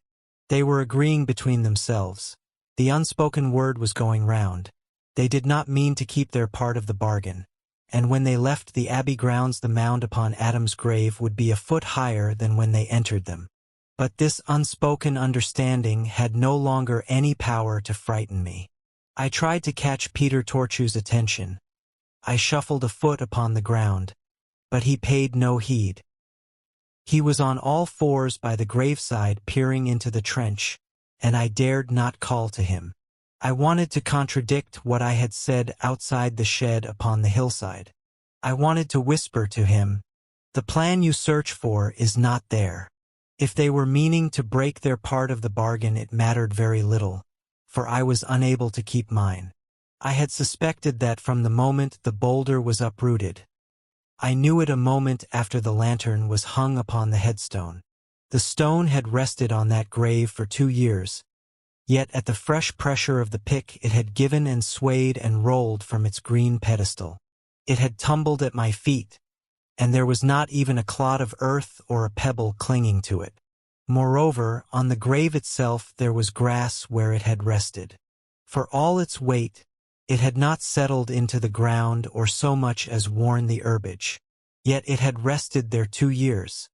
They were agreeing between themselves. The unspoken word was going round. They did not mean to keep their part of the bargain. And when they left the abbey grounds, the mound upon Adam's grave would be a foot higher than when they entered them. But this unspoken understanding had no longer any power to frighten me. I tried to catch Peter Torchu's attention. I shuffled a foot upon the ground, but he paid no heed. He was on all fours by the graveside peering into the trench, and I dared not call to him. I wanted to contradict what I had said outside the shed upon the hillside. I wanted to whisper to him, "The plan you search for is not there." If they were meaning to break their part of the bargain, it mattered very little, for I was unable to keep mine. I had suspected that from the moment the boulder was uprooted. I knew it a moment after the lantern was hung upon the headstone. The stone had rested on that grave for 2 years, yet at the fresh pressure of the pick it had given and swayed and rolled from its green pedestal. It had tumbled at my feet, and there was not even a clod of earth or a pebble clinging to it. Moreover, on the grave itself there was grass where it had rested. For all its weight, it had not settled into the ground or so much as worn the herbage. Yet it had rested there 2 years.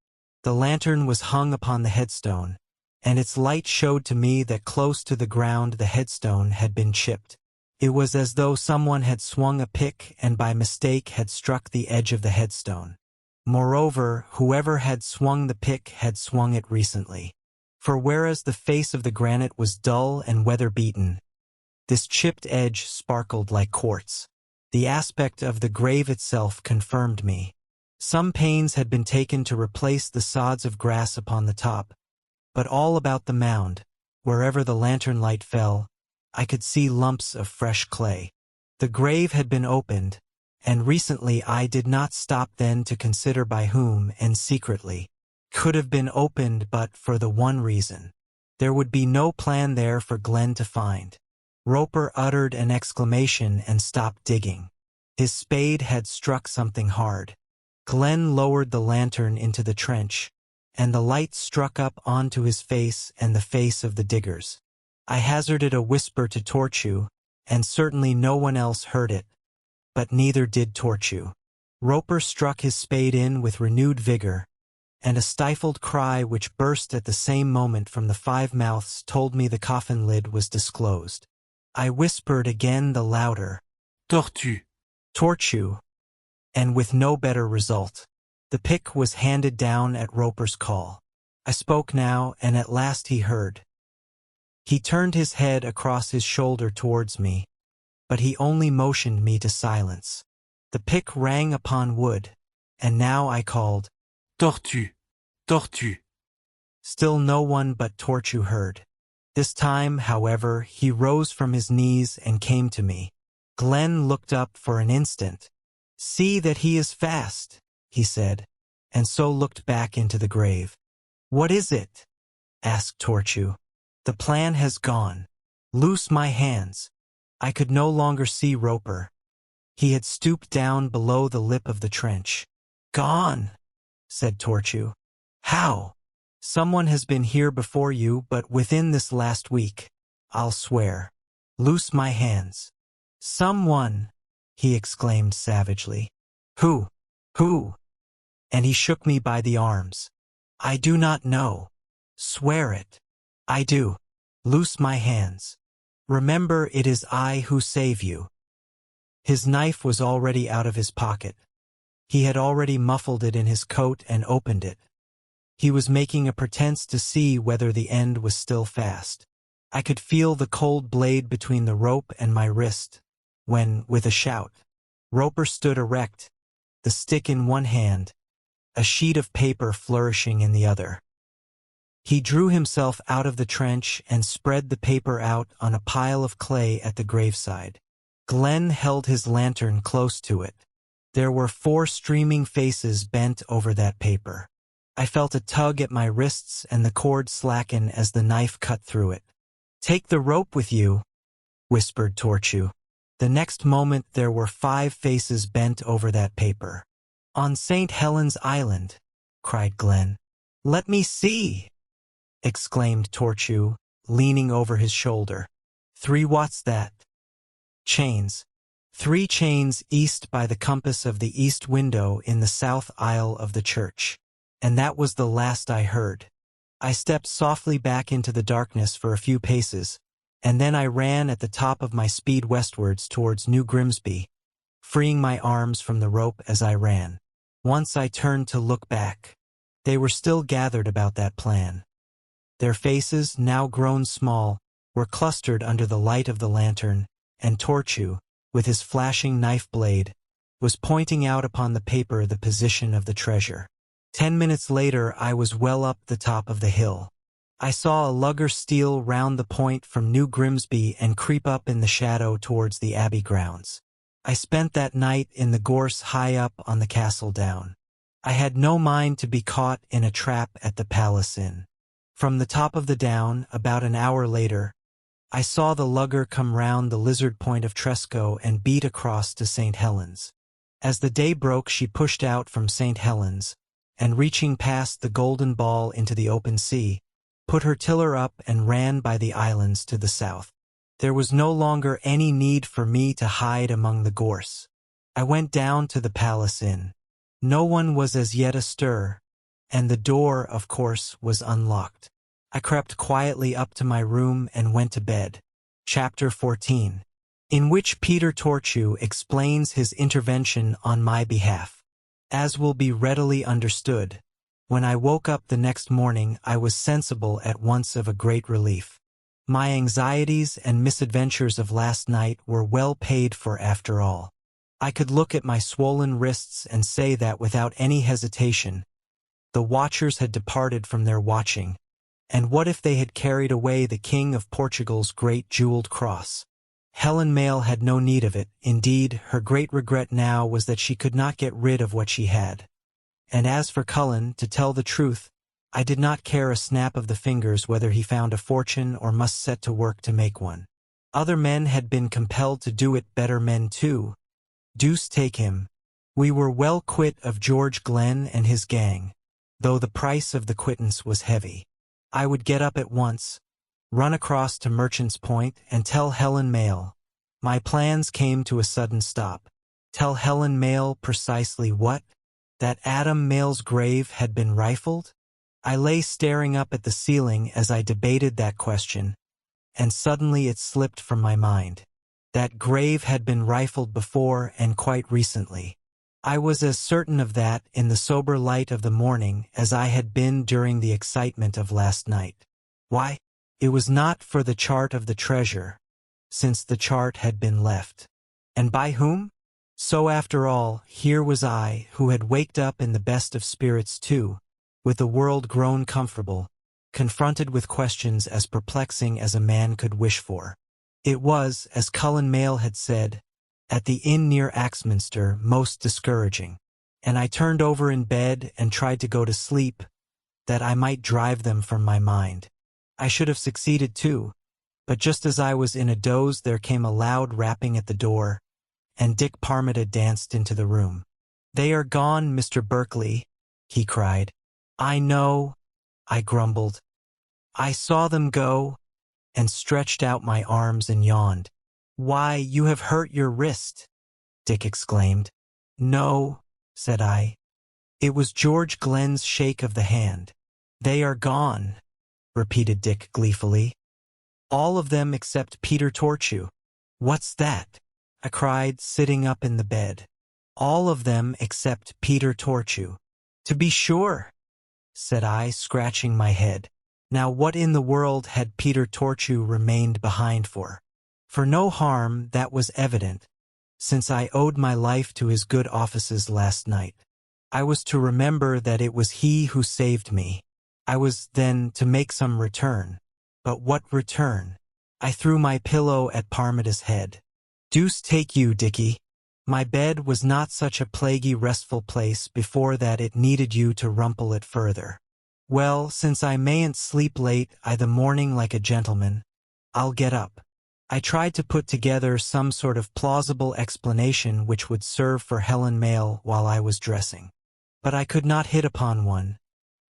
The lantern was hung upon the headstone, and its light showed to me that close to the ground the headstone had been chipped. It was as though someone had swung a pick and by mistake had struck the edge of the headstone. Moreover, whoever had swung the pick had swung it recently. For whereas the face of the granite was dull and weather-beaten, this chipped edge sparkled like quartz. The aspect of the grave itself confirmed me. Some pains had been taken to replace the sods of grass upon the top, but all about the mound, wherever the lantern light fell, I could see lumps of fresh clay. The grave had been opened, and recently. I did not stop then to consider by whom and secretly. Could have been opened but for the one reason. There would be no plan there for Glenn to find. Roper uttered an exclamation and stopped digging. His spade had struck something hard. Glenn lowered the lantern into the trench, and the light struck up onto his face and the face of the diggers. I hazarded a whisper to Torchu, and certainly no one else heard it, but neither did Torchu. Roper struck his spade in with renewed vigor, and a stifled cry which burst at the same moment from the 5 mouths told me the coffin lid was disclosed. I whispered again the louder, Tortu. Torchu, and with no better result. The pick was handed down at Roper's call. I spoke now, and at last he heard. He turned his head across his shoulder towards me, but he only motioned me to silence. The pick rang upon wood, and now I called, Tortu. Tortu. Still no one but Torchu heard. This time, however, he rose from his knees and came to me. Glenn looked up for an instant. "See that he is fast," he said, and so looked back into the grave. "What is it?" asked Torchu. "The plan has gone. Loose my hands." I could no longer see Roper. He had stooped down below the lip of the trench. "Gone," said Torchu. "How?" "Someone has been here before you, but within this last week, I'll swear. Loose my hands." "Someone!" he exclaimed savagely. "Who? Who?" And he shook me by the arms. "I do not know." "Swear it." I do. Loose my hands. Remember, it is I who save you. His knife was already out of his pocket. He had already muffled it in his coat and opened it. He was making a pretense to see whether the end was still fast. I could feel the cold blade between the rope and my wrist, when, with a shout, Roper stood erect, the stick in one hand, a sheet of paper flourishing in the other. He drew himself out of the trench and spread the paper out on a pile of clay at the graveside. Glenn held his lantern close to it. There were 4 streaming faces bent over that paper. I felt a tug at my wrists and the cord slacken as the knife cut through it. "Take the rope with you," whispered Torchu. The next moment there were 5 faces bent over that paper. "On St. Helens Island," cried Glenn. "Let me see," exclaimed Torchu, leaning over his shoulder. What's that?" "Chains. 3 chains east by the compass of the east window in the south aisle of the church." And that was the last I heard. I stepped softly back into the darkness for a few paces, and then I ran at the top of my speed westwards towards New Grimsby, freeing my arms from the rope as I ran. Once I turned to look back. They were still gathered about that plan. Their faces, now grown small, were clustered under the light of the lantern, and Torchu, with his flashing knife blade, was pointing out upon the paper the position of the treasure. 10 minutes later I was well up the top of the hill. I saw a lugger steal round the point from New Grimsby and creep up in the shadow towards the Abbey grounds. I spent that night in the gorse high up on the castle down. I had no mind to be caught in a trap at the Palace Inn. From the top of the down, about an hour later, I saw the lugger come round the Lizard Point of Tresco and beat across to St. Helens. As the day broke she pushed out from St. Helens, and reaching past the Golden Ball into the open sea, put her tiller up and ran by the islands to the south. There was no longer any need for me to hide among the gorse. I went down to the Palace Inn. No one was as yet astir, and the door, of course, was unlocked. I crept quietly up to my room and went to bed. Chapter 14, in which Peter Torchu explains his intervention on my behalf. As will be readily understood, when I woke up the next morning I was sensible at once of a great relief. My anxieties and misadventures of last night were well paid for after all. I could look at my swollen wrists and say that without any hesitation, the watchers had departed from their watching, and what if they had carried away the King of Portugal's great jeweled cross? Helen Mayle had no need of it. Indeed, her great regret now was that she could not get rid of what she had. And as for Cullen, to tell the truth, I did not care a snap of the fingers whether he found a fortune or must set to work to make one. Other men had been compelled to do it, better men too. Deuce take him. We were well quit of George Glenn and his gang, though the price of the quittance was heavy. I would get up at once, run across to Merchant's Point, and tell Helen Mayle. My plans came to a sudden stop. Tell Helen Mayle precisely what? That Adam Mayle's grave had been rifled? I lay staring up at the ceiling as I debated that question, and suddenly it slipped from my mind. That grave had been rifled before, and quite recently. I was as certain of that in the sober light of the morning as I had been during the excitement of last night. Why? It was not for the chart of the treasure, since the chart had been left. And by whom? So after all, here was I, who had waked up in the best of spirits too, with the world grown comfortable, confronted with questions as perplexing as a man could wish for. It was, as Cullen Mayle had said, at the inn near Axminster, most discouraging. And I turned over in bed and tried to go to sleep, that I might drive them from my mind. I should have succeeded too, but just as I was in a doze there came a loud rapping at the door, and Dick Parmiter danced into the room. "They are gone, Mr. Berkeley," he cried. "I know," I grumbled. "I saw them go," and stretched out my arms and yawned. "Why, you have hurt your wrist," Dick exclaimed. "No," said I. "It was George Glenn's shake of the hand. They are gone." repeated Dick gleefully. All of them except Peter Torchu. What's that? I cried, sitting up in the bed. All of them except Peter Torchu. To be sure, said I, scratching my head. Now what in the world had Peter Torchu remained behind for? For no harm, that was evident, since I owed my life to his good offices last night. I was to remember that it was he who saved me. I was, then, to make some return. But what return? I threw my pillow at Parmita's head. Deuce take you, Dickie. My bed was not such a plaguey restful place before that it needed you to rumple it further. Well, since I mayn't sleep late I the morning like a gentleman, I'll get up. I tried to put together some sort of plausible explanation which would serve for Helen Mayle while I was dressing. But I could not hit upon one,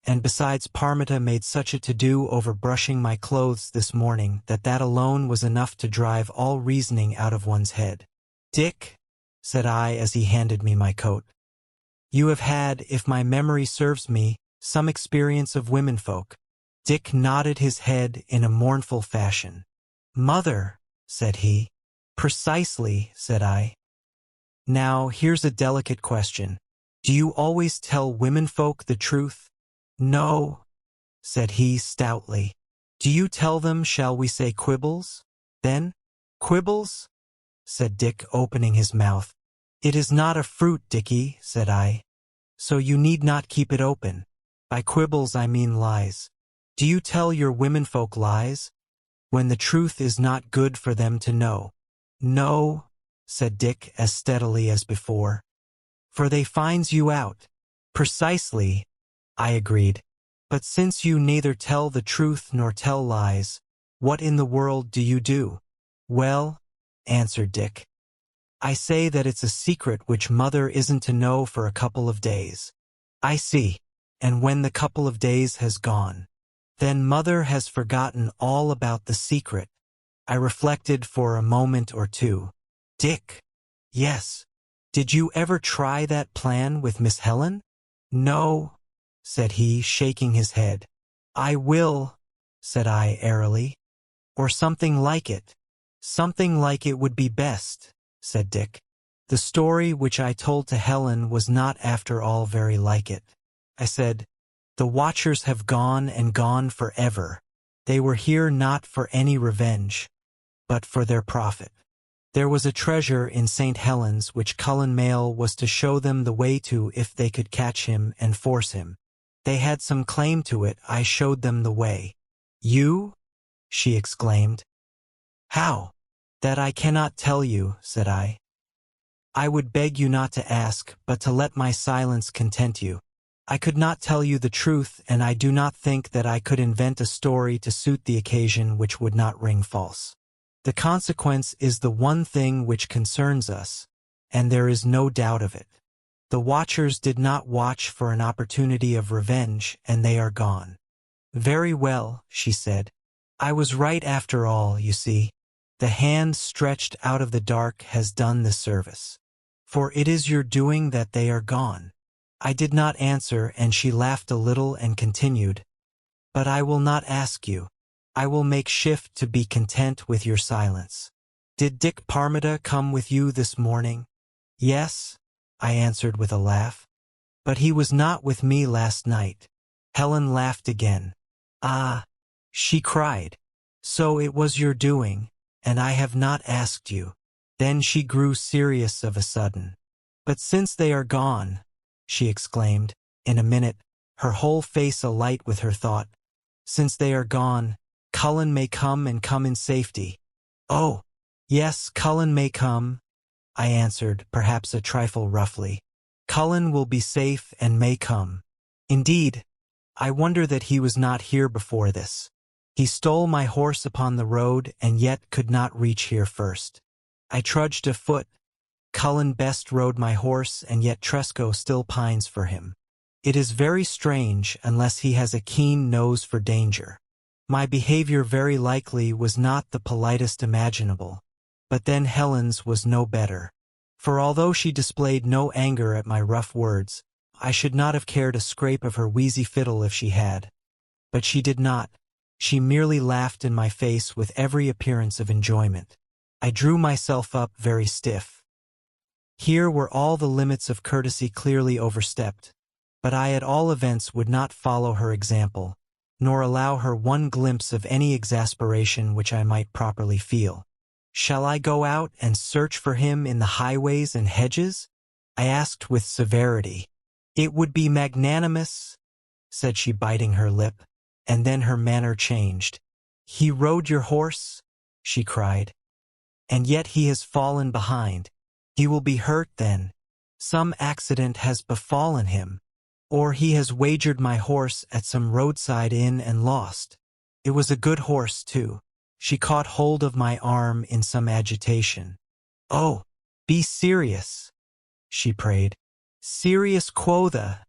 and besides Parmita made such a to-do over brushing my clothes this morning that alone was enough to drive all reasoning out of one's head. Dick, said I as he handed me my coat, you have had, if my memory serves me, some experience of womenfolk. Dick nodded his head in a mournful fashion. Mother, said he. Precisely, said I. Now, here's a delicate question. Do you always tell womenfolk the truth? No, said he stoutly. Do you tell them, shall we say, quibbles? Then? Quibbles? Said Dick, opening his mouth. It is not a fruit, Dickie, said I. So you need not keep it open. By quibbles I mean lies. Do you tell your womenfolk lies, when the truth is not good for them to know? No, said Dick as steadily as before. For they finds you out. Precisely, I agreed. But since you neither tell the truth nor tell lies, what in the world do you do? Well, answered Dick, I say that it's a secret which Mother isn't to know for a couple of days. I see. And when the couple of days has gone, then Mother has forgotten all about the secret. I reflected for a moment or two. Dick. Yes. Did you ever try that plan with Miss Helen? No, said he, shaking his head. I will, said I airily. Or something like it. Something like it would be best, said Dick. The story which I told to Helen was not after all very like it. I said, the watchers have gone and gone forever. They were here not for any revenge, but for their profit. There was a treasure in St. Helens which Cullen Mayle was to show them the way to if they could catch him and force him. They had some claim to it. I showed them the way. You? She exclaimed. How? That I cannot tell you, said I. I would beg you not to ask, but to let my silence content you. I could not tell you the truth, and I do not think that I could invent a story to suit the occasion which would not ring false. The consequence is the one thing which concerns us, and there is no doubt of it. The watchers did not watch for an opportunity of revenge, and they are gone. Very well, she said. I was right after all, you see. The hand stretched out of the dark has done the service. For it is your doing that they are gone. I did not answer, and she laughed a little and continued, but I will not ask you. I will make shift to be content with your silence. Did Dick Parmita come with you this morning? Yes, I answered with a laugh. But he was not with me last night. Helen laughed again. Ah, she cried. So it was your doing, and I have not asked you. Then she grew serious of a sudden. But since they are gone, she exclaimed, in a minute, her whole face alight with her thought. Since they are gone, Cullen may come and come in safety. Oh, yes, Cullen may come, I answered, perhaps a trifle roughly. Cullen will be safe and may come. Indeed, I wonder that he was not here before this. He stole my horse upon the road and yet could not reach here first. I trudged afoot. Cullen best rode my horse, and yet Tresco still pines for him. It is very strange unless he has a keen nose for danger. My behavior very likely was not the politest imaginable, but then Helen's was no better. For although she displayed no anger at my rough words, I should not have cared a scrape of her wheezy fiddle if she had. But she did not. She merely laughed in my face with every appearance of enjoyment. I drew myself up very stiff. Here were all the limits of courtesy clearly overstepped, but I at all events would not follow her example, nor allow her one glimpse of any exasperation which I might properly feel. "Shall I go out and search for him in the highways and hedges?" I asked with severity. "It would be magnanimous," said she, biting her lip, and then her manner changed. "He rode your horse?" she cried. "And yet he has fallen behind. He will be hurt then. Some accident has befallen him. Or he has wagered my horse at some roadside inn and lost. It was a good horse, too." She caught hold of my arm in some agitation. "Oh, be serious," she prayed. "Serious quotha,"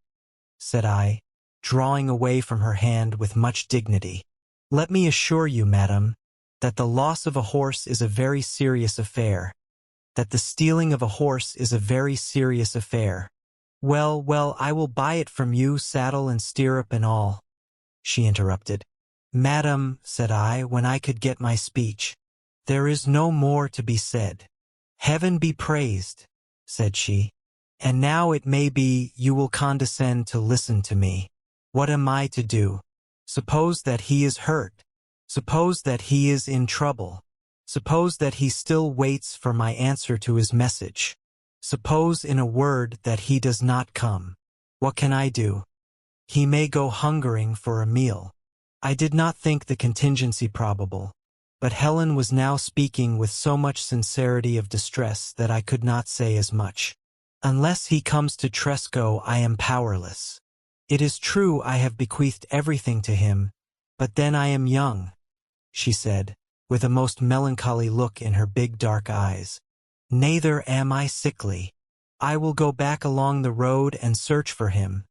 said I, drawing away from her hand with much dignity. "Let me assure you, madam, that the loss of a horse is a very serious affair, that the stealing of a horse is a very serious affair." "Well, well, I will buy it from you, saddle and stirrup and all," she interrupted. "Madam," said I, when I could get my speech, "there is no more to be said." "Heaven be praised," said she. "And now it may be you will condescend to listen to me. What am I to do? Suppose that he is hurt. Suppose that he is in trouble. Suppose that he still waits for my answer to his message. Suppose, in a word, that he does not come. What can I do? He may go hungering for a meal." I did not think the contingency probable, but Helen was now speaking with so much sincerity of distress that I could not say as much. "Unless he comes to Tresco, I am powerless. It is true I have bequeathed everything to him, but then I am young," she said, with a most melancholy look in her big dark eyes. "Neither am I sickly. I will go back along the road and search for him."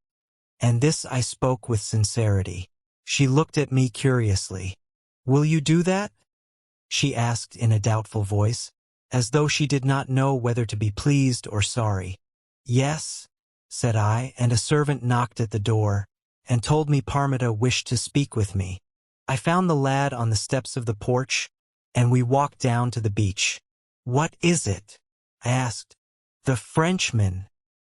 And this I spoke with sincerity. She looked at me curiously. "Will you do that?" she asked in a doubtful voice, as though she did not know whether to be pleased or sorry. "Yes," said I, and a servant knocked at the door, and told me Parmita wished to speak with me. I found the lad on the steps of the porch, and we walked down to the beach. "What is it?" I asked. "The Frenchman,"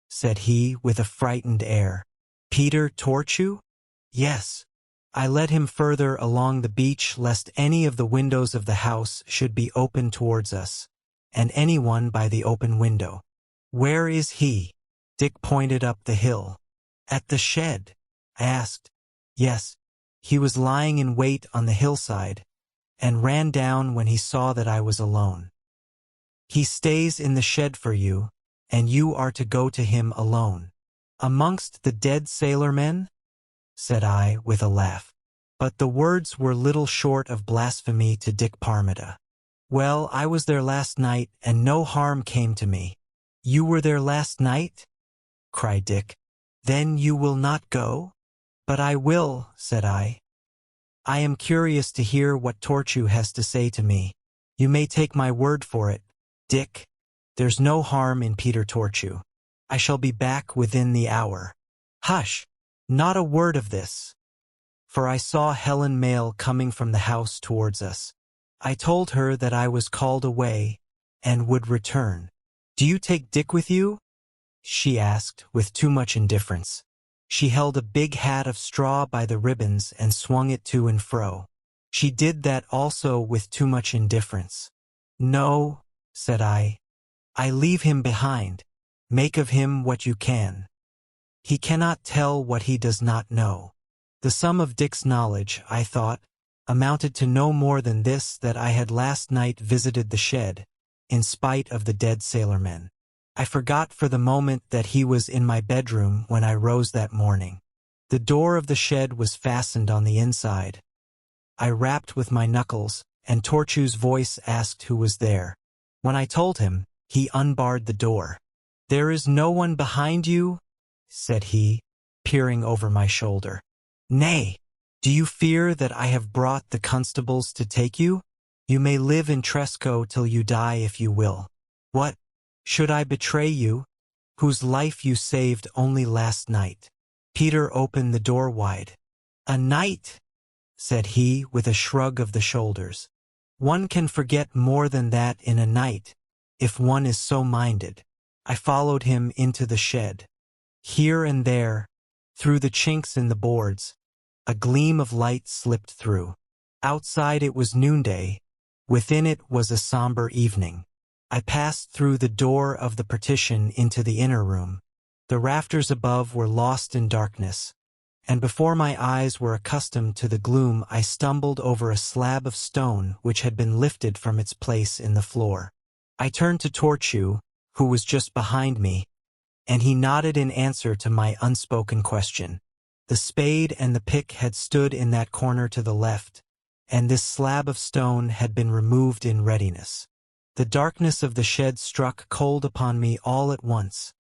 said he with a frightened air. "Peter Torchu?" "Yes." I led him further along the beach lest any of the windows of the house should be open towards us, and anyone by the open window. "Where is he?" Dick pointed up the hill. "At the shed?" I asked. "Yes." He was lying in wait on the hillside, and ran down when he saw that I was alone. "He stays in the shed for you, and you are to go to him alone." "Amongst the dead sailormen?" said I with a laugh. But the words were little short of blasphemy to Dick Parmita. "Well, I was there last night, and no harm came to me." "You were there last night?" cried Dick. "Then you will not go?" "But I will," said I. "I am curious to hear what Torchu has to say to me. You may take my word for it, Dick. There's no harm in Peter Torchu. I shall be back within the hour." "Hush! Not a word of this." For I saw Helen Mayle coming from the house towards us. I told her that I was called away, and would return. "Do you take Dick with you?" she asked with too much indifference. She held a big hat of straw by the ribbons and swung it to and fro. She did that also with too much indifference. "No," said I. "I leave him behind. Make of him what you can. He cannot tell what he does not know." The sum of Dick's knowledge, I thought, amounted to no more than this, that I had last night visited the shed, in spite of the dead sailormen. I forgot for the moment that he was in my bedroom when I rose that morning. The door of the shed was fastened on the inside. I rapped with my knuckles, and Torchu's voice asked who was there. When I told him, he unbarred the door. "There is no one behind you?" said he, peering over my shoulder. "Nay, do you fear that I have brought the constables to take you? You may live in Tresco till you die if you will. What, should I betray you, whose life you saved only last night?" Peter opened the door wide. "A night?" said he with a shrug of the shoulders. One can forget more than that in a night, if one is so minded. I followed him into the shed. Here and there, through the chinks in the boards, a gleam of light slipped through. Outside it was noonday, within it was a somber evening. I passed through the door of the partition into the inner room. The rafters above were lost in darkness, and before my eyes were accustomed to the gloom I stumbled over a slab of stone which had been lifted from its place in the floor. I turned to Torchu, who was just behind me, and he nodded in answer to my unspoken question. The spade and the pick had stood in that corner to the left, and this slab of stone had been removed in readiness. The darkness of the shed struck cold upon me all at once,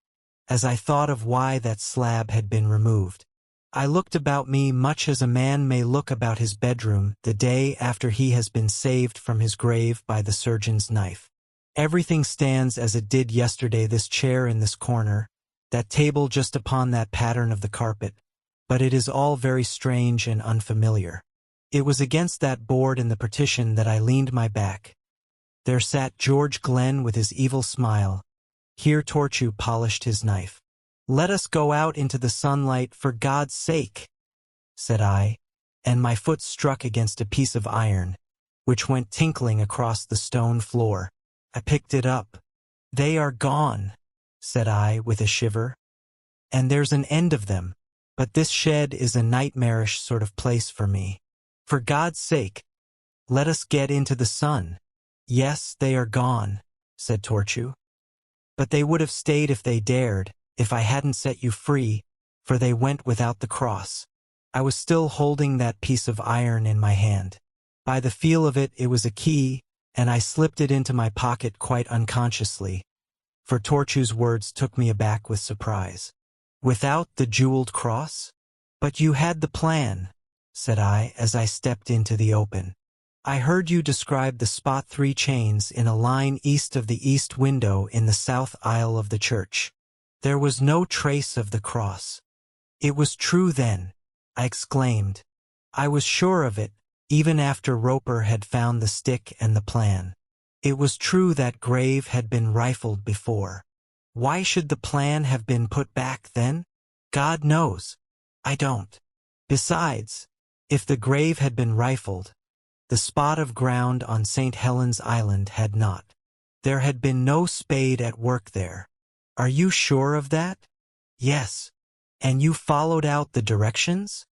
as I thought of why that slab had been removed. I looked about me much as a man may look about his bedroom the day after he has been saved from his grave by the surgeon's knife. Everything stands as it did yesterday, this chair in this corner, that table just upon that pattern of the carpet, but it is all very strange and unfamiliar. It was against that board in the partition that I leaned my back. There sat George Glenn with his evil smile. Here Torchu polished his knife. "Let us go out into the sunlight, for God's sake," said I, and my foot struck against a piece of iron, which went tinkling across the stone floor. I picked it up. "They are gone," said I with a shiver. "And there's an end of them. But this shed is a nightmarish sort of place for me. For God's sake, let us get into the sun." "Yes, they are gone," said Torchu. "But they would have stayed if they dared, if I hadn't set you free, for they went without the cross." I was still holding that piece of iron in my hand. By the feel of it, it was a key, and I slipped it into my pocket quite unconsciously, for Torchu's words took me aback with surprise. "Without the jeweled cross? But you had the plan," said I as I stepped into the open. "I heard you describe the spot 3 chains in a line east of the east window in the south aisle of the church. There was no trace of the cross." "It was true then," I exclaimed. "I was sure of it, even after Roper had found the stick and the plan. It was true that grave had been rifled before. Why should the plan have been put back then? God knows. I don't. Besides, if the grave had been rifled, the spot of ground on St. Helens Island had not. There had been no spade at work there." "Are you sure of that?" "Yes." "And you followed out the directions?"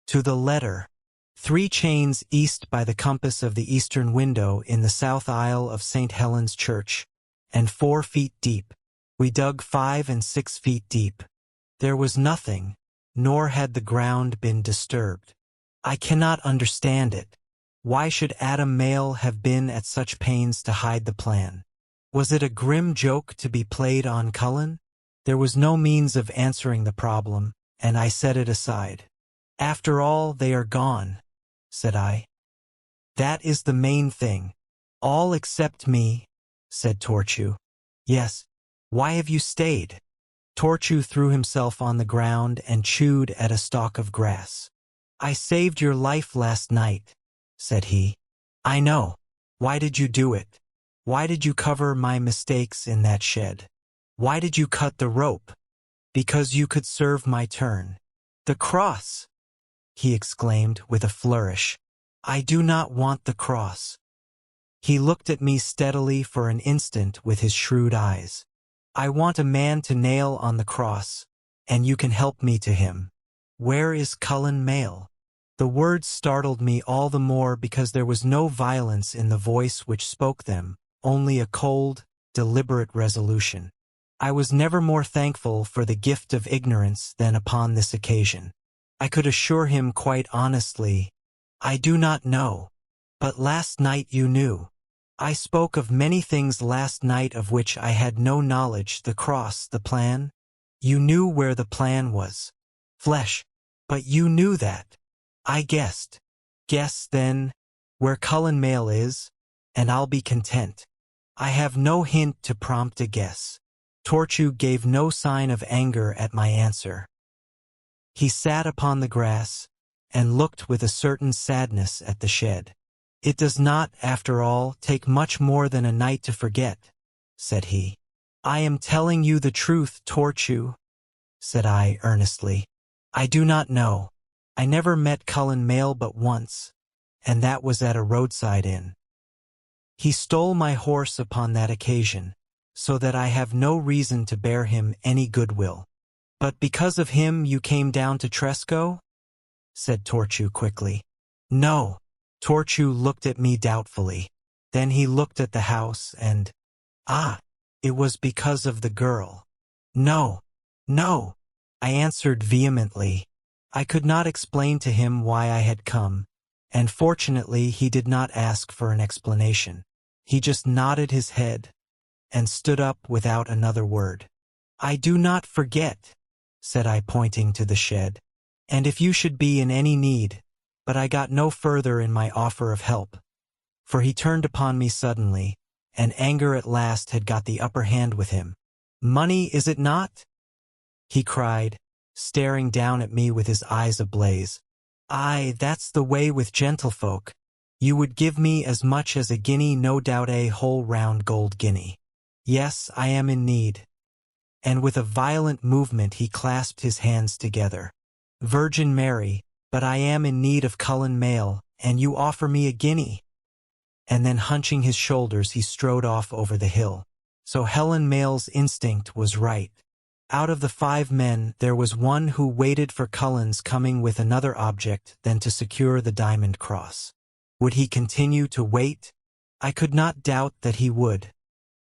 "To the letter. 3 chains east by the compass of the eastern window in the south aisle of St. Helens Church, and 4 feet deep. We dug 5 and 6 feet deep. There was nothing, nor had the ground been disturbed." "I cannot understand it. Why should Adam Mayle have been at such pains to hide the plan? Was it a grim joke to be played on Cullen?" There was no means of answering the problem, and I set it aside. "After all, they are gone," said I. "That is the main thing. All except me," said Torchu. "Yes. Why have you stayed?" Torchu threw himself on the ground and chewed at a stalk of grass. "I saved your life last night," said he. "I know. Why did you do it? Why did you cover my mistakes in that shed? Why did you cut the rope? Because you could serve my turn." "The cross!" he exclaimed with a flourish. "I do not want the cross." He looked at me steadily for an instant with his shrewd eyes. "I want a man to nail on the cross, and you can help me to him. Where is Cullen Mayle?" The words startled me all the more because there was no violence in the voice which spoke them, only a cold, deliberate resolution. I was never more thankful for the gift of ignorance than upon this occasion. I could assure him quite honestly, "I do not know. But last night you knew. I spoke of many things last night of which I had no knowledge, the cross, the plan. You knew where the plan was. Flesh. But you knew that. I guessed. Guess, then, where Cullen Mayle is, and I'll be content. I have no hint to prompt a guess." Torchu gave no sign of anger at my answer. He sat upon the grass, and looked with a certain sadness at the shed. "It does not, after all, take much more than a night to forget," said he. "I am telling you the truth, Torchu," said I earnestly. "I do not know. I never met Cullen Mayle but once, and that was at a roadside inn. He stole my horse upon that occasion, so that I have no reason to bear him any goodwill." "But because of him you came down to Tresco?" said Torchu quickly. "No." Torchu looked at me doubtfully. Then he looked at the house and, it was because of the girl. "No, no," I answered vehemently. I could not explain to him why I had come, and fortunately he did not ask for an explanation. He just nodded his head and stood up without another word. "I do not forget," said I, pointing to the shed, "and if you should be in any need," but I got no further in my offer of help, for he turned upon me suddenly, and anger at last had got the upper hand with him. "Money, is it not?" he cried, staring down at me with his eyes ablaze. "Aye, that's the way with gentlefolk. You would give me as much as a guinea, no doubt, a whole round gold guinea. Yes, I am in need." And with a violent movement he clasped his hands together. "Virgin Mary, but I am in need of Cullen Mayle, and you offer me a guinea." And then hunching his shoulders he strode off over the hill. So Helen Mayle's instinct was right. Out of the 5 men there was one who waited for Cullen's coming with another object than to secure the diamond cross. Would he continue to wait? I could not doubt that he would.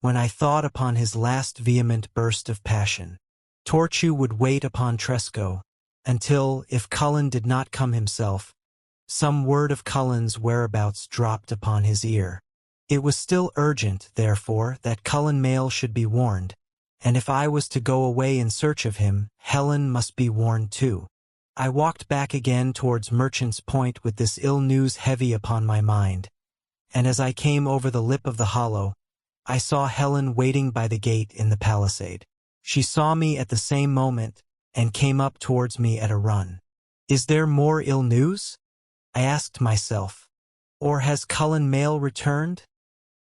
When I thought upon his last vehement burst of passion, Torchu would wait upon Tresco, until, if Cullen did not come himself, some word of Cullen's whereabouts dropped upon his ear. It was still urgent, therefore, that Cullen Mayle should be warned, and if I was to go away in search of him, Helen must be warned too. I walked back again towards Merchant's Point with this ill news heavy upon my mind, and as I came over the lip of the hollow, I saw Helen waiting by the gate in the palisade. She saw me at the same moment, and came up towards me at a run. "Is there more ill news?" I asked myself. "Or has Cullen Mayle returned?"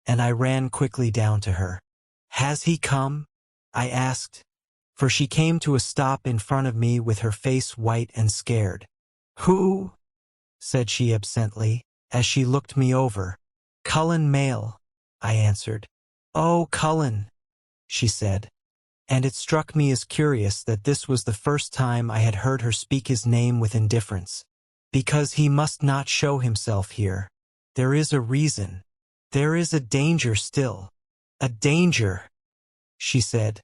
And I ran quickly down to her. "Has he come?" I asked, for she came to a stop in front of me with her face white and scared. "Who?" said she absently, as she looked me over. "Cullen Mayle," I answered. "Oh, Cullen," she said. And it struck me as curious that this was the first time I had heard her speak his name with indifference. "Because he must not show himself here. There is a reason. There is a danger still. A danger," she said,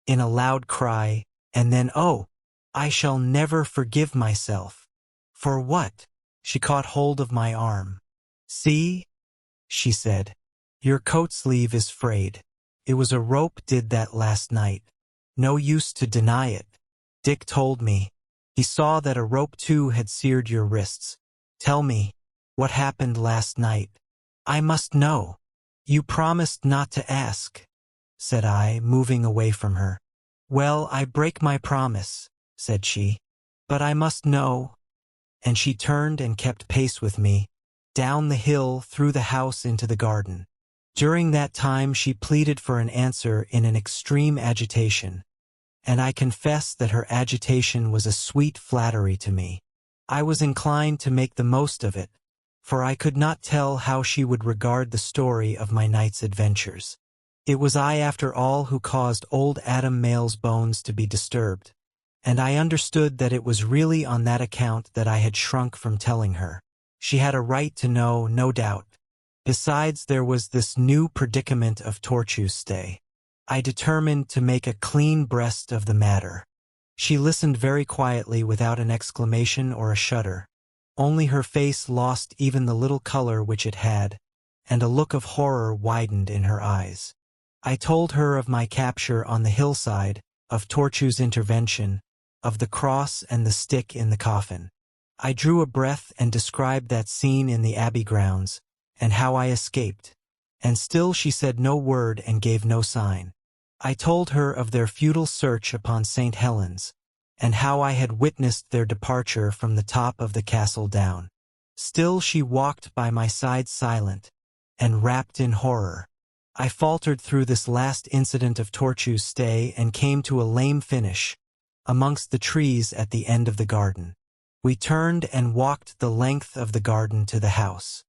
in a loud cry, and then, "Oh, I shall never forgive myself." "For what?" She caught hold of my arm. "See," she said, "your coat sleeve is frayed. It was a rope did that last night. No use to deny it. Dick told me. He saw that a rope too had seared your wrists. Tell me, what happened last night? I must know." "You promised not to ask," said I, moving away from her. "Well, I break my promise," said she. "But I must know." And she turned and kept pace with me, down the hill, through the house, into the garden. During that time she pleaded for an answer in an extreme agitation, and I confess that her agitation was a sweet flattery to me. I was inclined to make the most of it, for I could not tell how she would regard the story of my night's adventures. It was I, after all, who caused old Adam Mayle's bones to be disturbed, and I understood that it was really on that account that I had shrunk from telling her. She had a right to know, no doubt. Besides, there was this new predicament of Torchu's stay. I determined to make a clean breast of the matter. She listened very quietly, without an exclamation or a shudder. Only her face lost even the little color which it had, and a look of horror widened in her eyes. I told her of my capture on the hillside, of Torchu's intervention, of the cross and the stick in the coffin. I drew a breath and described that scene in the Abbey grounds, and how I escaped. And still she said no word and gave no sign. I told her of their futile search upon St. Helens, and how I had witnessed their departure from the top of the castle down. Still she walked by my side silent, and wrapped in horror. I faltered through this last incident of Torchu's stay and came to a lame finish, amongst the trees at the end of the garden. We turned and walked the length of the garden to the house.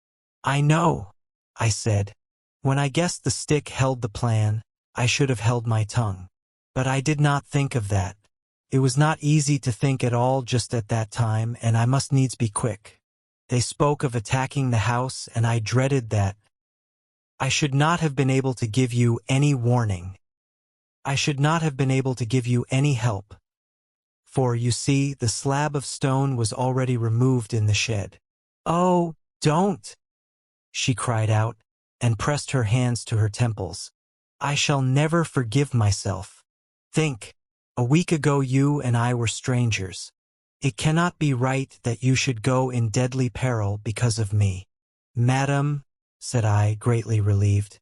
"I know," I said. When I guessed the stick held the plan, I should have held my tongue. But I did not think of that. It was not easy to think at all just at that time, and I must needs be quick. They spoke of attacking the house, and I dreaded that. I should not have been able to give you any warning. I should not have been able to give you any help. For, you see, the slab of stone was already removed in the shed. "Oh, don't!" she cried out, and pressed her hands to her temples. "I shall never forgive myself. Think, a week ago you and I were strangers. It cannot be right that you should go in deadly peril because of me." "Madam," said I, greatly relieved,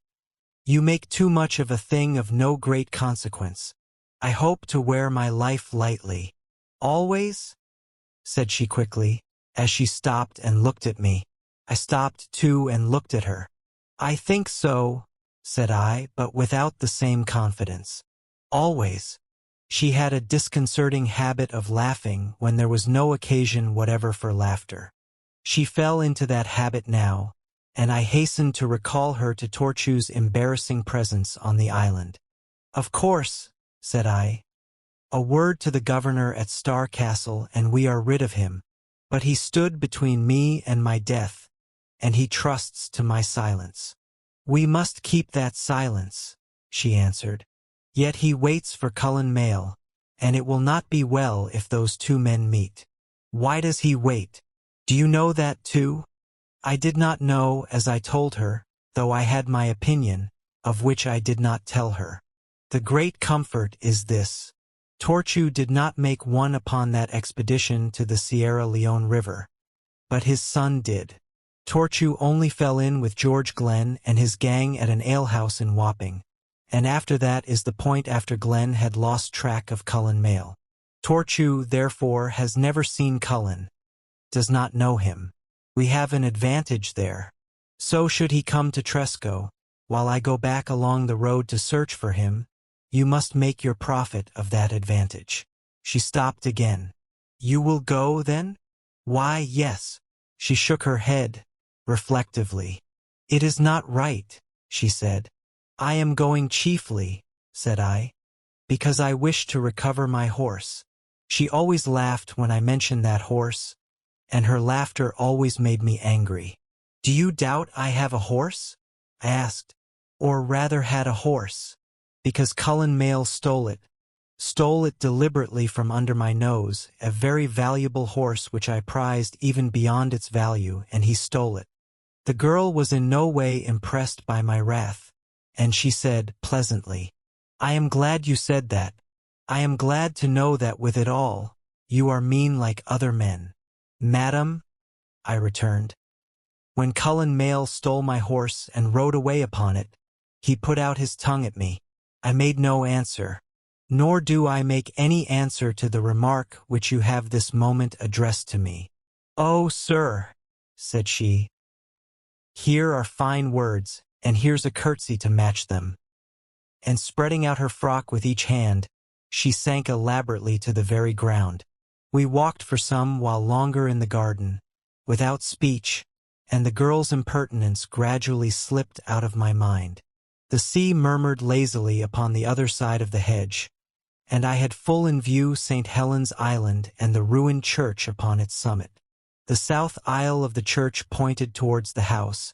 "you make too much of a thing of no great consequence. I hope to wear my life lightly." "Always?" said she quickly, as she stopped and looked at me. I stopped too and looked at her. "I think so," said I, but without the same confidence. "Always." She had a disconcerting habit of laughing when there was no occasion whatever for laughter. She fell into that habit now, and I hastened to recall her to Torchu's embarrassing presence on the island. "Of course," said I. "A word to the governor at Star Castle and we are rid of him, but he stood between me and my death, and he trusts to my silence." "We must keep that silence," she answered. "Yet he waits for Cullen Mayle, and it will not be well if those two men meet." "Why does he wait? Do you know that too?" I did not know, as I told her, though I had my opinion, of which I did not tell her. The great comfort is this. Torchu did not make one upon that expedition to the Sierra Leone River, but his son did. Torchu only fell in with George Glenn and his gang at an alehouse in Wapping, and after that is the point after Glenn had lost track of Cullen Mayle. Torchu, therefore, has never seen Cullen, does not know him. We have an advantage there. So should he come to Tresco, while I go back along the road to search for him, you must make your profit of that advantage. She stopped again. "You will go, then?" "Why, yes." She shook her head, reflectively. "It is not right," she said. "I am going chiefly," said I, "because I wish to recover my horse." She always laughed when I mentioned that horse, and her laughter always made me angry. "Do you doubt I have a horse?" I asked. "Or rather had a horse, because Cullen Mayle stole it deliberately from under my nose, a very valuable horse which I prized even beyond its value, and he stole it." The girl was in no way impressed by my wrath, and she said, pleasantly, "I am glad you said that. I am glad to know that with it all, you are mean like other men." "Madam," I returned, "when Cullen Mayle stole my horse and rode away upon it, he put out his tongue at me. I made no answer, nor do I make any answer to the remark which you have this moment addressed to me." "Oh, sir," said she, "here are fine words, and here's a curtsy to match them." And spreading out her frock with each hand, she sank elaborately to the very ground. We walked for some while longer in the garden, without speech, and the girl's impertinence gradually slipped out of my mind. The sea murmured lazily upon the other side of the hedge, and I had full in view St. Helens Island and the ruined church upon its summit. The south aisle of the church pointed towards the house,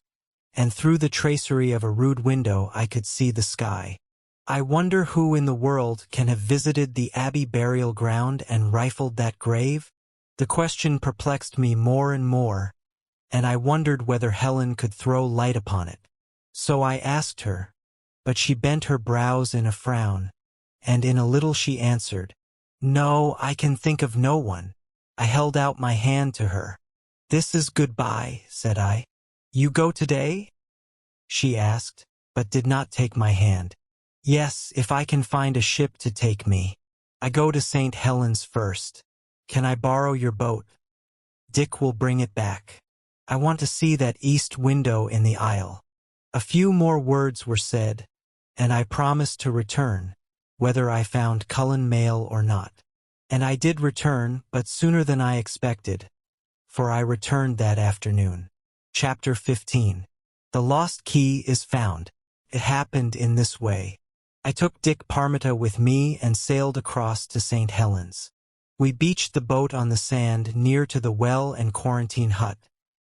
and through the tracery of a rude window I could see the sky. I wonder who in the world can have visited the Abbey burial ground and rifled that grave? The question perplexed me more and more, and I wondered whether Helen could throw light upon it. So I asked her, but she bent her brows in a frown, and in a little she answered, "No, I can think of no one." I held out my hand to her. "This is goodbye," said I. "You go today?" she asked, but did not take my hand. "Yes, if I can find a ship to take me." I go to St. Helens first. Can I borrow your boat? Dick will bring it back. I want to see that east window in the aisle. A few more words were said, and I promised to return, whether I found Cullen mail or not. And I did return, but sooner than I expected, for I returned that afternoon. Chapter 15. The lost key is found. It happened in this way. I took Dick Parmita with me and sailed across to St. Helens. We beached the boat on the sand near to the well and quarantine hut,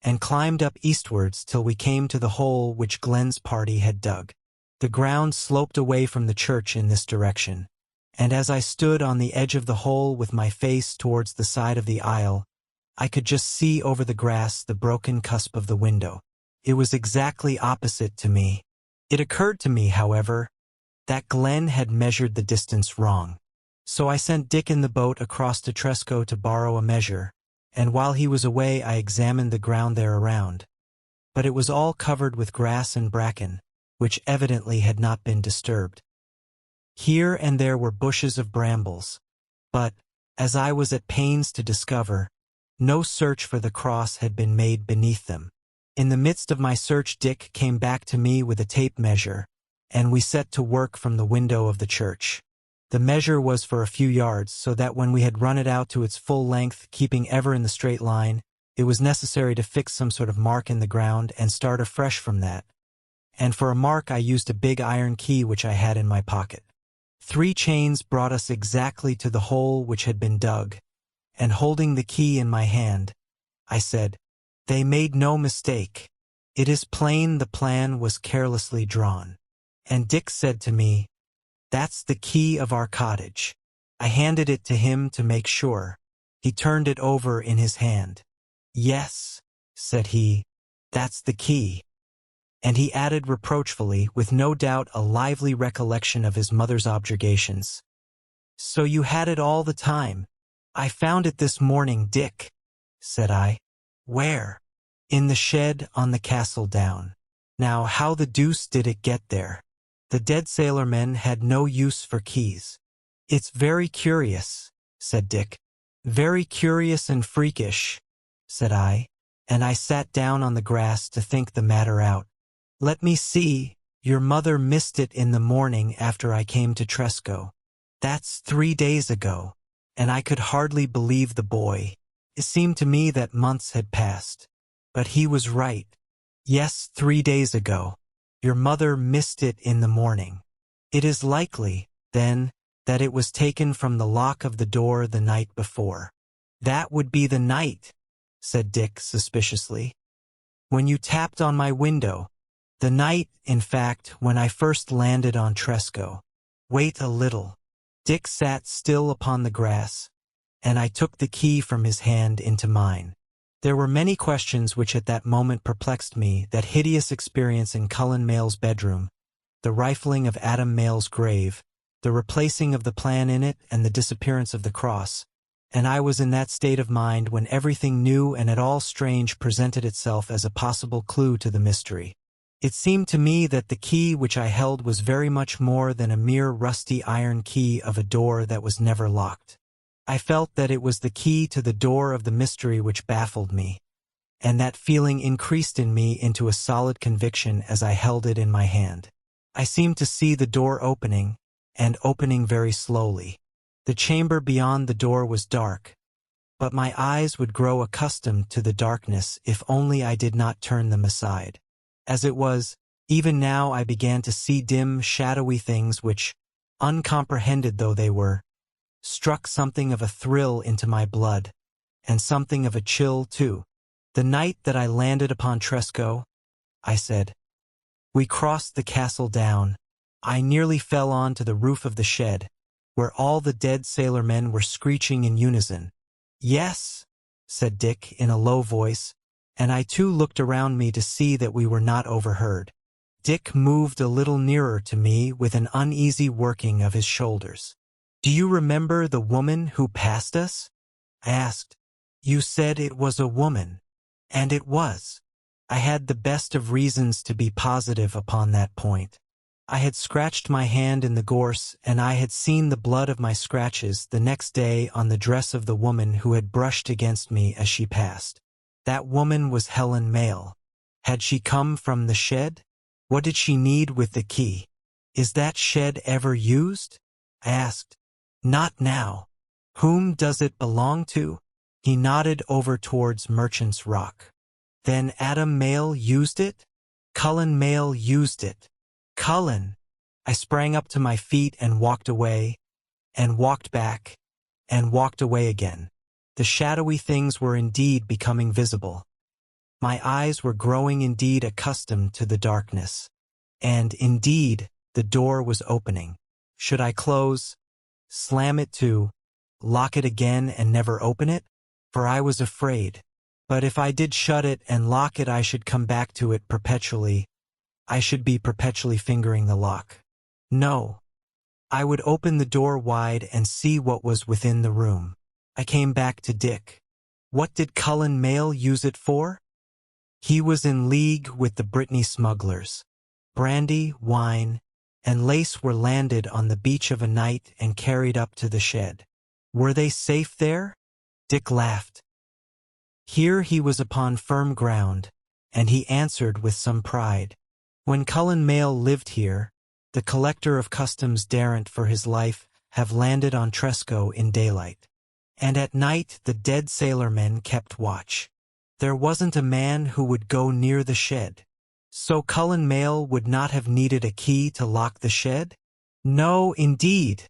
and climbed up eastwards till we came to the hole which Glenn's party had dug. The ground sloped away from the church in this direction, and as I stood on the edge of the hole with my face towards the side of the aisle, I could just see over the grass the broken cusp of the window. It was exactly opposite to me. It occurred to me, however, that Glenn had measured the distance wrong. So I sent Dick in the boat across to Tresco to borrow a measure, and while he was away I examined the ground there around. But it was all covered with grass and bracken, which evidently had not been disturbed. Here and there were bushes of brambles, but, as I was at pains to discover, no search for the cross had been made beneath them. In the midst of my search Dick came back to me with a tape measure, and we set to work from the window of the church. The measure was for a few yards, so that when we had run it out to its full length, keeping ever in the straight line, it was necessary to fix some sort of mark in the ground and start afresh from that. And for a mark I used a big iron key which I had in my pocket. 3 chains brought us exactly to the hole which had been dug, and holding the key in my hand, I said, "They made no mistake. It is plain the plan was carelessly drawn." And Dick said to me, "That's the key of our cottage." I handed it to him to make sure. He turned it over in his hand. "Yes," said he, "that's the key." And he added reproachfully, with no doubt a lively recollection of his mother's objurgations, "So you had it all the time?" "I found it this morning, Dick," said I. "Where?" "In the shed on the castle down." Now how the deuce did it get there? The dead sailormen had no use for keys. "It's very curious," said Dick. "Very curious and freakish," said I, and I sat down on the grass to think the matter out. "Let me see, your mother missed it in the morning after I came to Tresco. That's 3 days ago." And I could hardly believe the boy. It seemed to me that months had passed. But he was right. Yes, 3 days ago. Your mother missed it in the morning. It is likely, then, that it was taken from the lock of the door the night before. "That would be the night," said Dick suspiciously. "When you tapped on my window. The night, in fact, when I first landed on Tresco." "Wait a little." Dick sat still upon the grass, and I took the key from his hand into mine. There were many questions which at that moment perplexed me: that hideous experience in Cullen Mayle's bedroom, the rifling of Adam Mayle's grave, the replacing of the plan in it, and the disappearance of the cross. And I was in that state of mind when everything new and at all strange presented itself as a possible clue to the mystery. It seemed to me that the key which I held was very much more than a mere rusty iron key of a door that was never locked. I felt that it was the key to the door of the mystery which baffled me, and that feeling increased in me into a solid conviction as I held it in my hand. I seemed to see the door opening, and opening very slowly. The chamber beyond the door was dark, but my eyes would grow accustomed to the darkness if only I did not turn them aside. As it was, even now I began to see dim, shadowy things which, uncomprehended though they were, struck something of a thrill into my blood, and something of a chill, too. "The night that I landed upon Tresco," I said, "we crossed the castle down. I nearly fell on to the roof of the shed, where all the dead sailormen were screeching in unison." "Yes," said Dick in a low voice, and I too looked around me to see that we were not overheard. Dick moved a little nearer to me with an uneasy working of his shoulders. "Do you remember the woman who passed us?" I asked. "You said it was a woman." And it was. I had the best of reasons to be positive upon that point. I had scratched my hand in the gorse, and I had seen the blood of my scratches the next day on the dress of the woman who had brushed against me as she passed. That woman was Helen Mayle. Had she come from the shed? What did she need with the key? Is that shed ever used? I asked. Not now. Whom does it belong to? He nodded over towards Merchant's Rock. Then Adam Mayle used it? Cullen Mayle used it. Cullen! I sprang up to my feet and walked away, and walked back, and walked away again. The shadowy things were indeed becoming visible. My eyes were growing indeed accustomed to the darkness. And, indeed, the door was opening. Should I close, slam it to, lock it again and never open it? For I was afraid. But if I did shut it and lock it, I should come back to it perpetually. I should be perpetually fingering the lock. No. I would open the door wide and see what was within the room. I came back to Dick. What did Cullen Mayle use it for? He was in league with the Brittany smugglers. Brandy, wine, and lace were landed on the beach of a night and carried up to the shed. Were they safe there? Dick laughed. Here he was upon firm ground, and he answered with some pride. When Cullen Mayle lived here, the collector of customs daren't for his life have landed on Tresco in daylight. And at night the dead sailormen kept watch. There wasn't a man who would go near the shed. So Cullen Mayle would not have needed a key to lock the shed? No, indeed.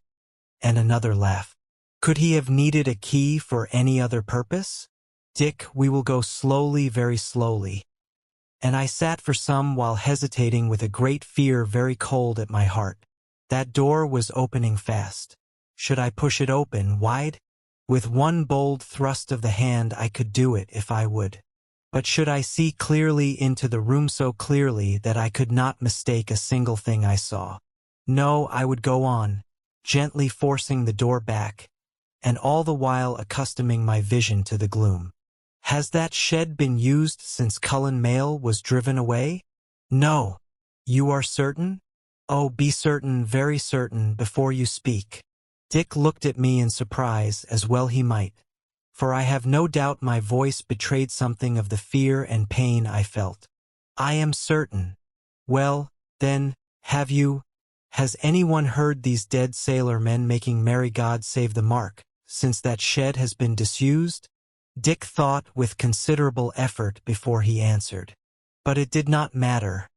And another laugh. Could he have needed a key for any other purpose? Dick, we will go slowly, very slowly. And I sat for some while hesitating with a great fear very cold at my heart. That door was opening fast. Should I push it open, wide? With one bold thrust of the hand I could do it if I would. But should I see clearly into the room, so clearly that I could not mistake a single thing I saw? No, I would go on, gently forcing the door back, and all the while accustoming my vision to the gloom. Has that shed been used since Cullen Mayle was driven away? No. You are certain? Oh, be certain, very certain, before you speak. Dick looked at me in surprise, as well he might, for I have no doubt my voice betrayed something of the fear and pain I felt. I am certain. Well, then, has anyone heard these dead sailor men making merry God save the mark, since that shed has been disused? Dick thought with considerable effort before he answered. But it did not matter.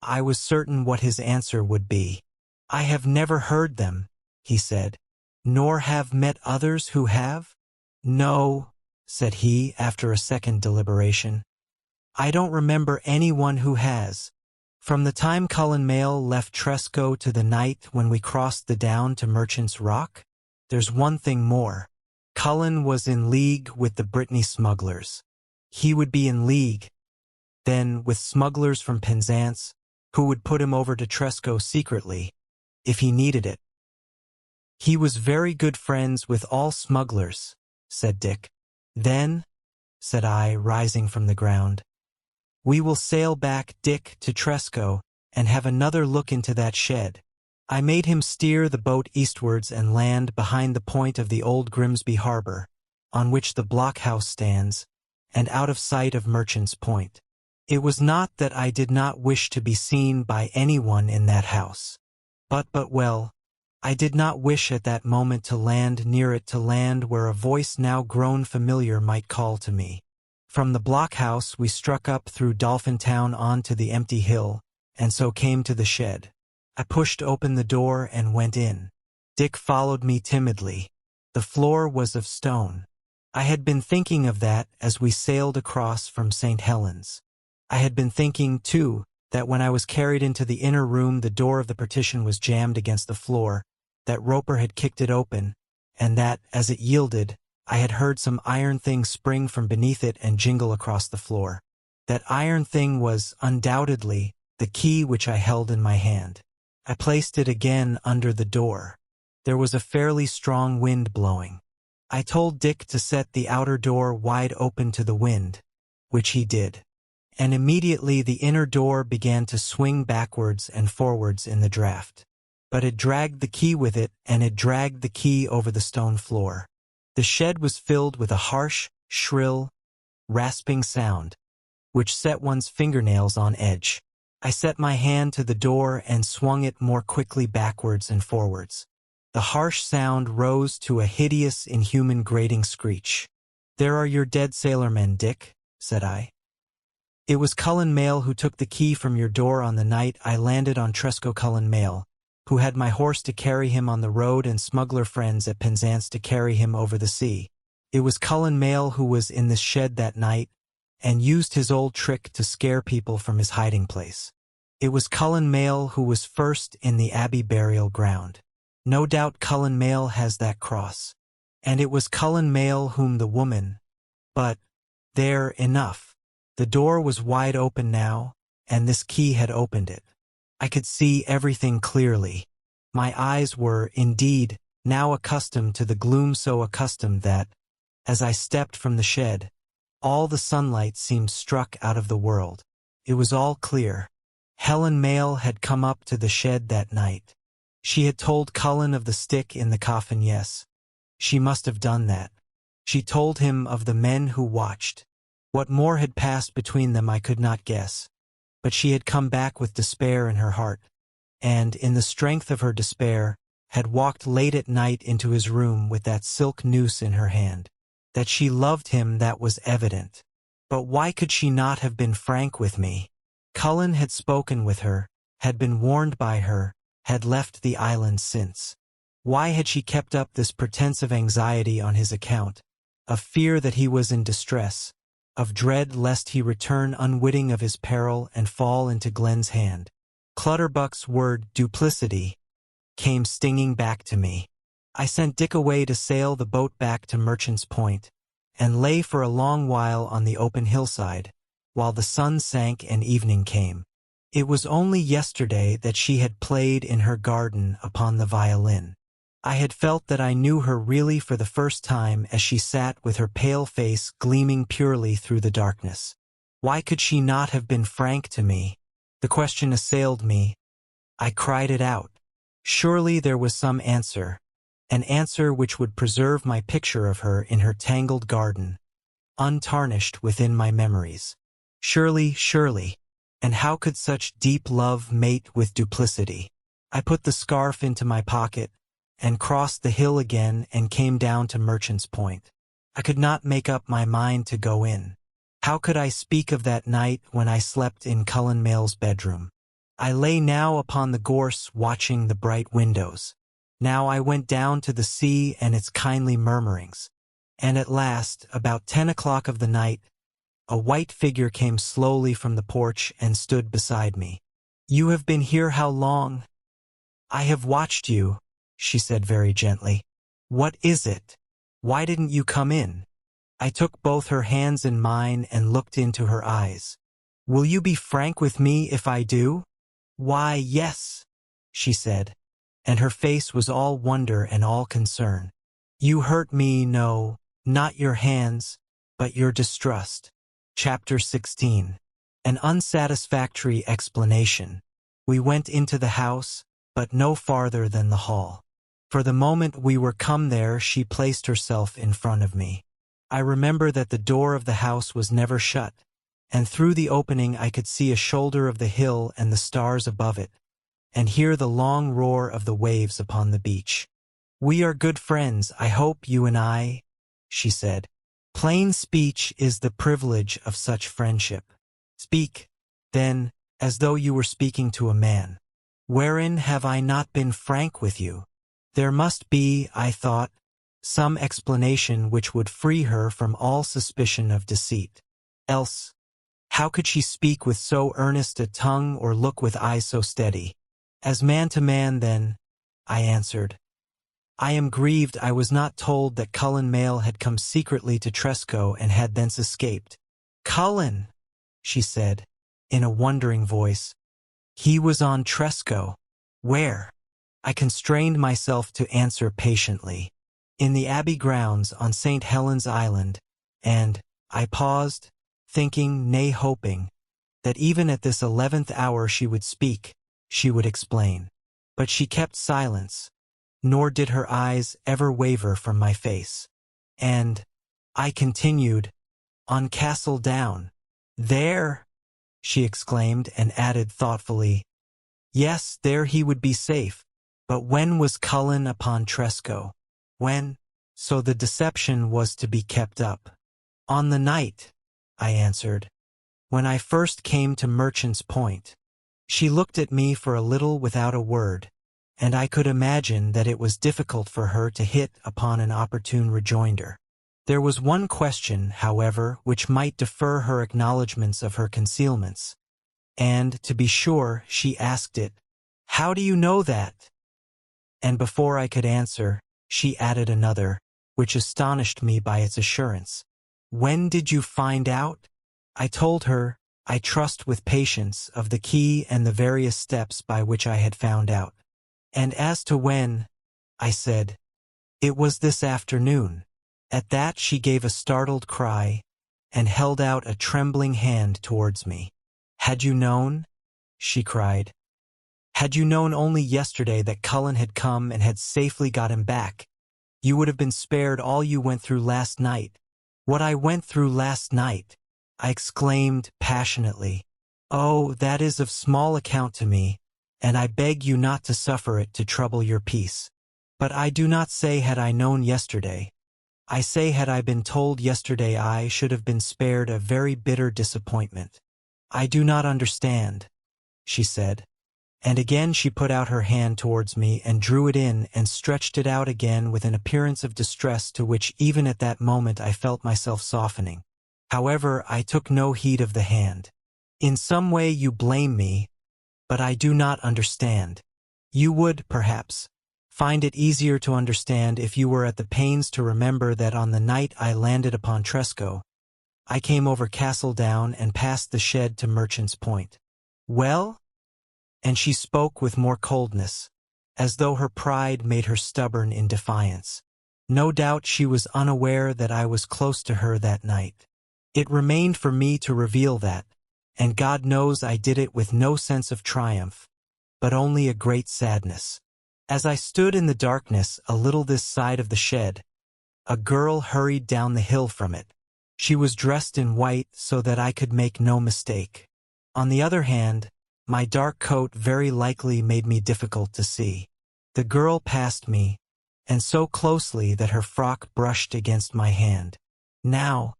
I was certain what his answer would be. I have never heard them, he said. Nor have met others who have? No, said he after a second deliberation. I don't remember anyone who has. From the time Cullen Mayle left Tresco to the night when we crossed the Down to Merchant's Rock, there's one thing more. Cullen was in league with the Brittany smugglers. He would be in league, then, with smugglers from Penzance, who would put him over to Tresco secretly, if he needed it. He was very good friends with all smugglers, said Dick. Then, said I, rising from the ground, we will sail back, Dick, to Tresco, and have another look into that shed. I made him steer the boat eastwards and land behind the point of the old Grimsby harbour, on which the blockhouse stands, and out of sight of Merchant's Point. It was not that I did not wish to be seen by anyone in that house. But well, I did not wish at that moment to land near it, to land where a voice now grown familiar might call to me. From the blockhouse we struck up through Dolphin Town on to the empty hill, and so came to the shed. I pushed open the door and went in. Dick followed me timidly. The floor was of stone. I had been thinking of that as we sailed across from St. Helens. I had been thinking, too, that when I was carried into the inner room the door of the partition was jammed against the floor, that Roper had kicked it open, and that, as it yielded, I had heard some iron thing spring from beneath it and jingle across the floor. That iron thing was, undoubtedly, the key which I held in my hand. I placed it again under the door. There was a fairly strong wind blowing. I told Dick to set the outer door wide open to the wind, which he did. and immediately the inner door began to swing backwards and forwards in the draught. But it dragged the key with it, and it dragged the key over the stone floor. The shed was filled with a harsh, shrill, rasping sound, which set one's fingernails on edge. I set my hand to the door and swung it more quickly backwards and forwards. The harsh sound rose to a hideous, inhuman grating screech. "There are your dead sailormen, Dick," said I. "It was Cullen Mayle who took the key from your door on the night I landed on Tresco. Cullen Mayle, who had my horse to carry him on the road and smuggler friends at Penzance to carry him over the sea. It was Cullen Mayle who was in this shed that night and used his old trick to scare people from his hiding place. It was Cullen Mayle who was first in the Abbey burial ground. No doubt Cullen Mayle has that cross. And it was Cullen Mayle whom the woman... But, there, enough. The door was wide open now, and this key had opened it. I could see everything clearly. My eyes were, indeed, now accustomed to the gloom, so accustomed that, as I stepped from the shed, all the sunlight seemed struck out of the world. It was all clear. Helen Mayle had come up to the shed that night. She had told Cullen of the stick in the coffin. Yes, she must have done that. She told him of the men who watched. What more had passed between them I could not guess. But she had come back with despair in her heart, and, in the strength of her despair, had walked late at night into his room with that silk noose in her hand. That she loved him, that was evident. But why could she not have been frank with me? Cullen had spoken with her, had been warned by her, had left the island since. Why had she kept up this pretense of anxiety on his account, of fear that he was in distress, of dread lest he return unwitting of his peril and fall into Glenn's hand? Clutterbuck's word, duplicity, came stinging back to me. I sent Dick away to sail the boat back to Merchant's Point, and lay for a long while on the open hillside, while the sun sank and evening came. It was only yesterday that she had played in her garden upon the violin. I had felt that I knew her really for the first time as she sat with her pale face gleaming purely through the darkness. Why could she not have been frank to me? The question assailed me. I cried it out. Surely there was some answer, an answer which would preserve my picture of her in her tangled garden, untarnished within my memories. Surely, surely. And how could such deep love mate with duplicity? I put the scarf into my pocket, and crossed the hill again and came down to Merchant's Point. I could not make up my mind to go in. How could I speak of that night when I slept in Cullen Mayle's bedroom? I lay now upon the gorse watching the bright windows. Now I went down to the sea and its kindly murmurings. And at last, about 10 o'clock of the night, a white figure came slowly from the porch and stood beside me. "You have been here how long?" "I have watched you," she said very gently. "What is it? Why didn't you come in?" I took both her hands in mine and looked into her eyes. "Will you be frank with me if I do?" "Why, yes," she said, and her face was all wonder and all concern. "You hurt me, no, not your hands, but your distrust." Chapter 16. An unsatisfactory explanation. We went into the house, but no farther than the hall. For the moment we were come there, she placed herself in front of me. I remember that the door of the house was never shut, and through the opening I could see a shoulder of the hill and the stars above it, and hear the long roar of the waves upon the beach. "We are good friends, I hope, you and I," she said. "Plain speech is the privilege of such friendship. Speak, then, as though you were speaking to a man. Wherein have I not been frank with you? There must be, I thought, some explanation which would free her from all suspicion of deceit. Else, how could she speak with so earnest a tongue or look with eyes so steady? As man to man, then," I answered. "I am grieved I was not told that Cullen Mayle had come secretly to Tresco and had thence escaped." "Cullen," she said, in a wondering voice. "He was on Tresco." "Where?" I constrained myself to answer patiently. "In the Abbey grounds on St. Helens Island," and I paused, thinking, nay hoping, that even at this 11th hour she would speak, she would explain. But she kept silence, nor did her eyes ever waver from my face. And I continued, on Castle Down. There, she exclaimed and added thoughtfully, yes, there he would be safe. But when was Cullen upon Tresco? When? So the deception was to be kept up. On the night, I answered, when I first came to Merchant's Point. She looked at me for a little without a word, and I could imagine that it was difficult for her to hit upon an opportune rejoinder. There was one question, however, which might defer her acknowledgments of her concealments. And, to be sure, she asked it, how do you know that? And before I could answer, she added another, which astonished me by its assurance. When did you find out? I told her, I trust with patience, of the key and the various steps by which I had found out. And as to when, I said, it was this afternoon. At that she gave a startled cry, and held out a trembling hand towards me. Had you known? She cried. Had you known only yesterday that Cullen had come and had safely got him back, you would have been spared all you went through last night. What I went through last night, I exclaimed passionately. Oh, that is of small account to me, and I beg you not to suffer it to trouble your peace. But I do not say had I known yesterday. I say had I been told yesterday I should have been spared a very bitter disappointment. I do not understand, she said. And again she put out her hand towards me and drew it in and stretched it out again with an appearance of distress to which even at that moment I felt myself softening. However, I took no heed of the hand. In some way you blame me, but I do not understand. You would, perhaps, find it easier to understand if you were at the pains to remember that on the night I landed upon Tresco, I came over Castle Down and passed the shed to Merchant's Point. Well? And she spoke with more coldness, as though her pride made her stubborn in defiance. No doubt she was unaware that I was close to her that night. It remained for me to reveal that, and God knows I did it with no sense of triumph, but only a great sadness. As I stood in the darkness a little this side of the shed, a girl hurried down the hill from it. She was dressed in white so that I could make no mistake. On the other hand, my dark coat very likely made me difficult to see. The girl passed me, and so closely that her frock brushed against my hand. Now,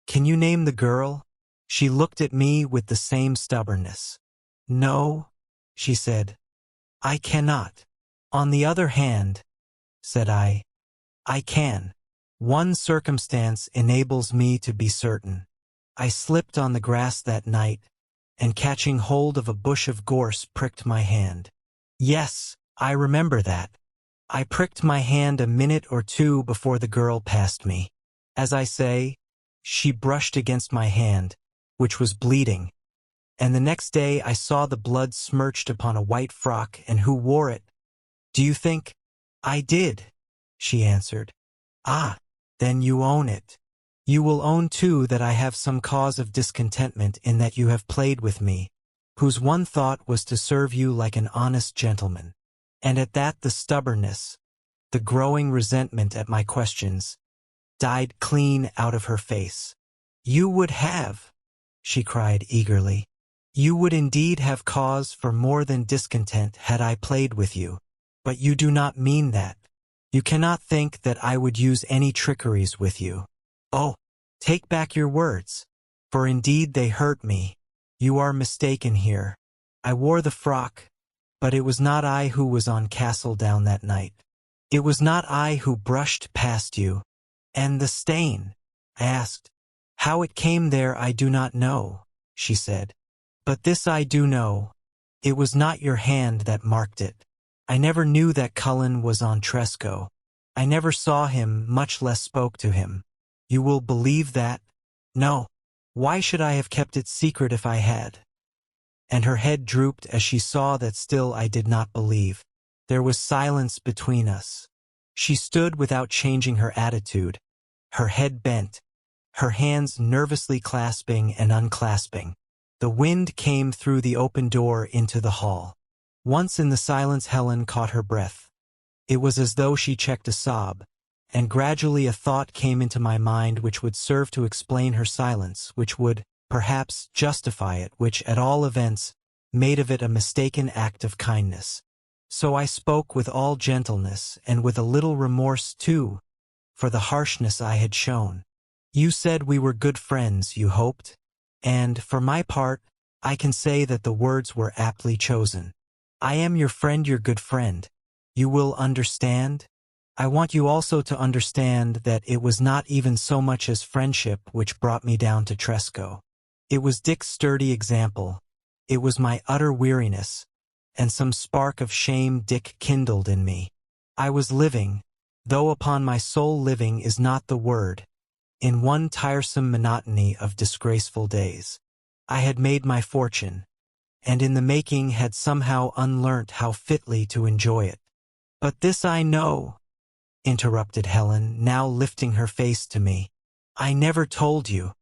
can you name the girl? She looked at me with the same stubbornness. No, she said, I cannot. On the other hand, said I can. One circumstance enables me to be certain. I slipped on the grass that night, and catching hold of a bush of gorse pricked my hand. Yes, I remember that. I pricked my hand a minute or two before the girl passed me. As I say, she brushed against my hand, which was bleeding, and the next day I saw the blood smirched upon a white frock, and who wore it? Do you think? I did, she answered. Ah, then you own it. You will own too that I have some cause of discontentment in that you have played with me, whose one thought was to serve you like an honest gentleman. And at that the stubbornness, the growing resentment at my questions, died clean out of her face. You would have, she cried eagerly. You would indeed have cause for more than discontent had I played with you. But you do not mean that. You cannot think that I would use any trickeries with you. Oh, take back your words, for indeed they hurt me. You are mistaken here. I wore the frock, but it was not I who was on Castle Down that night. It was not I who brushed past you. And the stain? I asked. How it came there I do not know, she said. But this I do know. It was not your hand that marked it. I never knew that Cullen was on Tresco. I never saw him, much less spoke to him. You will believe that? No. Why should I have kept it secret if I had? And her head drooped as she saw that still I did not believe. There was silence between us. She stood without changing her attitude, her head bent, her hands nervously clasping and unclasping. The wind came through the open door into the hall. Once in the silence, Helen caught her breath. It was as though she checked a sob, and gradually a thought came into my mind which would serve to explain her silence, which would, perhaps, justify it, which, at all events, made of it a mistaken act of kindness. So I spoke with all gentleness, and with a little remorse, too, for the harshness I had shown. You said we were good friends, you hoped, and, for my part, I can say that the words were aptly chosen. I am your friend, your good friend. You will understand? I want you also to understand that it was not even so much as friendship which brought me down to Tresco. It was Dick's sturdy example. It was my utter weariness, and some spark of shame Dick kindled in me. I was living, though upon my soul living is not the word, in one tiresome monotony of disgraceful days. I had made my fortune, and in the making had somehow unlearnt how fitly to enjoy it. But this I know, interrupted Helen, now lifting her face to me. I never told you,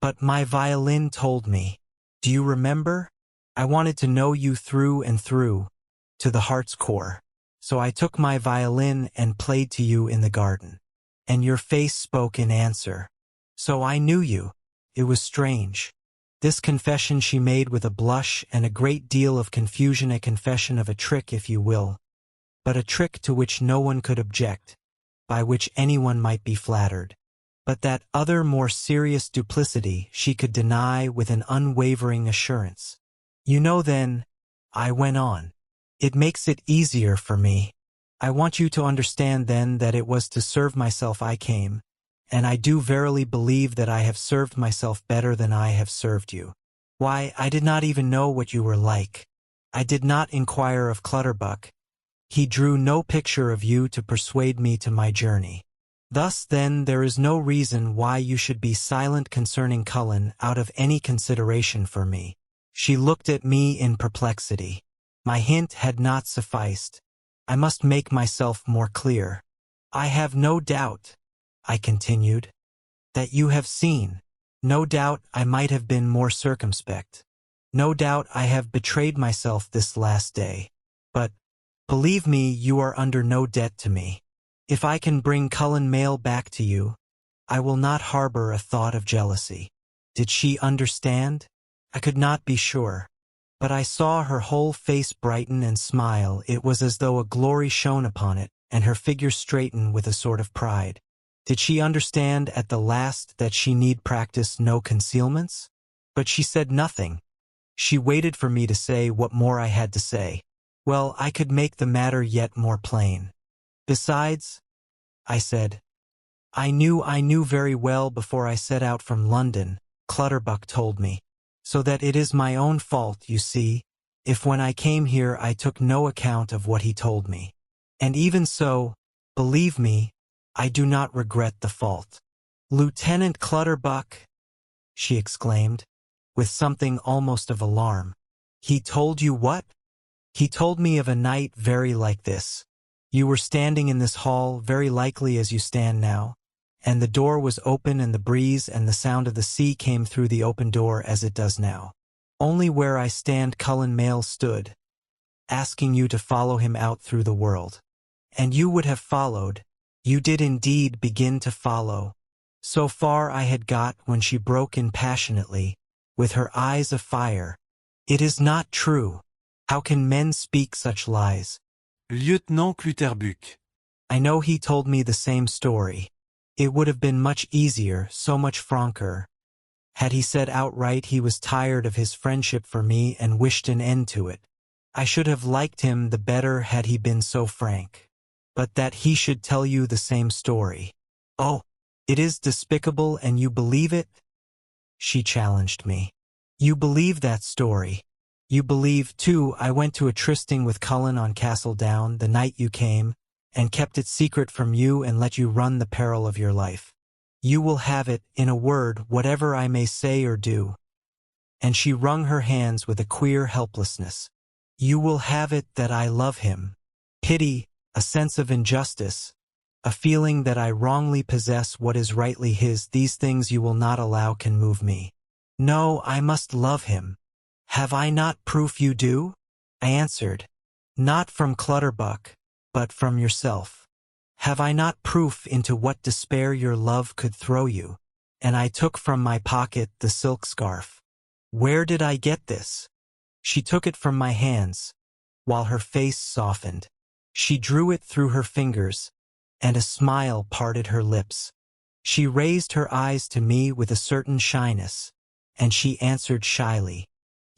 but my violin told me. Do you remember? I wanted to know you through and through, to the heart's core. So I took my violin and played to you in the garden. And your face spoke in answer. So I knew you. It was strange. This confession she made with a blush and a great deal of confusion, a confession of a trick, if you will, but a trick to which no one could object, by which anyone might be flattered. But that other more serious duplicity she could deny with an unwavering assurance. You know then, I went on. It makes it easier for me. I want you to understand then that it was to serve myself I came, and I do verily believe that I have served myself better than I have served you. Why, I did not even know what you were like. I did not inquire of Clutterbuck. He drew no picture of you to persuade me to my journey. Thus, then, there is no reason why you should be silent concerning Cullen out of any consideration for me. She looked at me in perplexity. My hint had not sufficed. I must make myself more clear. I have no doubt, I continued, that you have seen. No doubt I might have been more circumspect. No doubt I have betrayed myself this last day. But, believe me, you are under no debt to me. If I can bring Cullen Mayle back to you, I will not harbor a thought of jealousy. Did she understand? I could not be sure. But I saw her whole face brighten and smile. It was as though a glory shone upon it, and her figure straighten with a sort of pride. Did she understand at the last that she need practice no concealments? But she said nothing. She waited for me to say what more I had to say. Well, I could make the matter yet more plain. Besides, I said, I knew very well before I set out from London, Clutterbuck told me, so that it is my own fault, you see, if when I came here I took no account of what he told me. And even so, believe me, I do not regret the fault. Lieutenant Clutterbuck, she exclaimed, with something almost of alarm. He told you what? He told me of a night very like this. You were standing in this hall, very likely as you stand now, and the door was open and the breeze and the sound of the sea came through the open door as it does now. Only where I stand Cullen Mayle stood, asking you to follow him out through the world. And you would have followed. You did indeed begin to follow. So far I had got when she broke in passionately, with her eyes afire. It is not true. How can men speak such lies? Lieutenant Clutterbuck. I know he told me the same story. It would have been much easier, so much franker, had he said outright he was tired of his friendship for me and wished an end to it. I should have liked him the better had he been so frank. But that he should tell you the same story. Oh, it is despicable and you believe it? She challenged me. You believe that story. You believe, too, I went to a trysting with Cullen on Castle Down the night you came, and kept it secret from you and let you run the peril of your life. You will have it, in a word, whatever I may say or do. And she wrung her hands with a queer helplessness. You will have it that I love him. Pity, a sense of injustice, a feeling that I wrongly possess what is rightly his, these things you will not allow can move me. No, I must love him. Have I not proof you do? I answered. Not from Clutterbuck, but from yourself. Have I not proof into what despair your love could throw you? And I took from my pocket the silk scarf. Where did I get this? She took it from my hands, while her face softened. She drew it through her fingers, and a smile parted her lips. She raised her eyes to me with a certain shyness, and she answered shyly,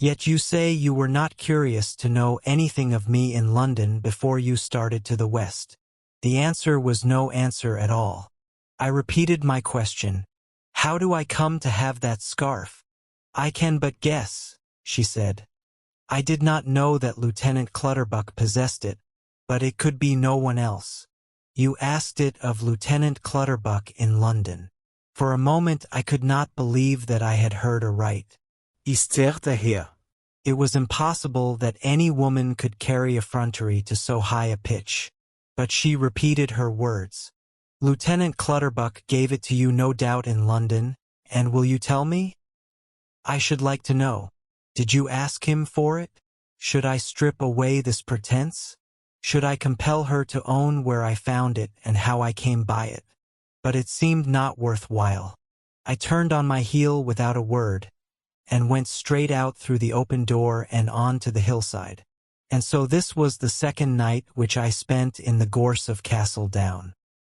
Yet you say you were not curious to know anything of me in London before you started to the West. The answer was no answer at all. I repeated my question. How do I come to have that scarf? I can but guess, she said. I did not know that Lieutenant Clutterbuck possessed it, but it could be no one else. You asked it of Lieutenant Clutterbuck in London. For a moment I could not believe that I had heard aright. Hier. It was impossible that any woman could carry effrontery to so high a pitch. But she repeated her words. Lieutenant Clutterbuck gave it to you no doubt in London, and will you tell me? I should like to know. Did you ask him for it? Should I strip away this pretense? Should I compel her to own where I found it and how I came by it? But it seemed not worth while. I turned on my heel without a word, and went straight out through the open door and on to the hillside. And so this was the second night which I spent in the gorse of Castle Down.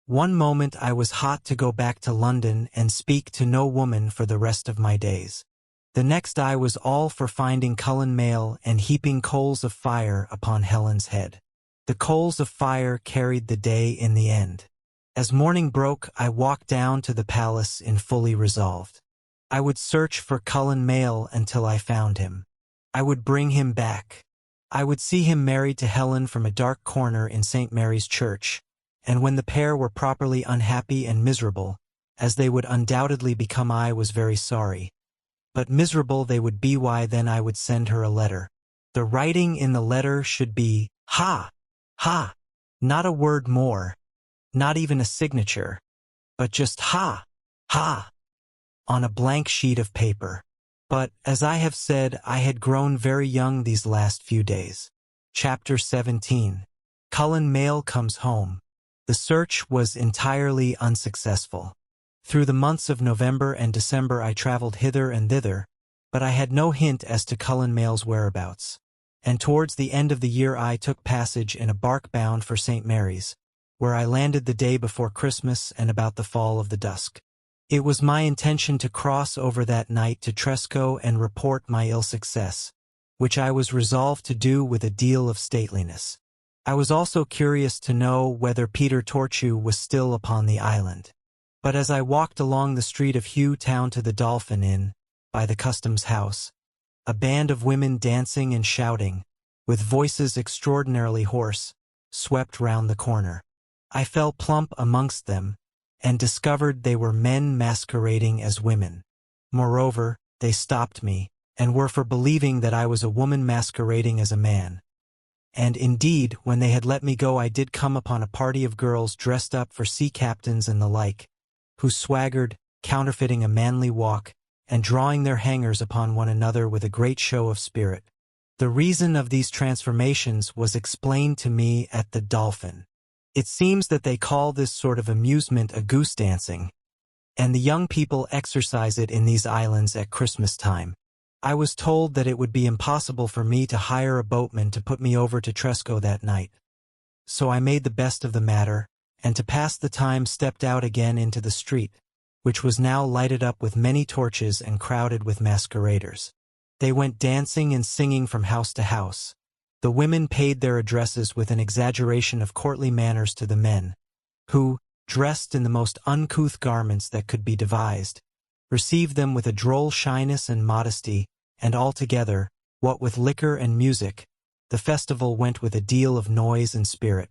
One moment I was hot to go back to London and speak to no woman for the rest of my days. The next I was all for finding Cullen Mayle and heaping coals of fire upon Helen's head. The coals of fire carried the day in the end. As morning broke, I walked down to the palace in fully resolved. I would search for Cullen Mayle until I found him. I would bring him back. I would see him married to Helen from a dark corner in St. Mary's Church, and when the pair were properly unhappy and miserable, as they would undoubtedly become, I was very sorry. But miserable they would be, why then I would send her a letter. The writing in the letter should be, ha, ha, not a word more, not even a signature, but just ha, ha, on a blank sheet of paper. But, as I have said, I had grown very young these last few days. Chapter 17. Cullen Mayle comes home. The search was entirely unsuccessful. Through the months of November and December I traveled hither and thither, but I had no hint as to Cullen Mayle's whereabouts. And towards the end of the year I took passage in a bark bound for St. Mary's, where I landed the day before Christmas and about the fall of the dusk. It was my intention to cross over that night to Tresco and report my ill success, which I was resolved to do with a deal of stateliness. I was also curious to know whether Peter Torchu was still upon the island. But as I walked along the street of Hugh Town to the Dolphin Inn, by the Customs House, a band of women dancing and shouting, with voices extraordinarily hoarse, swept round the corner. I fell plump amongst them, and discovered they were men masquerading as women. Moreover, they stopped me, and were for believing that I was a woman masquerading as a man. And indeed, when they had let me go, I did come upon a party of girls dressed up for sea captains and the like, who swaggered, counterfeiting a manly walk, and drawing their hangers upon one another with a great show of spirit. The reason of these transformations was explained to me at the Dolphin. It seems that they call this sort of amusement a goose dancing, and the young people exercise it in these islands at Christmas time. I was told that it would be impossible for me to hire a boatman to put me over to Tresco that night. So I made the best of the matter, and to pass the time stepped out again into the street, which was now lighted up with many torches and crowded with masqueraders. They went dancing and singing from house to house. The women paid their addresses with an exaggeration of courtly manners to the men, who, dressed in the most uncouth garments that could be devised, received them with a droll shyness and modesty, and altogether, what with liquor and music, the festival went with a deal of noise and spirit.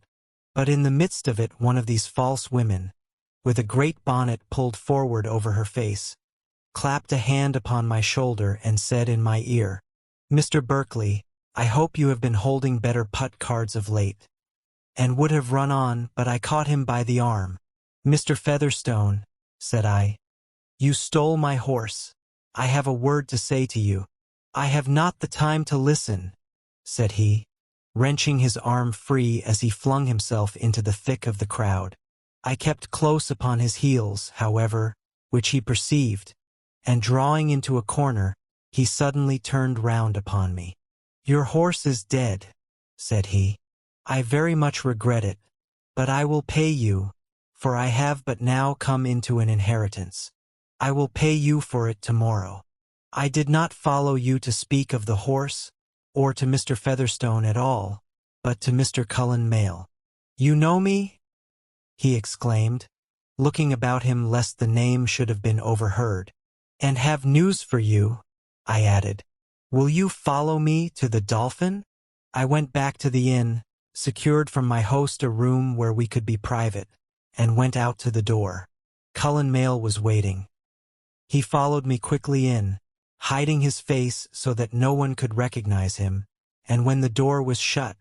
But in the midst of it one of these false women, with a great bonnet pulled forward over her face, clapped a hand upon my shoulder and said in my ear, "Mr. Berkeley, I hope you have been holding better putt cards of late," and would have run on, but I caught him by the arm. "Mr. Featherstone," said I, "you stole my horse. I have a word to say to you. I have not the time to listen, said he, wrenching his arm free as he flung himself into the thick of the crowd. I kept close upon his heels, however, which he perceived, and drawing into a corner, he suddenly turned round upon me. Your horse is dead, said he. I very much regret it, but I will pay you, for I have but now come into an inheritance. I will pay you for it tomorrow. I did not follow you to speak of the horse, or to Mr. Featherstone at all, but to Mr. Cullen Mayle. You know me? He exclaimed, looking about him lest the name should have been overheard. And have news for you, I added. Will you follow me to the Dolphin? I went back to the inn, secured from my host a room where we could be private, and went out to the door. Cullen Mayle was waiting. He followed me quickly in, hiding his face so that no one could recognize him, and when the door was shut,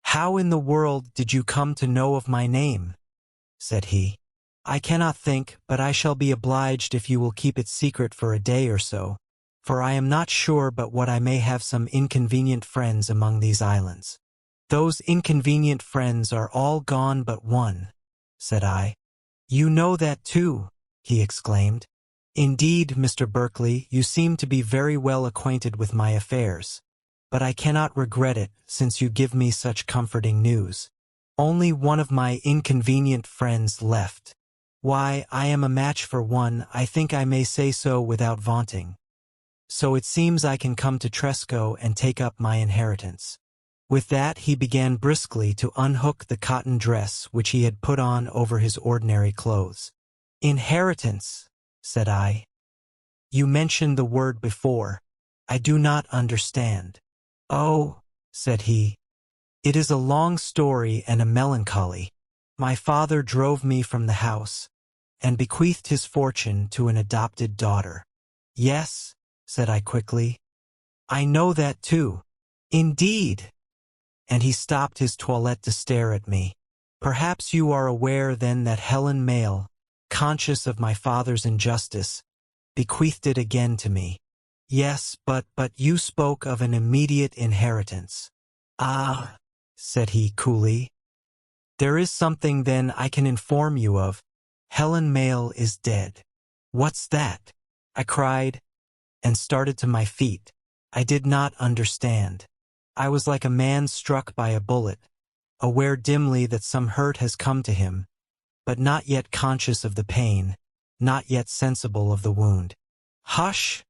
"How in the world did you come to know of my name?" said he. "I cannot think, but I shall be obliged if you will keep it secret for a day or so, for I am not sure but what I may have some inconvenient friends among these islands." "Those inconvenient friends are all gone but one," said I. "You know that too," he exclaimed. "Indeed, Mr. Berkeley, you seem to be very well acquainted with my affairs, but I cannot regret it, since you give me such comforting news. Only one of my inconvenient friends left. Why, I am a match for one, I think I may say so without vaunting. So it seems I can come to Tresco and take up my inheritance." With that he began briskly to unhook the cotton dress which he had put on over his ordinary clothes. "Inheritance," said I. "You mentioned the word before. I do not understand." "Oh," said he, "it is a long story and a melancholy. My father drove me from the house, and bequeathed his fortune to an adopted daughter." "Yes," said I quickly. "I know that too." "Indeed!" And he stopped his toilette to stare at me. "Perhaps you are aware then that Helen Mayle, conscious of my father's injustice, bequeathed it again to me." "Yes, but you spoke of an immediate inheritance." "Ah," said he coolly. "There is something then I can inform you of. Helen Mayle is dead." "What's that?" I cried, and started to my feet. I did not understand. I was like a man struck by a bullet, aware dimly that some hurt has come to him, but not yet conscious of the pain, not yet sensible of the wound. "Hush!"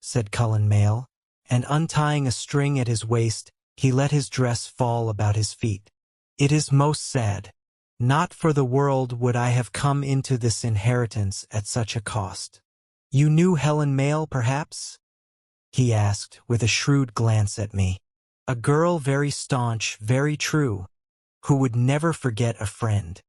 said Cullen Mayle, and untying a string at his waist, he let his dress fall about his feet. "It is most sad. Not for the world would I have come into this inheritance at such a cost." "You knew Helen Mayle, perhaps?" he asked, with a shrewd glance at me. "A girl very staunch, very true, who would never forget a friend."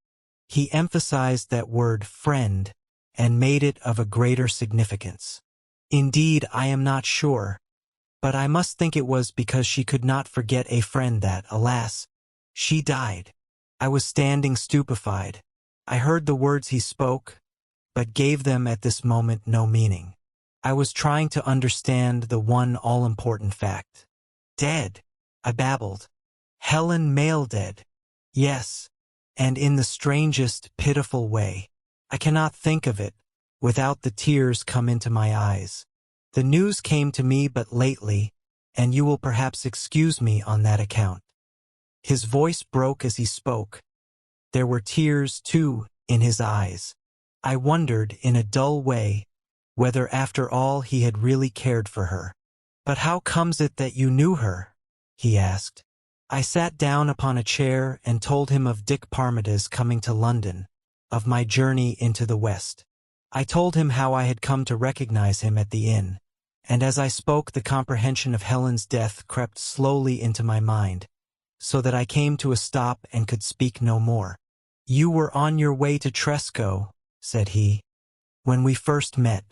He emphasized that word friend and made it of a greater significance. "Indeed, I am not sure, but I must think it was because she could not forget a friend that, alas, she died." I was standing stupefied. I heard the words he spoke, but gave them at this moment no meaning. I was trying to understand the one all-important fact. "Dead," I babbled. "Helen Mayle dead." "Yes, and in the strangest, pitiful way. I cannot think of it without the tears come into my eyes. The news came to me but lately, and you will perhaps excuse me on that account." His voice broke as he spoke. There were tears, too, in his eyes. I wondered, in a dull way, whether after all he had really cared for her. "But how comes it that you knew her?" he asked. I sat down upon a chair and told him of Dick Parmiter's coming to London, of my journey into the West. I told him how I had come to recognize him at the inn, and as I spoke the comprehension of Helen's death crept slowly into my mind, so that I came to a stop and could speak no more. "You were on your way to Tresco," said he, "when we first met.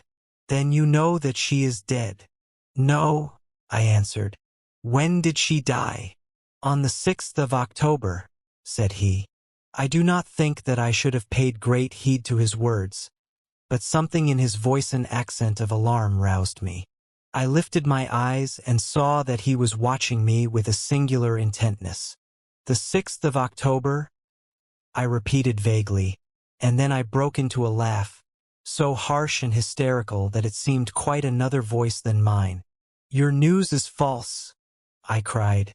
Then you know that she is dead." "No," I answered. "When did she die?" "On the 6th of October, said he. I do not think that I should have paid great heed to his words, but something in his voice and accent of alarm roused me. I lifted my eyes and saw that he was watching me with a singular intentness. "The 6th of October?" I repeated vaguely, and then I broke into a laugh, so harsh and hysterical that it seemed quite another voice than mine. "Your news is false," I cried.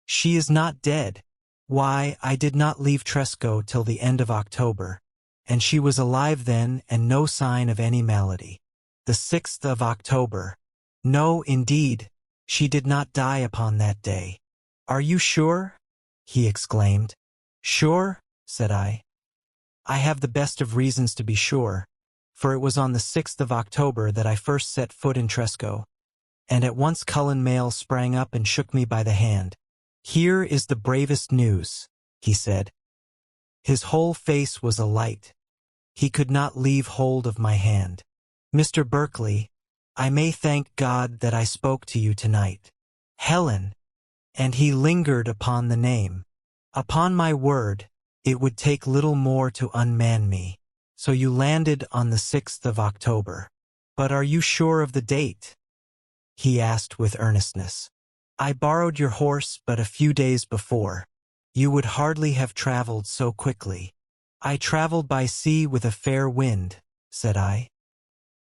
"She is not dead. Why, I did not leave Tresco till the end of October, and she was alive then and no sign of any malady." "The 6th of October? No, indeed, she did not die upon that day." "Are you sure?" he exclaimed. "Sure?" said I. "I have the best of reasons to be sure, for it was on the 6th of October that I first set foot in Tresco." And at once Cullen Mayle sprang up and shook me by the hand. "Here is the bravest news," he said. His whole face was alight. He could not leave hold of my hand. "Mr. Berkeley, I may thank God that I spoke to you tonight. Helen," and he lingered upon the name. "Upon my word, it would take little more to unman me. So you landed on the 6th of October. But are you sure of the date?" he asked with earnestness. "I borrowed your horse but a few days before. You would hardly have traveled so quickly." "I traveled by sea with a fair wind," said I.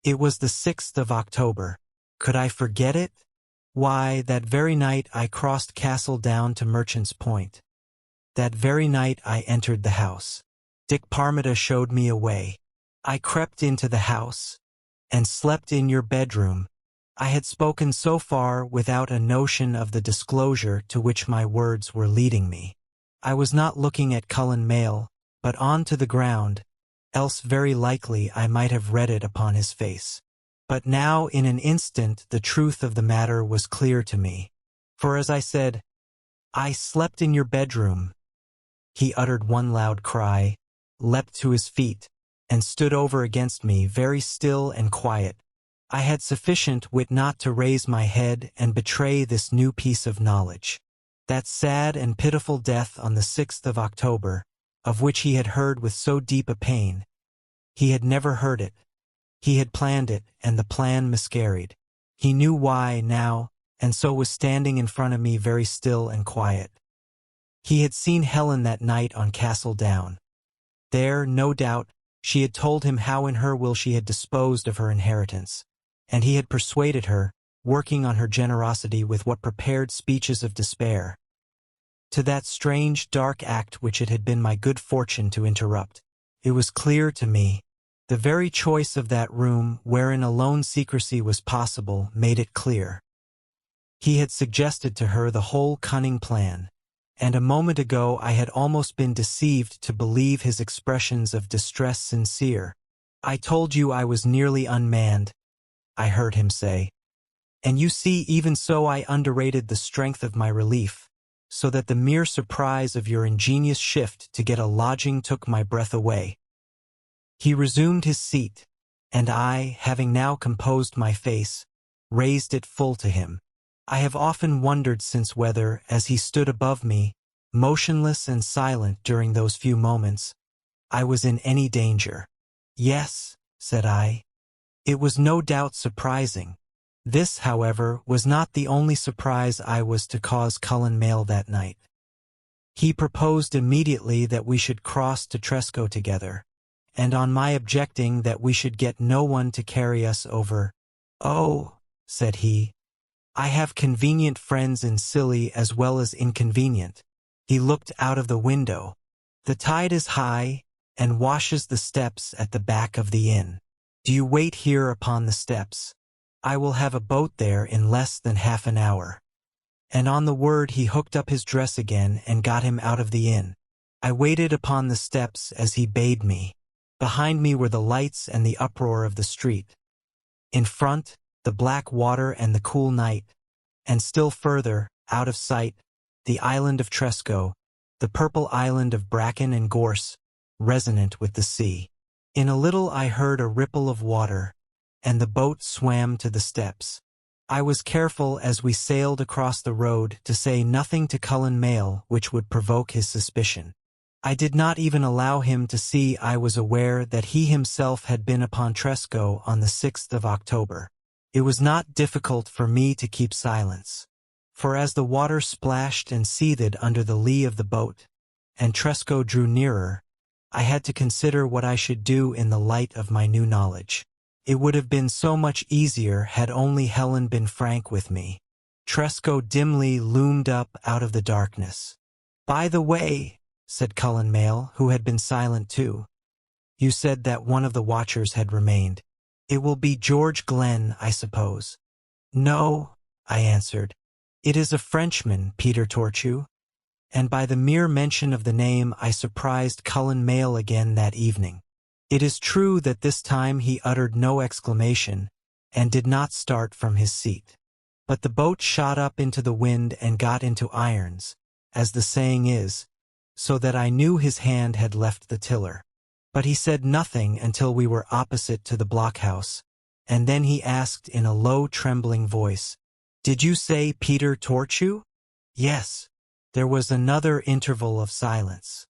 "It was the 6th of October. Could I forget it? Why, that very night I crossed Castle Down to Merchant's Point. That very night I entered the house. Dick Parmita showed me a way. I crept into the house and slept in your bedroom." I had spoken so far without a notion of the disclosure to which my words were leading me. I was not looking at Cullen Mayle, but on to the ground, else very likely I might have read it upon his face. But now in an instant the truth of the matter was clear to me. For as I said, "I slept in your bedroom," he uttered one loud cry, leapt to his feet, and stood over against me very still and quiet. I had sufficient wit not to raise my head and betray this new piece of knowledge. That sad and pitiful death on the 6th of October, of which he had heard with so deep a pain, he had never heard it. He had planned it, and the plan miscarried. He knew why now, and so was standing in front of me very still and quiet. He had seen Helen that night on Castle Down. There, no doubt, she had told him how in her will she had disposed of her inheritance, and he had persuaded her, working on her generosity with what prepared speeches of despair, to that strange, dark act which it had been my good fortune to interrupt. It was clear to me. The very choice of that room, wherein alone secrecy was possible, made it clear. He had suggested to her the whole cunning plan, and a moment ago I had almost been deceived to believe his expressions of distress sincere. "I told you I was nearly unmanned," I heard him say. "And you see, even so I underrated the strength of my relief, so that the mere surprise of your ingenious shift to get a lodging took my breath away." He resumed his seat, and I, having now composed my face, raised it full to him. I have often wondered since whether, as he stood above me, motionless and silent during those few moments, I was in any danger. "Yes," said I. "It was no doubt surprising." This, however, was not the only surprise I was to cause Cullen Mayle that night. He proposed immediately that we should cross to Tresco together, and on my objecting that we should get no one to carry us over, "Oh," said he, "I have convenient friends in Scilly as well as inconvenient." He looked out of the window. "The tide is high, and washes the steps at the back of the inn. Do you wait here upon the steps? I will have a boat there in less than half an hour." And on the word he hooked up his dress again and got him out of the inn. I waited upon the steps as he bade me. Behind me were the lights and the uproar of the street. In front, the black water and the cool night, and still further, out of sight, the island of Tresco, the purple island of bracken and gorse, resonant with the sea. In a little I heard a ripple of water, and the boat swam to the steps. I was careful as we sailed across the road to say nothing to Cullen Mayle which would provoke his suspicion. I did not even allow him to see I was aware that he himself had been upon Tresco on the 6th of October. It was not difficult for me to keep silence, for as the water splashed and seethed under the lee of the boat, and Tresco drew nearer, I had to consider what I should do in the light of my new knowledge. It would have been so much easier had only Helen been frank with me. Tresco dimly loomed up out of the darkness. "By the way," said Cullen Mayle, who had been silent too, "you said that one of the watchers had remained. It will be George Glenn, I suppose." "No," I answered. "It is a Frenchman, Peter Torchu." And by the mere mention of the name I surprised Cullen Mayle again that evening. It is true that this time he uttered no exclamation, and did not start from his seat. But the boat shot up into the wind and got into irons, as the saying is, so that I knew his hand had left the tiller. But he said nothing until we were opposite to the blockhouse, and then he asked in a low, trembling voice, "Did you say Peter Torchu?" "Yes." There was another interval of silence.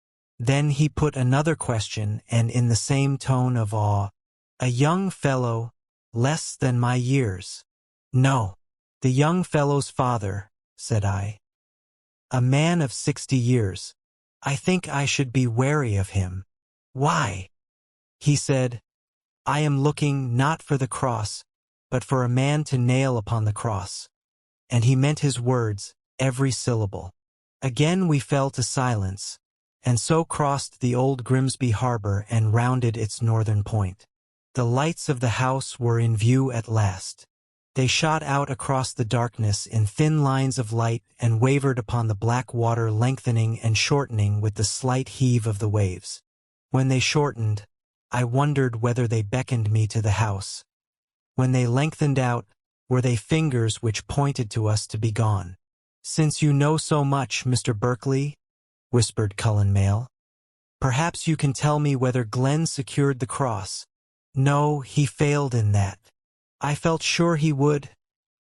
Then he put another question, and in the same tone of awe, "A young fellow, less than my years?" "No." "The young fellow's father," said I. "A man of 60 years. I think I should be wary of him." "Why?" He said, "I am looking not for the cross, but for a man to nail upon the cross." And he meant his words, every syllable. Again we fell to silence, and so crossed the old Grimsby harbor and rounded its northern point. The lights of the house were in view at last. They shot out across the darkness in thin lines of light and wavered upon the black water, lengthening and shortening with the slight heave of the waves. When they shortened, I wondered whether they beckoned me to the house. When they lengthened out, were they fingers which pointed to us to be gone? "Since you know so much, Mr. Berkeley," whispered Cullen Mayle, "perhaps you can tell me whether Glenn secured the cross." "No, he failed in that." "I felt sure he would,"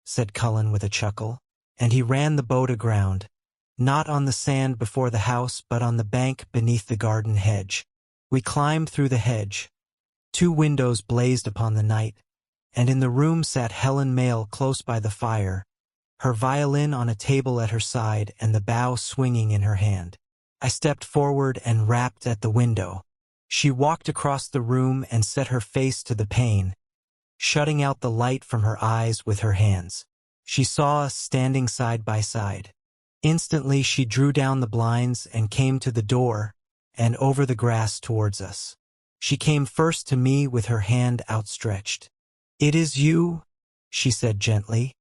said Cullen with a chuckle, and he ran the boat aground, not on the sand before the house but on the bank beneath the garden hedge. We climbed through the hedge. 2 windows blazed upon the night, and in the room sat Helen Mayle close by the fire, her violin on a table at her side and the bow swinging in her hand. I stepped forward and rapped at the window. She walked across the room and set her face to the pane, shutting out the light from her eyes with her hands. She saw us standing side by side. Instantly she drew down the blinds and came to the door and over the grass towards us. She came first to me with her hand outstretched. "It is you," she said gently,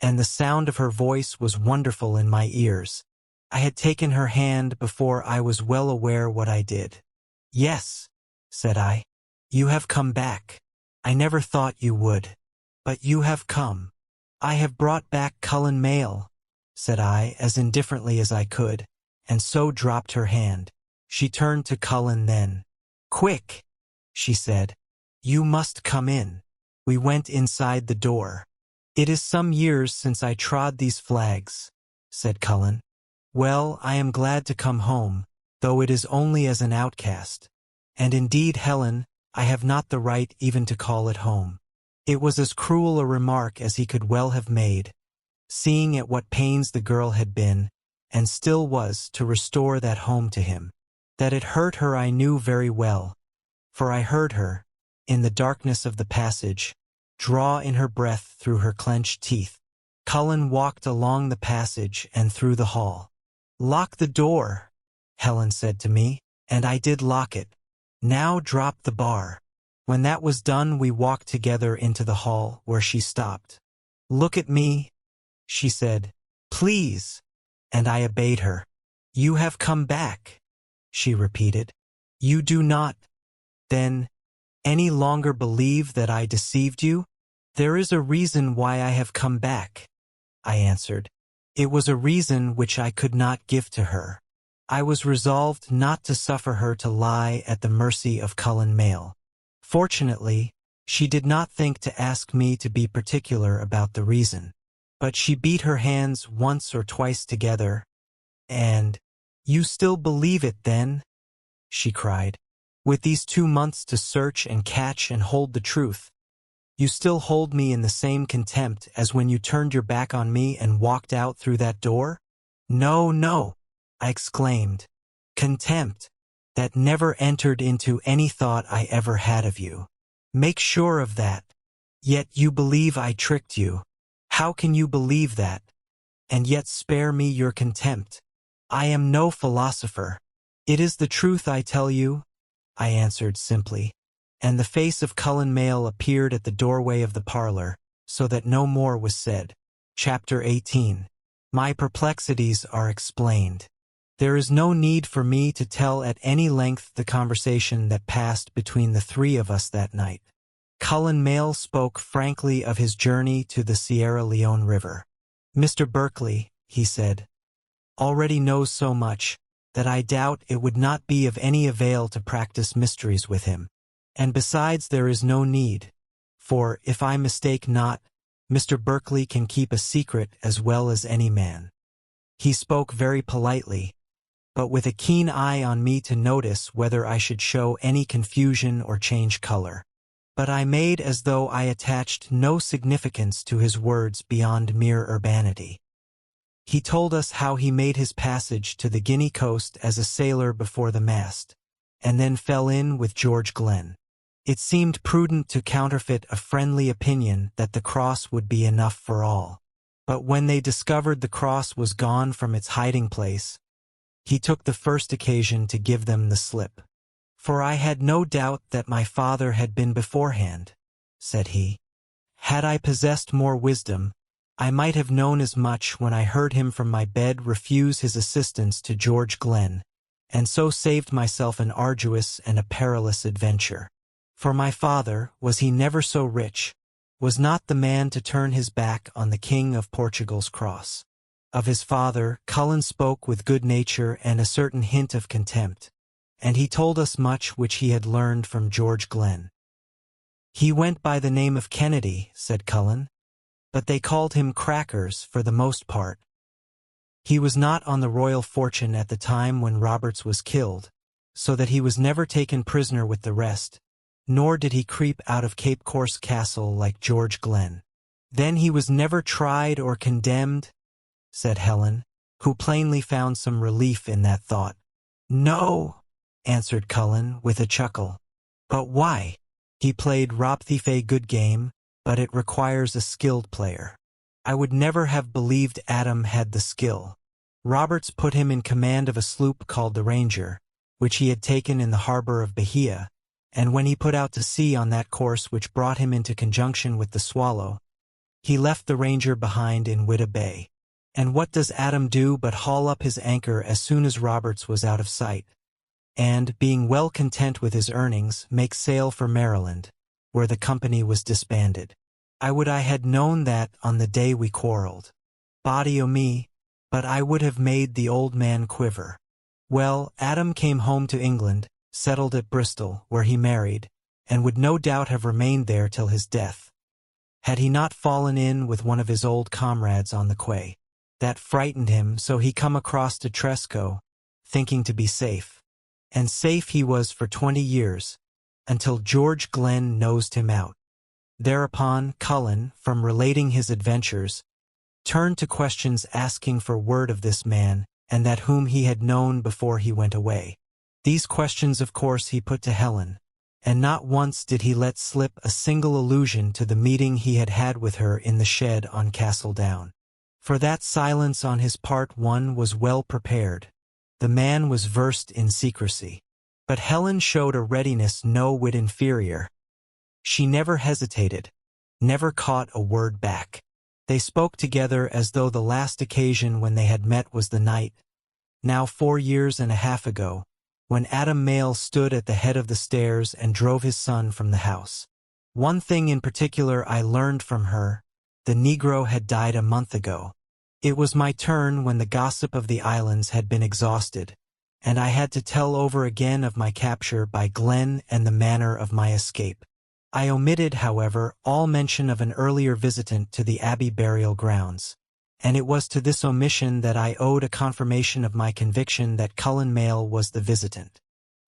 and the sound of her voice was wonderful in my ears. I had taken her hand before I was well aware what I did. "Yes," said I. "You have come back. I never thought you would. But you have come." "I have brought back Cullen Mayle," said I as indifferently as I could, and so dropped her hand. She turned to Cullen then. "Quick," she said. "You must come in." We went inside the door. "It is some years since I trod these flags," said Cullen. "Well, I am glad to come home, though it is only as an outcast. And indeed, Helen, I have not the right even to call it home." It was as cruel a remark as he could well have made, seeing at what pains the girl had been, and still was, to restore that home to him. That it hurt her I knew very well, for I heard her, in the darkness of the passage, draw in her breath through her clenched teeth. Cullen walked along the passage and through the hall. "Lock the door," Helen said to me, and I did lock it. "Now drop the bar." When that was done, we walked together into the hall, where she stopped. "Look at me," she said. "Please," and I obeyed her. "You have come back," she repeated. "You do not, then, any longer believe that I deceived you?" "There is a reason why I have come back," I answered. It was a reason which I could not give to her. I was resolved not to suffer her to lie at the mercy of Cullen Mayle. Fortunately, she did not think to ask me to be particular about the reason, but she beat her hands once or twice together, and, "You still believe it, then?" she cried. "With these 2 months to search and catch and hold the truth, you still hold me in the same contempt as when you turned your back on me and walked out through that door?" "No, no," I exclaimed. "Contempt. That never entered into any thought I ever had of you. Make sure of that. Yet you believe I tricked you. How can you believe that, and yet spare me your contempt? I am no philosopher. It is the truth I tell you," I answered simply, and the face of Cullen Mayle appeared at the doorway of the parlor, so that no more was said. Chapter 18. My perplexities are explained. There is no need for me to tell at any length the conversation that passed between the 3 of us that night. Cullen Mayle spoke frankly of his journey to the Sierra Leone River. "Mr. Berkeley," he said, "already knows so much that I doubt it would not be of any avail to practice mysteries with him. And besides, there is no need, for, if I mistake not, Mr. Berkeley can keep a secret as well as any man." He spoke very politely, but with a keen eye on me to notice whether I should show any confusion or change color. But I made as though I attached no significance to his words beyond mere urbanity. He told us how he made his passage to the Guinea coast as a sailor before the mast, and then fell in with George Glenn. It seemed prudent to counterfeit a friendly opinion that the cross would be enough for all. But when they discovered the cross was gone from its hiding place, he took the first occasion to give them the slip. "For I had no doubt that my father had been beforehand," said he. "Had I possessed more wisdom, I might have known as much when I heard him from my bed refuse his assistance to George Glenn, and so saved myself an arduous and a perilous adventure. For my father, was he never so rich, was not the man to turn his back on the King of Portugal's cross." Of his father, Cullen spoke with good nature and a certain hint of contempt, and he told us much which he had learned from George Glenn. "He went by the name of Kennedy," said Cullen, "but they called him Crackers for the most part. He was not on the Royal Fortune at the time when Roberts was killed, so that he was never taken prisoner with the rest, nor did he creep out of Cape Corse Castle like George Glenn." "Then he was never tried or condemned?" said Helen, who plainly found some relief in that thought. "No," answered Cullen with a chuckle. "But why? He played rob-thief a good game, but it requires a skilled player. I would never have believed Adam had the skill. Roberts put him in command of a sloop called the Ranger, which he had taken in the harbor of Bahia, and when he put out to sea on that course which brought him into conjunction with the Swallow, he left the Ranger behind in Wita Bay. And what does Adam do but haul up his anchor as soon as Roberts was out of sight, and, being well content with his earnings, make sail for Maryland, where the company was disbanded. I would I had known that on the day we quarreled. Body o' me, but I would have made the old man quiver. Well, Adam came home to England, settled at Bristol, where he married, and would no doubt have remained there till his death, had he not fallen in with one of his old comrades on the quay. That frightened him, so he come across to Tresco, thinking to be safe. And safe he was for 20 years, until George Glenn nosed him out. Thereupon Cullen, from relating his adventures, turned to questions asking for word of this man, and that whom he had known before he went away. These questions of course he put to Helen, and not once did he let slip a single allusion to the meeting he had had with her in the shed on Castle Down. For that silence on his part one was well prepared. The man was versed in secrecy. But Helen showed a readiness no whit inferior. She never hesitated, never caught a word back. They spoke together as though the last occasion when they had met was the night, now 4 years and a half ago, when Adam Mayle stood at the head of the stairs and drove his son from the house. One thing in particular I learned from her: the Negro had died a month ago. It was my turn when the gossip of the islands had been exhausted, and I had to tell over again of my capture by Glenn and the manner of my escape. I omitted, however, all mention of an earlier visitant to the Abbey burial grounds, and it was to this omission that I owed a confirmation of my conviction that Cullen Mayle was the visitant.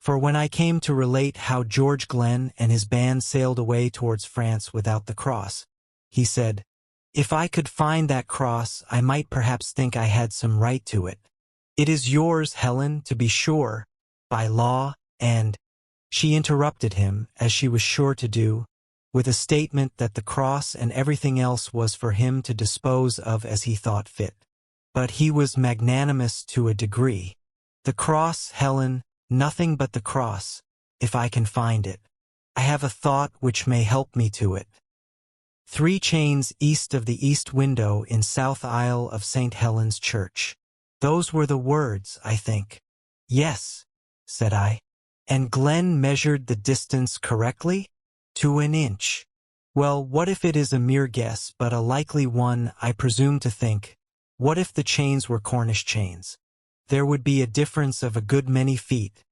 For when I came to relate how George Glenn and his band sailed away towards France without the cross, he said, "If I could find that cross, I might perhaps think I had some right to it. It is yours, Helen, to be sure, by law, and—" She interrupted him, as she was sure to do, with a statement that the cross and everything else was for him to dispose of as he thought fit. But he was magnanimous to a degree. "The cross, Helen, nothing but the cross, if I can find it. I have a thought which may help me to it. 3 chains east of the east window in south aisle of St. Helen's Church." Those were the words, I think. "Yes," said I. "And Glenn measured the distance correctly? To an inch. Well, what if it is a mere guess, but a likely one, I presume to think? What if the chains were Cornish chains? There would be a difference of a good many feet,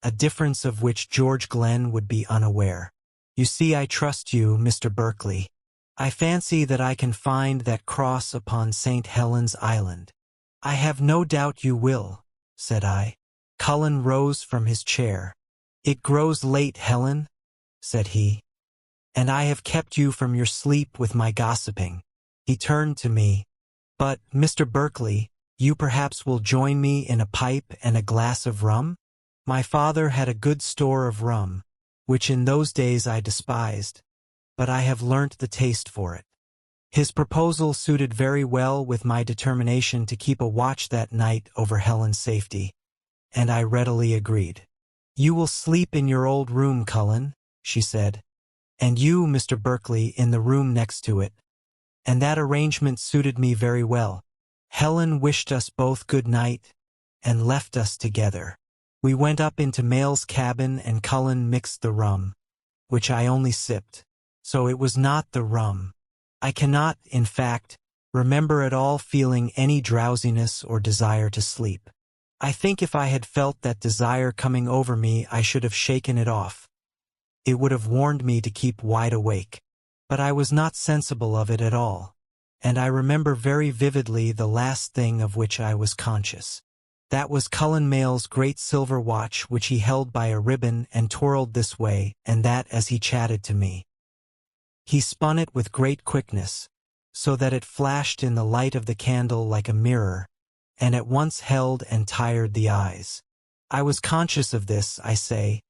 a difference of which George Glenn would be unaware. You see, I trust you, Mr. Berkeley. I fancy that I can find that cross upon St. Helen's Island." "I have no doubt you will," said I. Cullen rose from his chair. "It grows late, Helen," said he, "and I have kept you from your sleep with my gossiping." He turned to me. "But, Mr. Berkeley, you perhaps will join me in a pipe and a glass of rum?" My father had a good store of rum, which in those days I despised, but I have learnt the taste for it. His proposal suited very well with my determination to keep a watch that night over Helen's safety, and I readily agreed. "You will sleep in your old room, Cullen," she said, "and you, Mr. Berkeley, in the room next to it." And that arrangement suited me very well. Helen wished us both good night, and left us together. We went up into Mayle's cabin, and Cullen mixed the rum, which I only sipped, so it was not the rum. I cannot, in fact, remember at all feeling any drowsiness or desire to sleep. I think if I had felt that desire coming over me, I should have shaken it off. It would have warned me to keep wide awake. But I was not sensible of it at all, and I remember very vividly the last thing of which I was conscious. That was Cullen Mayle's great silver watch, which he held by a ribbon and twirled this way and that as he chatted to me. He spun it with great quickness, so that it flashed in the light of the candle like a mirror, and at once held and tired the eyes. I was conscious of this, I say,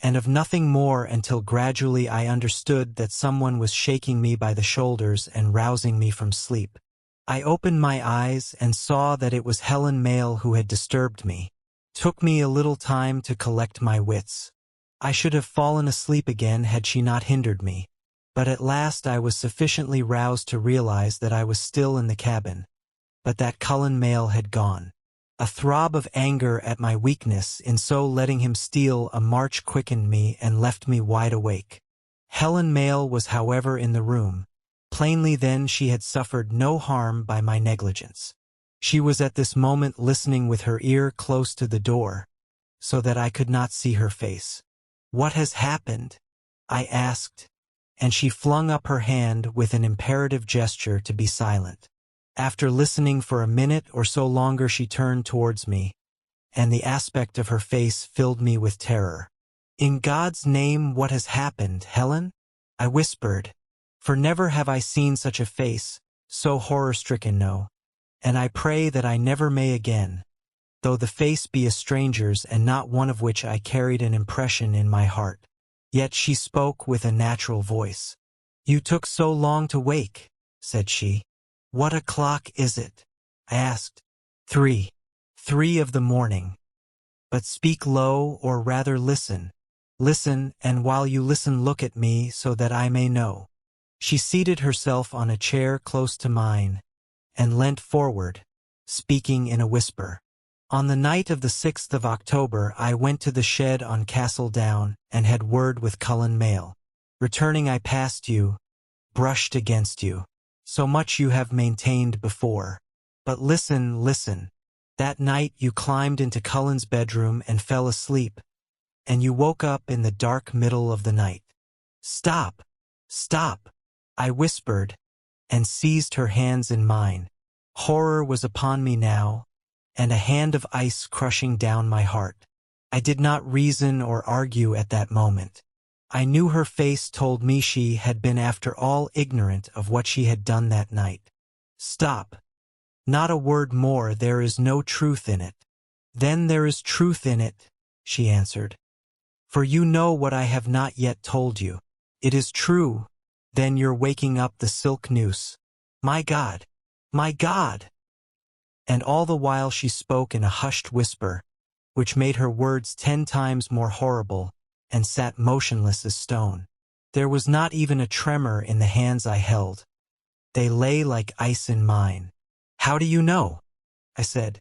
and of nothing more until gradually I understood that someone was shaking me by the shoulders and rousing me from sleep. I opened my eyes and saw that it was Helen Mayle who had disturbed me. Took me a little time to collect my wits. I should have fallen asleep again had she not hindered me, but at last I was sufficiently roused to realize that I was still in the cabin, but that Cullen Mayle had gone. A throb of anger at my weakness in so letting him steal a march quickened me and left me wide awake. Helen Mayle was, however, in the room. Plainly then she had suffered no harm by my negligence. She was at this moment listening with her ear close to the door, so that I could not see her face. "What has happened?" I asked, and she flung up her hand with an imperative gesture to be silent. After listening for a minute or so longer, she turned towards me, and the aspect of her face filled me with terror. "In God's name, what has happened, Helen?" I whispered, for never have I seen such a face, so horror-stricken, no, and I pray that I never may again, though the face be a stranger's and not one of which I carried an impression in my heart. Yet she spoke with a natural voice. "You took so long to wake," said she. "What o'clock is it?" I asked. 3. 3 of the morning. "But speak low, or rather listen. Listen, and while you listen look at me so that I may know." She seated herself on a chair close to mine, and leant forward, speaking in a whisper. "On the night of the 6th of October I went to the shed on Castle Down, and had word with Cullen Mayle. Returning I passed you, brushed against you. So much you have maintained before. But listen, listen. That night you climbed into Cullen's bedroom and fell asleep, and you woke up in the dark middle of the night." "Stop! Stop!" I whispered, and seized her hands in mine. Horror was upon me now, and a hand of ice crushing down my heart. I did not reason or argue at that moment. I knew her face told me she had been after all ignorant of what she had done that night. Stop. Not a word more, there is no truth in it. Then there is truth in it, she answered. For you know what I have not yet told you. It is true. Then you're waking up the silk noose. My God! My God! And all the while she spoke in a hushed whisper, which made her words 10 times more horrible, and sat motionless as stone. There was not even a tremor in the hands I held. They lay like ice in mine. How do you know? I said.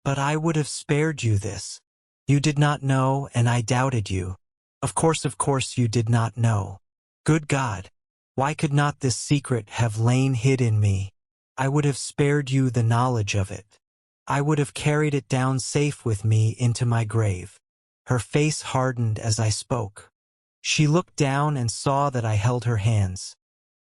But I would have spared you this. You did not know, and I doubted you. Of course you did not know. Good God! Why could not this secret have lain hid in me? I would have spared you the knowledge of it. I would have carried it down safe with me into my grave. Her face hardened as I spoke. She looked down and saw that I held her hands.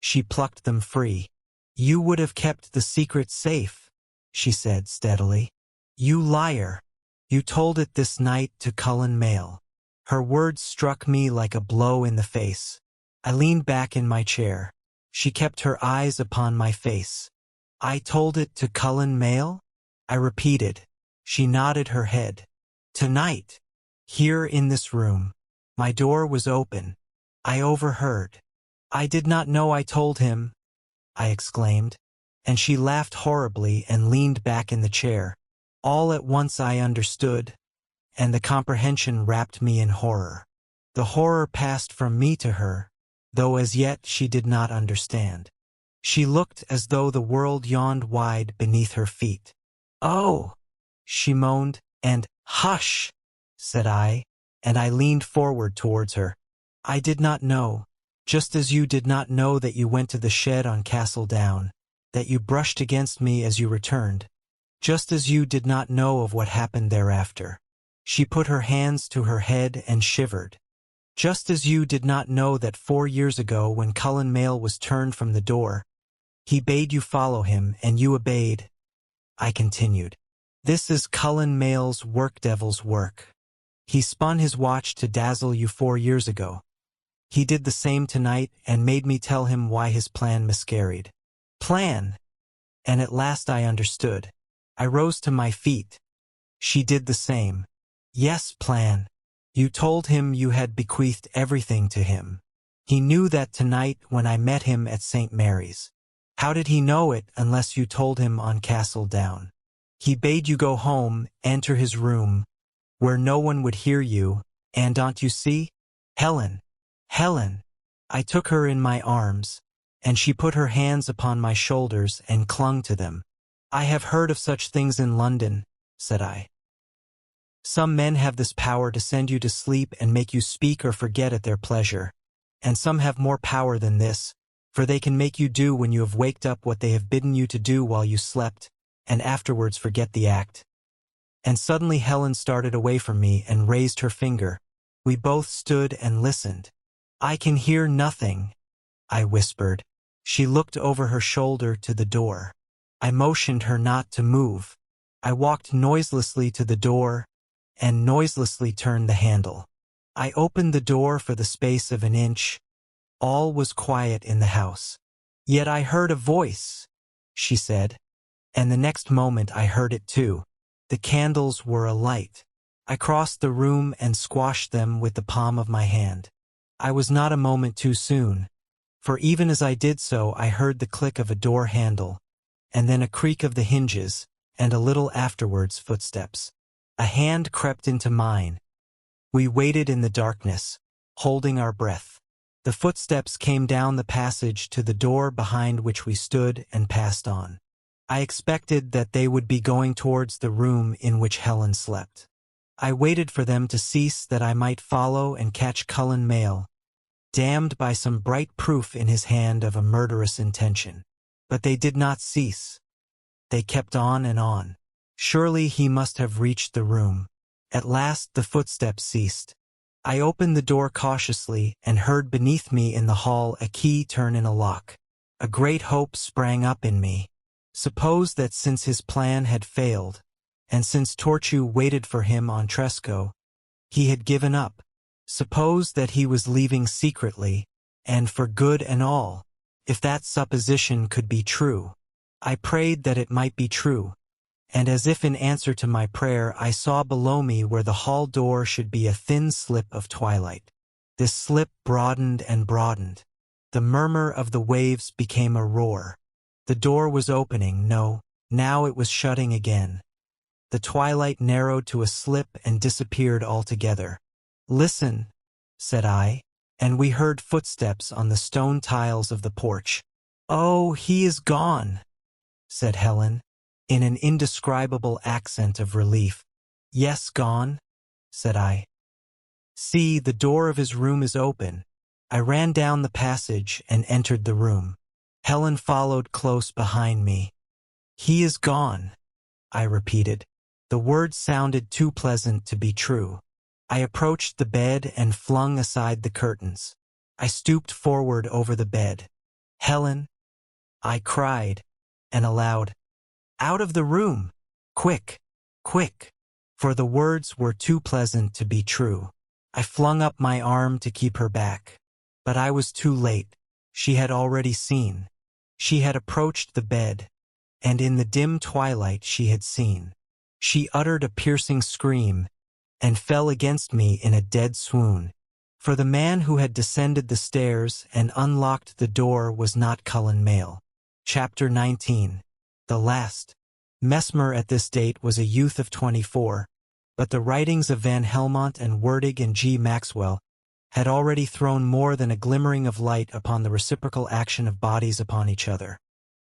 She plucked them free. You would have kept the secret safe, she said steadily. You liar! You told it this night to Cullen Mayle. Her words struck me like a blow in the face. I leaned back in my chair. She kept her eyes upon my face. I told it to Cullen Mayle? I repeated. She nodded her head. Tonight. Here in this room. My door was open. I overheard. I did not know I told him, I exclaimed. And she laughed horribly and leaned back in the chair. All at once I understood, and the comprehension wrapped me in horror. The horror passed from me to her, though as yet she did not understand. She looked as though the world yawned wide beneath her feet. Oh! She moaned, and hush! Said I, and I leaned forward towards her. I did not know, just as you did not know that you went to the shed on Castle Down, that you brushed against me as you returned, just as you did not know of what happened thereafter. She put her hands to her head and shivered. Just as you did not know that 4 years ago when Cullen Mayle was turned from the door, he bade you follow him and you obeyed, I continued. This is Cullen Mayle's work-devil's work. He spun his watch to dazzle you 4 years ago. He did the same tonight and made me tell him why his plan miscarried. Plan! And at last I understood. I rose to my feet. She did the same. Yes, plan. You told him you had bequeathed everything to him. He knew that tonight when I met him at St. Mary's. How did he know it unless you told him on Castle Down? He bade you go home, enter his room, where no one would hear you, and don't you see? Helen! Helen! I took her in my arms, and she put her hands upon my shoulders and clung to them. I have heard of such things in London, said I. Some men have this power to send you to sleep and make you speak or forget at their pleasure. And some have more power than this, for they can make you do when you have waked up what they have bidden you to do while you slept, and afterwards forget the act. And suddenly Helen started away from me and raised her finger. We both stood and listened. I can hear nothing, I whispered. She looked over her shoulder to the door. I motioned her not to move. I walked noiselessly to the door and noiselessly turned the handle. I opened the door for the space of an inch. All was quiet in the house. Yet I heard a voice, she said, and the next moment I heard it too. The candles were alight. I crossed the room and squashed them with the palm of my hand. I was not a moment too soon, for even as I did so I heard the click of a door handle, and then a creak of the hinges, and a little afterwards footsteps. A hand crept into mine. We waited in the darkness, holding our breath. The footsteps came down the passage to the door behind which we stood and passed on. I expected that they would be going towards the room in which Helen slept. I waited for them to cease that I might follow and catch Cullen Mayle, damned by some bright proof in his hand of a murderous intention. But they did not cease. They kept on and on. Surely he must have reached the room. At last the footsteps ceased. I opened the door cautiously and heard beneath me in the hall a key turn in a lock. A great hope sprang up in me. Suppose that since his plan had failed, and since Torchu waited for him on Tresco, He had given up. Suppose that he was leaving secretly, and for good and all. If that supposition could be true. I prayed that it might be true, and as if in answer to my prayer I saw below me where the hall door should be a thin slip of twilight. This slip broadened and broadened. The murmur of the waves became a roar. The door was opening, no, now it was shutting again. The twilight narrowed to a slip and disappeared altogether. "Listen," said I, and we heard footsteps on the stone tiles of the porch. "Oh, he is gone," said Helen, in an indescribable accent of relief. "Yes, gone," said I. "See, the door of his room is open." I ran down the passage and entered the room. Helen followed close behind me. "He is gone," I repeated. The words sounded too pleasant to be true. I approached the bed and flung aside the curtains. I stooped forward over the bed. "Helen," I cried, and aloud, "out of the room! Quick! Quick!" For the words were too pleasant to be true. I flung up my arm to keep her back. But I was too late. She had already seen. She had approached the bed, and in the dim twilight she had seen. She uttered a piercing scream, and fell against me in a dead swoon. For the man who had descended the stairs and unlocked the door was not Cullen Mayle. Chapter 19. The last. Mesmer at this date was a youth of 24, but the writings of Van Helmont and Werdig and G. Maxwell had already thrown more than a glimmering of light upon the reciprocal action of bodies upon each other,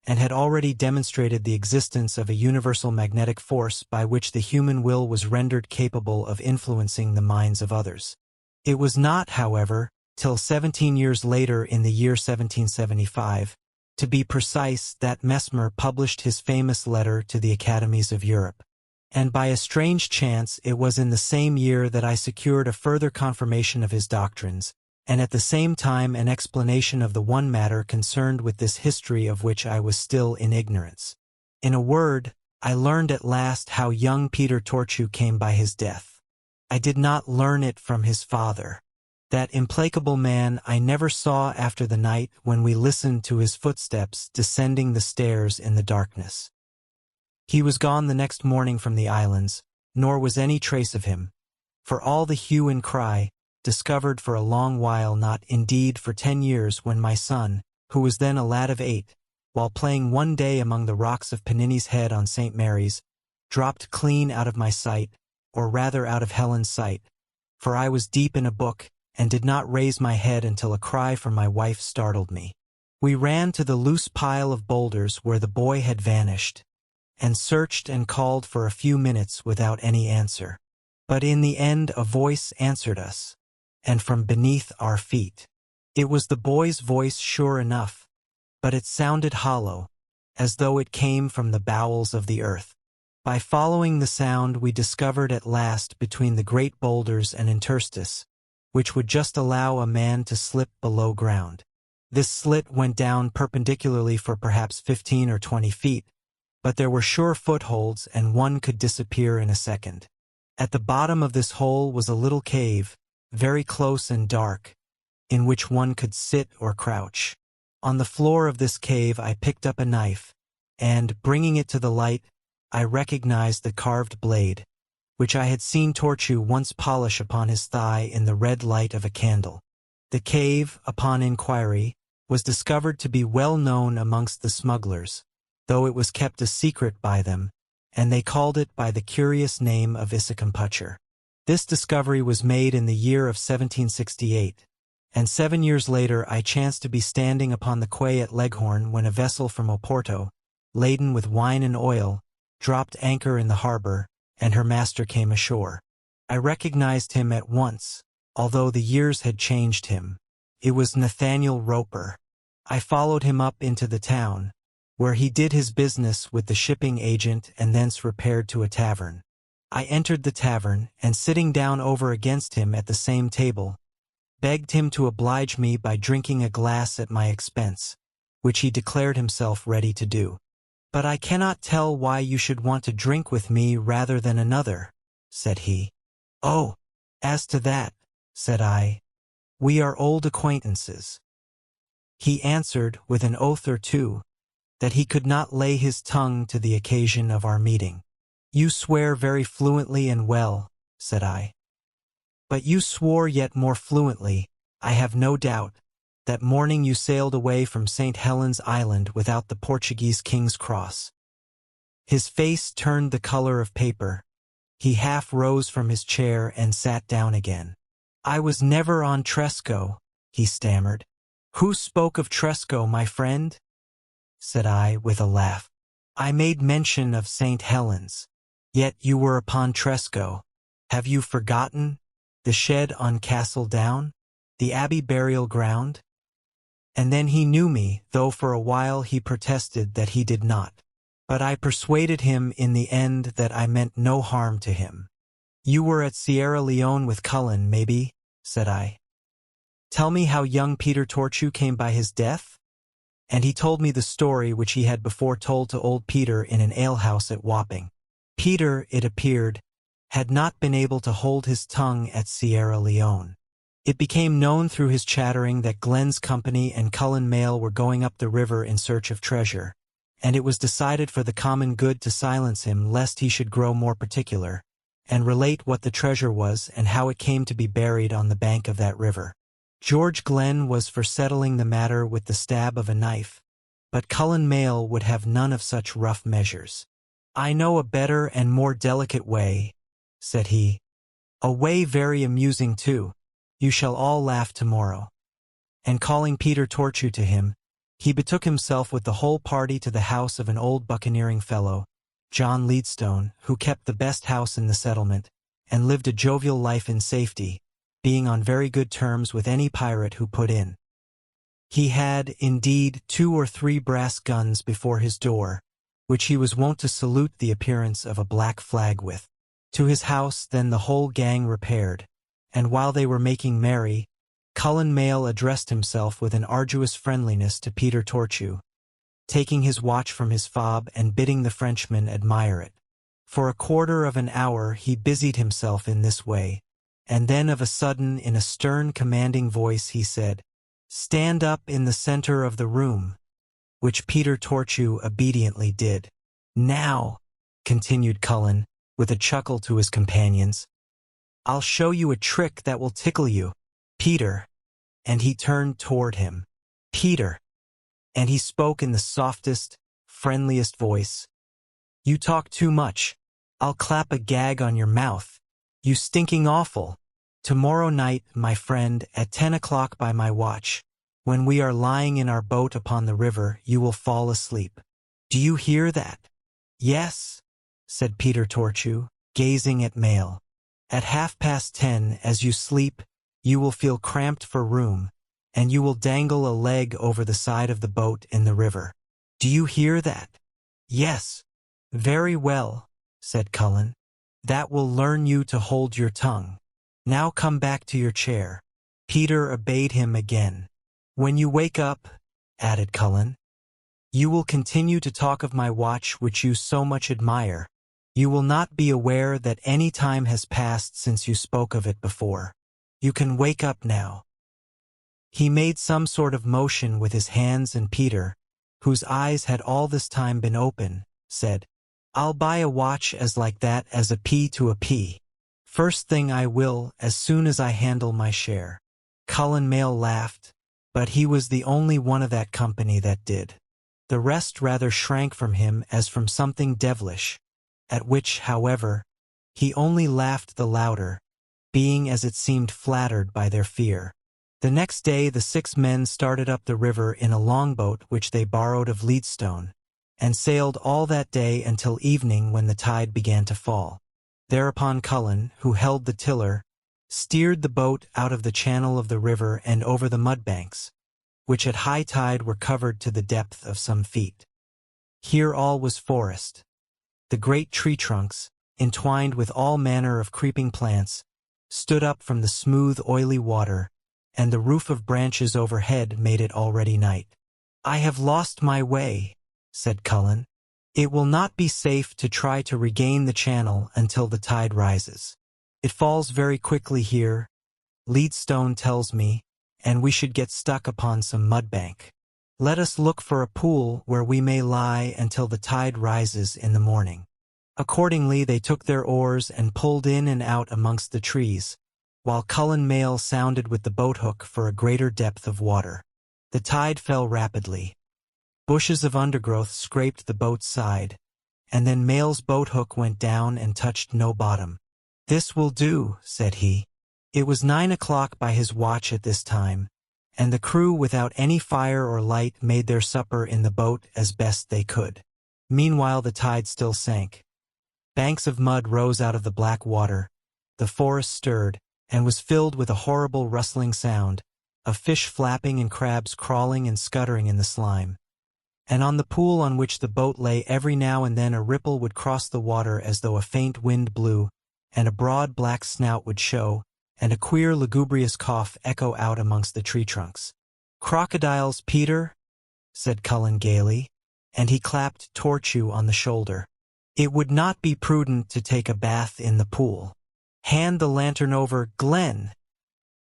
and had already demonstrated the existence of a universal magnetic force by which the human will was rendered capable of influencing the minds of others. It was not, however, till 17 years later in the year 1775, to be precise, that Mesmer published his famous letter to the Academies of Europe. And by a strange chance it was in the same year that I secured a further confirmation of his doctrines, and at the same time an explanation of the one matter concerned with this history of which I was still in ignorance. In a word, I learned at last how young Peter Tortue came by his death. I did not learn it from his father. That implacable man I never saw after the night when we listened to his footsteps descending the stairs in the darkness. He was gone the next morning from the islands, nor was any trace of him. For all the hue and cry, discovered for a long while, not indeed for 10 years, when my son, who was then a lad of 8, while playing one day among the rocks of Panini's Head on St. Mary's, dropped clean out of my sight, or rather out of Helen's sight, for I was deep in a book, and did not raise my head until a cry from my wife startled me. We ran to the loose pile of boulders where the boy had vanished, and searched and called for a few minutes without any answer. But in the end a voice answered us, and from beneath our feet. It was the boy's voice sure enough, but it sounded hollow, as though it came from the bowels of the earth. By following the sound we discovered at last between the great boulders an interstice, which would just allow a man to slip below ground. This slit went down perpendicularly for perhaps 15 or 20 feet, but there were sure footholds and one could disappear in a second. At the bottom of this hole was a little cave, very close and dark, in which one could sit or crouch. On the floor of this cave I picked up a knife, and, bringing it to the light, I recognized the carved blade, which I had seen Tortue once polish upon his thigh in the red light of a candle. The cave, upon inquiry, was discovered to be well known amongst the smugglers, though it was kept a secret by them, and they called it by the curious name of Issacumpucher. This discovery was made in the year of 1768, and 7 years later I chanced to be standing upon the quay at Leghorn when a vessel from Oporto, laden with wine and oil, dropped anchor in the harbor, and her master came ashore. I recognized him at once, although the years had changed him. It was Nathaniel Roper. I followed him up into the town, where he did his business with the shipping agent and thence repaired to a tavern. I entered the tavern, and sitting down over against him at the same table, begged him to oblige me by drinking a glass at my expense, which he declared himself ready to do. "But I cannot tell why you should want to drink with me rather than another," said he. "Oh, As to that, said I, we are old acquaintances. He answered, with an oath or two, that he could not lay his tongue to the occasion of our meeting. You swear very fluently and well, said I. But you swore yet more fluently, I have no doubt, that morning you sailed away from St. Helens Island without the Portuguese king's cross. His face turned the color of paper. He half rose from his chair and sat down again. I was never on Tresco, he stammered. Who spoke of Tresco, my friend? Said I, with a laugh. I made mention of St. Helens. Yet you were upon Tresco. Have you forgotten? The shed on Castle Down? The Abbey burial ground? And then he knew me, though for a while he protested that he did not. But I persuaded him in the end that I meant no harm to him. You were at Sierra Leone with Cullen, maybe? Said I. Tell me how young Peter Torchu came by his death? And he told me the story which he had before told to old Peter in an alehouse at Wapping. Peter, it appeared, had not been able to hold his tongue at Sierra Leone. It became known through his chattering that Glenn's company and Cullen Mail were going up the river in search of treasure, and it was decided for the common good to silence him lest he should grow more particular, and relate what the treasure was and how it came to be buried on the bank of that river. George Glenn was for settling the matter with the stab of a knife, but Cullen Mail would have none of such rough measures. I know a better and more delicate way, said he. A way very amusing too. You shall all laugh tomorrow. And calling Peter Torchu to him, he betook himself with the whole party to the house of an old buccaneering fellow, John Leadstone, who kept the best house in the settlement, and lived a jovial life in safety, being on very good terms with any pirate who put in. He had, indeed, 2 or 3 brass guns before his door, which he was wont to salute the appearance of a black flag with. To his house then the whole gang repaired, and while they were making merry, Cullen Mail addressed himself with an arduous friendliness to Peter Torchu, taking his watch from his fob and bidding the Frenchman admire it. For a quarter of an hour he busied himself in this way, and then of a sudden in a stern commanding voice he said, "Stand up in the center of the room," which Peter Torchu obediently did. "Now," continued Cullen, with a chuckle to his companions, "I'll show you a trick that will tickle you. Peter," and he turned toward him. "Peter," and he spoke in the softest, friendliest voice, "you talk too much. I'll clap a gag on your mouth. You stinking awful. Tomorrow night, my friend, at 10 o'clock by my watch, when we are lying in our boat upon the river, you will fall asleep. Do you hear that?" "Yes," said Peter Torchu, gazing at Mail. "At 10:30, as you sleep, you will feel cramped for room, and you will dangle a leg over the side of the boat in the river. Do you hear that?" "Yes." "Very well," said Cullen. "That will learn you to hold your tongue. Now come back to your chair." Peter obeyed him again. "When you wake up," added Cullen, "you will continue to talk of my watch which you so much admire. You will not be aware that any time has passed since you spoke of it before. You can wake up now." He made some sort of motion with his hands, and Peter, whose eyes had all this time been open, said, "I'll buy a watch as like that as a pea to a pea. First thing I will, as soon as I handle my share." Cullen Mail laughed, but he was the only one of that company that did. The rest rather shrank from him as from something devilish, at which, however, he only laughed the louder, being as it seemed flattered by their fear. The next day the 6 men started up the river in a longboat which they borrowed of Leadstone, and sailed all that day until evening, when the tide began to fall. Thereupon Cullen, who held the tiller, steered the boat out of the channel of the river and over the mudbanks, which at high tide were covered to the depth of some feet. Here all was forest. The great tree trunks, entwined with all manner of creeping plants, stood up from the smooth, oily water, and the roof of branches overhead made it already night. "I have lost my way," said Cullen. "It will not be safe to try to regain the channel until the tide rises. It falls very quickly here, Leadstone tells me, and we should get stuck upon some mudbank. Let us look for a pool where we may lie until the tide rises in the morning. Accordingly they took their oars and pulled in and out amongst the trees, while Cullen Mayle sounded with the boat-hook for a greater depth of water. The tide fell rapidly. Bushes of undergrowth scraped the boat's side, and then Mayle's boat-hook went down and touched no bottom. "This will do," said he. It was 9 o'clock by his watch at this time, and the crew without any fire or light made their supper in the boat as best they could. Meanwhile the tide still sank. Banks of mud rose out of the black water, the forest stirred, and was filled with a horrible rustling sound, of fish flapping and crabs crawling and scuttering in the slime. And on the pool on which the boat lay every now and then a ripple would cross the water as though a faint wind blew, and a broad black snout would show, and a queer lugubrious cough echo out amongst the tree trunks. "Crocodiles, Peter," said Cullen gaily, and he clapped Torchu on the shoulder. "It would not be prudent to take a bath in the pool. Hand the lantern over, Glenn."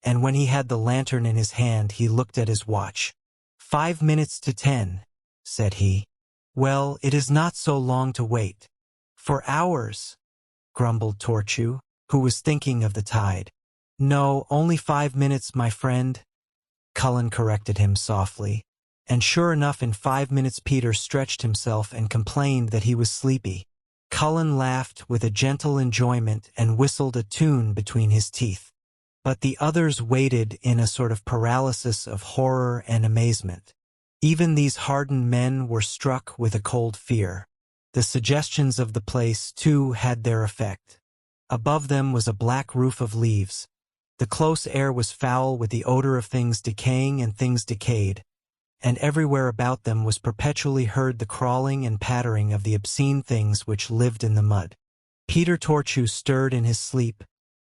And when he had the lantern in his hand he looked at his watch. 5 minutes to 10, said he. "Well, it is not so long to wait." "For hours," grumbled Torchu, who was thinking of the tide. "No, only 5 minutes, my friend," Cullen corrected him softly, and sure enough in 5 minutes Peter stretched himself and complained that he was sleepy. Cullen laughed with a gentle enjoyment and whistled a tune between his teeth. But the others waited in a sort of paralysis of horror and amazement. Even these hardened men were struck with a cold fear. The suggestions of the place, too, had their effect. Above them was a black roof of leaves. The close air was foul with the odor of things decaying and things decayed, and everywhere about them was perpetually heard the crawling and pattering of the obscene things which lived in the mud. Peter Torchu stirred in his sleep,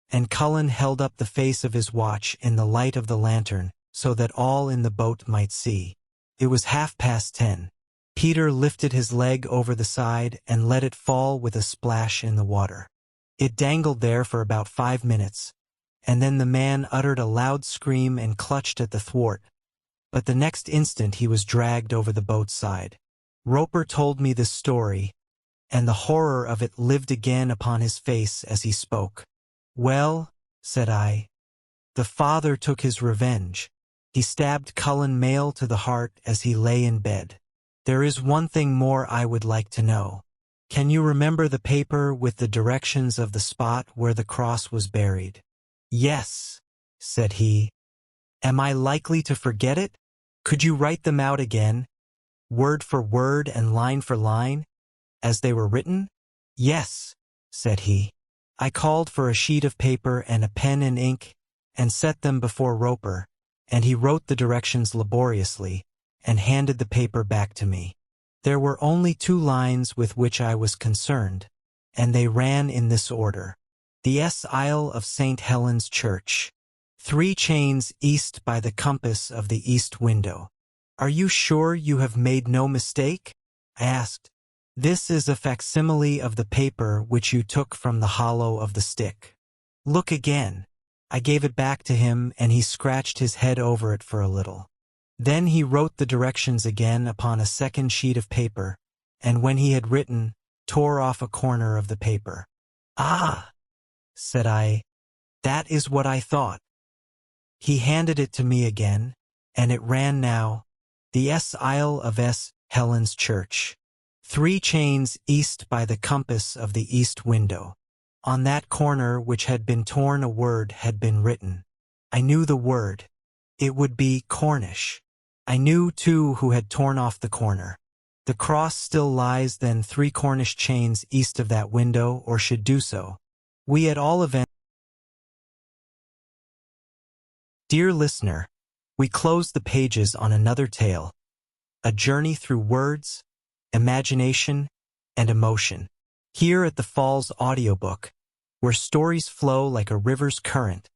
and Cullen held up the face of his watch in the light of the lantern, so that all in the boat might see. It was 10:30. Peter lifted his leg over the side and let it fall with a splash in the water. It dangled there for about 5 minutes, and then the man uttered a loud scream and clutched at the thwart, but the next instant he was dragged over the boat's side. Roper told me this story, and the horror of it lived again upon his face as he spoke. "Well," said I, "the father took his revenge. He stabbed Cullen Mayle to the heart as he lay in bed. There is one thing more I would like to know. Can you remember the paper with the directions of the spot where the cross was buried?" "Yes," said he. "Am I likely to forget it? Could you write them out again, word for word and line for line, as they were written?" "Yes," said he. I called for a sheet of paper and a pen and ink, and set them before Roper, and he wrote the directions laboriously, and handed the paper back to me. There were only 2 lines with which I was concerned, and they ran in this order. The aisle of St. Helen's Church. 3 chains east by the compass of the east window. "Are you sure you have made no mistake?" I asked. "This is a facsimile of the paper which you took from the hollow of the stick. Look again." I gave it back to him, and he scratched his head over it for a little. Then he wrote the directions again upon a second sheet of paper, and when he had written, tore off a corner of the paper. "Ah," said I, "that is what I thought." He handed it to me again, and it ran now, "The aisle of S. Helen's Church. 3 chains east by the compass of the east window." On that corner which had been torn a word had been written. I knew the word. It would be Cornish. I knew, too, who had torn off the corner. The cross still lies then 3 Cornish chains east of that window, or should do so. We at all events. Dear listener, we close the pages on another tale, a journey through words, imagination, and emotion. Here at the Falls Audiobook, where stories flow like a river's current,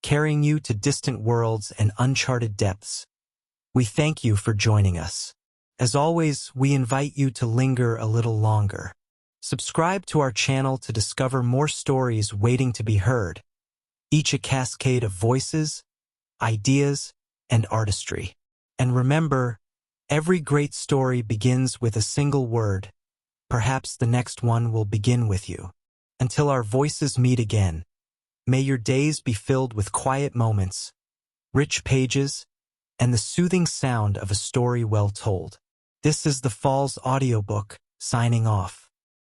carrying you to distant worlds and uncharted depths. We thank you for joining us. As always, we invite you to linger a little longer. Subscribe to our channel to discover more stories waiting to be heard, each a cascade of voices, ideas, and artistry. And remember, every great story begins with a single word. Perhaps the next one will begin with you. Until our voices meet again, may your days be filled with quiet moments, rich pages, and the soothing sound of a story well told. This is the Falls audiobook, signing off.